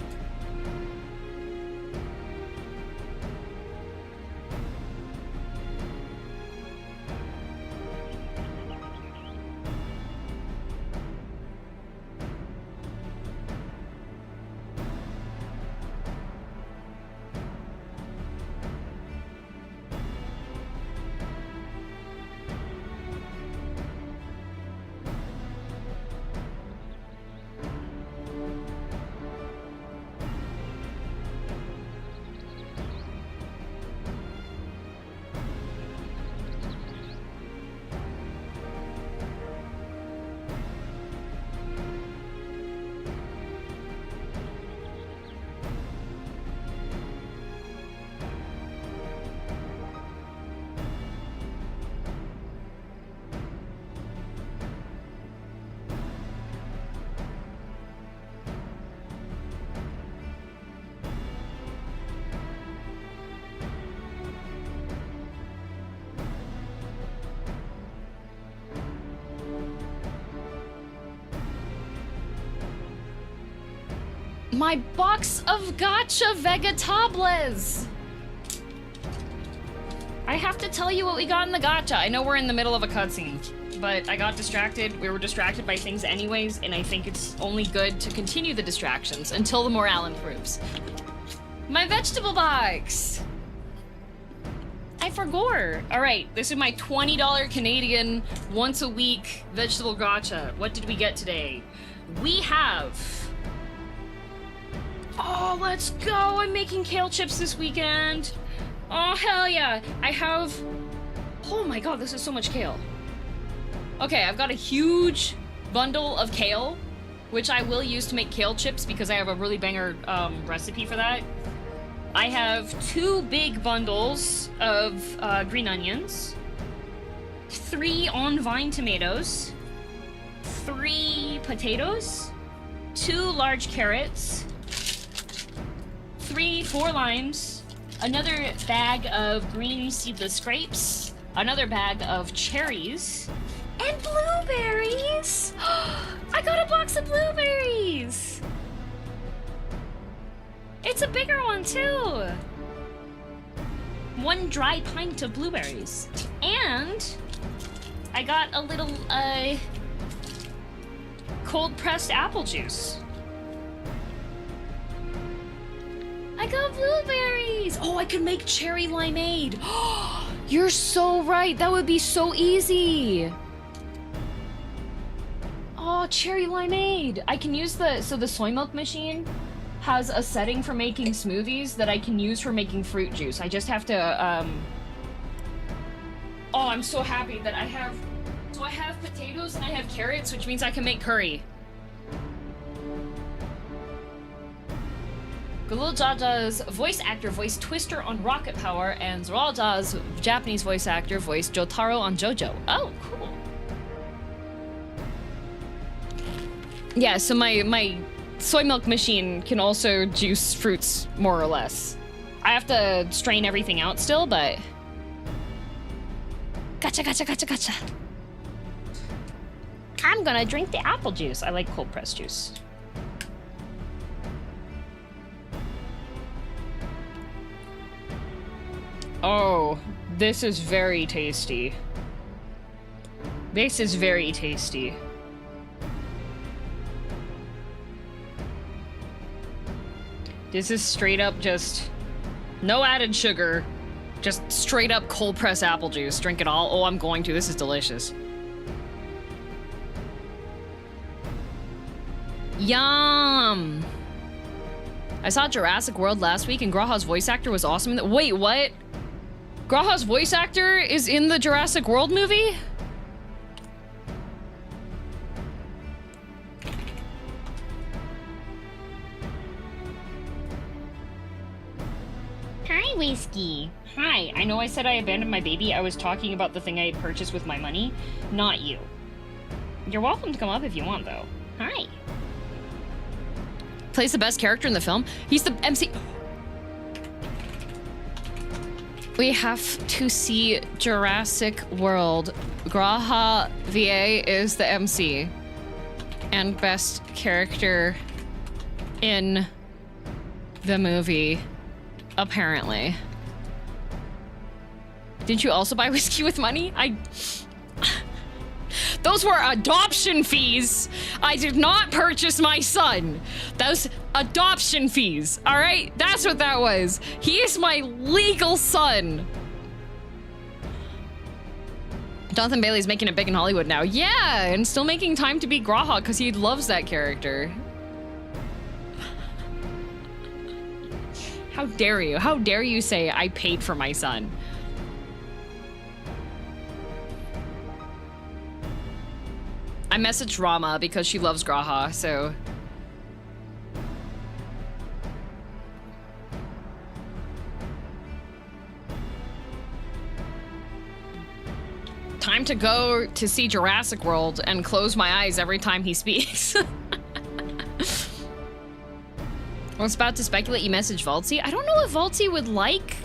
My box of gacha vegetables. I have to tell you what we got in the gacha. I know we're in the middle of a cutscene, but I got distracted. We were distracted by things anyways, and I think it's only good to continue the distractions until the morale improves. My vegetable box. I forgot. All right, this is my $20 Canadian once a week vegetable gacha. What did we get today? We have... Oh, let's go. I'm making kale chips this weekend. Oh, hell yeah. I have... Oh my god, this is so much kale. Okay, I've got a huge bundle of kale, which I will use to make kale chips because I have a really banger recipe for that. I have 2 big bundles of green onions, 3 on-vine tomatoes, 3 potatoes, 2 large carrots, 4 limes, another bag of green seedless grapes, another bag of cherries, and blueberries! I got a box of blueberries! It's a bigger one too! 1 dry pint of blueberries. And I got a little cold pressed apple juice. I got blueberries! Oh, I could make cherry limeade! You're so right, that would be so easy! Oh, cherry limeade! I can use the soy milk machine has a setting for making smoothies that I can use for making fruit juice. I just have to, Oh, I'm so happy that I have... So I have potatoes and I have carrots, which means I can make curry. Galil Jaja's voice actor voiced Twister on Rocket Power, and Zoralja's Japanese voice actor voiced Jotaro on JoJo. Oh, cool. Yeah, so my soy milk machine can also juice fruits, more or less. I have to strain everything out still, but... Gotcha, gotcha, gotcha, gotcha. I'm gonna drink the apple juice. I like cold pressed juice. Oh, this is very tasty. This is very tasty. This is straight up just no added sugar, just straight up cold pressed apple juice. Drink it all. Oh, I'm going to. This is delicious. Yum! I saw Jurassic World last week and Graha's voice actor was awesome in the— Wait, what? Graha's voice actor is in the Jurassic World movie? Hi, Whiskey. Hi, I know I said I abandoned my baby. I was talking about the thing I purchased with my money, not you. You're welcome to come up if you want, though. Hi. Plays the best character in the film. He's the MC. We have to see Jurassic World. Graha VA is the MC. And best character in the movie, apparently. Didn't you also buy whiskey with money? Those were adoption fees. I did not purchase my son. Those adoption fees, all right? That's what that was. He is my legal son. Jonathan Bailey's making it big in Hollywood now. Yeah, and still making time to be Graha because he loves that character. How dare you? How dare you say I paid for my son? I messaged Rama because she loves Graha, so... Time to go to see Jurassic World and close my eyes every time he speaks. I was about to speculate you messaged Valtzy. I don't know if Valtzy would like...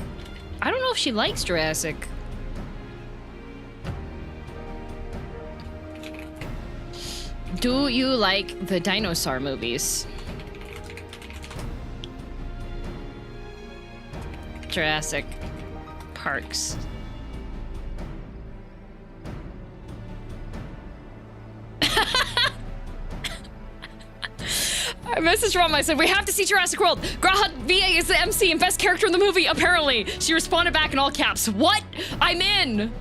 I don't know if she likes Jurassic. Do you like the dinosaur movies? Jurassic parks. I messaged Rama. I said, we have to see Jurassic World. Graha VA is the MC and best character in the movie, apparently. She responded back in all caps. What? I'm in.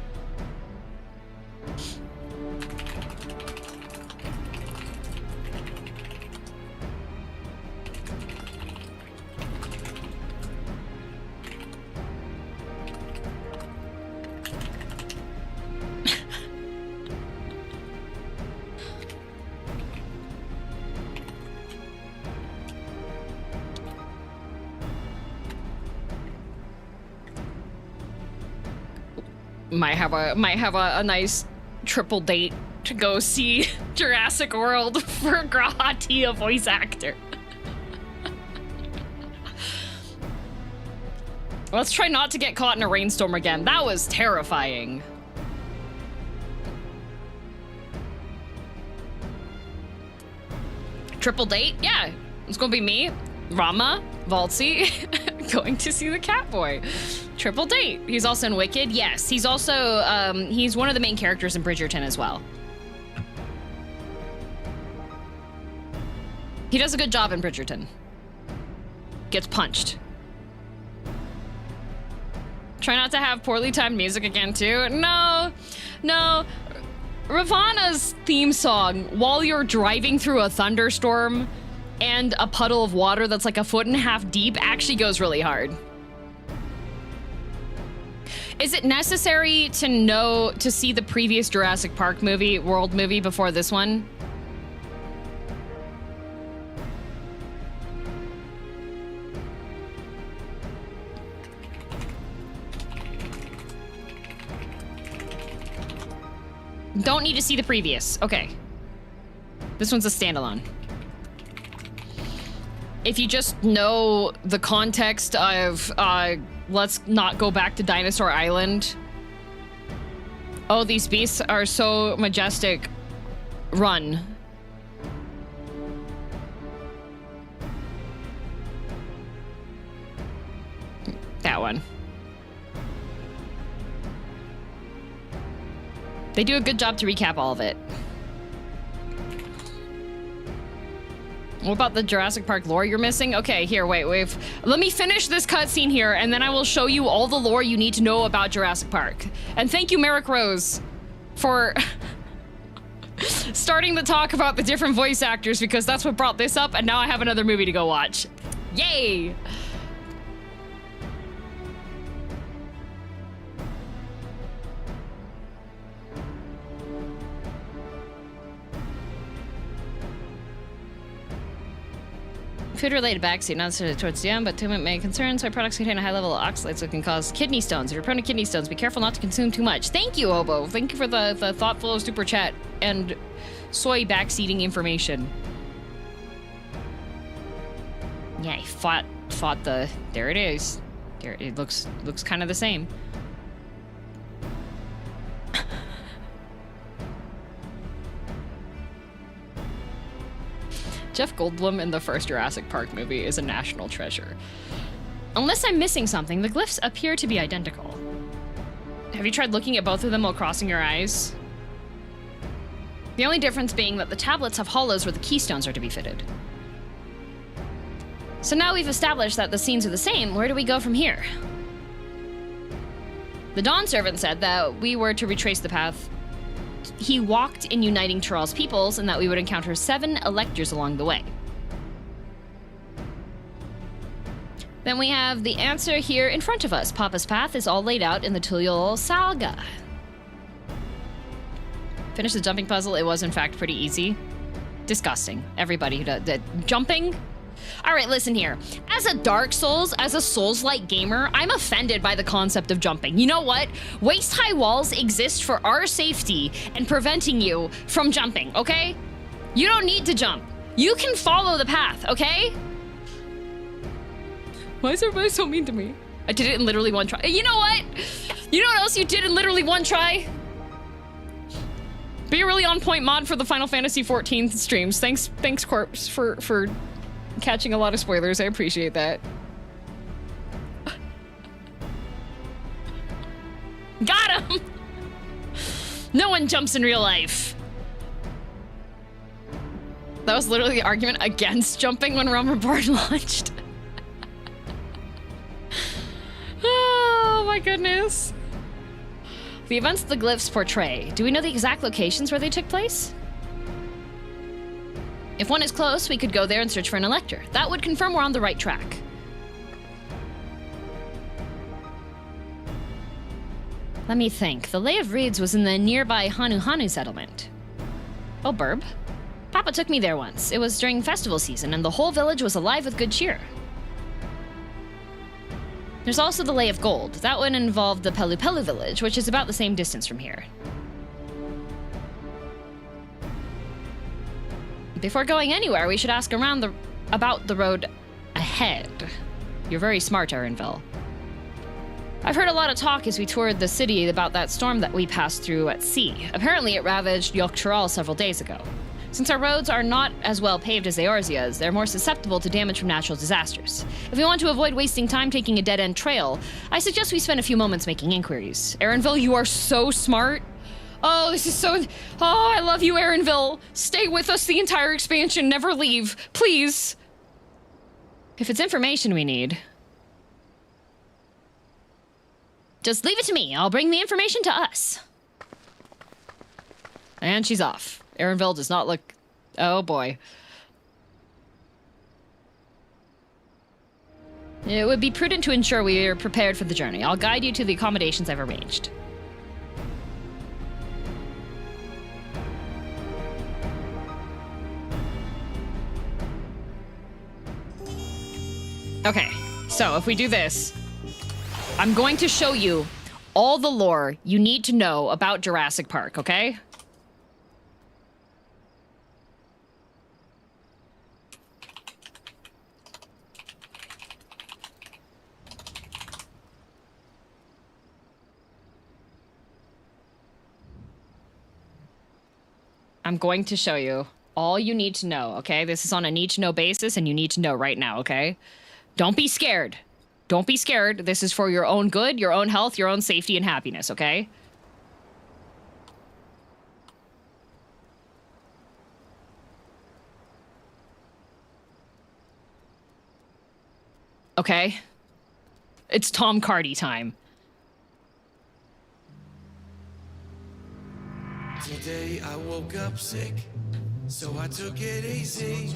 Might have a nice triple date to go see Jurassic World for Graha T, a voice actor. Let's try not to get caught in a rainstorm again. That was terrifying. Triple date? Yeah, it's gonna be me, Rama, Valtzy, going to see the Catboy. Triple date. He's also in Wicked. Yes, he's also he's one of the main characters in Bridgerton as well. He does a good job in Bridgerton. Gets punched. Try not to have poorly timed music again too. No. Ravana's theme song while you're driving through a thunderstorm and a puddle of water that's like 1.5 feet deep actually goes really hard. Is it necessary to see the previous Jurassic Park movie, World movie, before this one? Don't need to see the previous. Okay. This one's a standalone. If you just know the context of, let's not go back to Dinosaur Island. Oh, these beasts are so majestic. Run. That one. They do a good job to recap all of it. What about the Jurassic Park lore you're missing? Okay, here, wait. Let me finish this cutscene here, and then I will show you all the lore you need to know about Jurassic Park. And thank you, Merrick Rose, for starting to talk about the different voice actors, because that's what brought this up, and now I have another movie to go watch. Yay! Food-related backseat, not necessarily towards the end, but too many concerns. Soy products contain a high level of oxalates that can cause kidney stones. If you're prone to kidney stones, be careful not to consume too much. Thank you, Obo. Thank you for the thoughtful super chat and soy backseating information. Yeah, he fought the... There it is. There, it looks kind of the same. Jeff Goldblum in the first Jurassic Park movie is a national treasure. Unless I'm missing something, the glyphs appear to be identical. Have you tried looking at both of them while crossing your eyes? The only difference being that the tablets have hollows where the keystones are to be fitted. So now we've established that the scenes are the same, where do we go from here? The Dawn Servant said that we were to retrace the path he walked in uniting Tural's peoples, and that we would encounter 7 electors along the way. Then we have the answer here in front of us. Papa's path is all laid out in the Tuliol saga. Finish the jumping puzzle. It was in fact pretty easy. Disgusting. Everybody who does that jumping. All right, listen here. As a Dark Souls, as a Souls-like gamer, I'm offended by the concept of jumping. You know what? Waist-high walls exist for our safety and preventing you from jumping, okay? You don't need to jump. You can follow the path, okay? Why is everybody so mean to me? I did it in literally one try. You know what? You know what else you did in literally one try? Be a really on-point mod for the Final Fantasy XIV streams. Thanks, Corpse, for catching a lot of spoilers. I appreciate that. Got him! No one jumps in real life. That was literally the argument against jumping when Realm Reborn launched. Oh my goodness. The events the glyphs portray. Do we know the exact locations where they took place? If one is close, we could go there and search for an elector. That would confirm we're on the right track. Let me think. The Lay of Reeds was in the nearby Hanu settlement. Oh, burb. Papa took me there once. It was during festival season, and the whole village was alive with good cheer. There's also the Lay of Gold. That one involved the Pelu village, which is about the same distance from here. Before going anywhere, we should ask around about the road ahead. You're very smart, Erenville. I've heard a lot of talk as we toured the city about that storm that we passed through at sea. Apparently it ravaged Tural several days ago. Since our roads are not as well paved as Eorzea's, they're more susceptible to damage from natural disasters. If we want to avoid wasting time taking a dead-end trail, I suggest we spend a few moments making inquiries. Erenville, you are so smart. Oh, this is so... Oh, I love you, Erenville. Stay with us the entire expansion. Never leave. Please. If it's information we need... just leave it to me. I'll bring the information to us. And she's off. Erenville does not look... Oh, boy. It would be prudent to ensure we are prepared for the journey. I'll guide you to the accommodations I've arranged. Okay, so if we do this... I'm going to show you all the lore you need to know about Jurassic Park, okay? I'm going to show you all you need to know, okay? This is on a need-to-know basis, and you need to know right now, okay? Don't be scared. Don't be scared. This is for your own good, your own health, your own safety and happiness, okay? Okay? It's Tom Cardy time. Today I woke up sick, so I took it easy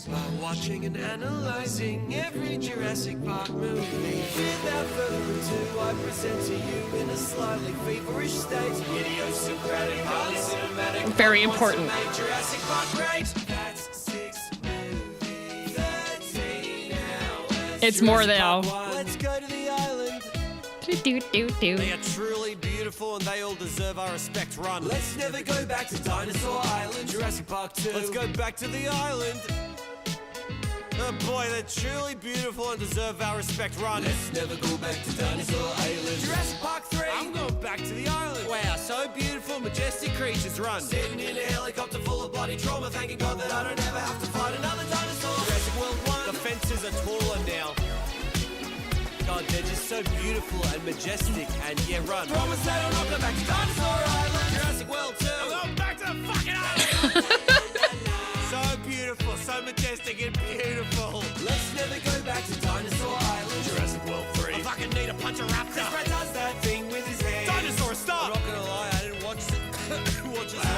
by watching and analyzing every Jurassic Park movie. Without further ado, I present to you in a slightly feverish state, idiosyncratic, highly cinematic. Very important. Made Jurassic Park great. That's 6 movies, 13 hours. It's more now. Let's go to the island. They are truly beautiful and they all deserve our respect. Run. Let's never go back to Dinosaur Island. Jurassic Park 2. Let's go back to the island. Oh boy, they're truly beautiful and deserve our respect. Run. Let's never go back to Dinosaur Island. Jurassic Park 3. I'm going back to the island. Wow, so beautiful, majestic creatures. Run. Sitting in a helicopter full of bloody trauma, thanking God that I don't ever have to fight another dinosaur. Jurassic World 1. The fences are taller now. God, they're just so beautiful and majestic, and yeah, run. Promise that I'll not go back to Dinosaur Island. Jurassic World 2. I'm going back to the fucking island. So beautiful, so majestic and beautiful. Let's never go back to Dinosaur Island. Jurassic World 3. I fucking need a punch a raptor. Chris Pratt does that thing with his hand. Dinosaur, stop! I'm not gonna lie, I didn't watch it. Watch this one.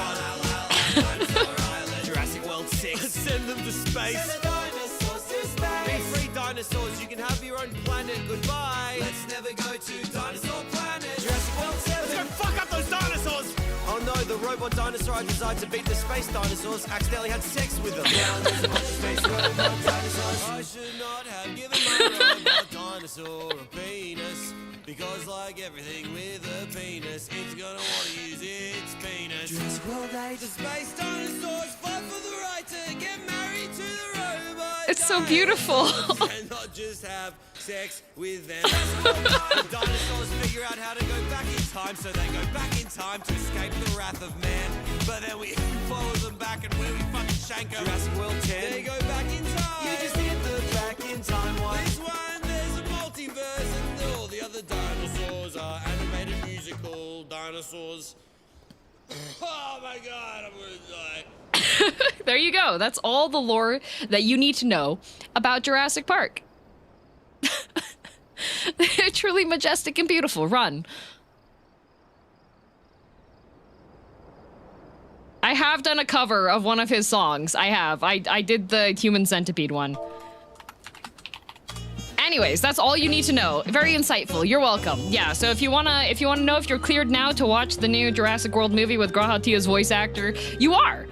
Dinosaur Island. Jurassic World 6. Let's send them to space. Send the dinosaurs to space. Be free dinosaurs, you can have your own planet. Goodbye. Let's never go to Dinosaur Planet. Jurassic World 7. Let's go fuck up those dinosaurs. Oh no, the robot dinosaur I designed to beat the space dinosaurs accidentally had sex with them. Now there's a bunch of space robot dinosaurs. I should not have given my robot dinosaur a penis. Because like everything with a penis, it's gonna want to use its penis. Jurassic World 8. The space dinosaurs fight for the right to get married to the robot. It's so beautiful. And not just have sex with them. The dinosaurs figure out how to go back in time, so they go back in time to escape the wrath of man. But then we follow them back and where we fucking shank them. Jurassic World 10. They go back in time. You just hit the back in time one. This one, there's a multiverse and all the other dinosaurs are animated music dinosaurs. Oh my god, I'm gonna die. There you go. That's all the lore that you need to know about Jurassic Park. They're truly majestic and beautiful. Run. I have done a cover of one of his songs. I have. I did the Human Centipede one. Anyways, that's all you need to know. Very insightful. You're welcome. Yeah, so if you wanna know if you're cleared now to watch the new Jurassic World movie with Graha Tia's voice actor, you are.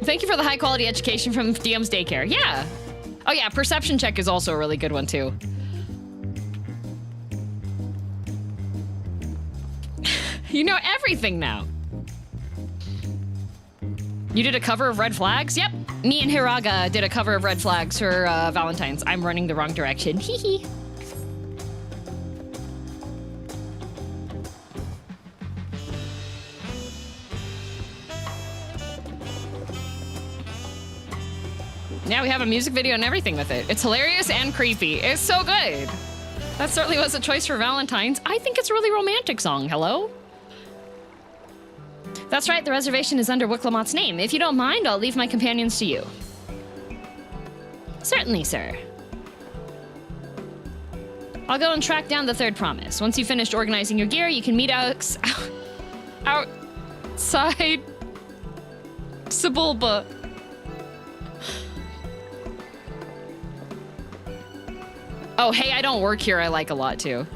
Thank you for the high quality education from DM's daycare. Yeah. Oh yeah, perception check is also a really good one too. You know everything now. You did a cover of Red Flags? Yep. Me and Hiraga did a cover of Red Flags for Valentine's. I'm running the wrong direction. Hee hee. Yeah, we have a music video and everything with it. It's hilarious and creepy. It's so good. That certainly was a choice for Valentine's. I think it's a really romantic song. Hello? That's right, the reservation is under Wiklamott's name. If you don't mind, I'll leave my companions to you. Certainly, sir. I'll go and track down the third promise. Once you've finished organizing your gear, you can meet outside Sebulba. Oh, hey, I don't work here. I like a lot, too.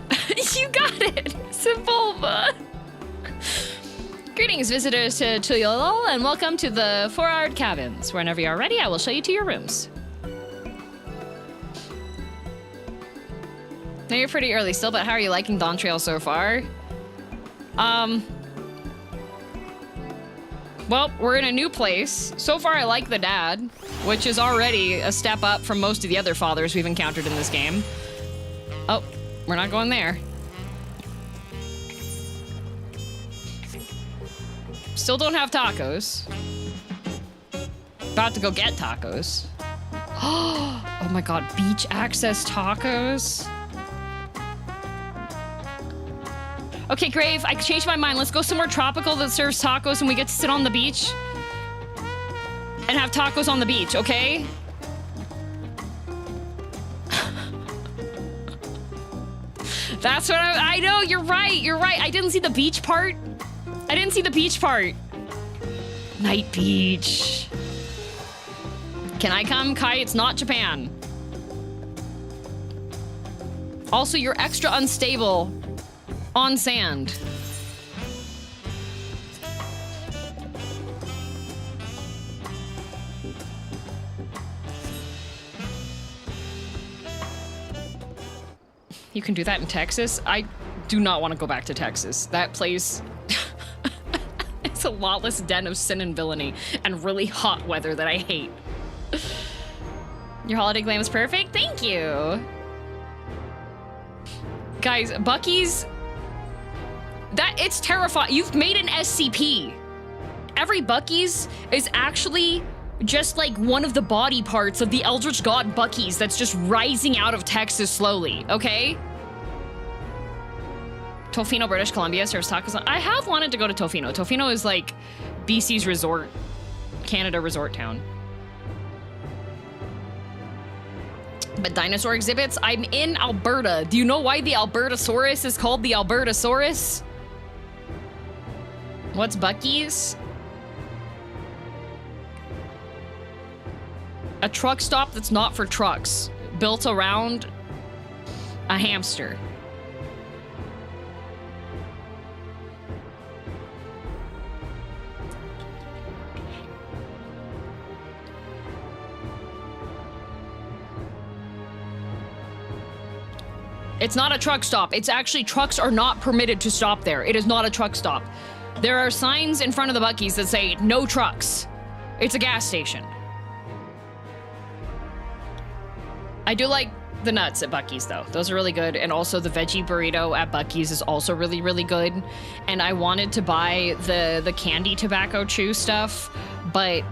You got it! Sebulba. Greetings, visitors to Tuliol, and welcome to the 4-hour cabins. Whenever you are ready, I will show you to your rooms. Now, you're pretty early still, but how are you liking Dawntrail so far? Well, we're in a new place. So far, I like the dad, which is already a step up from most of the other fathers we've encountered in this game. Oh, we're not going there. Still don't have tacos. About to go get tacos. Oh my god, beach access tacos. Okay, Grave, I changed my mind. Let's go somewhere tropical that serves tacos and we get to sit on the beach and have tacos on the beach, okay? That's what I know, you're right. I didn't see the beach part. Night beach. Can I come, Kai? It's not Japan. Also, you're extra unstable on sand. You can do that in Texas? I do not want to go back to Texas. That place... It's a lawless den of sin and villainy and really hot weather that I hate. Your holiday glam is perfect. Thank you. Guys, Buc-ee's... It's terrifying. You've made an SCP. Every Buc-ee's is actually just like one of the body parts of the Eldritch God Buc-ee's that's just rising out of Texas slowly, okay? Tofino, British Columbia serves tacos. I have wanted to go to Tofino. Tofino is like BC's resort, Canada resort town. But dinosaur exhibits? I'm in Alberta. Do you know why the Albertosaurus is called the Albertosaurus? What's Buc-ee's? A truck stop that's not for trucks, built around a hamster. It's not a truck stop. It's actually, trucks are not permitted to stop there. It is not a truck stop. There are signs in front of the Buc-ee's that say, no trucks. It's a gas station. I do like the nuts at Buc-ee's though. Those are really good. And also the veggie burrito at Buc-ee's is also really, really good. And I wanted to buy the candy tobacco chew stuff, but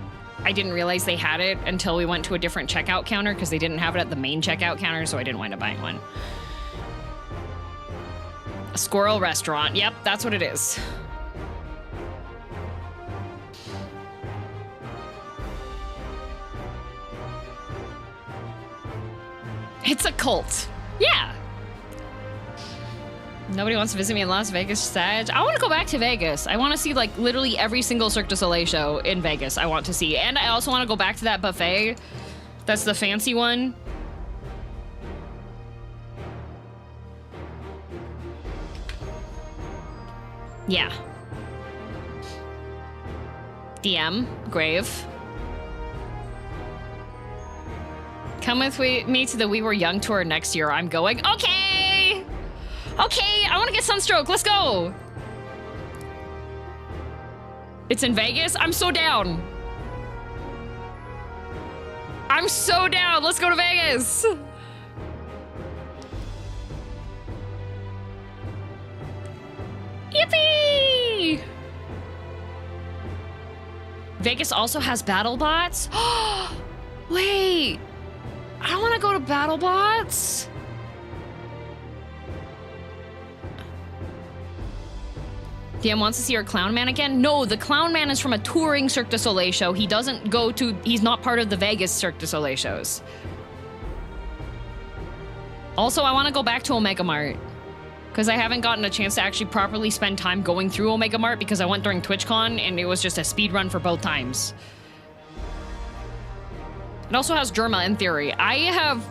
I didn't realize they had it until we went to a different checkout counter because they didn't have it at the main checkout counter, so I didn't wind up buying one. A squirrel restaurant. Yep, that's what it is. It's a cult. Yeah. Nobody wants to visit me in Las Vegas, Sag. I want to go back to Vegas. I want to see, like, literally every single Cirque du Soleil show in Vegas I want to see. And I also want to go back to that buffet. That's the fancy one. Yeah. DM, Grave. Come with me to the We Were Young tour next year. I'm going. Okay! Okay, I want to get Sunstroke. Let's go! It's in Vegas? I'm so down. I'm so down. Let's go to Vegas. Yippee! Vegas also has battle bots? Wait. I don't want to go to battle bots. DM wants to see our clown man again? No, the clown man is from a touring Cirque du Soleil show. He doesn't go to, he's not part of the Vegas Cirque du Soleil shows. Also, I want to go back to Omega Mart because I haven't gotten a chance to actually properly spend time going through Omega Mart because I went during TwitchCon and it was just a speed run for both times. It also has Germa in theory. I have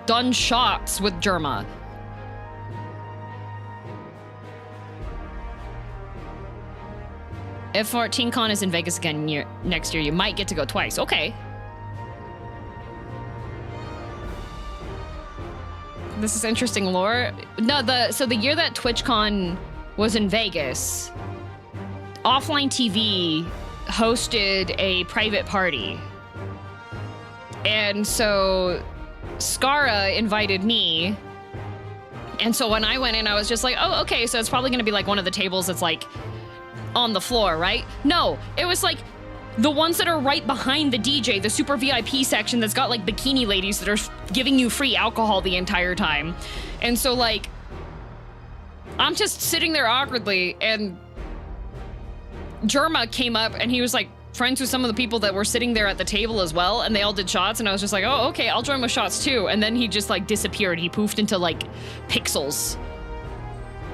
done shots with Germa. If FF14 is in Vegas again next year, you might get to go twice. Okay. This is interesting lore. No, so the year that TwitchCon was in Vegas, Offline TV hosted a private party. And so Skara invited me. And so when I went in, I was just like, oh, okay, so it's probably gonna be like one of the tables that's like on the floor, right? No, it was like the ones that are right behind the DJ, the super VIP section that's got like bikini ladies that are giving you free alcohol the entire time. And so like, I'm just sitting there awkwardly and Germa came up and he was like friends with some of the people that were sitting there at the table as well. And they all did shots and I was just like, oh, okay, I'll join with shots too. And then he just like disappeared. He poofed into like pixels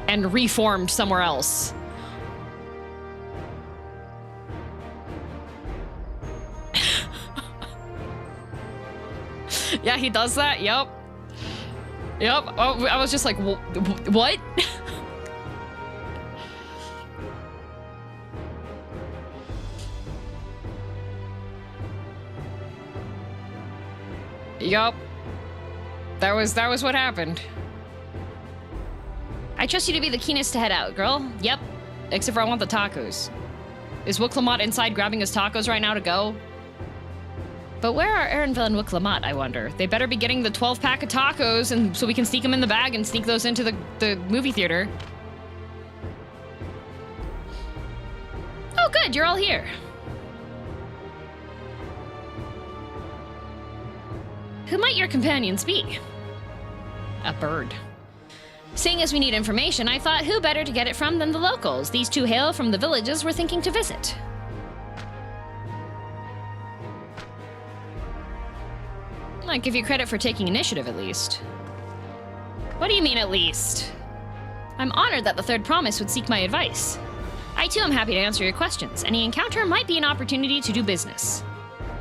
and reformed somewhere else. Yeah, he does that. Yep. Yep. Oh, I was just like, what? Yup. That was what happened. I trust you to be the keenest to head out, girl. Yep. Except for I want the tacos. Is Wooklamotte inside grabbing his tacos right now to go? But where are Erenville and Wooklamotte, I wonder? They better be getting the 12-pack of tacos and so we can sneak them in the bag and sneak those into the movie theater. Oh, good. You're all here. Who might your companions be? A bird. Seeing as we need information, I thought who better to get it from than the locals. These two hail from the villages we're thinking to visit. I'll give you credit for taking initiative, at least. What do you mean, at least? I'm honored that the Third Promise would seek my advice. I, too, am happy to answer your questions. Any encounter might be an opportunity to do business.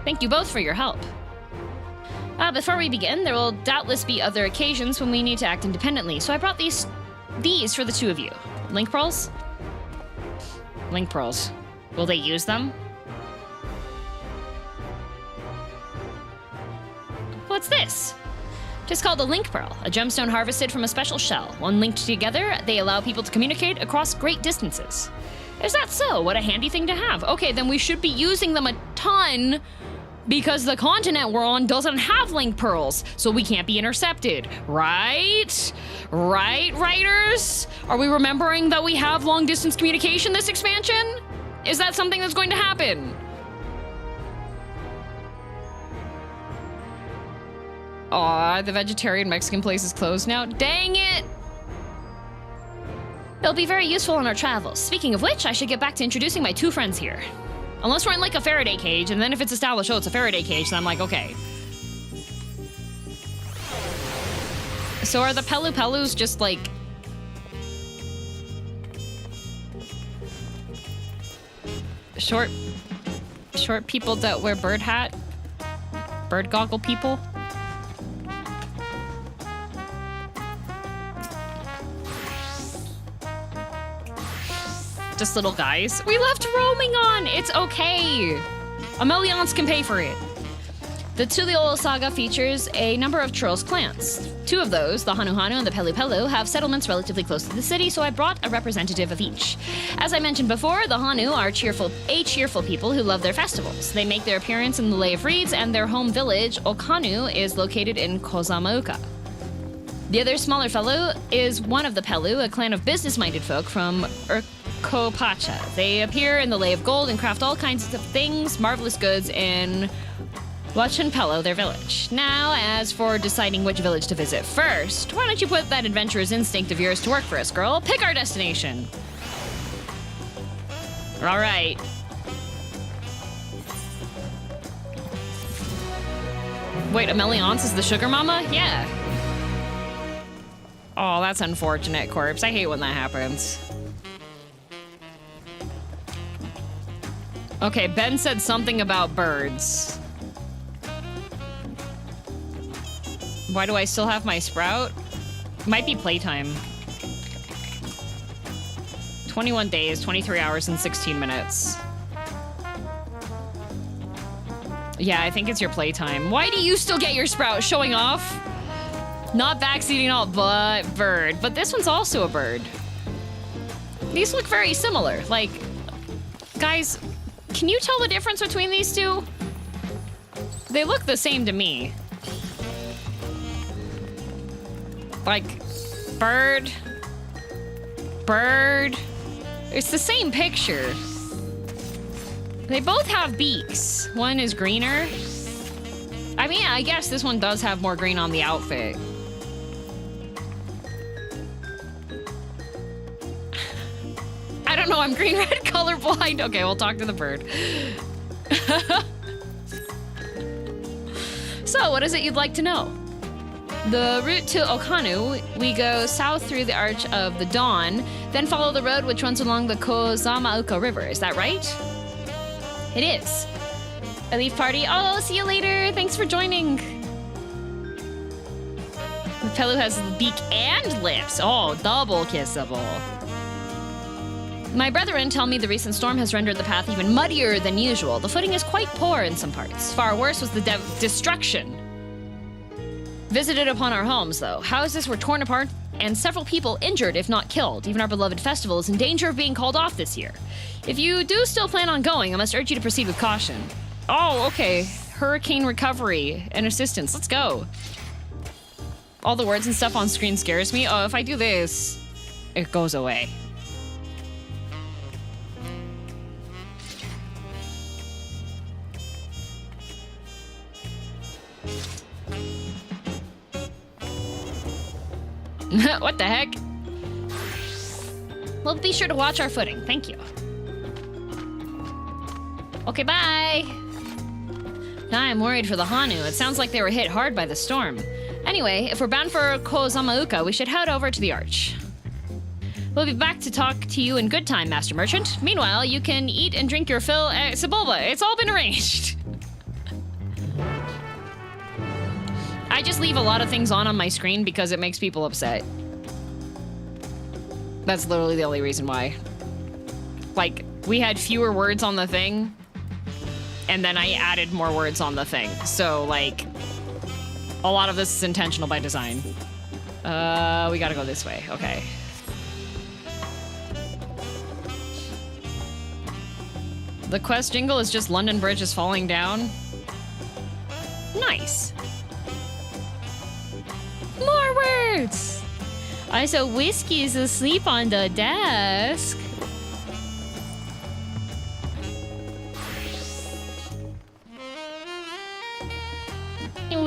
Thank you both for your help. Before we begin, there will doubtless be other occasions when we need to act independently, so I brought these for the two of you. Link pearls? Link pearls. Will they use them? What's this? Just called a link pearl, a gemstone harvested from a special shell. When linked together, they allow people to communicate across great distances. Is that so? What a handy thing to have. Okay, then we should be using them a ton because the continent we're on doesn't have link pearls, so we can't be intercepted, right? Right, writers? Are we remembering that we have long distance communication this expansion? Is that something that's going to happen? Aw, the vegetarian Mexican place is closed now. Dang it! They'll be very useful on our travels. Speaking of which, I should get back to introducing my 2 friends here. Unless we're in like a Faraday cage, and then if it's established, oh, it's a Faraday cage, then I'm like, okay. So are the Pelu Pelus just like... Short people that wear bird hat? Bird goggle people? Just little guys. We left roaming on! It's okay! Améliance can pay for it. The Tuliol saga features a number of Tural's clans. 2 of those, the Hanu Hanu and the Pelu Pelu, have settlements relatively close to the city, so I brought a representative of each. As I mentioned before, the Hanu are cheerful people who love their festivals. They make their appearance in the Lay of Reeds, and their home village, Okanu, is located in Kozamauka. The other smaller fellow is one of the Pelu, a clan of business-minded folk from Kopacha. They appear in the Lay of Gold and craft all kinds of things, marvelous goods in Wachanpelo, their village. Now, as for deciding which village to visit first, why don't you put that adventurous instinct of yours to work for us, girl? Pick our destination. All right. Wait, Améliance is the sugar mama? Yeah. Oh, that's unfortunate, Corpse. I hate when that happens. Okay, Ben said something about birds. Why do I still have my sprout? Might be playtime. 21 days, 23 hours, and 16 minutes. Yeah, I think it's your playtime. Why do you still get your sprout? Showing off? Not backseating all, but bird. But this one's also a bird. These look very similar. Like, guys, can you tell the difference between these 2? They look the same to me. Like, bird. It's the same picture. They both have beaks. One is greener. I mean, I guess this one does have more green on the outfit. I don't know, I'm green-red colorblind. Okay, we'll talk to the bird. So, what is it you'd like to know? The route to Okanu, we go south through the Arch of the Dawn, then follow the road which runs along the Kozamauka River. Is that right? It is. A leaf party. Oh, see you later. Thanks for joining. The Pelu has the beak and lips. Oh, double kissable. My brethren tell me the recent storm has rendered the path even muddier than usual. The footing is quite poor in some parts. Far worse was the destruction visited upon our homes, though. Houses were torn apart and several people injured, if not killed. Even our beloved festival is in danger of being called off this year. If you do still plan on going, I must urge you to proceed with caution. Oh, okay. Hurricane recovery and assistance. Let's go. All the words and stuff on screen scares me. Oh, if I do this, it goes away. What the heck? Well, be sure to watch our footing. Thank you. Okay, bye. Now I'm worried for the Hanu. It sounds like they were hit hard by the storm. Anyway, if we're bound for Kozamauka, we should head over to the Arch. We'll be back to talk to you in good time, Master Merchant. Meanwhile, you can eat and drink your fill. Sebulba, it's all been arranged. I just leave a lot of things on my screen because it makes people upset. That's literally the only reason why. Like, we had fewer words on the thing, and then I added more words on the thing. So, like, a lot of this is intentional by design. We gotta go this way. Okay. The quest jingle is just London Bridge is falling down. Nice. More words! I saw Whiskey is asleep on the desk.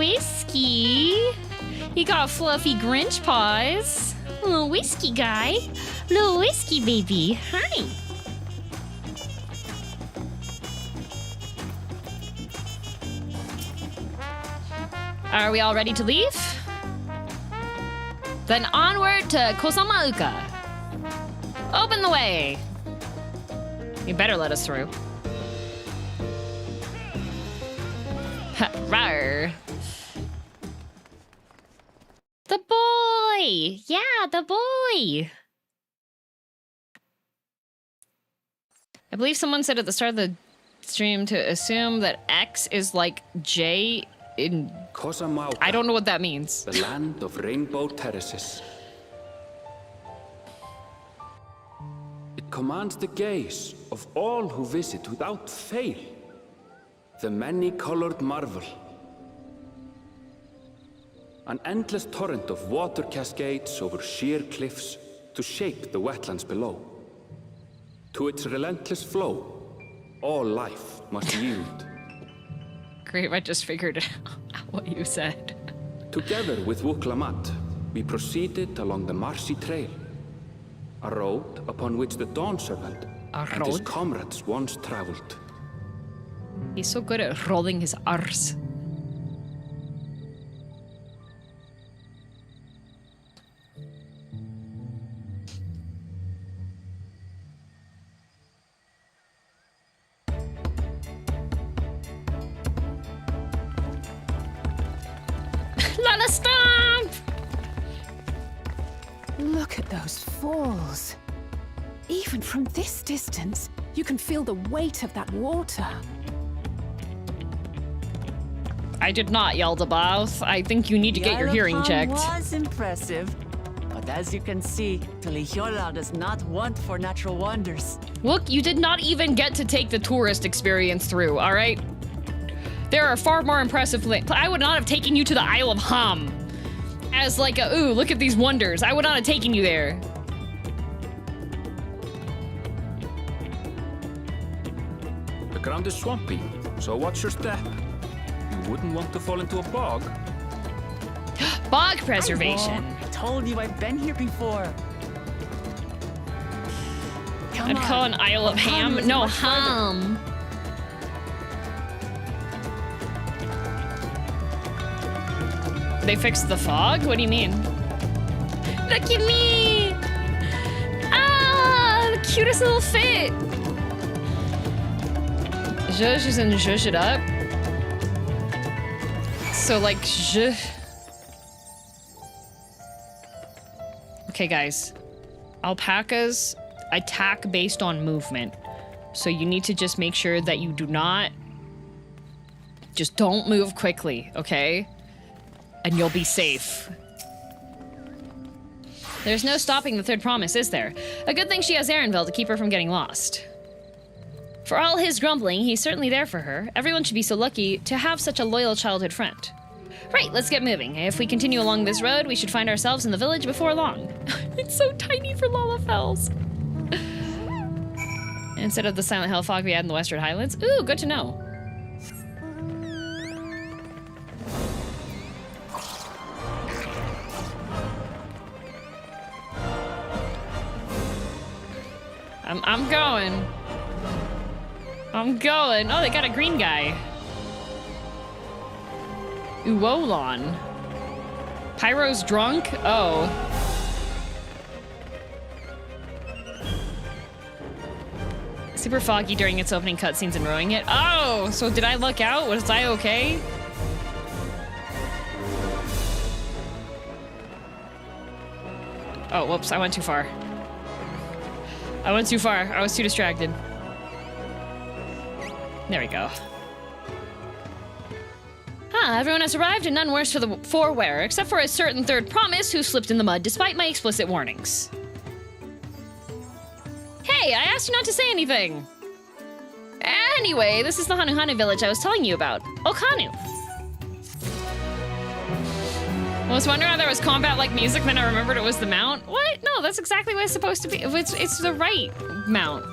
whiskey. He got fluffy Grinch paws. Little whiskey guy. Little whiskey baby. Hi. Are we all ready to leave? Then onward to Kosamauka. Open the way. You better let us through. Rawr. The boy! Yeah, the boy! I believe someone said at the start of the stream to assume that X is like J in... Kosamauka. I don't know what that means. The land of rainbow terraces. It commands the gaze of all who visit without fail. The many-colored marvel. An endless torrent of water cascades over sheer cliffs to shape the wetlands below. To its relentless flow, all life must yield. Great, I just figured out what you said. Together with Wuklamat, we proceeded along the Marcy Trail, a road upon which the Dawn Servant and his comrades once traveled. He's so good at rolling his R's. Lala, stop! Look at those falls. Even from this distance, you can feel the weight of that water. I did not yell the boss. I think you need to get your hearing checked. Was impressive, but as you can see, Tuliol does not want for natural wonders. Look, you did not even get to take the tourist experience through, all right? There are far more impressive things. I would not have taken you to the Isle of Hum as like a, ooh, look at these wonders. I would not have taken you there. The ground is swampy, so watch your step. You wouldn't want to fall into a bog. Bog preservation. I told you I've been here before. I'd call an Isle of Ham. No, Hum. They fixed the fog? What do you mean? Look at me! Ah, the cutest little fit. Zhuge is in zhuge it up. So like zh. Okay, guys. Alpacas attack based on movement. So you need to just make sure that you do not... Just don't move quickly, okay? And you'll be safe. There's no stopping the third promise, is there? A good thing she has Erenville to keep her from getting lost. For all his grumbling, he's certainly there for her. Everyone should be so lucky to have such a loyal childhood friend. Right, let's get moving. If we continue along this road, we should find ourselves in the village before long. It's so tiny for lalafells. Instead of the Silent Hill fog we had in the Western Highlands. Ooh, good to know. I'm going. I'm going. Oh, they got a green guy. Uolon. Pyro's drunk? Oh. Super foggy during its opening cutscenes and ruining it. Oh, so did I luck out? Was I okay? Oh, whoops, I went too far. I went too far. I was too distracted. There we go. Everyone has arrived and none worse for the forewearer, except for a certain third promise who slipped in the mud despite my explicit warnings. Hey, I asked you not to say anything! Anyway, this is the Hanuhana village I was telling you about. Okanu. I was wondering how there was combat-like music, then I remembered it was the mount. What? No, that's exactly what it's supposed to be. It's the right mount.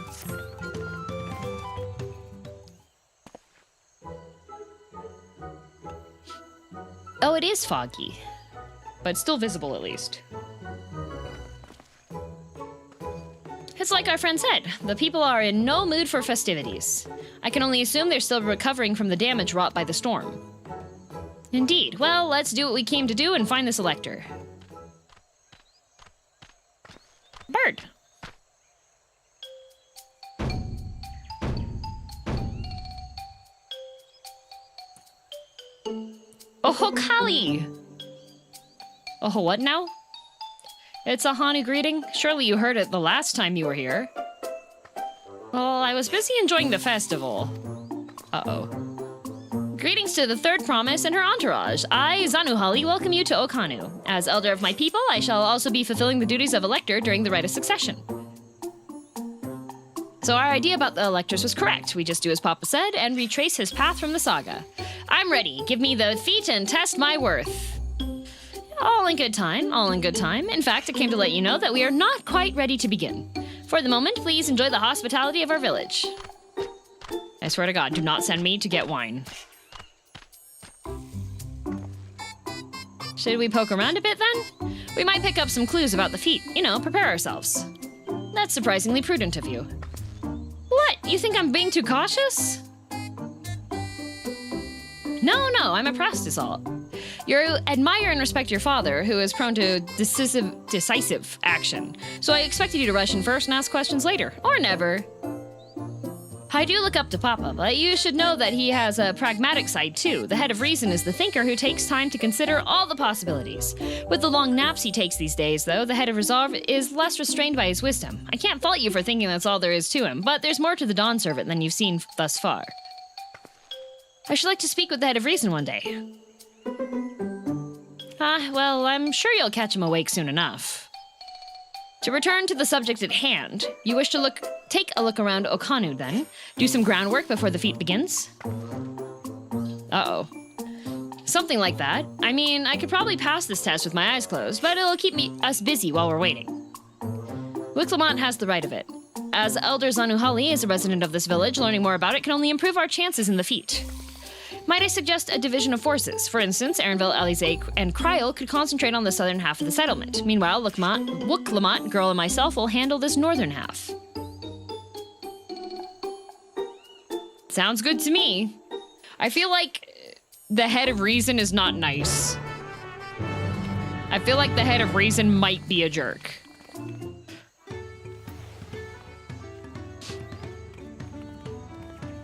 Oh, it is foggy. But still visible, at least. It's like our friend said, the people are in no mood for festivities. I can only assume they're still recovering from the damage wrought by the storm. Indeed. Well, let's do what we came to do and find this elector. Bird. Oh, Kali! Oh, what now? It's a Hanu greeting. Surely you heard it the last time you were here. Well, I was busy enjoying the festival. Uh-oh. Greetings to the third promise and her entourage. I, Zanuhali, welcome you to Okanu. As elder of my people, I shall also be fulfilling the duties of elector during the rite of succession. So our idea about the electors was correct. We just do as Papa said and retrace his path from the saga. I'm ready. Give me the feat and test my worth. All in good time, all in good time. In fact, I came to let you know that we are not quite ready to begin. For the moment, please enjoy the hospitality of our village. I swear to God, do not send me to get wine. Should we poke around a bit then? We might pick up some clues about the feat. You know, prepare ourselves. That's surprisingly prudent of you. What? You think I'm being too cautious? No, I'm impressed is all. You admire and respect your father, who is prone to decisive action. So I expected you to rush in first and ask questions later. Or never. I do look up to Papa, but you should know that he has a pragmatic side too. The head of reason is the thinker who takes time to consider all the possibilities. With the long naps he takes these days, though, the head of resolve is less restrained by his wisdom. I can't fault you for thinking that's all there is to him, but there's more to the Dawn Servant than you've seen thus far. I should like to speak with the head of reason one day. Well, I'm sure you'll catch him awake soon enough. To return to the subject at hand, you wish to take a look around Okanu then? Do some groundwork before the feat begins? Uh-oh. Something like that. I mean, I could probably pass this test with my eyes closed, but it'll keep us busy while we're waiting. Wiclamont has the right of it. As Elder Zanuhali is a resident of this village, learning more about it can only improve our chances in the feat. Might I suggest a division of forces? For instance, Aaronville, Alize, and Kryl could concentrate on the southern half of the settlement. Meanwhile, Wiclamont, Girl, and myself will handle this northern half. Sounds good to me. I feel like the head of reason is not nice. I feel like the head of reason might be a jerk.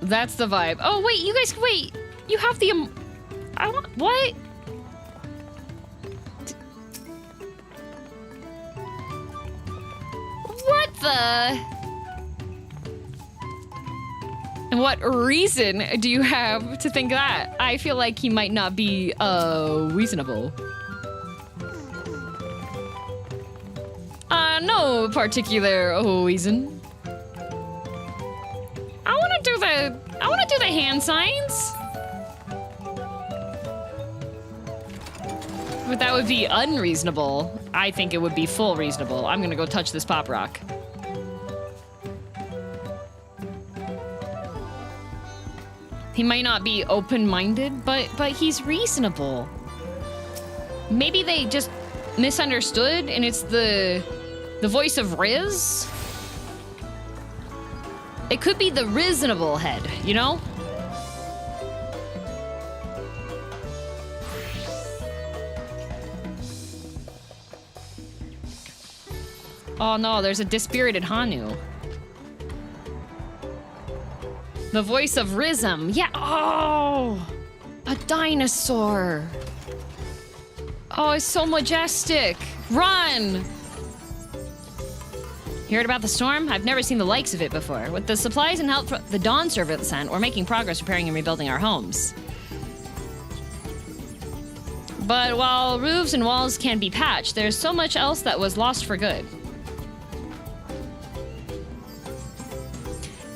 That's the vibe. Oh, wait, you guys, wait. You have the, what? What the? And what reason do you have to think that? I feel like he might not be, reasonable. No particular reason. I wanna do the hand signs. But that would be unreasonable. I think it would be full reasonable. I'm gonna go touch this pop rock. He might not be open-minded, but he's reasonable. Maybe they just misunderstood and it's the voice of Riz? It could be the reasonable head, you know? Oh no, there's a dispirited Hanu. The voice of Rizm. Yeah, oh! A dinosaur. Oh, it's so majestic. Run! Heard about the storm? I've never seen the likes of it before. With the supplies and help the Dawn Servant sent, we're making progress repairing and rebuilding our homes. But while roofs and walls can be patched, there's so much else that was lost for good.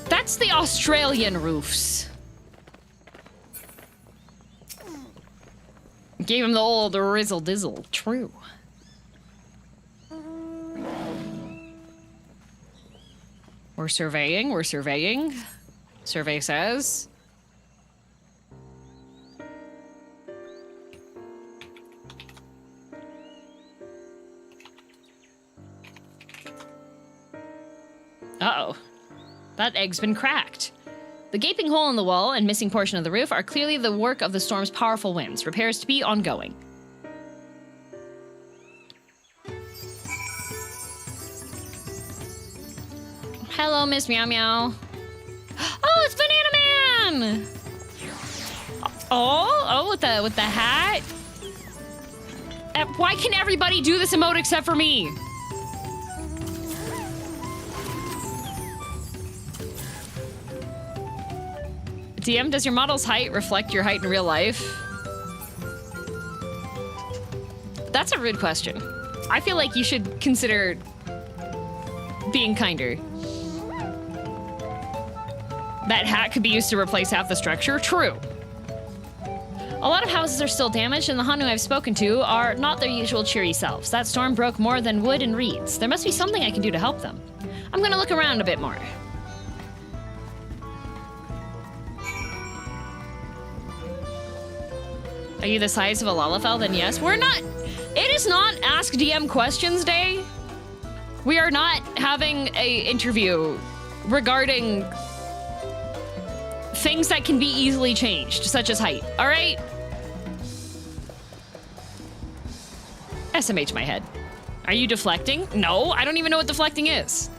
That's the Australian roofs. Gave him the old rizzle dizzle. True. We're surveying, we're surveying. Survey says. Uh-oh. That egg's been cracked. The gaping hole in the wall and missing portion of the roof are clearly the work of the storm's powerful winds. Repairs to be ongoing. Hello, Miss Meow Meow. Oh, it's Banana Man! Oh, with the hat. Why can everybody do this emote except for me? DM, does your model's height reflect your height in real life? That's a rude question. I feel like you should consider being kinder. That hat could be used to replace half the structure. True. A lot of houses are still damaged, and the Hanu I've spoken to are not their usual cheery selves. That storm broke more than wood and reeds. There must be something I can do to help them. I'm gonna look around a bit more. Are you the size of a lalafell? Then yes. We're not. It is not Ask DM Questions Day. We are not having a interview regarding things that can be easily changed, such as height. All right? SMH my head. Are you deflecting? No, I don't even know what deflecting is.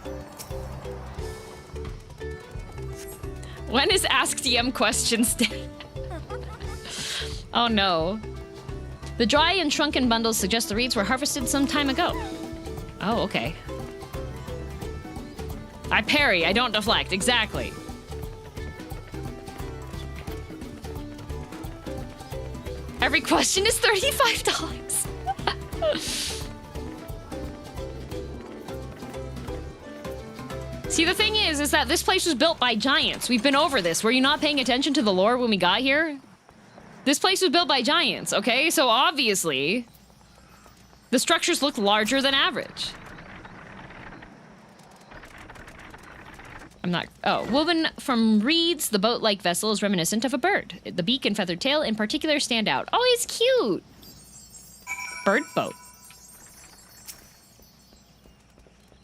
When is Ask DM Questions Day? Oh no. The dry and shrunken bundles suggest the reeds were harvested some time ago. Oh, okay. I parry, I don't deflect, exactly. Every question is $35. See, the thing is that this place was built by giants. We've been over this. Were you not paying attention to the lore when we got here? This place was built by giants, okay? So obviously, the structures look larger than average. I'm not... Oh, woven from reeds, the boat-like vessel is reminiscent of a bird. The beak and feathered tail in particular stand out. Oh, he's cute! Bird boat.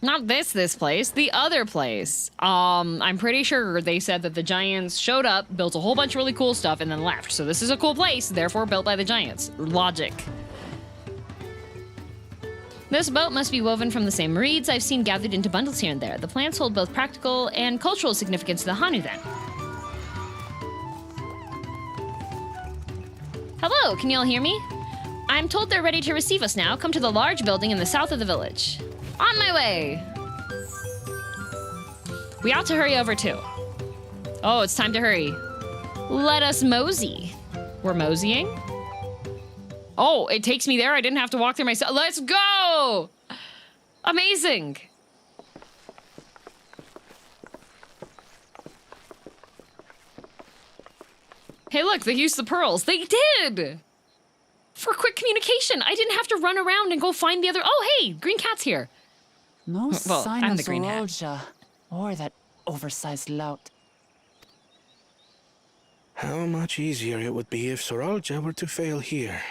Not this place, the other place. I'm pretty sure they said that the giants showed up, built a whole bunch of really cool stuff, and then left. So this is a cool place, therefore built by the giants. Logic. This boat must be woven from the same reeds I've seen gathered into bundles here and there. The plants hold both practical and cultural significance to the Hanu then. Hello, can you all hear me? I'm told they're ready to receive us now. Come to the large building in the south of the village. On my way! We ought to hurry over too. Oh, it's time to hurry. Let us mosey. We're moseying? Oh, it takes me there. I didn't have to walk there myself. Let's go! Amazing. Hey, look, they used the pearls. They did! For quick communication. I didn't have to run around and go find the other... Oh, hey, Green Cat's here. No well, sign I'm of the green hat. Zorolja or that oversized lout. How much easier it would be if Zorolja were to fail here.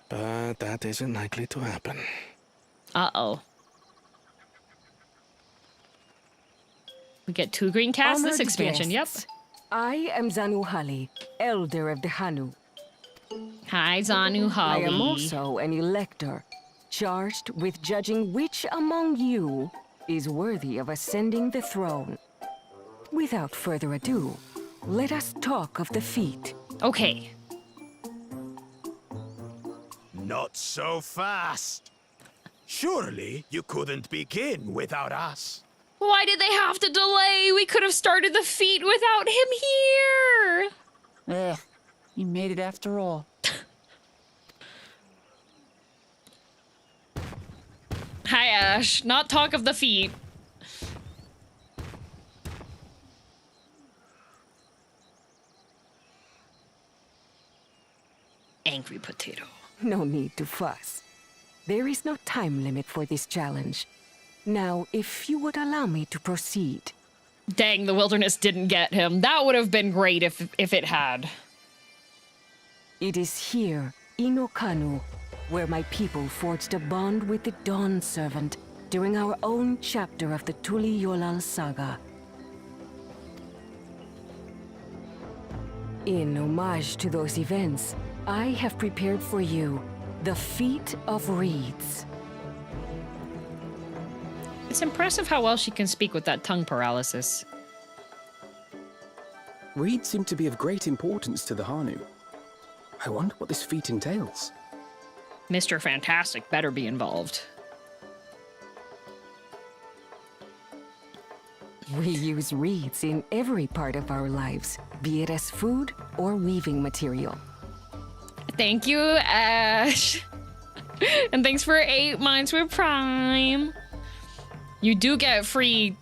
But that isn't likely to happen. Uh-oh. We get 2 green cats this expansion, guests. I am Zanu Hali, elder of the Hanu. Hi, Zanu Hali. I am also an elector, charged with judging which among you is worthy of ascending the throne. Without further ado, let us talk of the feat. Okay. Not so fast. Surely you couldn't begin without us. Why did they have to delay? We could have started the feat without him here. Ugh, you made it after all. Hi, Ash. Not talk of the feet. Angry potato. No need to fuss. There is no time limit for this challenge. Now, if you would allow me to proceed. Dang, the wilderness didn't get him. That would have been great if it had. It is here, in Okanu, where my people forged a bond with the Dawn Servant during our own chapter of the Tuliol saga. In homage to those events, I have prepared for you the Feat of Reeds. It's impressive how well she can speak with that tongue paralysis. Reeds seem to be of great importance to the Hanu. I wonder what this feat entails. Mr. Fantastic better be involved. We use reeds in every part of our lives, be it as food or weaving material. Thank you, Ash. And thanks for 8 months with Prime. You do get free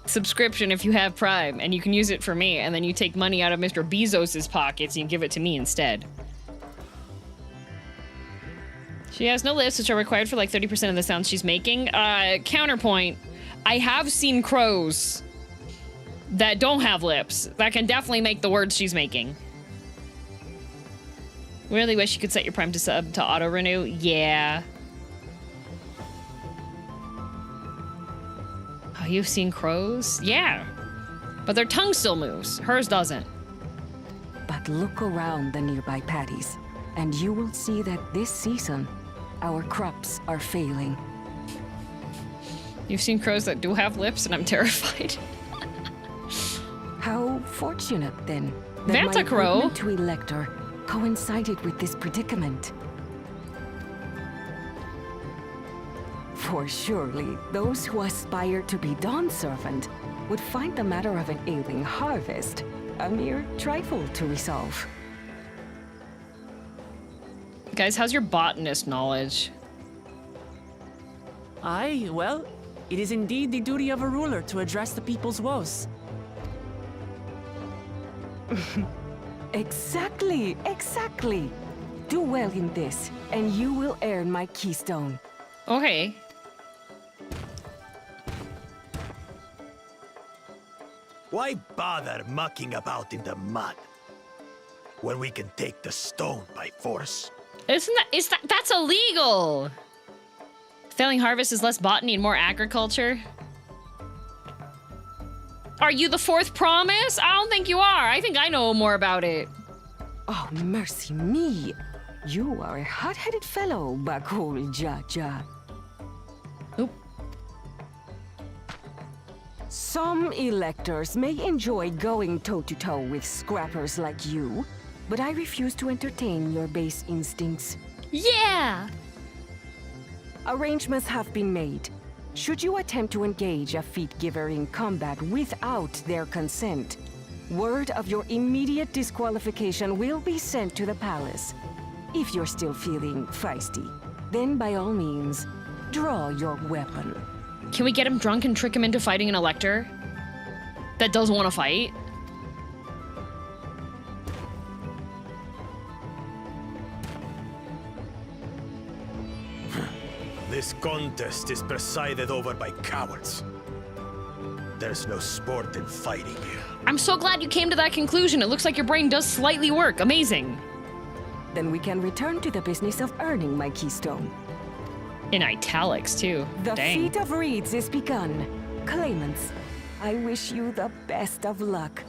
subscription if you have Prime, and you can use it for me, and then you take money out of Mr. Bezos's pockets and you give it to me instead. She has no lips, which are required for like 30% of the sounds she's making. Counterpoint, I have seen crows that don't have lips that can definitely make the words she's making. Really wish you could set your Prime to sub to auto renew. Yeah. Oh, you've seen crows? Yeah. But their tongue still moves. Hers doesn't. But look around the nearby paddies, and you will see that this season, our crops are failing. You've seen crows that do have lips, and I'm terrified. How fortunate, then, that my Vantacrow appointment to Elector coincided with this predicament. For surely, those who aspire to be Dawn Servant would find the matter of an ailing harvest a mere trifle to resolve. Guys, how's your botanist knowledge? Aye, well, it is indeed the duty of a ruler to address the people's woes. Exactly, exactly. Do well in this, and you will earn my keystone. Okay. Why bother mucking about in the mud when we can take the stone by force? That's illegal. Failing harvest is less botany and more agriculture. Are you the 4th promise? I don't think you are. I think I know more about it. Oh, mercy me. You are a hot-headed fellow, Bakul Jaja. Oop. Some electors may enjoy going toe-to-toe with scrappers like you, but I refuse to entertain your base instincts. Yeah! Arrangements have been made. Should you attempt to engage a feat giver in combat without their consent, word of your immediate disqualification will be sent to the palace. If you're still feeling feisty, then by all means, draw your weapon. Can we get him drunk and trick him into fighting an elector that doesn't want to fight? This contest is presided over by cowards. There's no sport in fighting here. I'm so glad you came to that conclusion. It looks like your brain does slightly work. Amazing. Then we can return to the business of earning my keystone. In italics, too. The Dang. Feat of Reeds is begun. Claimants, I wish you the best of luck.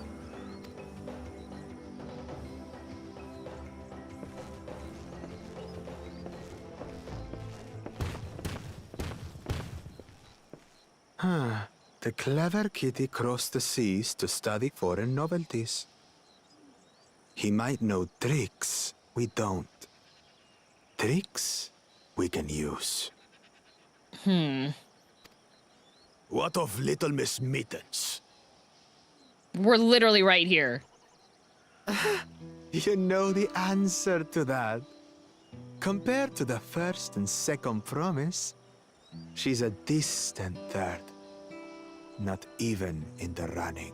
The clever kitty crossed the seas to study foreign novelties. He might know tricks we don't. Tricks we can use. What of Little Miss Mittens? We're literally right here. You know the answer to that. Compared to the first and second promise, she's a distant third. Not even in the running.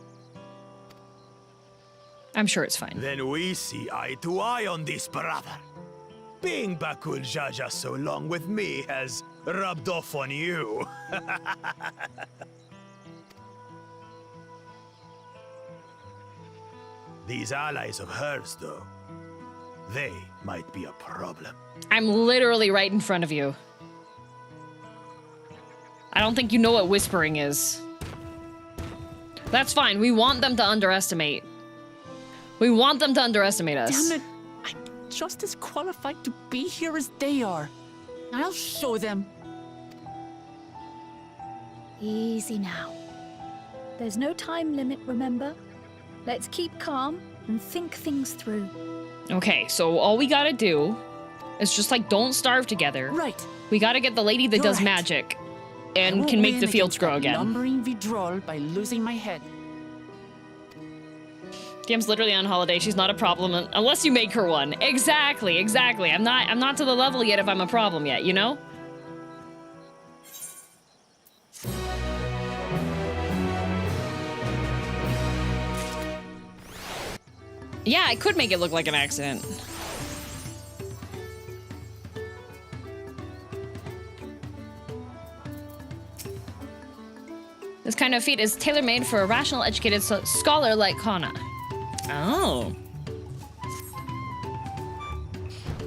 I'm sure it's fine. Then we see eye to eye on this, brother. Being Bakul Jaja so long with me has rubbed off on you. These allies of hers, though, they might be a problem. I'm literally right in front of you. I don't think you know what whispering is. That's fine. We want them to underestimate. We want them to underestimate us. Damn it! I'm just as qualified to be here as they are. I'll show them. Easy now. There's no time limit, remember? Let's keep calm and think things through. Okay, so all we gotta do is just like don't starve together. Right. We gotta get the lady that You're does right. magic I and won't can make win the fields against grow that again. Lumbering Vidrol by losing my head. DM's literally on holiday. She's not a problem unless you make her one. Exactly, exactly. I'm not to the level yet if I'm a problem yet, you know? Yeah, I could make it look like an accident. This kind of feat is tailor-made for a rational, educated scholar like Eihana. Oh.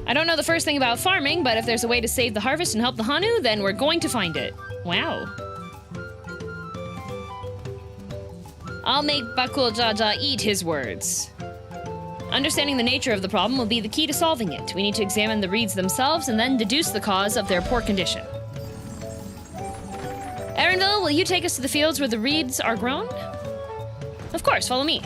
I don't know the first thing about farming, but if there's a way to save the harvest and help the Hanu, then we're going to find it. Wow. I'll make Bakul Jaja eat his words. Understanding the nature of the problem will be the key to solving it. We need to examine the reeds themselves and then deduce the cause of their poor condition. Erenville, will you take us to the fields where the reeds are grown? Of course, follow me.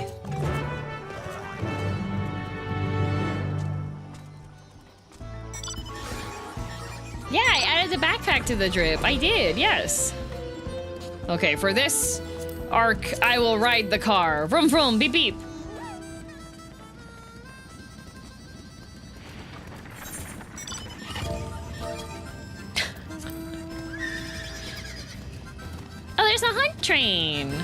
Yeah, I added the backpack to the drip. I did, yes. Okay, for this arc, I will ride the car. Vroom vroom, beep beep. Oh, there's a hunt train.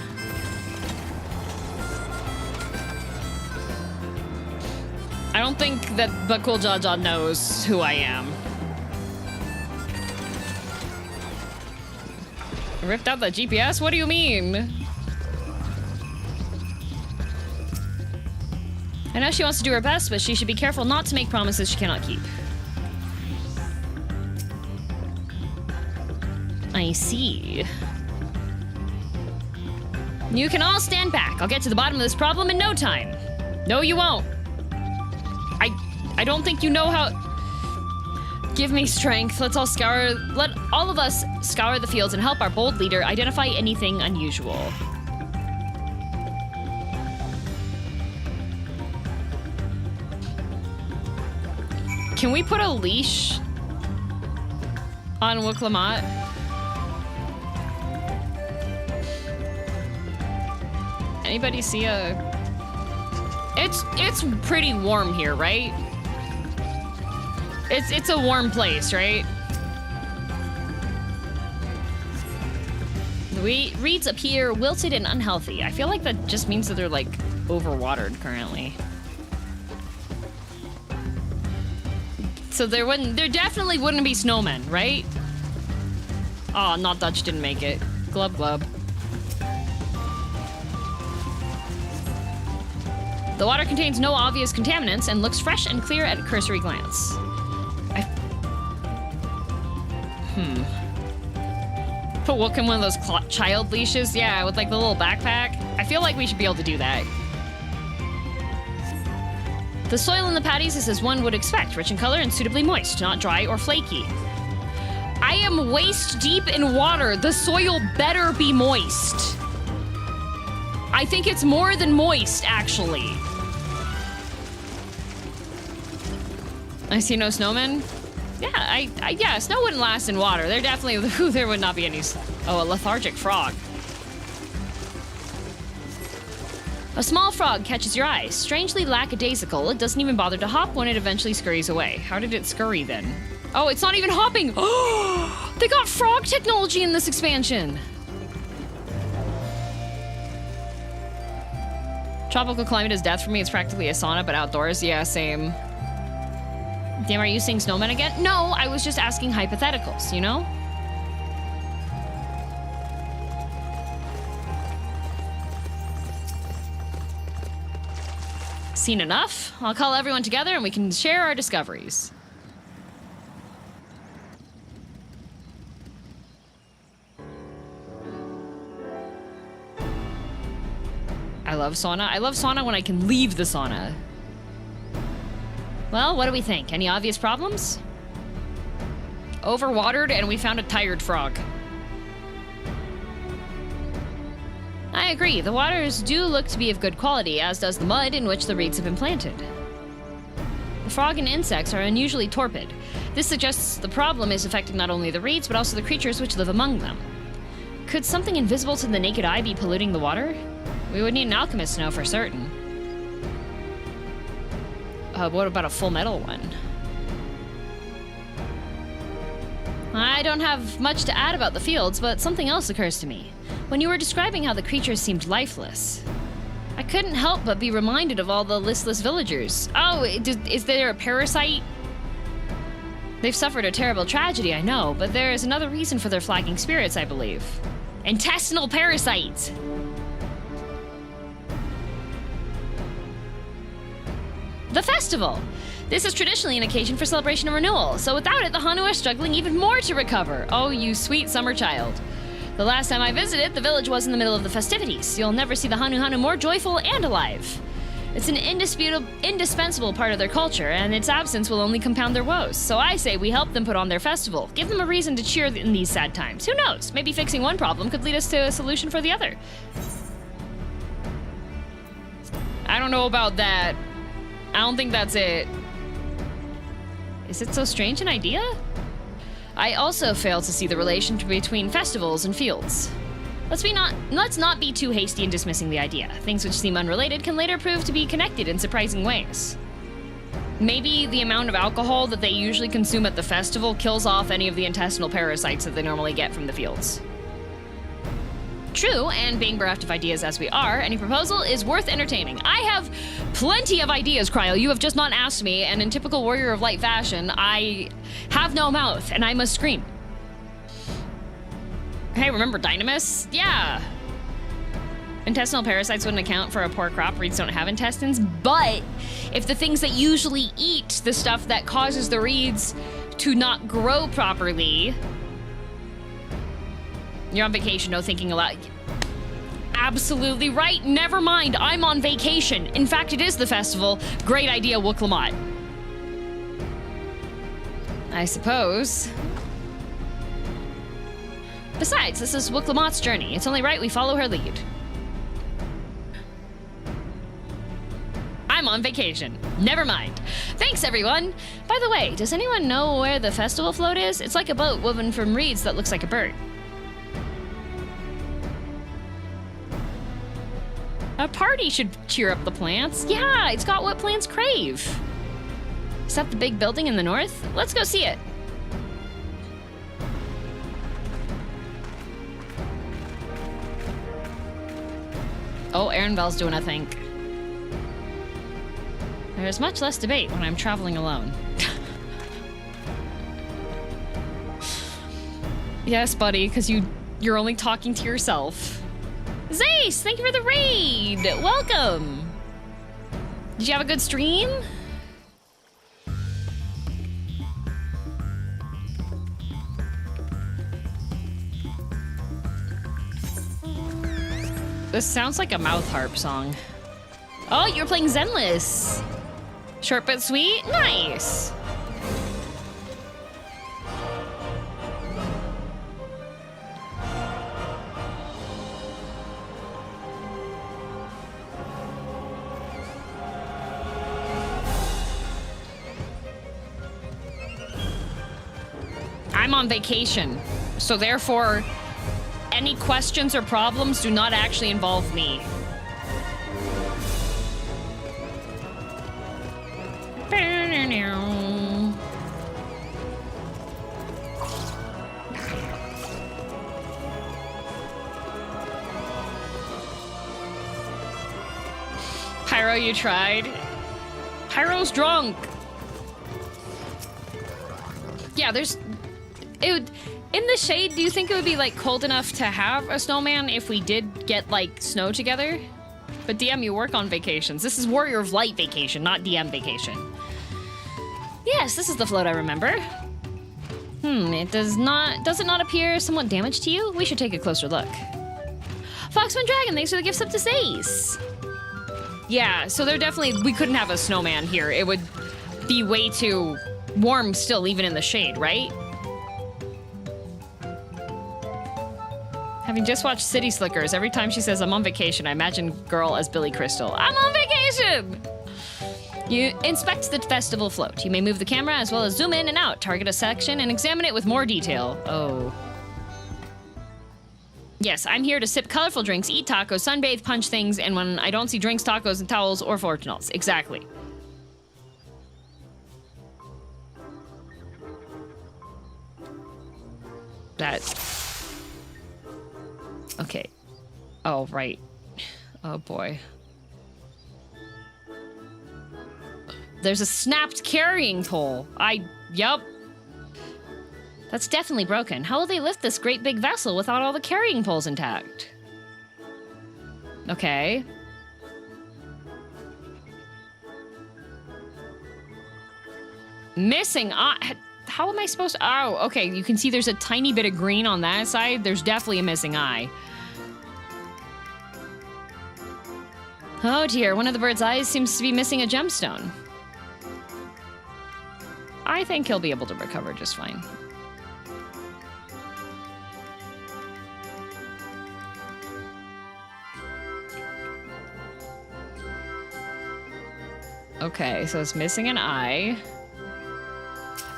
I don't think that Bakul Jaja knows who I am. Ripped out the GPS? What do you mean? I know she wants to do her best, but she should be careful not to make promises she cannot keep. I see. You can all stand back. I'll get to the bottom of this problem in no time. No, you won't. I don't think you know how... Give me strength. Let all of us scour the fields and help our bold leader identify anything unusual. Can we put a leash on Wuklamot? Anybody see a... It's pretty warm here, right? It's a warm place, right? The reeds appear wilted and unhealthy. I feel like that just means that they're like overwatered currently. So there definitely wouldn't be snowmen, right? Oh, not Dutch didn't make it. Glub glub. The water contains no obvious contaminants and looks fresh and clear at a cursory glance. Put Wook in one of those child leashes? Yeah, with like the little backpack. I feel like we should be able to do that. The soil in the paddies is as one would expect, rich in color and suitably moist, not dry or flaky. I am waist deep in water. The soil better be moist. I think it's more than moist, actually. I see no snowmen. Yeah, yeah, snow wouldn't last in water. There would not be any. Oh, a lethargic frog. A small frog catches your eye. Strangely lackadaisical, it doesn't even bother to hop when it eventually scurries away. How did it scurry then? Oh, it's not even hopping. Oh, they got frog technology in this expansion. Tropical climate is death for me. It's practically a sauna, but outdoors. Yeah, same. Damn, are you seeing snowmen again? No, I was just asking hypotheticals, you know? Seen enough? I'll call everyone together and we can share our discoveries. love sauna. I love sauna when I can leave the sauna. Well, what do we think? Any obvious problems? Overwatered, and we found a tired frog. I agree. The waters do look to be of good quality, as does the mud in which the reeds have been planted. The frog and insects are unusually torpid. This suggests the problem is affecting not only the reeds, but also the creatures which live among them. Could something invisible to the naked eye be polluting the water? We would need an alchemist to know for certain. What about a full metal one? I don't have much to add about the fields, but something else occurs to me. When you were describing how the creatures seemed lifeless, I couldn't help but be reminded of all the listless villagers. Oh, is there a parasite? They've suffered a terrible tragedy, I know, but there is another reason for their flagging spirits, I believe. Intestinal parasites! The festival! This is traditionally an occasion for celebration and renewal, so without it, the Hanu are struggling even more to recover. Oh, you sweet summer child. The last time I visited, the village was in the middle of the festivities. You'll never see the Hanu more joyful and alive. It's an indispensable part of their culture, and its absence will only compound their woes. So I say we help them put on their festival. Give them a reason to cheer in these sad times. Who knows? Maybe fixing one problem could lead us to a solution for the other. I don't know about that. I don't think that's it. Is it so strange an idea? I also fail to see the relation between festivals and fields. Let's not be too hasty in dismissing the idea. Things which seem unrelated can later prove to be connected in surprising ways. Maybe the amount of alcohol that they usually consume at the festival kills off any of the intestinal parasites that they normally get from the fields. True, and being bereft of ideas as we are, any proposal is worth entertaining. I have plenty of ideas, Cryo. You have just not asked me, and in typical Warrior of Light fashion, I have no mouth, and I must scream. Hey, remember Dynamis? Yeah. Intestinal parasites wouldn't account for a poor crop. Reeds don't have intestines, but if the things that usually eat the stuff that causes the reeds to not grow properly... You're on vacation, no thinking aloud. Absolutely right. Never mind. I'm on vacation. In fact, it is the festival. Great idea, Wooklamot. I suppose. Besides, this is Wooklamot's journey. It's only right we follow her lead. I'm on vacation. Never mind. Thanks, everyone. By the way, does anyone know where the festival float is? It's like a boat woven from reeds that looks like a bird. A party should cheer up the plants. Yeah, it's got what plants crave. Is that the big building in the north? Let's go see it. Oh, Ehrenbell's doing a think. There's much less debate when I'm traveling alone. Yes, buddy, because you're only talking to yourself. Zace, thank you for the raid! Welcome! Did you have a good stream? This sounds like a mouth harp song. Oh, you're playing Zenless! Short but sweet? Nice! I'm on vacation, so therefore, any questions or problems do not actually involve me. Pyro, you tried? Pyro's drunk. Yeah, in the shade, do you think it would be, like, cold enough to have a snowman if we did get, like, snow together? But DM, you work on vacations. This is Warrior of Light vacation, not DM vacation. Yes, this is the float I remember. Does it not appear somewhat damaged to you? We should take a closer look. Foxman Dragon, thanks for the gift sub to Zace. Yeah, so there definitely, we couldn't have a snowman here. It would be way too warm still, even in the shade, right? Having just watched City Slickers, every time she says I'm on vacation, I imagine girl as Billy Crystal. I'm on vacation! You inspect the festival float. You may move the camera as well as zoom in and out, target a section, and examine it with more detail. Oh. Yes, I'm here to sip colorful drinks, eat tacos, sunbathe, punch things, and when I don't see drinks, tacos, and towels, or fortunals. Exactly. That... Okay. Oh, right. Oh, boy. There's a snapped carrying pole. Yup. That's definitely broken. How will they lift this great big vessel without all the carrying poles intact? Okay. Missing eye. How am I supposed to... Oh, okay. You can see there's a tiny bit of green on that side. There's definitely a missing eye. Oh dear, one of the bird's eyes seems to be missing a gemstone. I think he'll be able to recover just fine. Okay, so it's missing an eye.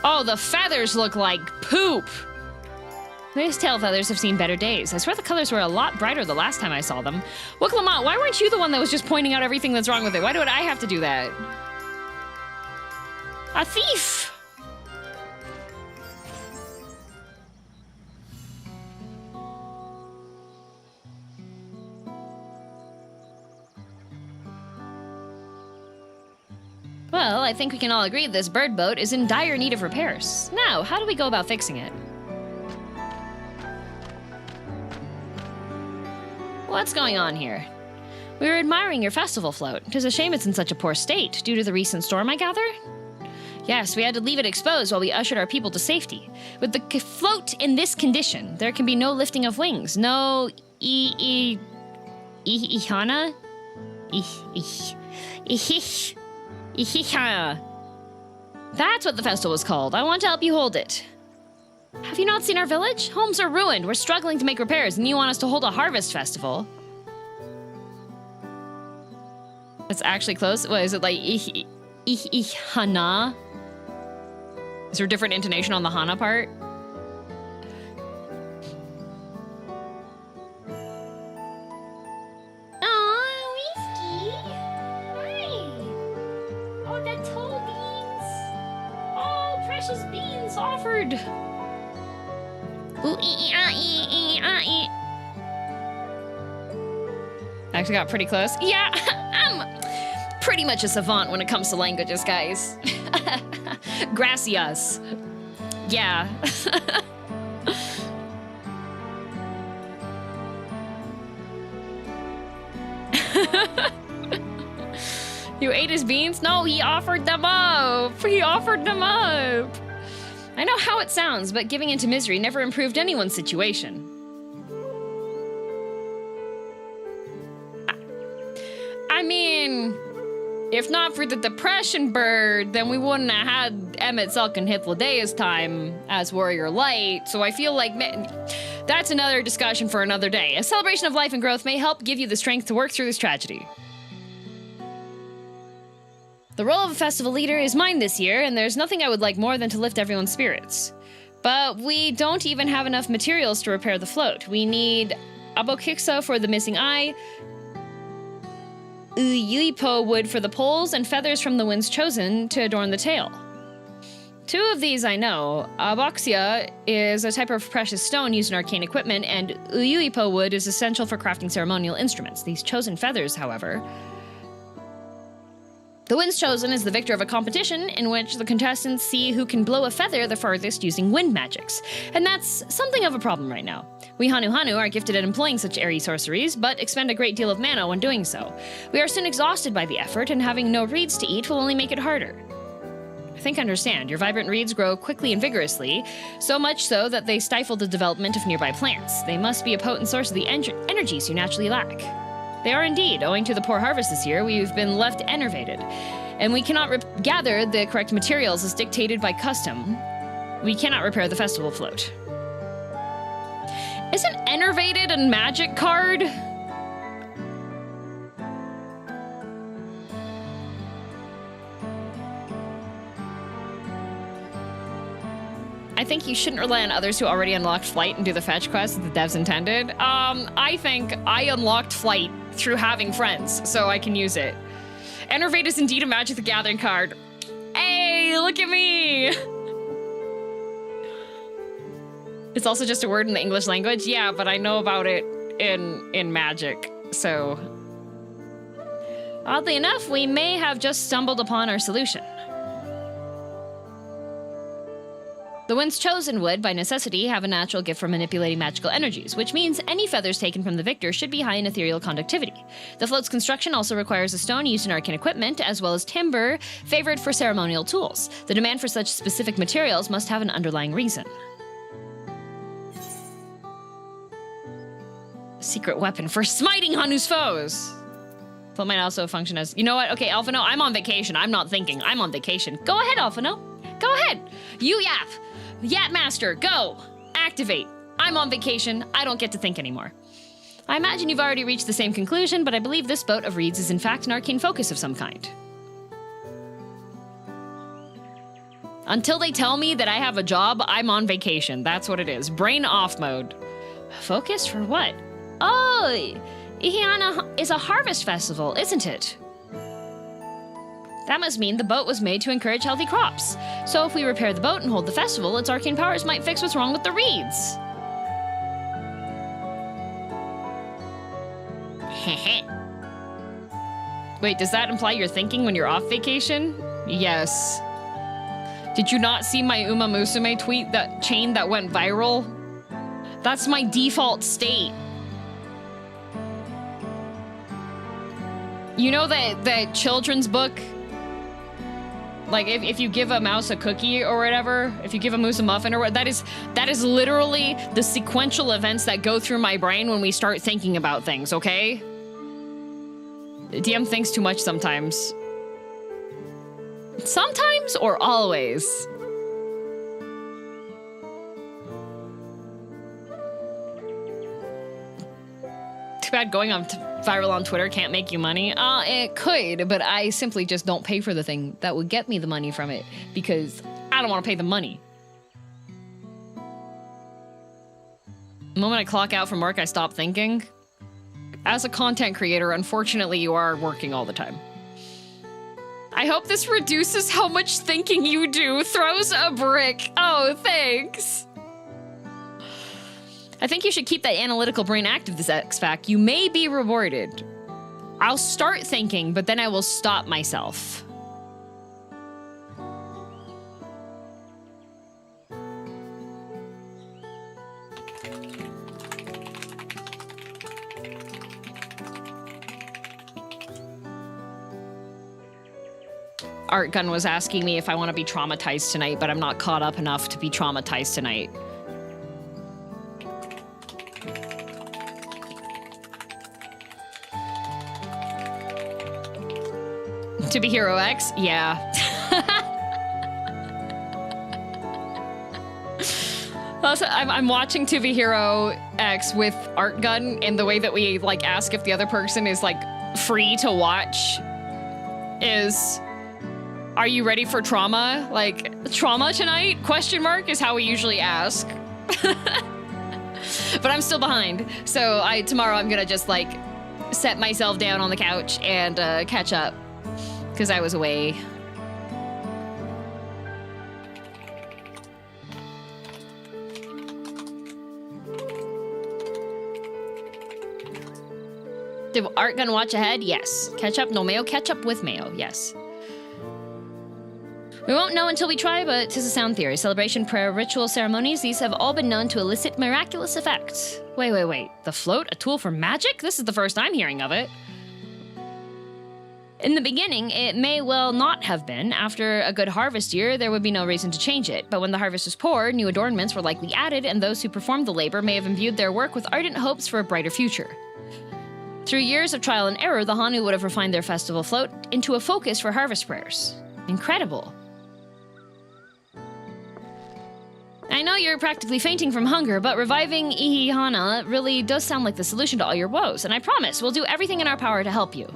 Oh, the feathers look like poop! These tail feathers have seen better days. I swear the colors were a lot brighter the last time I saw them. Look, Lamont, why weren't you the one that was just pointing out everything that's wrong with it? Why do I have to do that? A thief! Well, I think we can all agree this bird boat is in dire need of repairs. Now, how do we go about fixing it? What's going on here? We were admiring your festival float. 'Tis a shame it's in such a poor state, due to the recent storm, I gather? Yes, we had to leave it exposed while we ushered our people to safety. With the float in this condition, there can be no lifting of wings, no Eihana? Eihana. That's what the festival was called. I want to help you hold it. Have you not seen our village? Homes are ruined. We're struggling to make repairs, and you want us to hold a harvest festival? It's actually close. What is it, like Eihana? Is there a different intonation on the Hana part? Oh, whiskey. Hi. Oh, the toe beans. Oh, precious beans offered. Ooh, Actually got pretty close. Yeah, I'm pretty much a savant when it comes to languages, guys. Gracias. Yeah. You ate his beans? No, he offered them up. He offered them up. I know how it sounds, but giving into misery never improved anyone's situation. I mean, if not for the depression bird, then we wouldn't have had Emmett Selk and Hithladea's time as Warrior Light, so I feel like that's another discussion for another day. A celebration of life and growth may help give you the strength to work through this tragedy. The role of a festival leader is mine this year, and there's nothing I would like more than to lift everyone's spirits. But we don't even have enough materials to repair the float. We need abokiksa for the missing eye, uyuipo wood for the poles, and feathers from the winds chosen to adorn the tail. Two of these I know. Aboxia is a type of precious stone used in arcane equipment, and uyuipo wood is essential for crafting ceremonial instruments. These chosen feathers, however... The winds chosen is the victor of a competition in which the contestants see who can blow a feather the farthest using wind magics. And that's something of a problem right now. We Hanu are gifted at employing such airy sorceries, but expend a great deal of mana when doing so. We are soon exhausted by the effort, and having no reeds to eat will only make it harder. I think I understand. Your vibrant reeds grow quickly and vigorously, so much so that they stifle the development of nearby plants. They must be a potent source of the energies you naturally lack. They are indeed. Owing to the poor harvest this year, we've been left enervated, and we cannot gather the correct materials as dictated by custom. We cannot repair the festival float. Isn't enervated a magic card? I think you shouldn't rely on others who already unlocked flight and do the fetch quest that the devs intended. I think I unlocked flight through having friends, so I can use it. Enervate is indeed a Magic the Gathering card. Hey, look at me! It's also just a word in the English language. Yeah, but I know about it in Magic, so... Oddly enough, we may have just stumbled upon our solution. The ones chosen would, by necessity, have a natural gift for manipulating magical energies, which means any feathers taken from the victor should be high in ethereal conductivity. The float's construction also requires a stone used in arcane equipment, as well as timber favored for ceremonial tools. The demand for such specific materials must have an underlying reason. Secret weapon for smiting Hanu's foes! Float might also function as... You know what? Okay, Alphino, I'm on vacation. I'm not thinking. I'm on vacation. Go ahead, Alphino. Go ahead. You yap. Yap master, go! Activate. I'm on vacation. I don't get to think anymore. I imagine you've already reached the same conclusion, but I believe this boat of reeds is in fact an arcane focus of some kind. Until they tell me that I have a job, I'm on vacation. That's what it is. Brain off mode. Focus for what? Oh, Eihana is a harvest festival, isn't it? That must mean the boat was made to encourage healthy crops. So if we repair the boat and hold the festival, its arcane powers might fix what's wrong with the reeds. Wait, does that imply you're thinking when you're off vacation? Yes. Did you not see my Uma Musume tweet, that chain that went viral? That's my default state. You know that children's book? Like, if you give a mouse a cookie or whatever, if you give a moose a muffin or what, that is literally the sequential events that go through my brain when we start thinking about things, okay? DM thinks too much sometimes. Sometimes or always? Too bad going on viral on Twitter can't make you money. It could, but I simply just don't pay for the thing that would get me the money from it because I don't want to pay the money. The moment I clock out from work, I stop thinking. As a content creator, unfortunately, you are working all the time. I hope this reduces how much thinking you do. Throws a brick. Oh, thanks. I think you should keep that analytical brain active this X-Fac. You may be rewarded. I'll start thinking, but then I will stop myself. Art Gun was asking me if I want to be traumatized tonight, but I'm not caught up enough to be traumatized tonight. To be Hero X? Yeah. Also, I'm watching To Be Hero X with Art Gun, and the way that we like ask if the other person is like free to watch is, are you ready for trauma? Like, trauma tonight? Question mark is how we usually ask. But I'm still behind. So tomorrow I'm gonna just like set myself down on the couch and catch up. Because I was away. Did Art Gun watch ahead? Yes. Catch up? No mayo? Catch up with mayo, yes. We won't know until we try, but 'tis a sound theory. Celebration, prayer, ritual, ceremonies, these have all been known to elicit miraculous effects. Wait. The float? A tool for magic? This is the first I'm hearing of it. In the beginning, it may well not have been. After a good harvest year, there would be no reason to change it. But when the harvest was poor, new adornments were likely added, and those who performed the labor may have imbued their work with ardent hopes for a brighter future. Through years of trial and error, the Hanu would have refined their festival float into a focus for harvest prayers. Incredible. I know you're practically fainting from hunger, but reviving Eihana really does sound like the solution to all your woes, and I promise we'll do everything in our power to help you.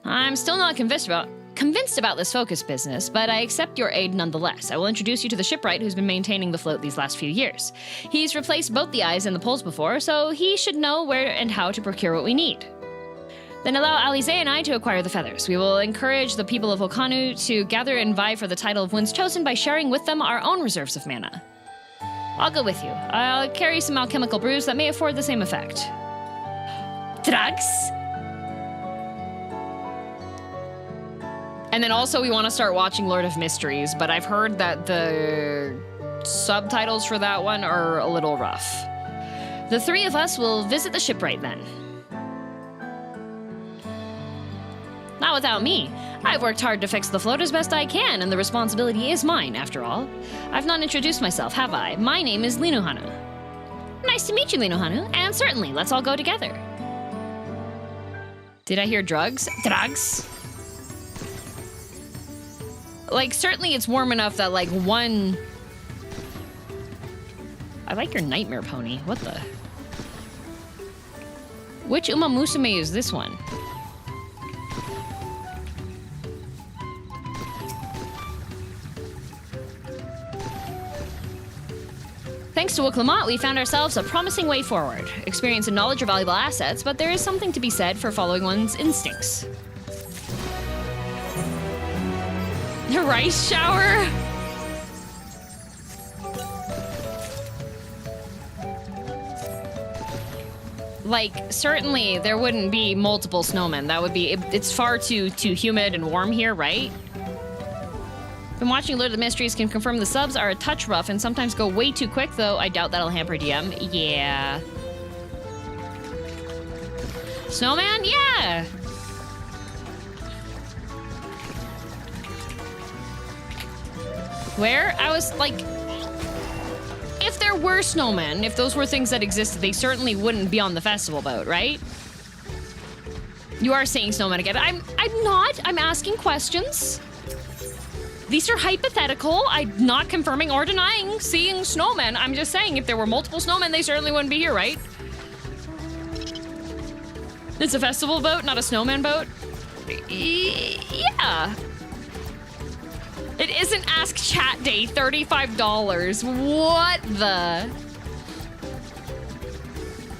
I'm still not convinced about this focus business, but I accept your aid nonetheless. I will introduce you to the shipwright who's been maintaining the float these last few years. He's replaced both the eyes and the poles before, so he should know where and how to procure what we need. Then allow Alize and I to acquire the feathers. We will encourage the people of Okanu to gather and vie for the title of Winds Chosen by sharing with them our own reserves of mana. I'll go with you. I'll carry some alchemical brews that may afford the same effect. Drugs? And then also we want to start watching Lord of Mysteries, but I've heard that the subtitles for that one are a little rough. The three of us will visit the shipwright then. Not without me. I've worked hard to fix the float as best I can, and the responsibility is mine, after all. I've not introduced myself, have I? My name is Linuhanu. Nice to meet you, Linuhanu, and certainly, let's all go together. Did I hear drugs? Drugs? Like, certainly it's warm enough that, like, one... I like your nightmare pony. What the... Which Uma Musume is this one? Thanks to Glamour, we found ourselves a promising way forward. Experience and knowledge are valuable assets, but there is something to be said for following one's instincts. The rice shower? Like, certainly there wouldn't be multiple snowmen. That would be, it's far too humid and warm here, right? Been watching Lord of the Mysteries, can confirm the subs are a touch rough and sometimes go way too quick, though I doubt that'll hamper DM. Yeah. Snowman? Yeah! Where? I was like... If there were snowmen, if those were things that existed, they certainly wouldn't be on the festival boat, right? You are saying snowmen again. I'm not. I'm asking questions. These are hypothetical. I'm not confirming or denying seeing snowmen. I'm just saying if there were multiple snowmen, they certainly wouldn't be here, right? It's a festival boat, not a snowman boat. Yeah. It isn't Ask Chat Day, $35. What the?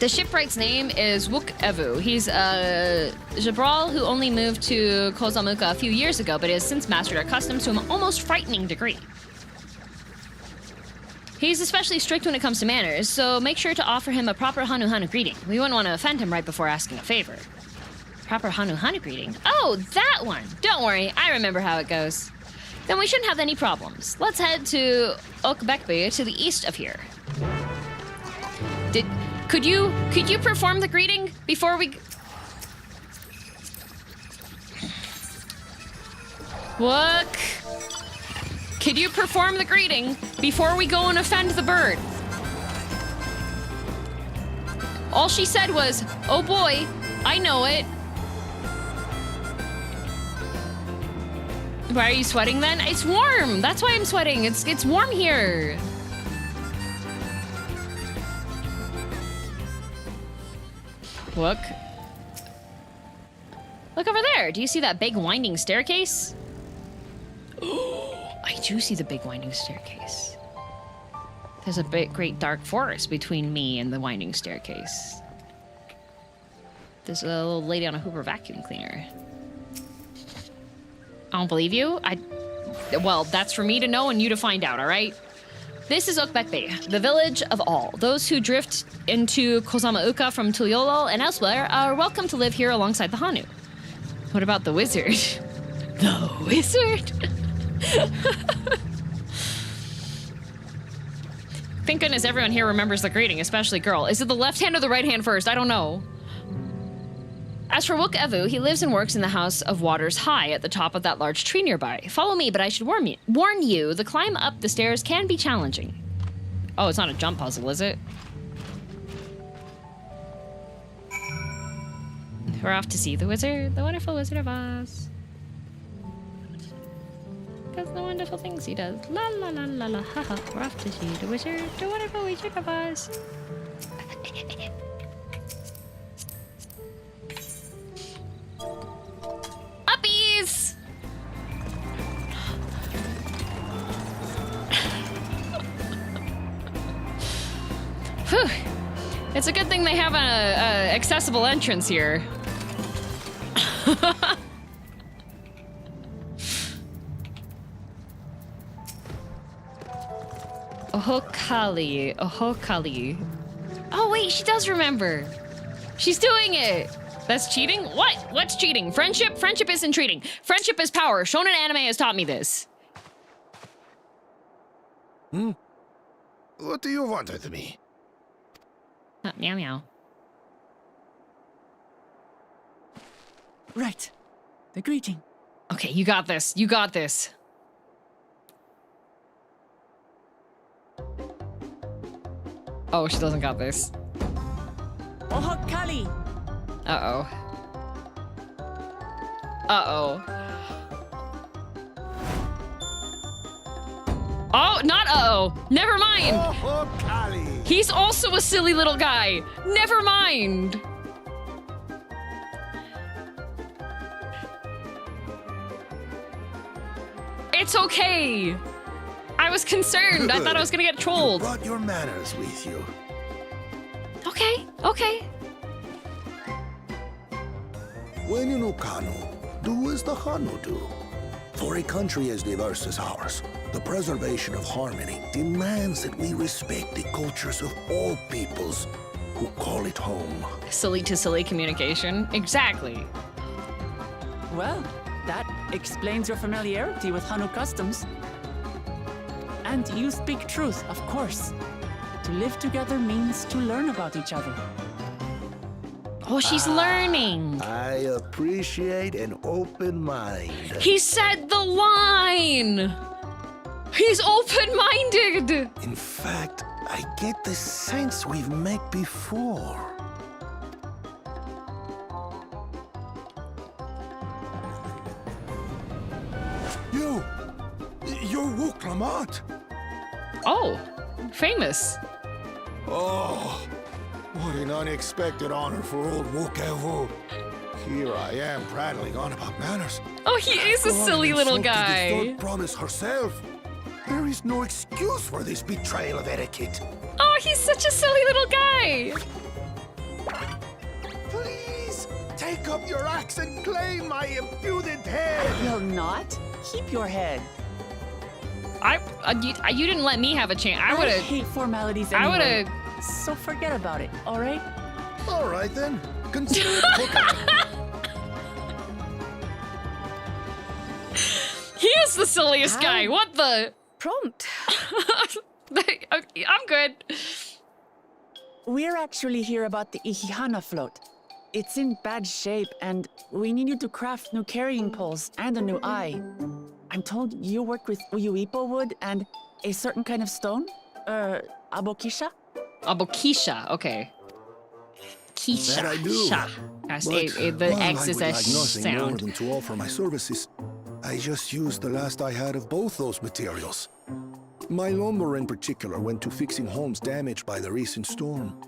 The shipwright's name is Wook Evu. He's a Jabral who only moved to Kozamuka a few years ago, but has since mastered our customs to an almost frightening degree. He's especially strict when it comes to manners, so make sure to offer him a proper Hanu-Hanu greeting. We wouldn't want to offend him right before asking a favor. Proper Hanu-Hanu greeting? Oh, that one! Don't worry, I remember how it goes. Then we shouldn't have any problems. Let's head to Okbekbe to the east of here. Could you perform the greeting before we... Look. Could you perform the greeting before we go and offend the bird? All she said was, oh boy, I know it. Why are you sweating then? It's warm. That's why I'm sweating. It's warm here. Look. Look over there. Do you see that big winding staircase? Oh, I do see the big winding staircase. There's a big, great dark forest between me and the winding staircase. There's a little lady on a Hoover vacuum cleaner. I don't believe you. Well, that's for me to know and you to find out, all right? This is Okbekbe, the village of all. Those who drift into Kozamauka from Tuliol and elsewhere are welcome to live here alongside the Hanu. What about the wizard? The wizard? Thank goodness everyone here remembers the greeting, especially girl. Is it the left hand or the right hand first? I don't know. As for Wook Evu, he lives and works in the House of Waters High at the top of that large tree nearby. Follow me, but I should warn you, the climb up the stairs can be challenging. Oh, it's not a jump puzzle, is it? We're off to see the wizard, the wonderful Wizard of Oz. Because the wonderful things he does. La la la la la, haha. We're off to see the wizard, the wonderful Wizard of Oz. Uppies! Whew. It's a good thing they have a accessible entrance here. Ohokali. Ohokali. Oh wait, she does remember. She's doing it. That's cheating? What? What's cheating? Friendship? Friendship isn't cheating. Friendship is power. Shonen anime has taught me this. What do you want with me? Meow meow. Right. The greeting. Okay, you got this. You got this. Oh, she doesn't got this. Ohokali. Uh-oh. Uh-oh. Oh, not uh-oh. Never mind. Ohokali. He's also a silly little guy. Never mind. It's okay. I was concerned. I thought I was gonna get trolled. You brought your manners with you. Okay, okay. When you know Kanu, do as the Hanu do. For a country as diverse as ours, the preservation of harmony demands that we respect the cultures of all peoples who call it home. Silly to silly communication. Exactly. Well, that explains your familiarity with Hanu customs. And you speak truth, of course. To live together means to learn about each other. Oh, she's learning. I appreciate an open mind. He said the line. He's open-minded. In fact, I get the sense we've met before. You're Wuklamant. Oh, famous. Oh, what an unexpected honor for old Wukevu. Here I am prattling on about manners. Oh, he is a silly little guy. The third promise herself. There is no excuse for this betrayal of etiquette. Oh, he's such a silly little guy. Please, take up your axe and claim my impudent head. Will not? Keep your head. You didn't let me have a chance. I would've. hate formalities anyway. I would've. So forget about it, all right? All right then. Consider it cooking. He is the silliest guy. What the? Prompt. I'm good. We're actually here about the Eihana float. It's in bad shape, and we need you to craft new carrying poles and a new eye. I'm told you work with uyuipo wood and a certain kind of stone? Abokisha? Abokisha, okay. Kisha. That I do. But the X is a like nothing more sound. than to offer my services. I just used the last I had of both those materials. My lumber in particular went to fixing homes damaged by the recent storm.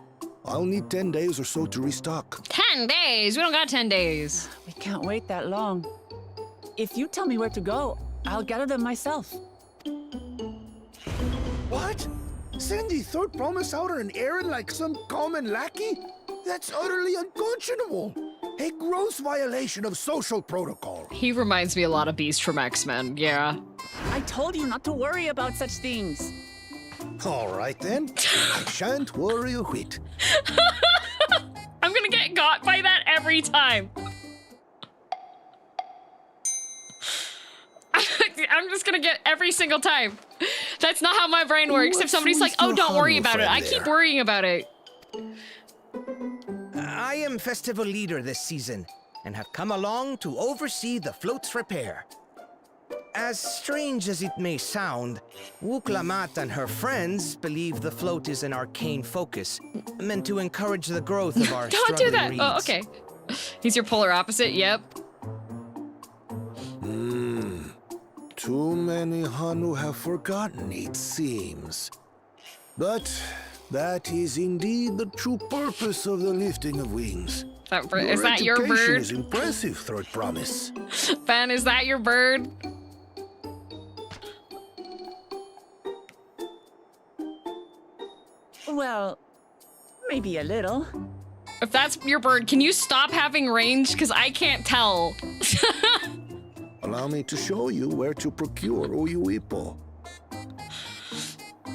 I'll need 10 days or so to restock. 10 days? We don't got 10 days. We can't wait that long. If you tell me where to go, I'll gather them myself. What? Send the third promise out on an errand like some common lackey? That's utterly unconscionable. A gross violation of social protocol. He reminds me a lot of Beast from X-Men, yeah. I told you not to worry about such things. All right then. I shan't worry a whit. I'm gonna get got by that every time. I'm just gonna get every single time. That's not how my brain works. If somebody's like, oh, don't worry about it, I keep worrying about it. I am festival leader this season, and have come along to oversee the float's repair. As strange as it may sound, Wuklamant and her friends believe the float is an arcane focus, meant to encourage the growth of our Don't do struggling that. reeds. Oh, okay. He's your polar opposite, yep. Too many Hanu have forgotten, it seems. But that is indeed the true purpose of the lifting of wings. Is that your bird? Is impressive, Third Promise. Ben, is that your bird? Well, maybe a little. If that's your bird, can you stop having range? Because I can't tell. Allow me to show you where to procure Uyuipo.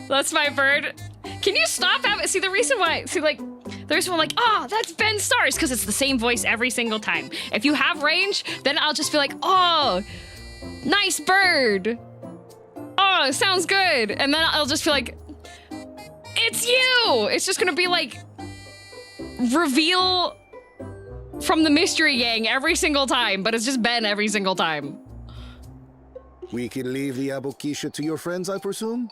That's my bird. Can you stop having... See, the reason why... See, like, there's one like, oh, that's Ben Stars, because it's the same voice every single time. If you have range, then I'll just be like, oh, nice bird. Oh, sounds good. And then I'll just feel like, it's you. It's just going to be like, reveal from the mystery gang every single time, but it's just Ben every single time. We can leave the Abokisha to your friends, I presume?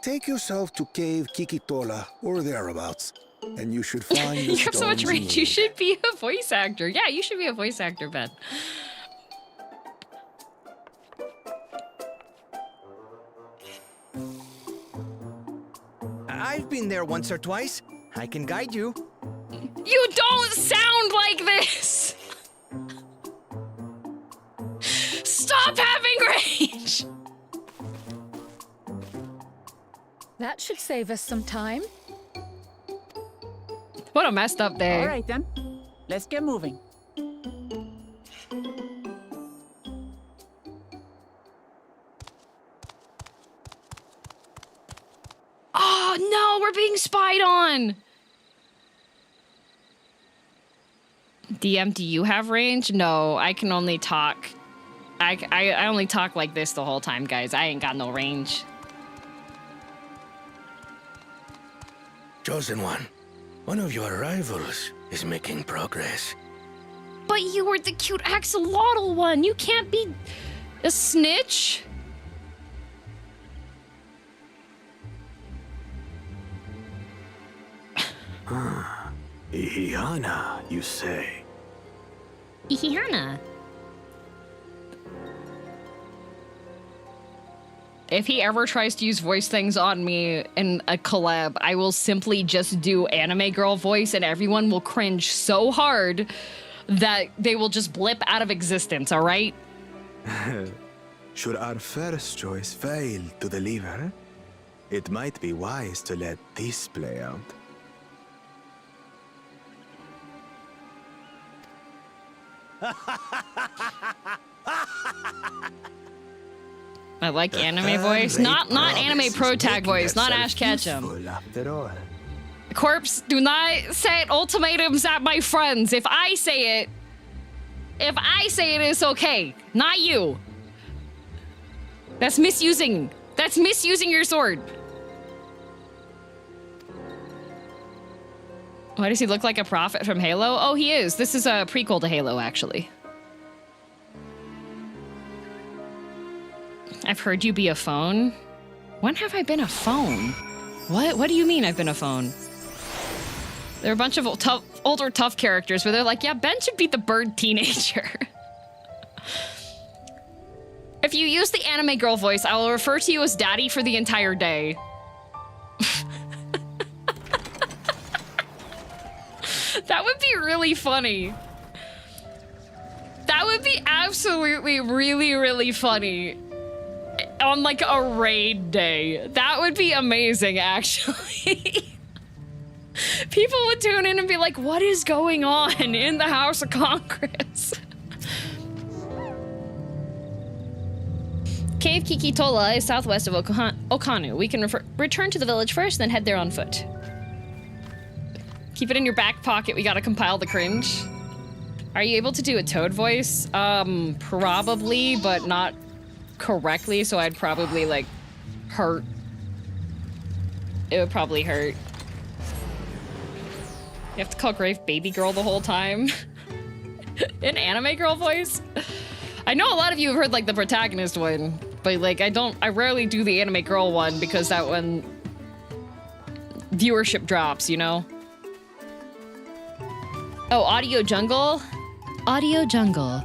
Take yourself to Cave Kikitola or thereabouts, and you should find the You have so much stones range, you you should be a voice actor. Yeah, you should be a voice actor, Ben. I've been there once or twice. I can guide you. You don't sound like this! Stop having range! That should save us some time. What a messed up day. All right, then. Let's get moving. Oh, no, we're being spied on! DM, do you have range? No, I can only talk. I only talk like this the whole time, guys. I ain't got no range. Chosen one of your rivals is making progress. But you were the cute axolotl one. You can't be a snitch. Eihana, you say? Eihana. If he ever tries to use voice things on me in a collab, I will simply just do anime girl voice and everyone will cringe so hard that they will just blip out of existence, all right? Should our first choice fail to deliver, it might be wise to let this play out. I like anime voice, not anime pro tag voice, not Ash Ketchum. Corpse, do not set ultimatums at my friends. If I say it, it's okay. Not you. That's misusing. That's misusing your sword. Why does he look like a prophet from Halo? Oh, he is. This is a prequel to Halo, actually. I've heard you be a phone. When have I been a phone? What do you mean I've been a phone? There are a bunch of older tough characters where they're like, yeah, Ben should be the bird teenager. If you use the anime girl voice, I will refer to you as daddy for the entire day. That would be really funny. That would be absolutely really, really funny. On like a raid day. That would be amazing, actually. People would tune in and be like, what is going on in the House of Congress? Cave Kikitola is southwest of Okanu. We can return to the village first, then head there on foot. Keep it in your back pocket. We gotta compile the cringe. Are you able to do a Toad voice? Probably, but not correctly, so I'd probably, like, hurt. It would probably hurt. You have to call Grave baby girl the whole time. An anime girl voice? I know a lot of you have heard, like, the protagonist one, but, like, I rarely do the anime girl one because that one viewership drops, you know? Oh, Audio Jungle? Audio Jungle.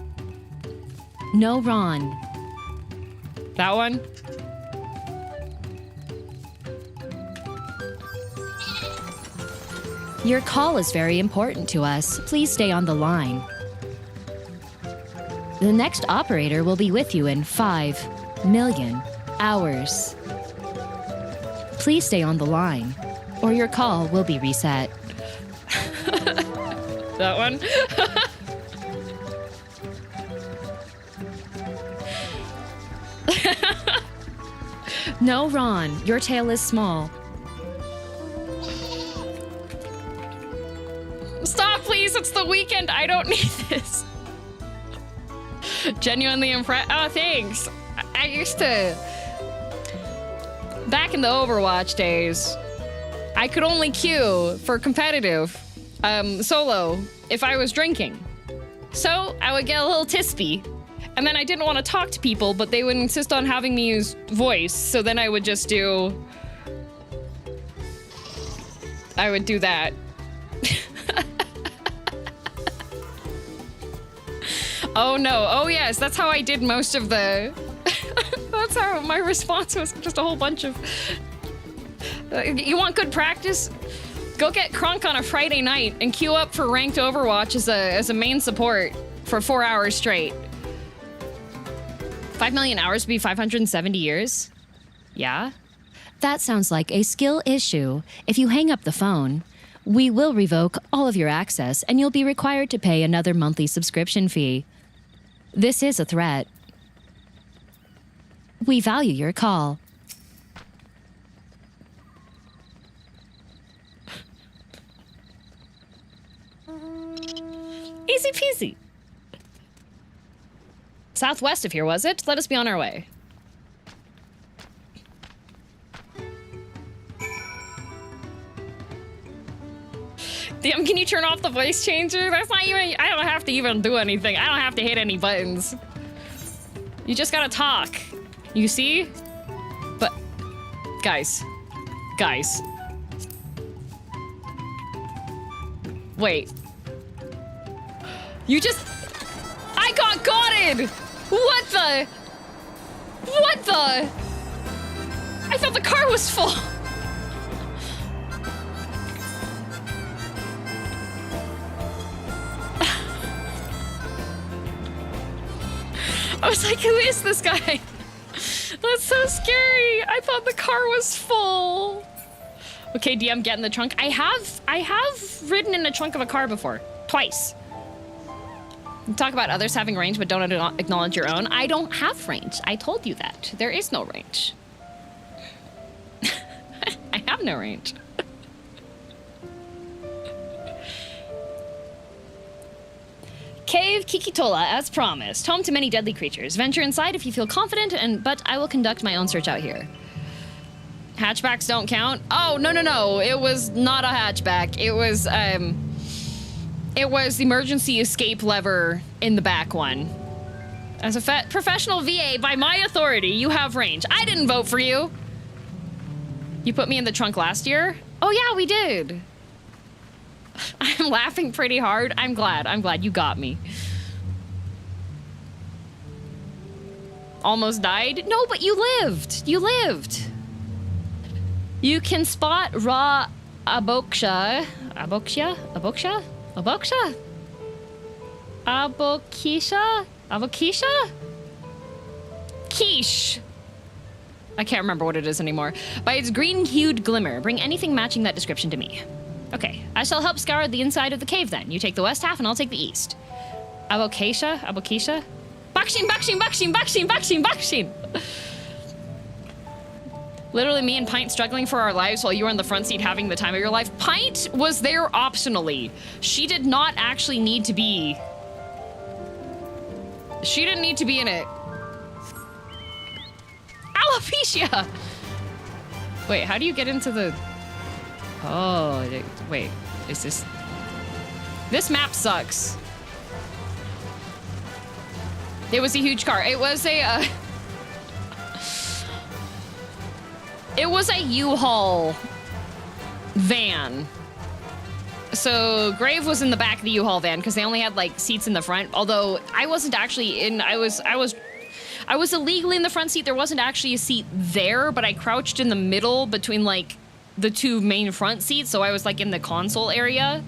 No Ron. That one? Your call is very important to us. Please stay on the line. The next operator will be with you in 5 million hours. Please stay on the line, or your call will be reset. That one? No, Ron, your tail is small. Stop, please, it's the weekend. I don't need this. Genuinely impressed. Oh, thanks. I used to... Back in the Overwatch days, I could only queue for competitive solo if I was drinking. So I would get a little tispy. And then I didn't want to talk to people, but they would insist on having me use voice. So then I would just do... I would do that. Oh no, oh yes, that's how I did most of the... That's how my response was, just a whole bunch of... You want good practice? Go get Crunk on a Friday night and queue up for ranked Overwatch as a main support for 4 hours straight. 5 million hours would be 570 years? Yeah? That sounds like a skill issue. If you hang up the phone, we will revoke all of your access and you'll be required to pay another monthly subscription fee. This is a threat. We value your call. Easy peasy. Southwest of here, was it? Let us be on our way. Damn, can you turn off the voice changer? That's not even... I don't have to even do anything. I don't have to hit any buttons. You just gotta talk. You see? But... Guys. Guys. Wait. You just... I got gotted! What the? What the? I thought the car was full. I was like, who is this guy? That's so scary. I thought the car was full. Okay, DM, get in the trunk. I have ridden in the trunk of a car before. Twice. You talk about others having range, but don't acknowledge your own. I don't have range. I told you that. There is no range. I have no range. Cave Kikitola, as promised. Home to many deadly creatures. Venture inside if you feel confident, but I will conduct my own search out here. Hatchbacks don't count? Oh, no, no, no. It was not a hatchback. It was the emergency escape lever in the back one. As a professional VA, by my authority, you have range. I didn't vote for you. You put me in the trunk last year? Oh yeah, we did. I'm laughing pretty hard. I'm glad you got me. Almost died? No, but you lived. You lived. You can spot raw aboksha. Aboksha? Aboksha? Aboksha? Abokisha? Abokisha? Quiche. I can't remember what it is anymore. By its green-hued glimmer, bring anything matching that description to me. Okay, I shall help scour the inside of the cave then. You take the west half and I'll take the east. Abokisha? Abokisha? Bakshin, bakshin, bakshin, bakshin, bakshin, bakshin! Literally me and Pint struggling for our lives while you were in the front seat having the time of your life. Pint was there optionally. She did not actually need to be... She didn't need to be in it. Alopecia! Wait, how do you get into the... Oh, wait, is this... This map sucks. It was a huge car. It was a, It was a U-Haul van. So Grave was in the back of the U-Haul van because they only had like seats in the front. Although I wasn't actually in. I was illegally in the front seat. There wasn't actually a seat there, but I crouched in the middle between like the two main front seats, so I was like in the console area.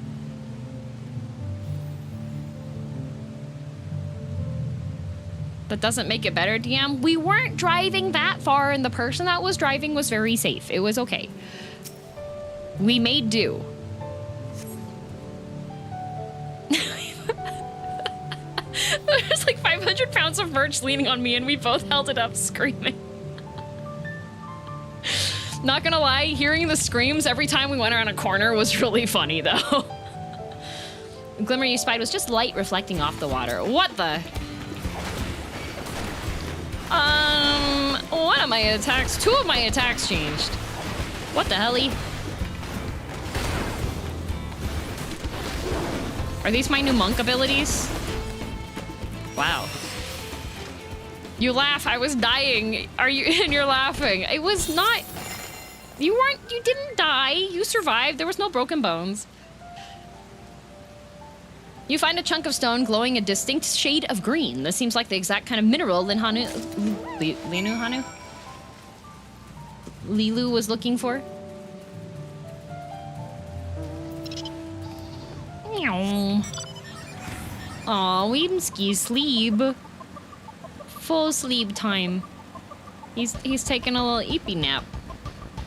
That doesn't make it better, DM. We weren't driving that far, and the person that was driving was very safe. It was okay. We made do. There's like 500 pounds of merch leaning on me, and we both held it up screaming. Not gonna lie, hearing the screams every time we went around a corner was really funny, though. The glimmer you spied was just light reflecting off the water. What the? One of my attacks, two of my attacks changed. What the helly? Are these my new monk abilities? Wow. You laugh, I was dying. Are you, and you're laughing. It was not, you didn't die. You survived, there was no broken bones. You find a chunk of stone glowing a distinct shade of green. This seems like the exact kind of mineral Lilu was looking for. Aw, Weemski sleep. Full sleep time. He's taking a little eepy nap.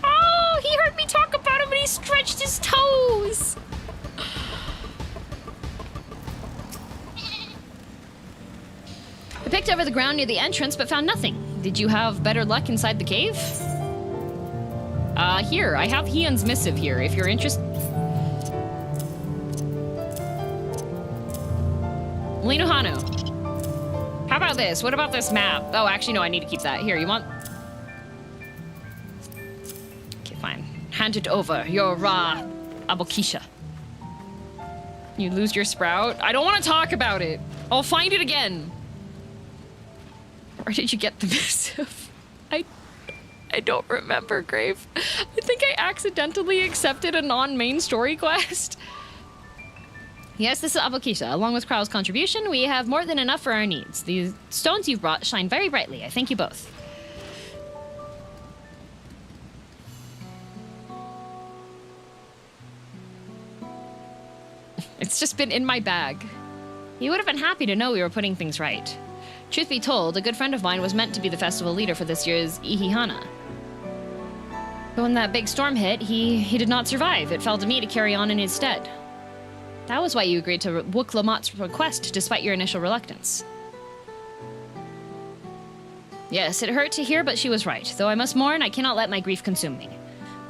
Oh, he heard me talk about him and he stretched his toes. I picked over the ground near the entrance, but found nothing. Did you have better luck inside the cave? Here, I have Hian's missive here, if you're interested. Linuhanu. How about this? What about this map? Oh, actually, no, I need to keep that. Here, you want? Okay, fine. Hand it over. Your Abokisha. You lose your sprout? I don't want to talk about it. I'll find it again. Or did you get the missive? I don't remember, Grave. I think I accidentally accepted a non-main story quest. Yes, this is Abokisha. Along with Krau's contribution, we have more than enough for our needs. The stones you've brought shine very brightly. I thank you both. It's just been in my bag. You would have been happy to know we were putting things right. Truth be told, a good friend of mine was meant to be the festival leader for this year's Eihana. But when that big storm hit, he did not survive. It fell to me to carry on in his stead. That was why you agreed to Wuklamot's request, despite your initial reluctance. Yes, it hurt to hear, but she was right. Though I must mourn, I cannot let my grief consume me.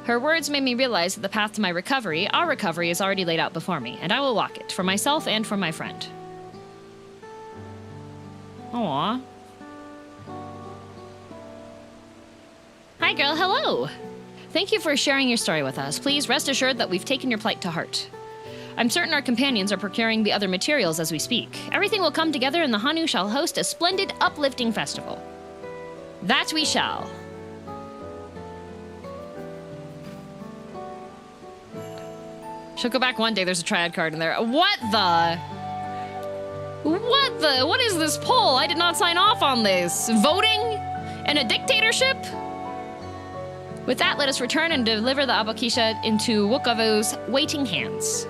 Her words made me realize that the path to my recovery, our recovery, is already laid out before me, and I will walk it, for myself and for my friend. Aww. Hi, girl, hello! Thank you for sharing your story with us. Please rest assured that we've taken your plight to heart. I'm certain our companions are procuring the other materials as we speak. Everything will come together and the Hanu shall host a splendid, uplifting festival. That we shall. She'll go back one day, there's a triad card in there. What is this poll? I did not sign off on this. Voting? And a dictatorship? With that, let us return and deliver the Abokisha into Wukavu's waiting hands.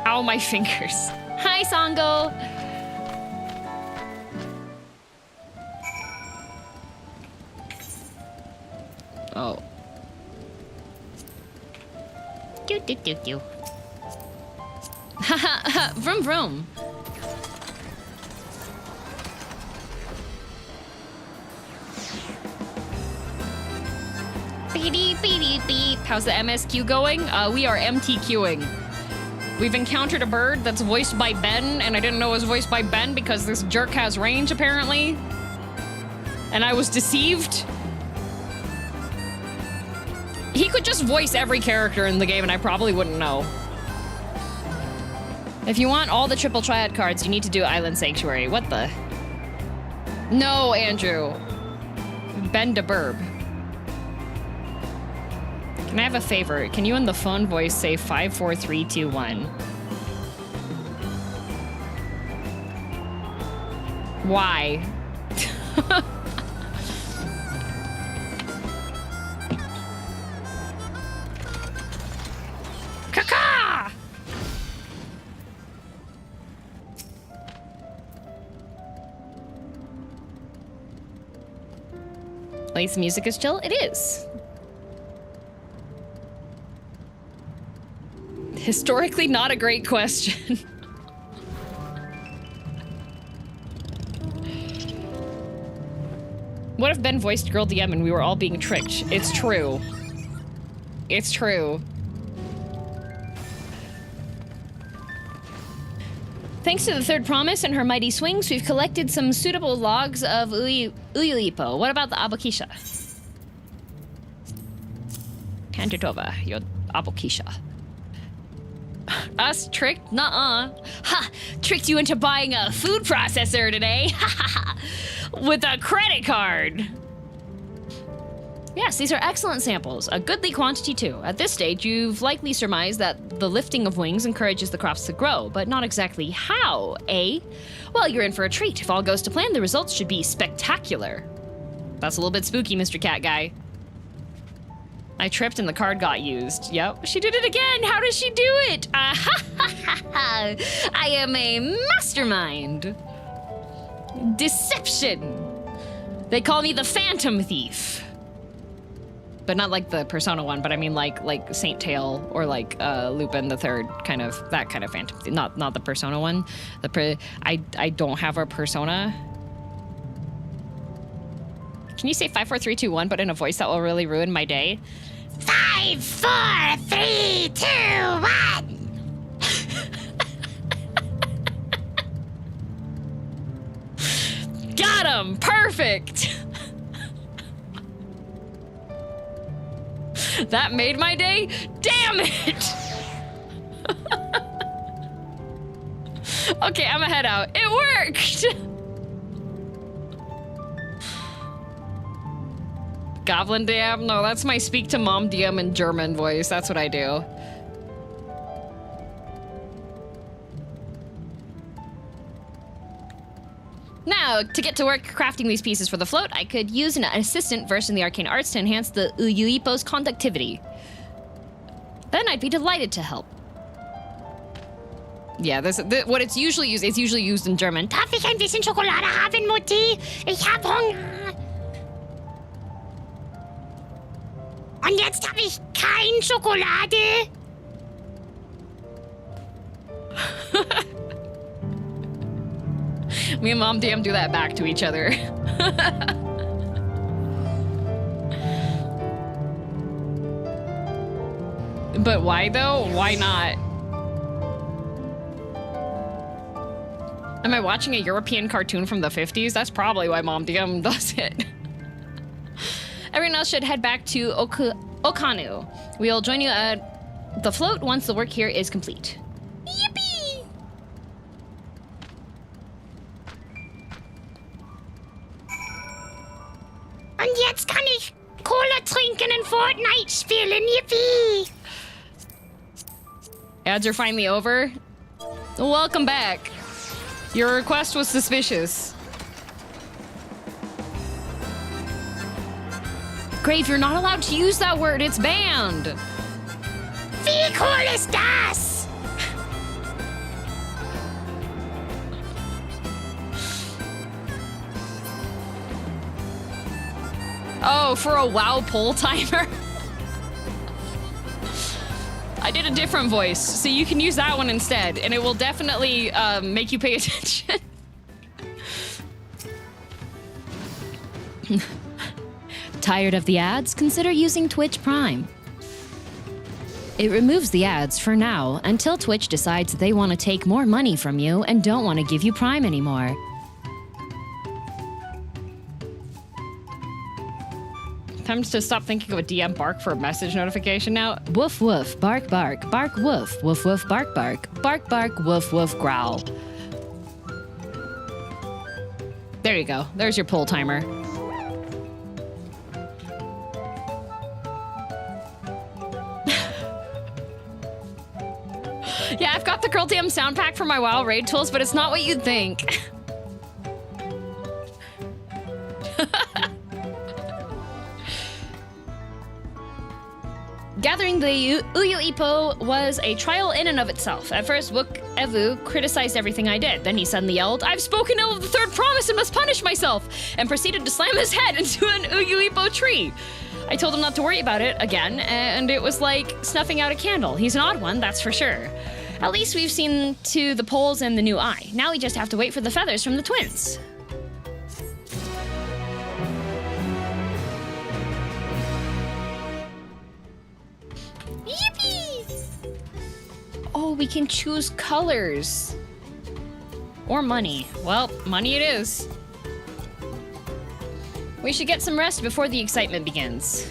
Ow, my fingers. Hi, Sango! Oh. Do do do do. Haha, vroom vroom. Beep beep beep. How's the MSQ going? We are MTQing. We've encountered a bird that's voiced by Ben, and I didn't know it was voiced by Ben because this jerk has range, apparently. And I was deceived. He could just voice every character in the game, and I probably wouldn't know. If you want all the triple triad cards, you need to do Island Sanctuary. What the? No, Andrew. Ben de Burb. Can I have a favor? Can you in the phone voice say 5, 4, 3, 2, 1? Why? Caca! At least the music is chill. It is. Historically, not a great question. What if Ben voiced girldm and we were all being tricked? It's true. It's true. Thanks to the third promise and her mighty swings, we've collected some suitable logs of Uyulipo. What about the Abokisha? Hand it over, your Abokisha. Us tricked? Nuh-uh. Ha! Tricked you into buying a food processor today. With a credit card. Yes, these are excellent samples. A goodly quantity, too. At this stage, you've likely surmised that the lifting of wings encourages the crops to grow, but not exactly how, eh? Well, you're in for a treat. If all goes to plan, the results should be spectacular. That's a little bit spooky, Mr. Cat Guy. I tripped and the card got used. Yep, she did it again. How does she do it? I am a mastermind. Deception. They call me the Phantom Thief. But not like the Persona one, but I mean like Saint Tail or like Lupin the Third, kind of that kind of Phantom Thief. Not the Persona one. I don't have a Persona. Can you say 5, 4, 3, 2, 1, but in a voice that will really ruin my day? 5, 4, 3, 2, 1. Got him! Perfect! That made my day? Damn it! Okay, I'm gonna head out. It worked! Goblin DM? No, that's my speak to mom DM in German voice. That's what I do. Now, to get to work crafting these pieces for the float, I could use an assistant versed in the arcane arts to enhance the Uyuipo's conductivity. Then I'd be delighted to help. Yeah, what it's usually used in German. Darf ich ein bisschen Schokolade haben, Mutti? Ich hab Hunger. Und jetzt habe ich kein Schokolade. Me and Mom DM do that back to each other. But why though? Why not? Am I watching a European cartoon from the 50s? That's probably why Mom DM does it. Everyone else should head back to Okanu. We'll join you at the float once the work here is complete. Yippee! Und jetzt kann ich Cola trinken und Fortnite spielen. Yippee! Ads are finally over. Welcome back. Your request was suspicious. Grave, you're not allowed to use that word. It's banned. Wie cool ist das? Oh, for a WoW poll timer? I did a different voice, so you can use that one instead, and it will definitely make you pay attention. Tired of the ads? Consider using Twitch Prime. It removes the ads for now until Twitch decides they want to take more money from you and don't want to give you Prime anymore. Time to stop thinking of a DM bark for a message notification now. Woof woof, bark bark, bark woof, woof woof, bark bark, bark bark, woof woof, growl. There you go. There's your poll Yeah, I've got the girldm sound pack for my WoW raid tools, but it's not what you'd think. Gathering the Uyu Ipo was a trial in and of itself. At first, Wook Evu criticized everything I did. Then he suddenly yelled, "I've spoken ill of the third promise and must punish myself," and proceeded to slam his head into an Uyu Ipo tree. I told him not to worry about it again, and it was like snuffing out a candle. He's an odd one, that's for sure. At least we've seen to the poles and the new eye. Now we just have to wait for the feathers from the twins. Yippee! Oh, we can choose colors. Or money. Well, money it is. We should get some rest before the excitement begins.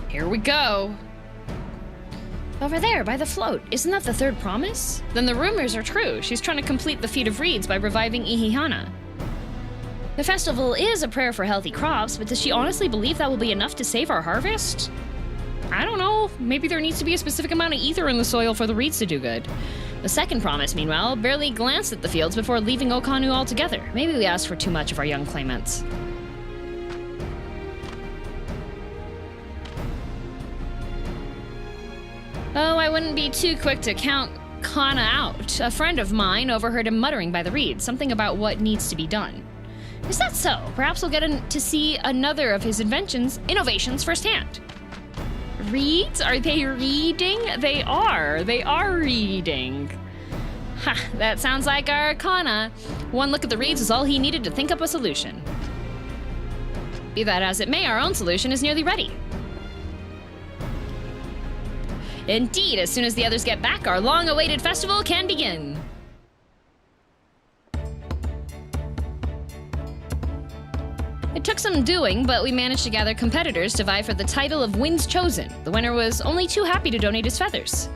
Here we go. Over there, by the float. Isn't that the third promise? Then the rumors are true. She's trying to complete the feat of reeds by reviving Eihana. The festival is a prayer for healthy crops, but does she honestly believe that will be enough to save our harvest? I don't know. Maybe there needs to be a specific amount of ether in the soil for the reeds to do good. The second promise, meanwhile, barely glanced at the fields before leaving Okanu altogether. Maybe we asked for too much of our young claimants. Oh, I wouldn't be too quick to count Kana out. A friend of mine overheard him muttering by the reeds, something about what needs to be done. Is that so? Perhaps we'll get to see another of his innovations firsthand. Reeds? Are they reading? They are. They are reading. Ha, that sounds like our Kana. One look at the reeds was all he needed to think up a solution. Be that as it may, our own solution is nearly ready. Indeed, as soon as the others get back, our long-awaited festival can begin. It took some doing, but we managed to gather competitors to vie for the title of Winds Chosen. The winner was only too happy to donate his feathers.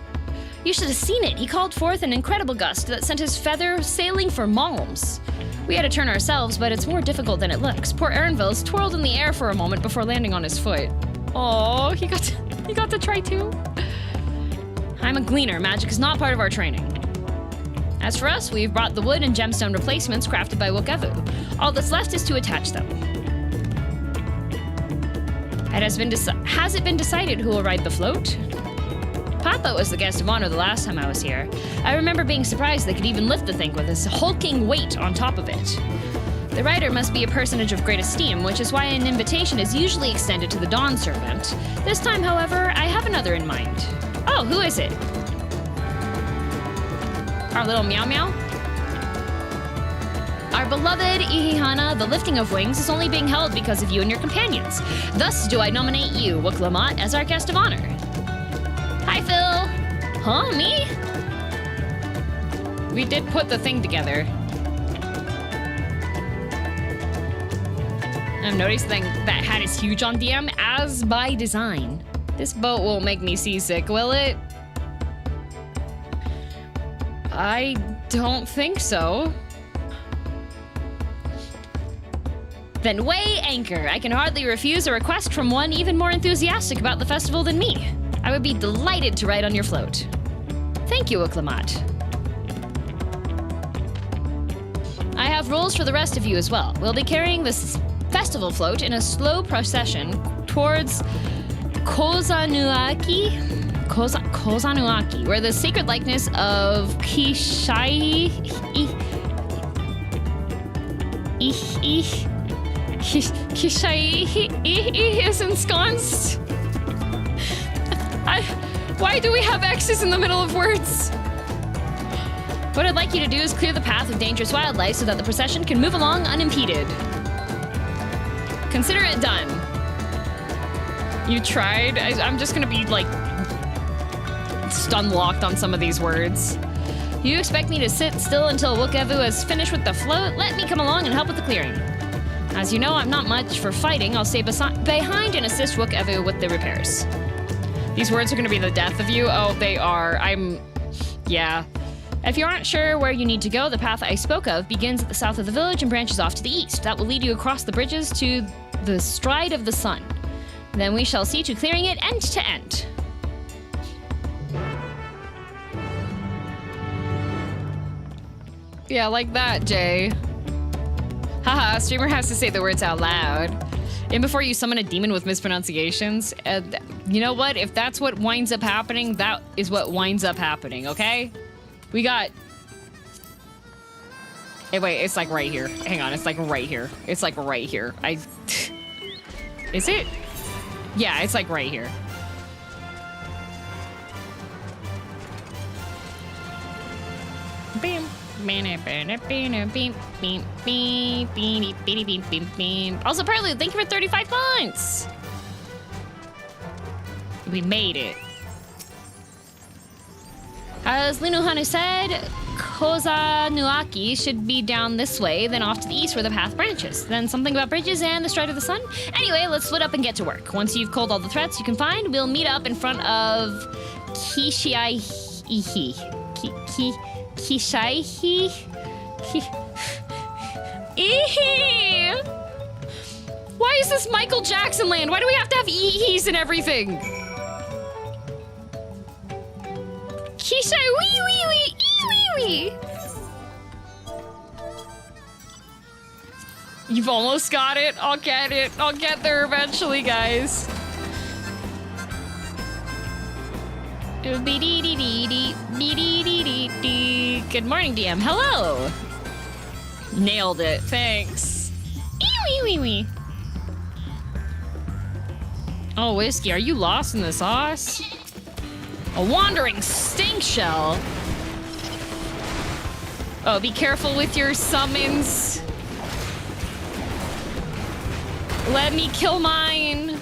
You should have seen it. He called forth an incredible gust that sent his feather sailing for Malms. We had to turn ourselves, but it's more difficult than it looks. Poor Ernvels twirled in the air for a moment before landing on his foot. Oh, he got to try too. I'm a gleaner. Magic is not part of our training. As for us, we've brought the wood and gemstone replacements crafted by Wook Evu. All that's left is to attach them. Has it been decided who will ride the float? Papa was the guest of honor the last time I was here. I remember being surprised they could even lift the thing with this hulking weight on top of it. The rider must be a personage of great esteem, which is why an invitation is usually extended to the Dawn Servant. This time, however, I have another in mind. Oh, who is it? Our little Meow Meow? Our beloved Eihana, the lifting of wings, is only being held because of you and your companions. Thus do I nominate you, Glamour, as our guest of honor. Hi, Phil. Huh, me? We did put the thing together. I'm noticing that hat is huge on DM, as by design. This boat won't make me seasick, will it? I don't think so. Then weigh anchor. I can hardly refuse a request from one even more enthusiastic about the festival than me. I would be delighted to ride on your float. Thank you, Uklamat. I have rules for the rest of you as well. We'll be carrying this festival float in a slow procession towards Kozanuaki, where the sacred likeness of Kishai is ensconced. Why do we have X's in the middle of words? What I'd like you to do is clear the path of dangerous wildlife so that the procession can move along unimpeded. Consider it done. You tried? I'm just gonna be like stun-locked on some of these words. You expect me to sit still until Wook Evu has finished with the float? Let me come along and help with the clearing. As you know, I'm not much for fighting. I'll stay behind and assist Wook Evu with the repairs. These words are gonna be the death of you? Oh, they are. Yeah. If you aren't sure where you need to go, the path I spoke of begins at the south of the village and branches off to the east. That will lead you across the bridges to the Stride of the Sun. Then we shall see to clearing it end to end. Yeah, like that, Jay. Haha, streamer has to say the words out loud. And before you summon a demon with mispronunciations, you know what? If that's what winds up happening, that is what winds up happening, okay? We got... Hey, wait, it's like right here. Hang on, it's like right here. It's like right here. Is it? Yeah, it's like right here. Bam. Also, apparently, thank you for 35 months. We made it. As Linuhanu said, Koza Nuaki should be down this way, then off to the east where the path branches. Then something about bridges and the Stride of the Sun. Anyway, let's split up and get to work. Once you've culled all the threats you can find, we'll meet up in front of Kishaihi. Kishaihi? Why is this Michael Jackson land? Why do we have to have eehees and everything? Kishai wee wee wee wee wee. You've almost got it. I'll get it. I'll get there eventually, guys. Good morning, DM. Hello. Nailed it. Thanks. Wee. Oh, Whiskey, are you lost in the sauce? A wandering stink shell. Oh, be careful with your summons. Let me kill mine.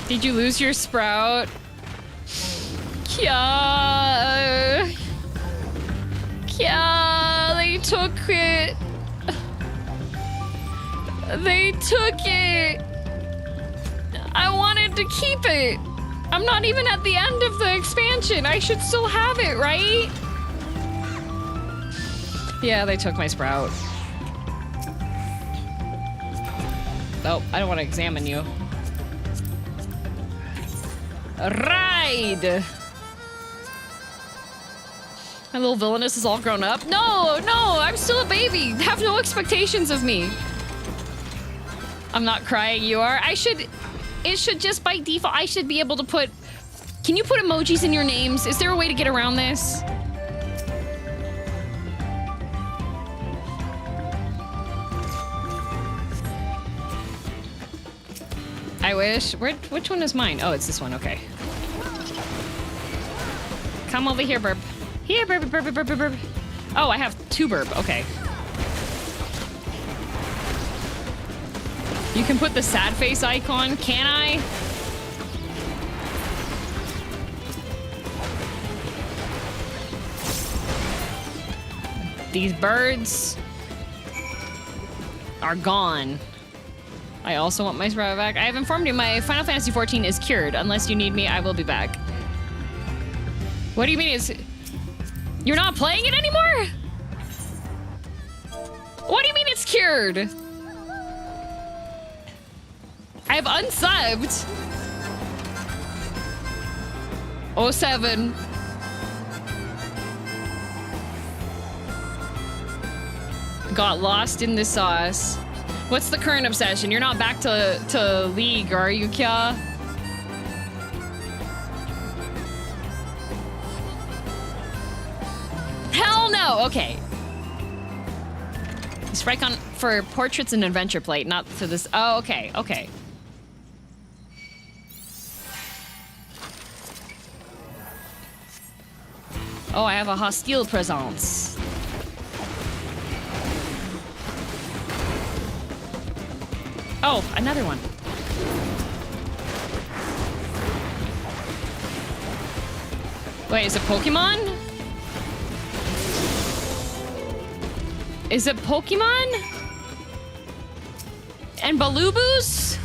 Did you lose your sprout? Kya, they took it. They took it. I wanted to keep it. I'm not even at the end of the expansion. I should still have it, right? Yeah, they took my sprout. Oh, I don't want to examine you. Ride! My little villainess is all grown up. No, I'm still a baby. Have no expectations of me. I'm not crying, you are. It should just by default, I should be able to put... Can you put emojis in your names? Is there a way to get around this? I wish. Which one is mine? Oh, it's this one. Okay. Come over here, burb. Here, burb. Oh, I have 2 burb. Okay. You can put the sad face icon. Can I? These birds are gone. I also want my sprout back. I have informed you my Final Fantasy XIV is cured. Unless you need me, I will be back. What do you mean you're not playing it anymore? What do you mean it's cured? I've unsubbed. 07. Got lost in the sauce. What's the current obsession? You're not back to League, are you, Kya? Hell no! Okay. Strike on for portraits and adventure plate, not for this. Oh, okay, okay. Oh, I have a hostile presence. Oh, another one. Wait, is it Pokemon? Is it Pokemon? And balubus?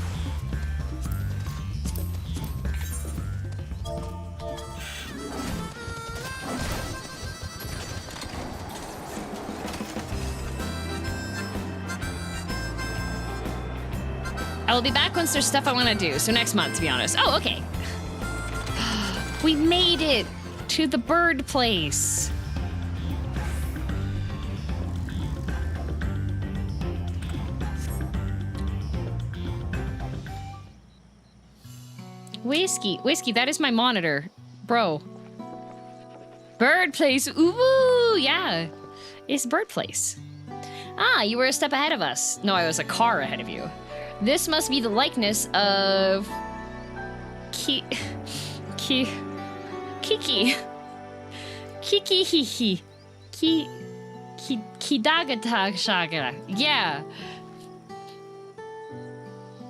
I will be back once there's stuff I want to do, so next month, to be honest. Oh, okay. We made it to the bird place. Whiskey, that is my monitor. Bro. Bird place, ooh, yeah. It's bird place. Ah, you were a step ahead of us. No, I was a car ahead of you. This must be the likeness of... Kiki. Kidagatashaga. Yeah.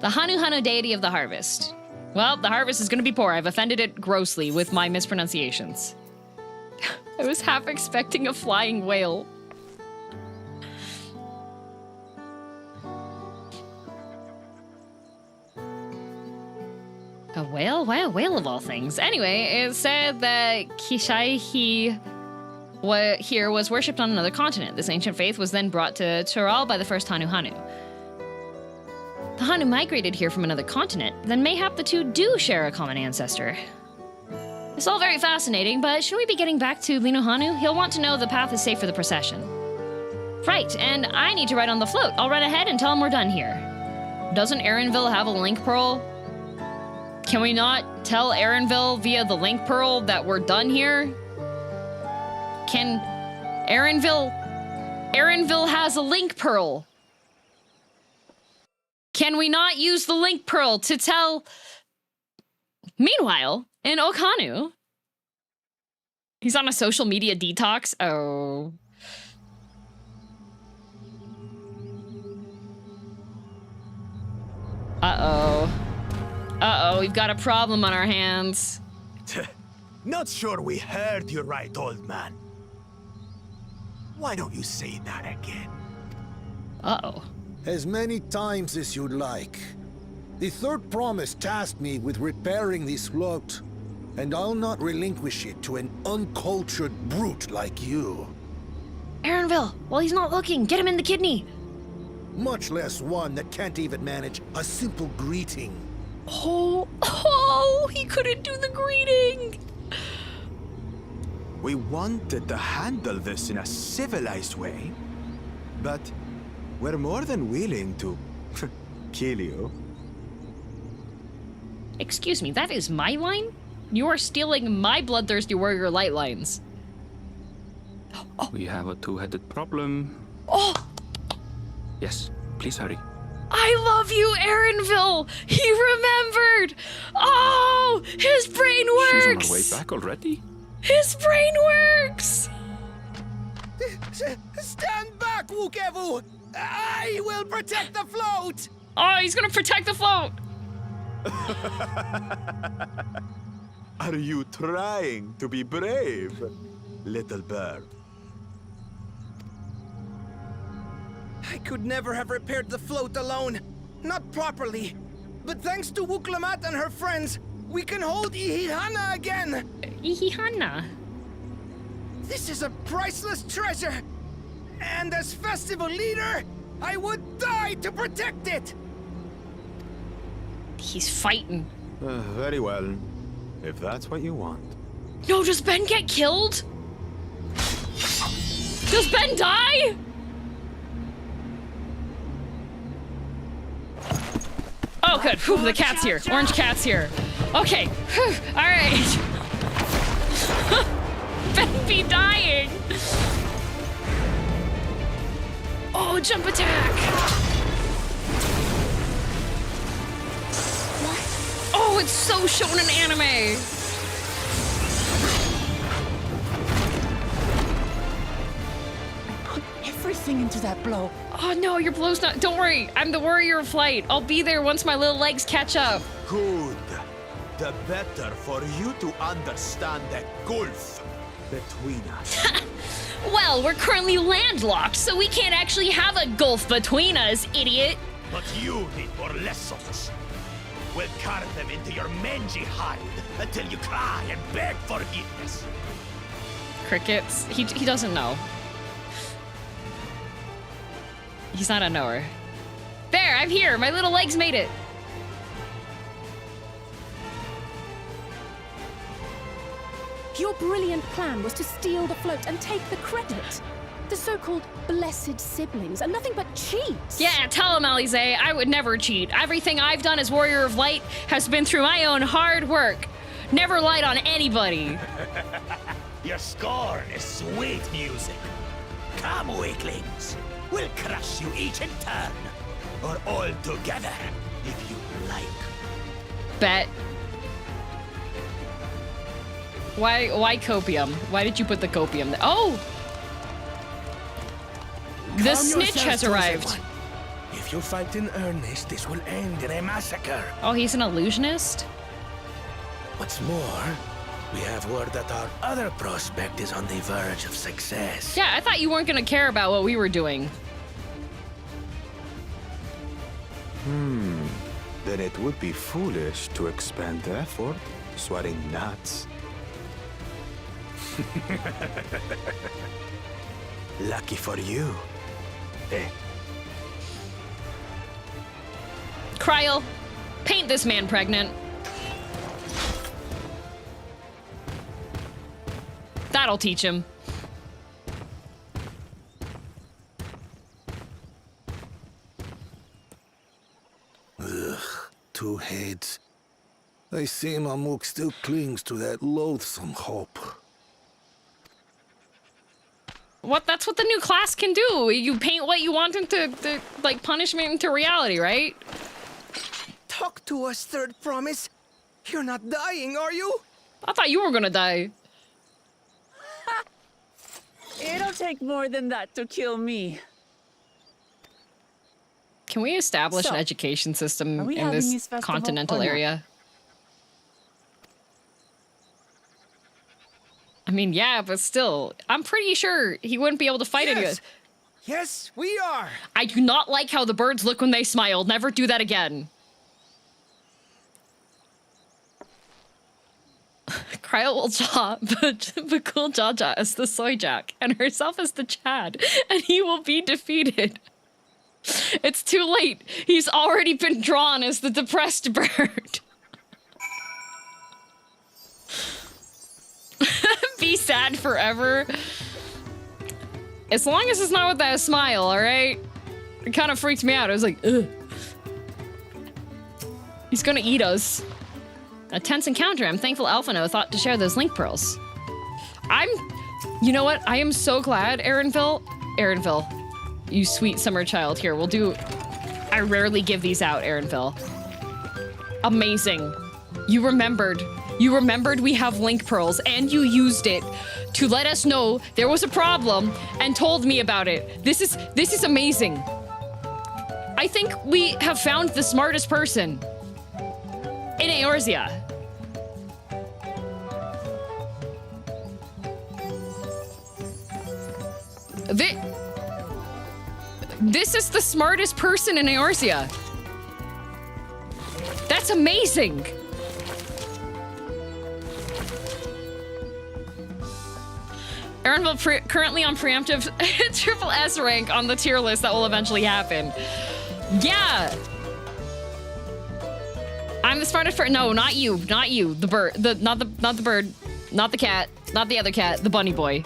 The Hanu deity of the harvest. Well, the harvest is gonna be poor. I've offended it grossly with my mispronunciations. I was half expecting a flying whale. A whale? Why a whale of all things? Anyway, it said that Kishaihi here was worshipped on another continent. This ancient faith was then brought to Tural by the first Hanu. The Hanu migrated here from another continent, then mayhap the two do share a common ancestor. It's all very fascinating, but shouldn't we be getting back to Hanu? He'll want to know the path is safe for the procession. Right, and I need to ride on the float. I'll run ahead and tell him we're done here. Doesn't Erinville have a link pearl? Can we not tell Erinville via the link pearl that we're done here? Can Erinville has a link pearl. Can we not use the link pearl to tell... Meanwhile, in Okanu, he's on a social media detox. Oh. Uh-oh, we've got a problem on our hands. Not sure we heard you right, old man. Why don't you say that again? Uh-oh. As many times as you'd like. The third promise tasked me with repairing this float, and I'll not relinquish it to an uncultured brute like you. Erinville, while he's not looking, get him in the kidney. Much less one that can't even manage a simple greeting. Oh, he couldn't do the greeting. We wanted to handle this in a civilized way, but we're more than willing to kill you. Excuse me, that is my line? You are stealing my bloodthirsty warrior light lines. Oh. We have a two-headed problem. Oh! Yes, please hurry. I love you, Erinville! He remembered! Oh! His brain works! She's on her way back already? His brain works! Stand back, Wukevu! I will protect the float! Oh, he's gonna protect the float! Are you trying to be brave, little bird? I could never have repaired the float alone. Not properly. But thanks to Wuklamat and her friends, we can hold Eihana again! Eihana? This is a priceless treasure! And as festival leader, I would die to protect it! He's fighting. Very well, if that's what you want. No, does Ben get killed? Does Ben die? Oh, good. Whew, the cat's here. Orange cat's here. Okay. Whew. All right. Ben be dying. Oh, jump attack. Oh, it's so shown in anime. Everything into that blow. Oh no, your blow's not. Don't worry, I'm the warrior of flight. I'll be there once my little legs catch up. Good. The better for you to understand the gulf between us. Well, we're currently landlocked, so we can't actually have a gulf between us, idiot. But you need more lessons. We'll carve them into your mangy hide until you cry and beg forgiveness. Crickets. He doesn't know. He's not a knower. There, I'm here. My little legs made it. Your brilliant plan was to steal the float and take the credit. The so-called blessed siblings are nothing but cheats. Yeah, tell him, Alize. I would never cheat. Everything I've done as Warrior of Light has been through my own hard work. Never lied on anybody. Your scorn is sweet music. Come, weaklings. We'll crush you each in turn. Or all together, if you like. Bet. Why copium? Why did you put the copium there? Oh! The snitch has arrived. If you fight in earnest, this will end in a massacre. Oh, he's an illusionist? What's more, we have word that our other prospect is on the verge of success. Yeah, I thought you weren't gonna care about what we were doing. Then it would be foolish to expend the effort sweating nuts. Lucky for you. Eh? Kryl, paint this man pregnant. That'll teach him. Ugh, two heads. I see Mamuk still clings to that loathsome hope. What? That's what the new class can do. You paint what you want into like punishment into reality, right? Talk to us, Third Promise. You're not dying, are you? I thought you were gonna die. It'll take more than that to kill me. Can we establish an education system in this continental area? I mean, yeah, but still, I'm pretty sure he wouldn't be able to fight anyone. Yes, we are. I do not like how the birds look when they smile. Never do that again. Kryl will jaw, but Bakul Jaja as the soy jack, and herself as the Chad, and he will be defeated. It's too late. He's already been drawn as the depressed bird. Be sad forever. As long as it's not with that smile, alright? It kind of freaked me out. I was like, ugh. He's gonna eat us. A tense encounter. I'm thankful Alphino thought to share those link pearls. You know what? I am so glad, Aaronville, you sweet summer child. Here, we'll do... I rarely give these out, Aaronville. Amazing. You remembered. You remembered we have link pearls, and you used it to let us know there was a problem and told me about it. This is amazing. I think we have found the smartest person in Eorzea. This is the smartest person in Eorzea. That's amazing. Aaronville currently on preemptive triple S rank on the tier list that will eventually happen. Yeah. I'm the smartest person. No, not you. Not you. The bird. Not the bird. Not the cat. Not the other cat. The bunny boy.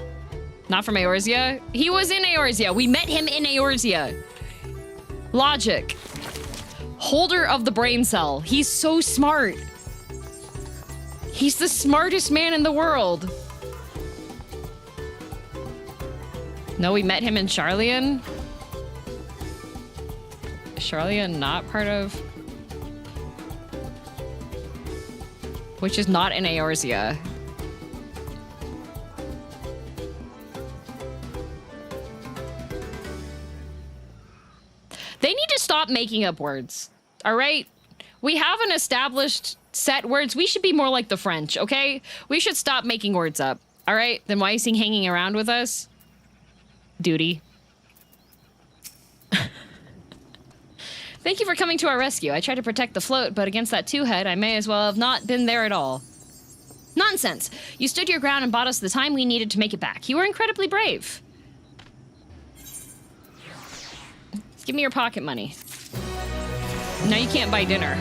Not from Eorzea. He was in Eorzea. We met him in Eorzea. Logic. Holder of the brain cell. He's so smart. He's the smartest man in the world. No, we met him in Charlian. Charlian not part of... Which is not in Eorzea. They need to stop making up words, all right? We have an established set words. We should be more like the French, okay? We should stop making words up, all right? Then why is he hanging around with us? Duty. Thank you for coming to our rescue. I tried to protect the float, but against that two-head, I may as well have not been there at all. Nonsense! You stood your ground and bought us the time we needed to make it back. You were incredibly brave. Give me your pocket money. Now you can't buy dinner.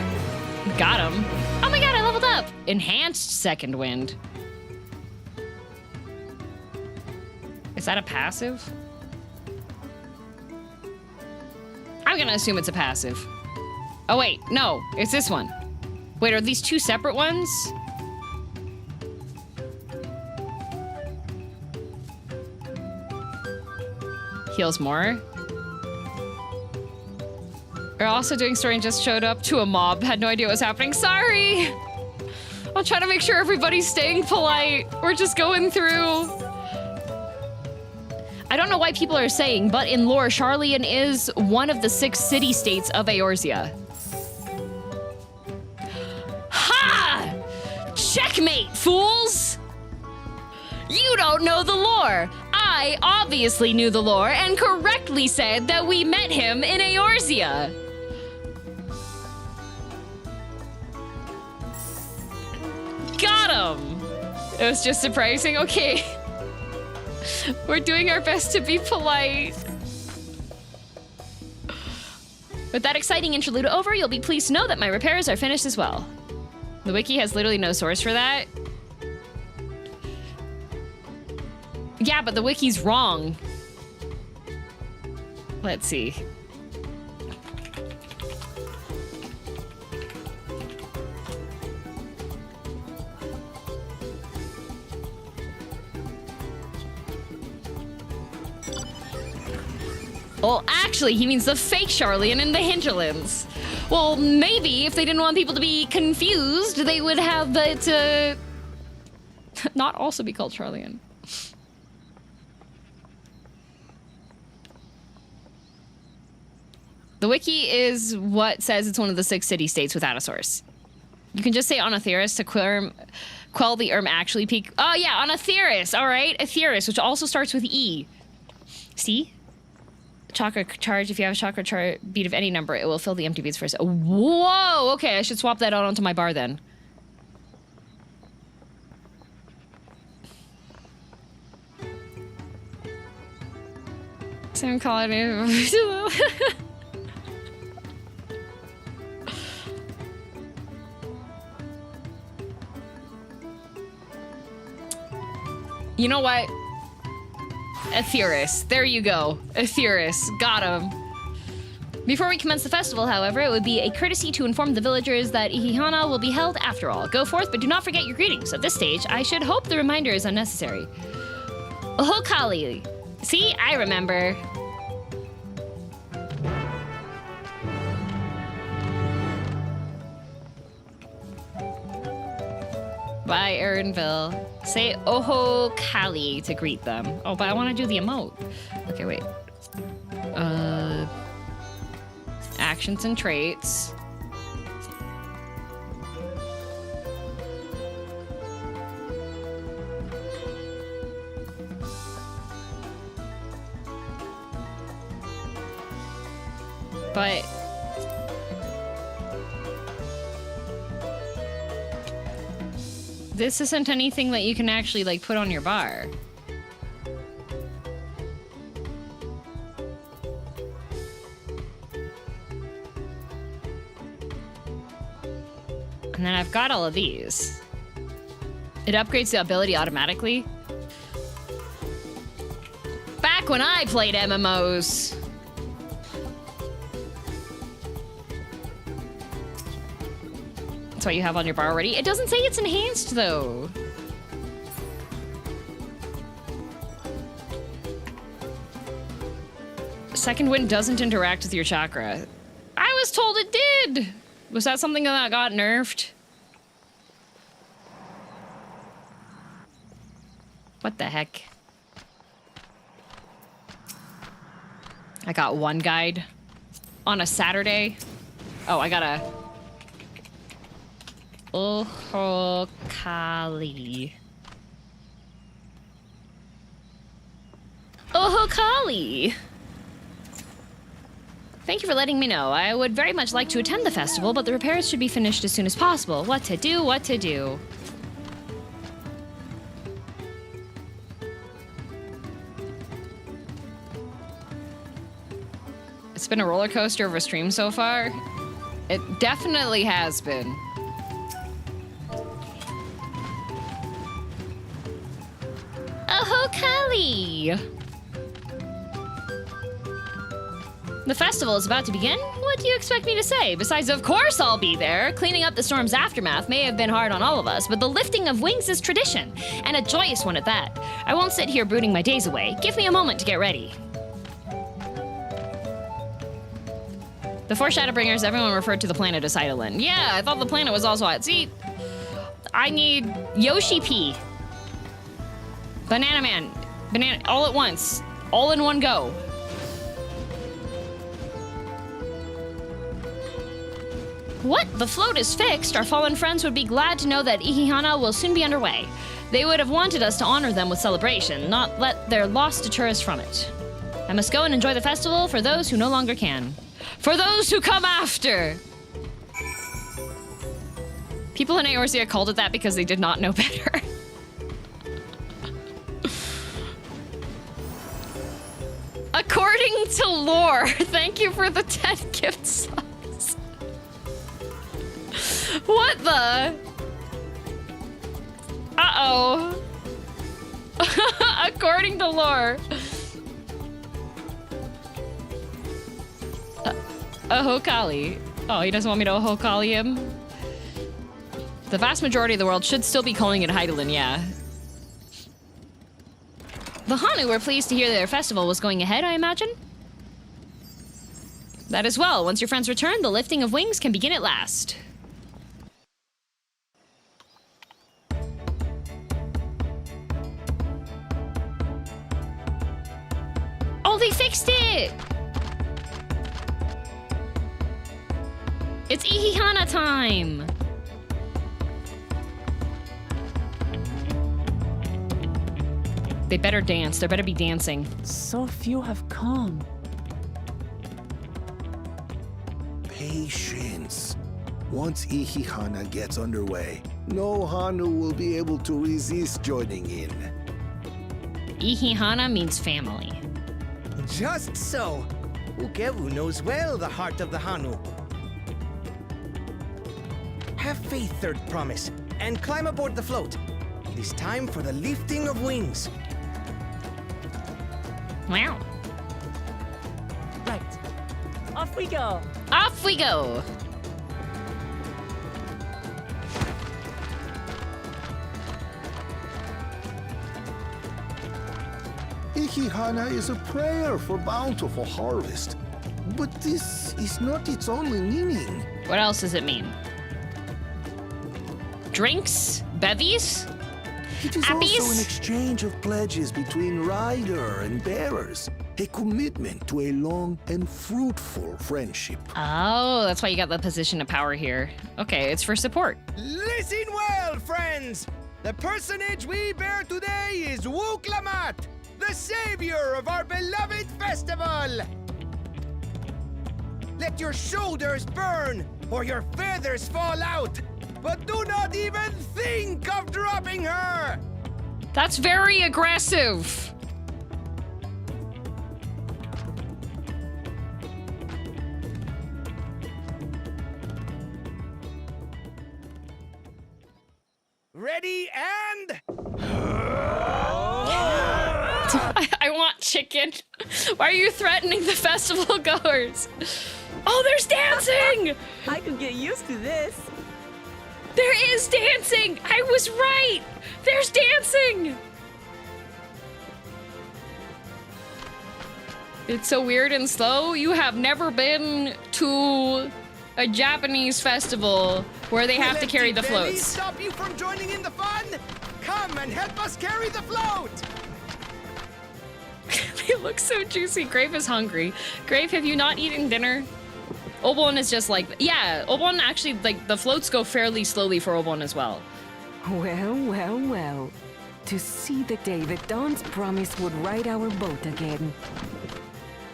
Got him. Oh my god, I leveled up! Enhanced second wind. Is that a passive? I'm gonna assume it's a passive. Oh wait, no, it's this one. Wait, are these two separate ones? Heals more. We're also doing story and just showed up to a mob. Had no idea what was happening. Sorry! I'll try to make sure everybody's staying polite. We're just going through. I don't know why people are saying, but in lore, Sharlayan is one of the 6 city-states of Eorzea. Ha! Checkmate, fools! You don't know the lore. I obviously knew the lore and correctly said that we met him in Eorzea. Got him! It was just surprising. Okay. We're doing our best to be polite. With that exciting interlude over, you'll be pleased to know that my repairs are finished as well. The wiki has literally no source for that. Yeah, but the wiki's wrong. Let's see. Well, actually, he means the fake Sharlayan in the hinterlands. Well, maybe if they didn't want people to be confused, they would have it not also be called Sharlayan. The wiki is what says it's one of the 6 city-states without a source. You can just say Onotheris to quell the actually peak. Oh yeah, Onotheris, all right. Aetheris, which also starts with E. See? Chakra charge, if you have a chakra bead of any number, it will fill the empty beads first. Whoa, okay, I should swap that out onto my bar then. Someone calling me. You know what? Aetheris. There you go. Aetheris. Got him. Before we commence the festival, however, it would be a courtesy to inform the villagers that Eihana will be held after all. Go forth, but do not forget your greetings. At this stage, I should hope the reminder is unnecessary. Oh, Kali. See? I remember. Bye, Erinville. Say Oho Kali to greet them. Oh, but I want to do the emote. Okay, wait. Actions and traits. But this isn't anything that you can actually, like, put on your bar. And then I've got all of these. It upgrades the ability automatically. Back when I played MMOs. That's what you have on your bar already. It doesn't say it's enhanced, though. Second wind doesn't interact with your chakra. I was told it did! Was that something that got nerfed? What the heck? I got one guide on a Saturday. Oh, I gotta... Oho Kali. Oho Kali. Thank you for letting me know. I would very much like to attend the festival, but the repairs should be finished as soon as possible. What to do, what to do. It's been a roller coaster of a stream so far. It definitely has been. Oh, Kali! The festival is about to begin? What do you expect me to say? Besides, of course I'll be there. Cleaning up the storm's aftermath may have been hard on all of us, but the lifting of wings is tradition, and a joyous one at that. I won't sit here brooding my days away. Give me a moment to get ready. Before Shadowbringers, everyone referred to the planet as Eihana. Yeah, I thought the planet was also at sea. I need Yoshi P. Banana Man. Banana, all at once. All in one go. What? The float is fixed? Our fallen friends would be glad to know that Eihana will soon be underway. They would have wanted us to honor them with celebration, not let their loss deter us from it. I must go and enjoy the festival for those who no longer can. For those who come after! People in Eorzea called it that because they did not know better. According to lore, thank you for the 10 gift subs. What the? Uh-oh. According to lore. Ahokali. Oh, he doesn't want me to Ahokali him? The vast majority of the world should still be calling it Hydaelyn, yeah. The Hanu were pleased to hear their festival was going ahead, I imagine? That as well. Once your friends return, the lifting of wings can begin at last. Oh, they fixed it! It's Eihana time! They better dance. There better be dancing. So few have come. Patience. Once Eihana gets underway, no Hanu will be able to resist joining in. Eihana means family. Just so. Ukewu knows well the heart of the Hanu. Have faith, Third Promise, and climb aboard the float. It is time for the lifting of wings. Wow. Right. Off we go. Off we go. Eihana is a prayer for bountiful harvest. But this is not its only meaning. What else does it mean? Drinks? Bevies? It is Appies? also an exchange of pledges between rider and bearers. A commitment to a long and fruitful friendship. Oh, that's why you got the position of power here. Okay, it's for support. Listen well, friends! The personage we bear today is Glamour, the savior of our beloved festival! Let your shoulders burn, or your feathers fall out! But do not even think of dropping her! That's very aggressive. Ready and... I want chicken. Why are you threatening the festival goers? Oh, there's dancing! I could get used to this. There is dancing! I was right! There's dancing! It's so weird and slow. You have never been to a Japanese festival where they have to carry the floats. Stop you from joining in the fun? Come and help us carry the float! They look so juicy. Grape is hungry. Grape, have you not eaten dinner? Obon is just like, yeah, Obon actually, like, the floats go fairly slowly for Obon as well. Well, well, well. To see the day that Dawn's promise would ride our boat again.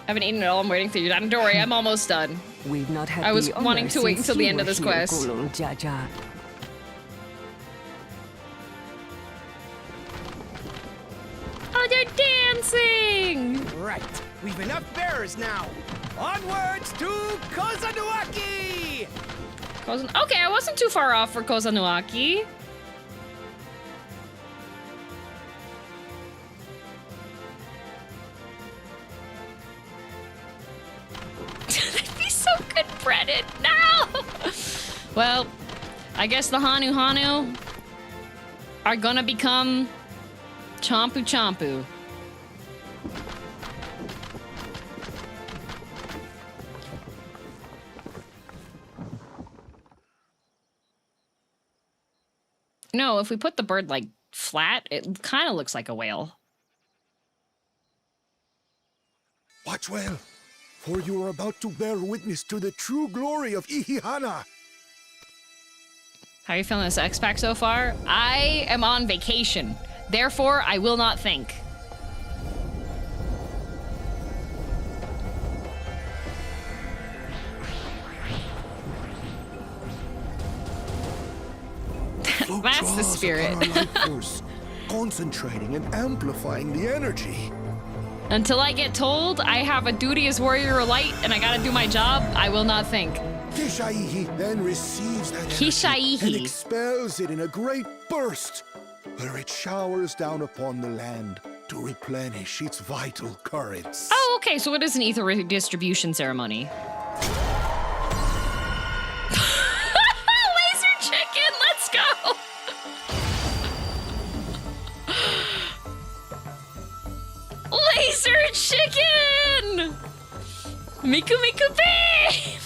I haven't eaten at all. I'm waiting for you. Don't worry, I'm almost done. We've not had I was the wanting honor to wait since until the you end of were this here, quest. Gulung Jaja. Oh, they're dancing! Right. We've enough bearers now. Onwards to Kozanuaki! Okay, I wasn't too far off for Kozanuaki. That'd be so good breaded. No! Well, I guess the Hanu are gonna become Chompu Chompu. No, if we put the bird like flat, it kind of looks like a whale. Watch well, for you are about to bear witness to the true glory of Eihana. How are you feeling this X-Pack so far? I am on vacation. Therefore, I will not think. That's the spirit. Concentrating and amplifying the energy. Until I get told I have a duty as warrior of light and I gotta do my job, I will not think. Kishaihi then receives that energy and expels it in a great burst, where it showers down upon the land to replenish its vital currents. Oh, okay, so it is an ether redistribution ceremony. Laser chicken, let's go! Laser chicken! Miku Miku babe!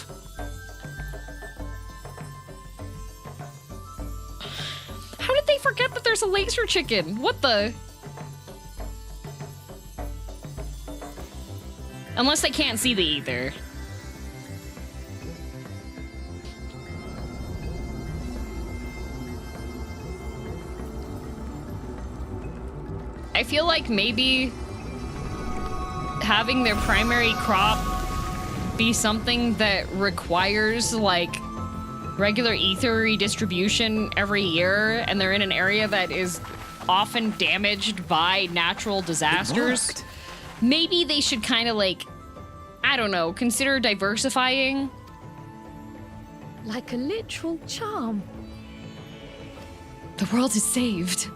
How did they forget that there's a laser chicken? What the? Unless they can't see the ether. I feel like maybe having their primary crop be something that requires like regular ether redistribution every year, and they're in an area that is often damaged by natural disasters. Maybe they should kind of like, I don't know, consider diversifying. Like a literal charm. The world is saved.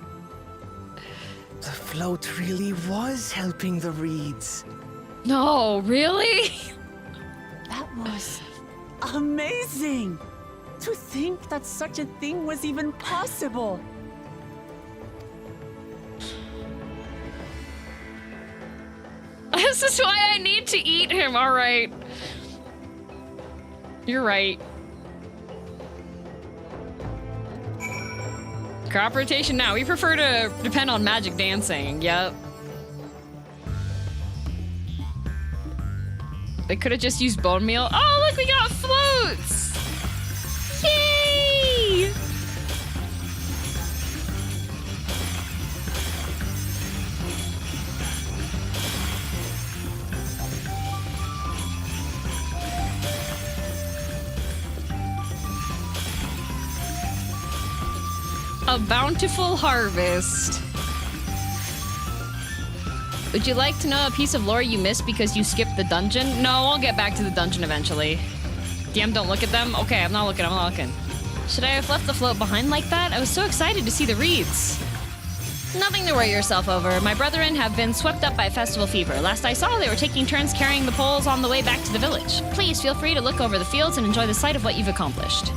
The float really was helping the reeds. No, really? That was amazing! To think that such a thing was even possible. This is why I need to eat him, all right. You're right. Crop rotation now. We prefer to depend on magic dancing. Yep. They could have just used bone meal. Oh, look, we got floats! Yay! A bountiful harvest. Would you like to know a piece of lore you missed because you skipped the dungeon? No, I'll get back to the dungeon eventually. DM, don't look at them? Okay, I'm not looking, I'm not looking. Should I have left the float behind like that? I was so excited to see the reeds. Nothing to worry yourself over. My brethren have been swept up by festival fever. Last I saw, they were taking turns carrying the poles on the way back to the village. Please feel free to look over the fields and enjoy the sight of what you've accomplished.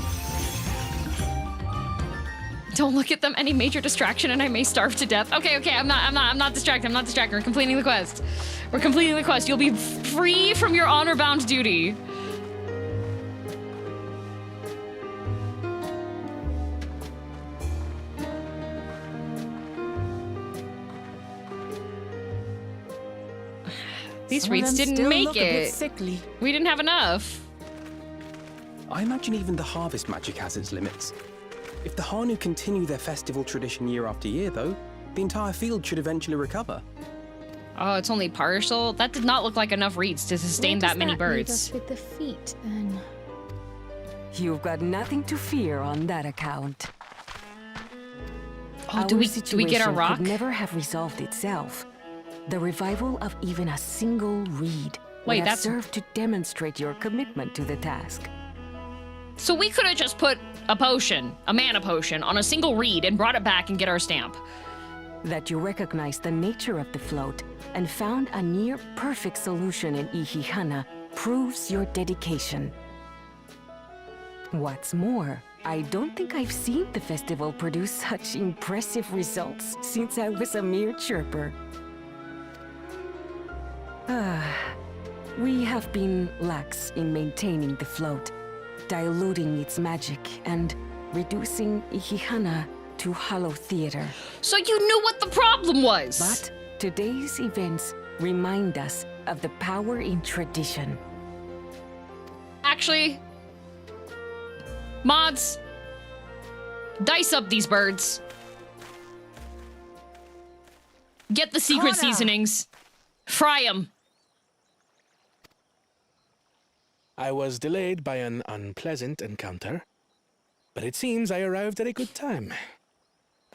Don't look at them. Any major distraction and I may starve to death. Okay, I'm not distracted. We're completing the quest. We're completing the quest. You'll be free from your honor-bound duty. These reeds didn't make it. We didn't have enough. I imagine even the harvest magic has its limits. If the Hanu continue their festival tradition year after year, though, the entire field should eventually recover. Oh, it's only partial? That did not look like enough reeds to sustain that many birds. Leave us with the feet, then? You've got nothing to fear on that account. Oh, do we get our rock? Could never have resolved itself. The revival of even a single reed would have served to demonstrate your commitment to the task. So we could have just put a potion, a mana potion, on a single reed and brought it back and get our stamp. That you recognize the nature of the float and found a near-perfect solution in Eihana proves your dedication. What's more, I don't think I've seen the festival produce such impressive results since I was a mere chirper. We have been lax in maintaining the float, diluting its magic and reducing Eihana to hollow theater. So you knew what the problem was! But today's events remind us of the power in tradition. Actually, mods, dice up these birds. Get the secret seasonings. Fry them. I was delayed by an unpleasant encounter, but it seems I arrived at a good time.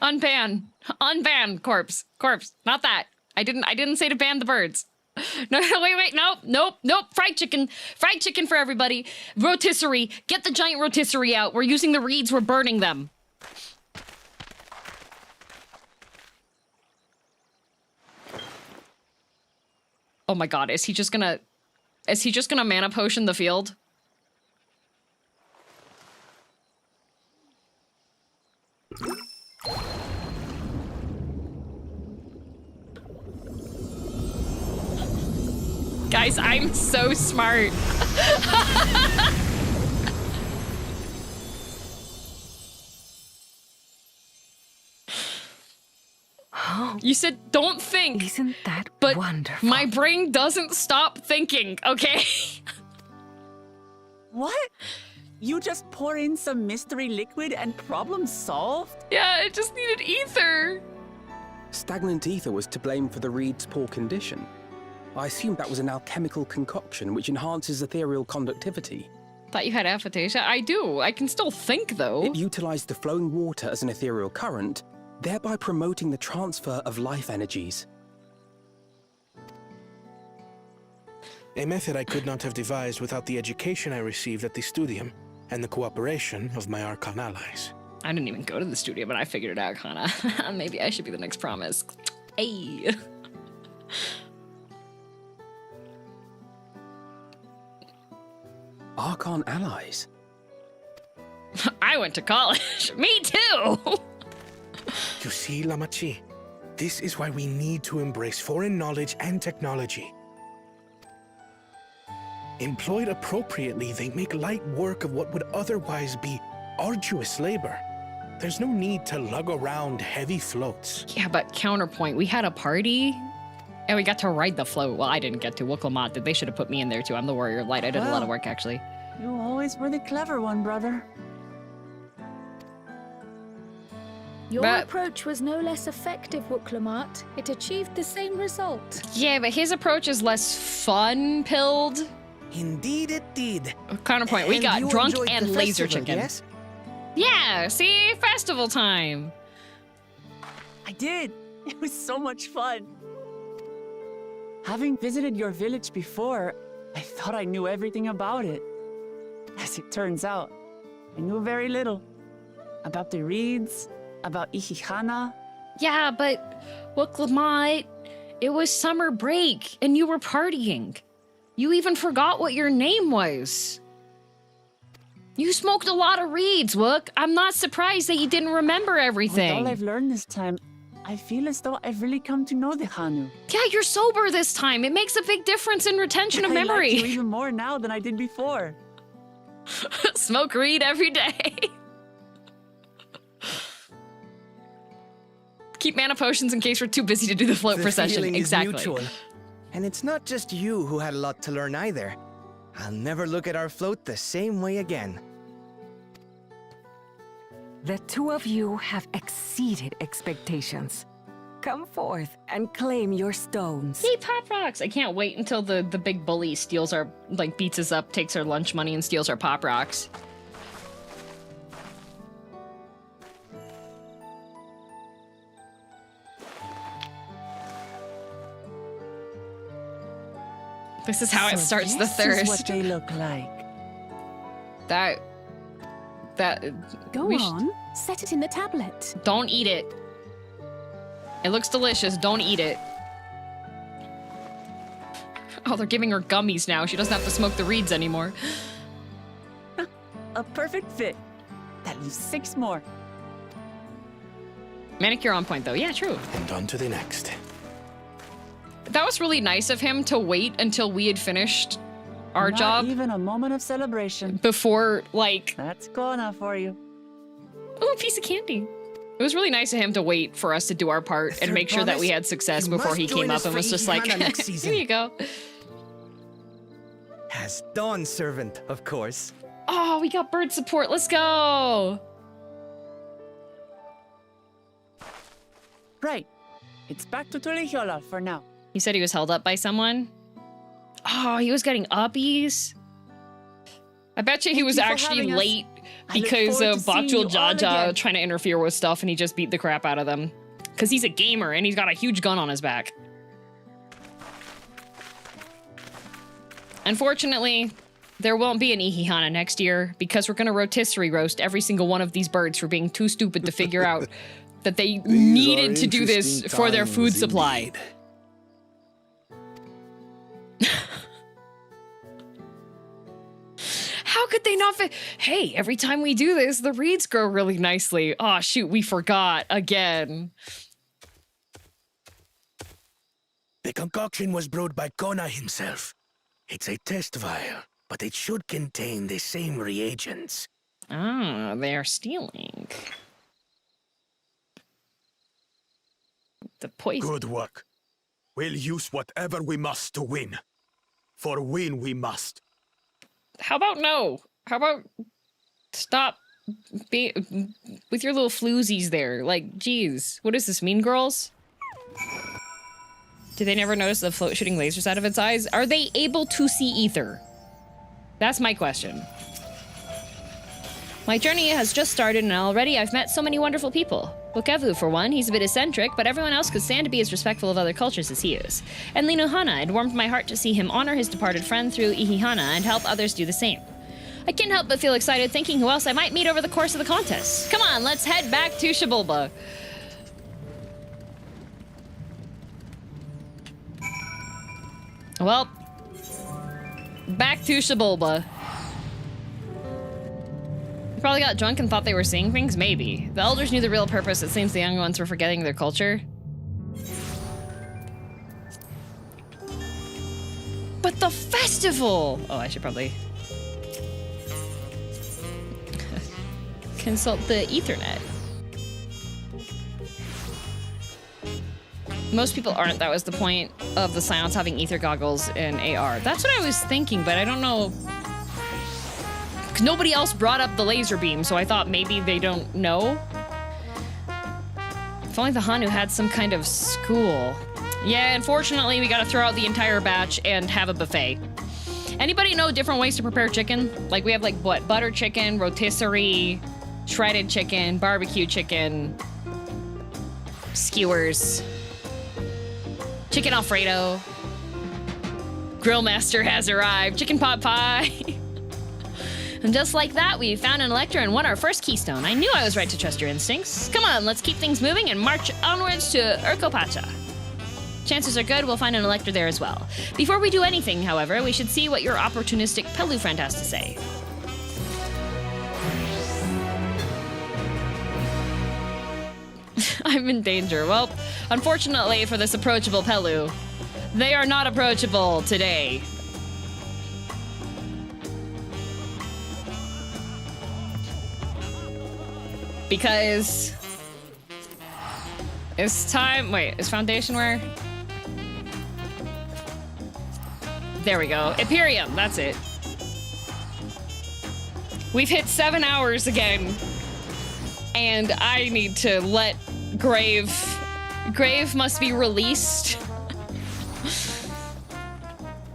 Unban. Unban, corpse. Corpse. Not that. I didn't say to ban the birds. No, wait. Nope. Fried chicken. Fried chicken for everybody. Rotisserie. Get the giant rotisserie out. We're using the reeds. We're burning them. Oh my god, is he just gonna mana potion the field? Guys, I'm so smart. You said don't think. Isn't that but wonderful? My brain doesn't stop thinking, okay? What? You just pour in some mystery liquid and problem solved? Yeah, it just needed ether. Stagnant ether was to blame for the reed's poor condition. I assumed that was an alchemical concoction which enhances ethereal conductivity. Thought you had aphasia. I do. I can still think, though. It utilized the flowing water as an ethereal current, thereby promoting the transfer of life energies. A method I could not have devised without the education I received at the studium and the cooperation of my Archon allies. I didn't even go to the studio, but I figured it out, Hana. Maybe I should be the next promise. Hey. Archon allies? I went to college. Me too. You see, Lamachi, this is why we need to embrace foreign knowledge and technology. Employed appropriately, they make light work of what would otherwise be arduous labor. There's no need to lug around heavy floats. Yeah, but counterpoint, we had a party and we got to ride the float. Well, I didn't get to. Glamour did. They should have put me in there too. I'm the warrior of light. I did a lot of work, actually. You always were the clever one, brother. Your approach was no less effective, Glamour. It achieved the same result. Yeah, but his approach is less fun-pilled. Indeed it did. Counterpoint, we got drunk and laser chicken. Yes? Yeah, see? Festival time. I did. It was so much fun. Having visited your village before, I thought I knew everything about it. As it turns out, I knew very little. About the reeds, about Eihana. Yeah, but Glamour, it was summer break and you were partying. You even forgot what your name was. You smoked a lot of reeds, Wook. I'm not surprised that you didn't remember everything. With all I've learned this time, I feel as though I've really come to know the Hanu. Yeah, you're sober this time. It makes a big difference in retention of memory. I like you even more now than I did before. Smoke reed every day. Keep mana potions in case we're too busy to do the float procession. Feeling Exactly. is mutual. And it's not just you who had a lot to learn either. I'll never look at our float the same way again. The two of you have exceeded expectations. Come forth and claim your stones. Yay, pop rocks! I can't wait until the big bully steals our, like, beats us up, takes our lunch money, and steals our pop rocks. This is how it starts the thirst. This is what they look like. That. Go on, set it in the tablet. Don't eat it. It looks delicious. Don't eat it. Oh, they're giving her gummies now. She doesn't have to smoke the reeds anymore. A perfect fit. That leaves 6 more. Manicure on point, though. Yeah, true. And on to the next. That was really nice of him to wait until we had finished our Not job. even a moment of celebration. Before, like... That's Kona for you. Oh, a piece of candy. It was really nice of him to wait for us to do our part and make sure that we had success before he came up and was just like, here you go. As Dawn servant, of course. Oh, we got bird support. Let's go. Right. It's back to Tuliol for now. He said he was held up by someone. Oh, he was getting uppies. I bet you he was actually late because of Bakjul Jaja trying to interfere with stuff and he just beat the crap out of them. Because he's a gamer and he's got a huge gun on his back. Unfortunately, there won't be an Eihana next year because we're going to rotisserie roast every single one of these birds for being too stupid to figure out that they needed to do this for their food supply. How could they not hey, every time we do this, the reeds grow really nicely. Oh, shoot, we forgot again. The concoction was brewed by Kona himself. It's a test vial, but it should contain the same reagents. Ah, they're stealing. The poison. Good work. We'll use whatever we must to win. For win we must. How about no? How about stop with your little floozies there? Like, geez, what does this mean, girls? Did they never notice the float shooting lasers out of its eyes? Are they able to see ether? That's my question. My journey has just started and already I've met so many wonderful people. Bukevu, for one, he's a bit eccentric, but everyone else could stand to be as respectful of other cultures as he is. And Eihana, it warmed my heart to see him honor his departed friend through Eihana and help others do the same. I can't help but feel excited thinking who else I might meet over the course of the contest. Come on, let's head back to Shibulba. Well, back to Shibulba. They probably got drunk and thought they were seeing things? Maybe. The elders knew the real purpose. It seems the young ones were forgetting their culture. But the festival! Oh, I should probably consult the Ethernet. Most people aren't. That was the point of the Scions having ether goggles in AR. That's what I was thinking, but I don't know. Nobody else brought up the laser beam, so I thought maybe they don't know. If only the Hanu had some kind of school. Yeah, unfortunately, we gotta throw out the entire batch and have a buffet. Anybody know different ways to prepare chicken? Like, we have, like, what? Butter chicken, rotisserie, shredded chicken, barbecue chicken, skewers, chicken Alfredo, Grill Master has arrived, chicken pot pie. And just like that, we found an elector and won our first keystone. I knew I was right to trust your instincts. Come on, let's keep things moving and march onwards to Urkopacha. Chances are good we'll find an elector there as well. Before we do anything, however, we should see what your opportunistic Pelu friend has to say. I'm in danger. Well, unfortunately for this approachable Pelu, they are not approachable today. Because it's time. Wait, is foundation where? There we go. Imperium, that's it. We've hit 7 hours again. And I need to let Grave Grave must be released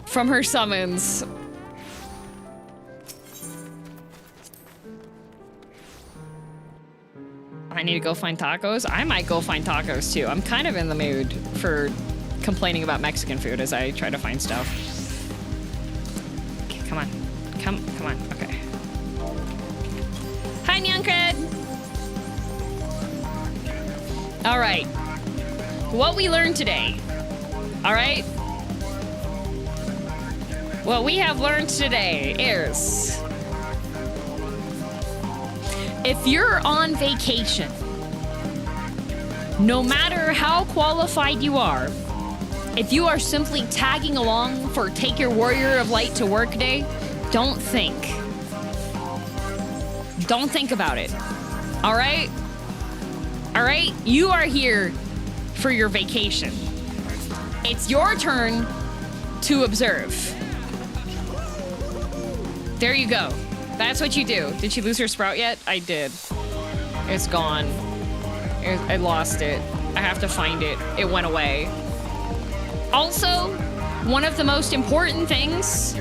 from her summons. I need to go find tacos. I might go find tacos too. I'm kind of in the mood for complaining about Mexican food as I try to find stuff. Okay, come on. Come on. Okay. Hi, Nyankred. All right. What we learned today. All right. What we have learned today is if you're on vacation, no matter how qualified you are, if you are simply tagging along for Take Your Warrior of Light to Work Day, don't think. Don't think about it. All right? All right? You are here for your vacation. It's your turn to observe. There you go. That's what you do. Did she lose her sprout yet? I did. It's gone. I lost it. I have to find it. It went away. Also, one of the most important things,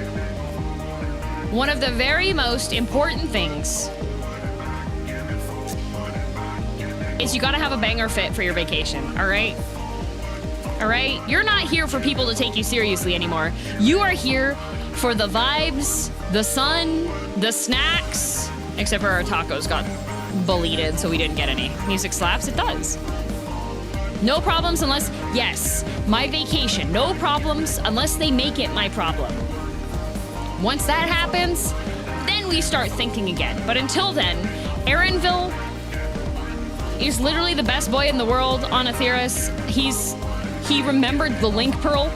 one of the very most important things is you gotta have a banger fit for your vacation, all right? All right? You're not here for people to take you seriously anymore. You are here for the vibes, the sun, the snacks, except for our tacos got bullied, so we didn't get any. Music slaps? It does. No problems unless, yes, my vacation. No problems unless they make it my problem. Once that happens, then we start thinking again. But until then, Aaronville is literally the best boy in the world on Atheris. He remembered the link pearl.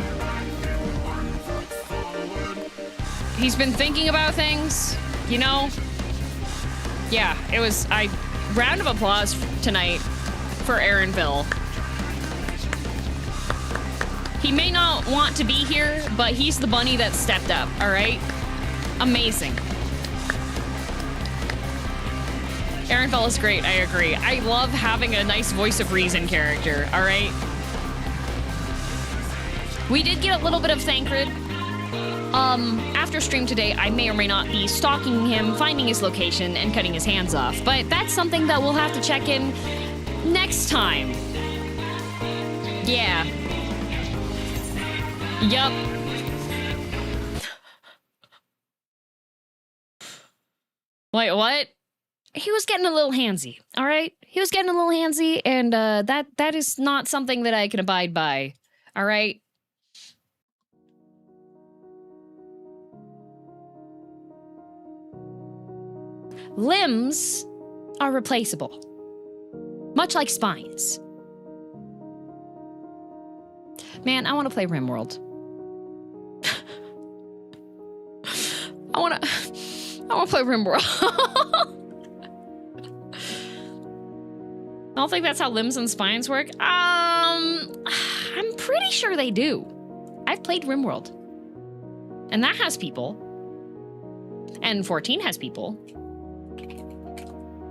He's been thinking about things, you know? Yeah, it was, round of applause tonight for Aaronville. He may not want to be here, but he's the bunny that stepped up, all right? Amazing. Aaronville is great, I agree. I love having a nice voice of reason character, all right? We did get a little bit of Thancred. After stream today, I may or may not be stalking him, finding his location, and cutting his hands off, but that's something that we'll have to check in next time. Yeah. Yup. Wait, what? He was getting a little handsy, all right? He was getting a little handsy, and that is not something that I can abide by, all right? Limbs are replaceable, much like spines. Man, I want to play RimWorld. I want to play RimWorld. I don't think that's how limbs and spines work. I'm pretty sure they do. I've played RimWorld, and that has people, and 14 has people.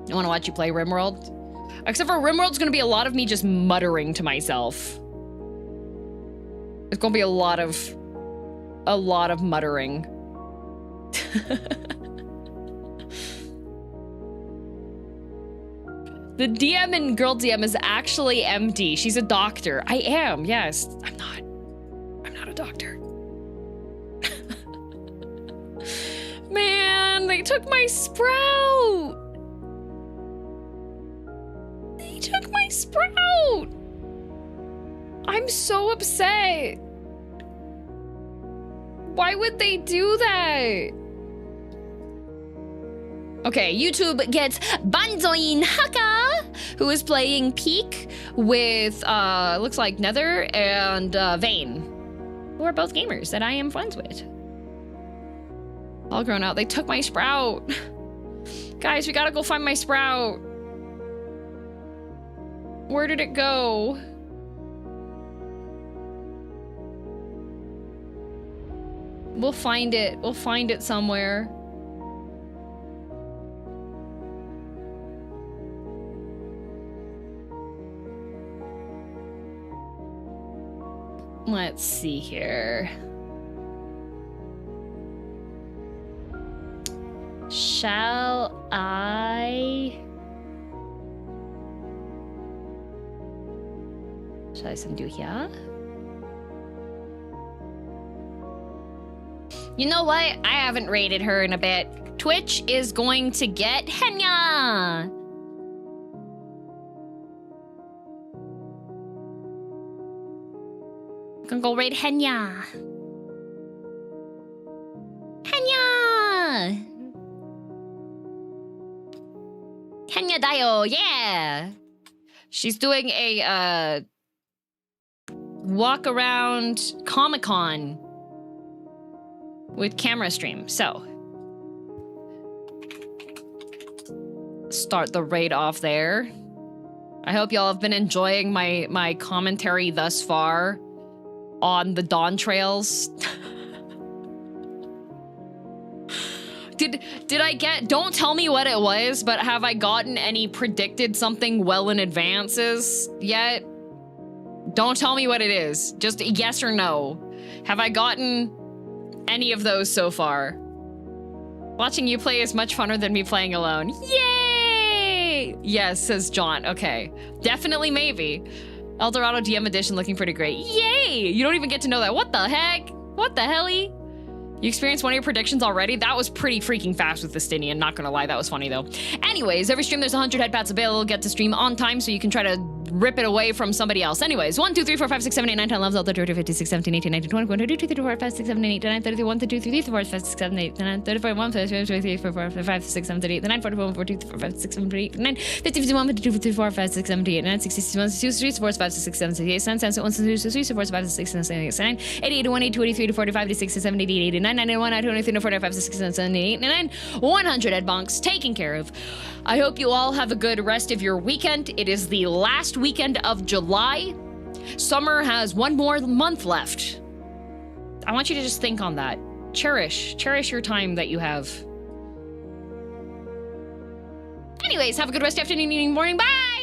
I want to watch you play RimWorld. Except for RimWorld's going to be a lot of me just muttering to myself. It's going to be a lot of muttering. The DM in girldm is actually empty. She's a doctor. I am, yes. I'm not a doctor. Man, they took my sprout. They took my sprout. I'm so upset. Why would they do that? Okay, YouTube gets Banzoin Haka, who is playing Peak with, looks like Nether and Vane, who are both gamers that I am friends with. All grown out. They took my sprout. Guys, we gotta go find my sprout. Where did it go? We'll find it. We'll find it somewhere. Let's see here. Shall I send you here? You know what? I haven't rated her in a bit. Twitch is going to get Henya. Gonna go raid Henya. Henya! Henya Dayo, yeah! She's doing a, walk around Comic-Con with camera stream, so. Start the raid off there. I hope y'all have been enjoying my commentary thus far on the Dawntrails. Did I get, don't tell me what it was, but have I gotten any predicted something well in advances yet? Don't tell me what it is. Just yes or no. Have I gotten any of those so far? Watching you play is much funner than me playing alone. Yay! Yes, says John. Okay. Definitely maybe. Eldorado DM edition looking pretty great. Yay! You don't even get to know that. What the heck? What the helly? You experienced one of your predictions already? That was pretty freaking fast with the Stinian, not gonna lie, that was funny though. Anyways, every stream there's 100 headpats available, get to stream on time so you can try to rip it away from somebody else. Anyways, 1, 2, 3, 4, 5, 6, 7, 8, 9, 10, 11, 12, 13, 14, 15, 16, 17, 18, 19, 20, 21, 22, 23, 24, 25, 26, 27, 28, 29, 30, 31, 32, 33, 34, 35, 36, 37, 38, 39, 40, 41, 42, 43, 44, 45, 46, 47, 48, 49, 41, 42, 45, 46, 47, 48, 49, 50, 51, 52, 53, 54, 55, 56, 57, 58, 59, 60, 61, 62, 63, 64, 65, 66, 67, 68, 69, 70, 71, 72, 73, 74, 75, 76, 77, 78, 79, 80, 81, 82, 83, 45, 86, 87, 88, 89, 91, 92, 93, 45, 46, 47, 78, 99, 100 head bonks taken care of. I hope you all have a good rest of your weekend. It is the last weekend of July. Summer has one more month left. I want you to just think on that. Cherish your time that you have. Anyways, have a good rest of afternoon, evening, morning. Bye!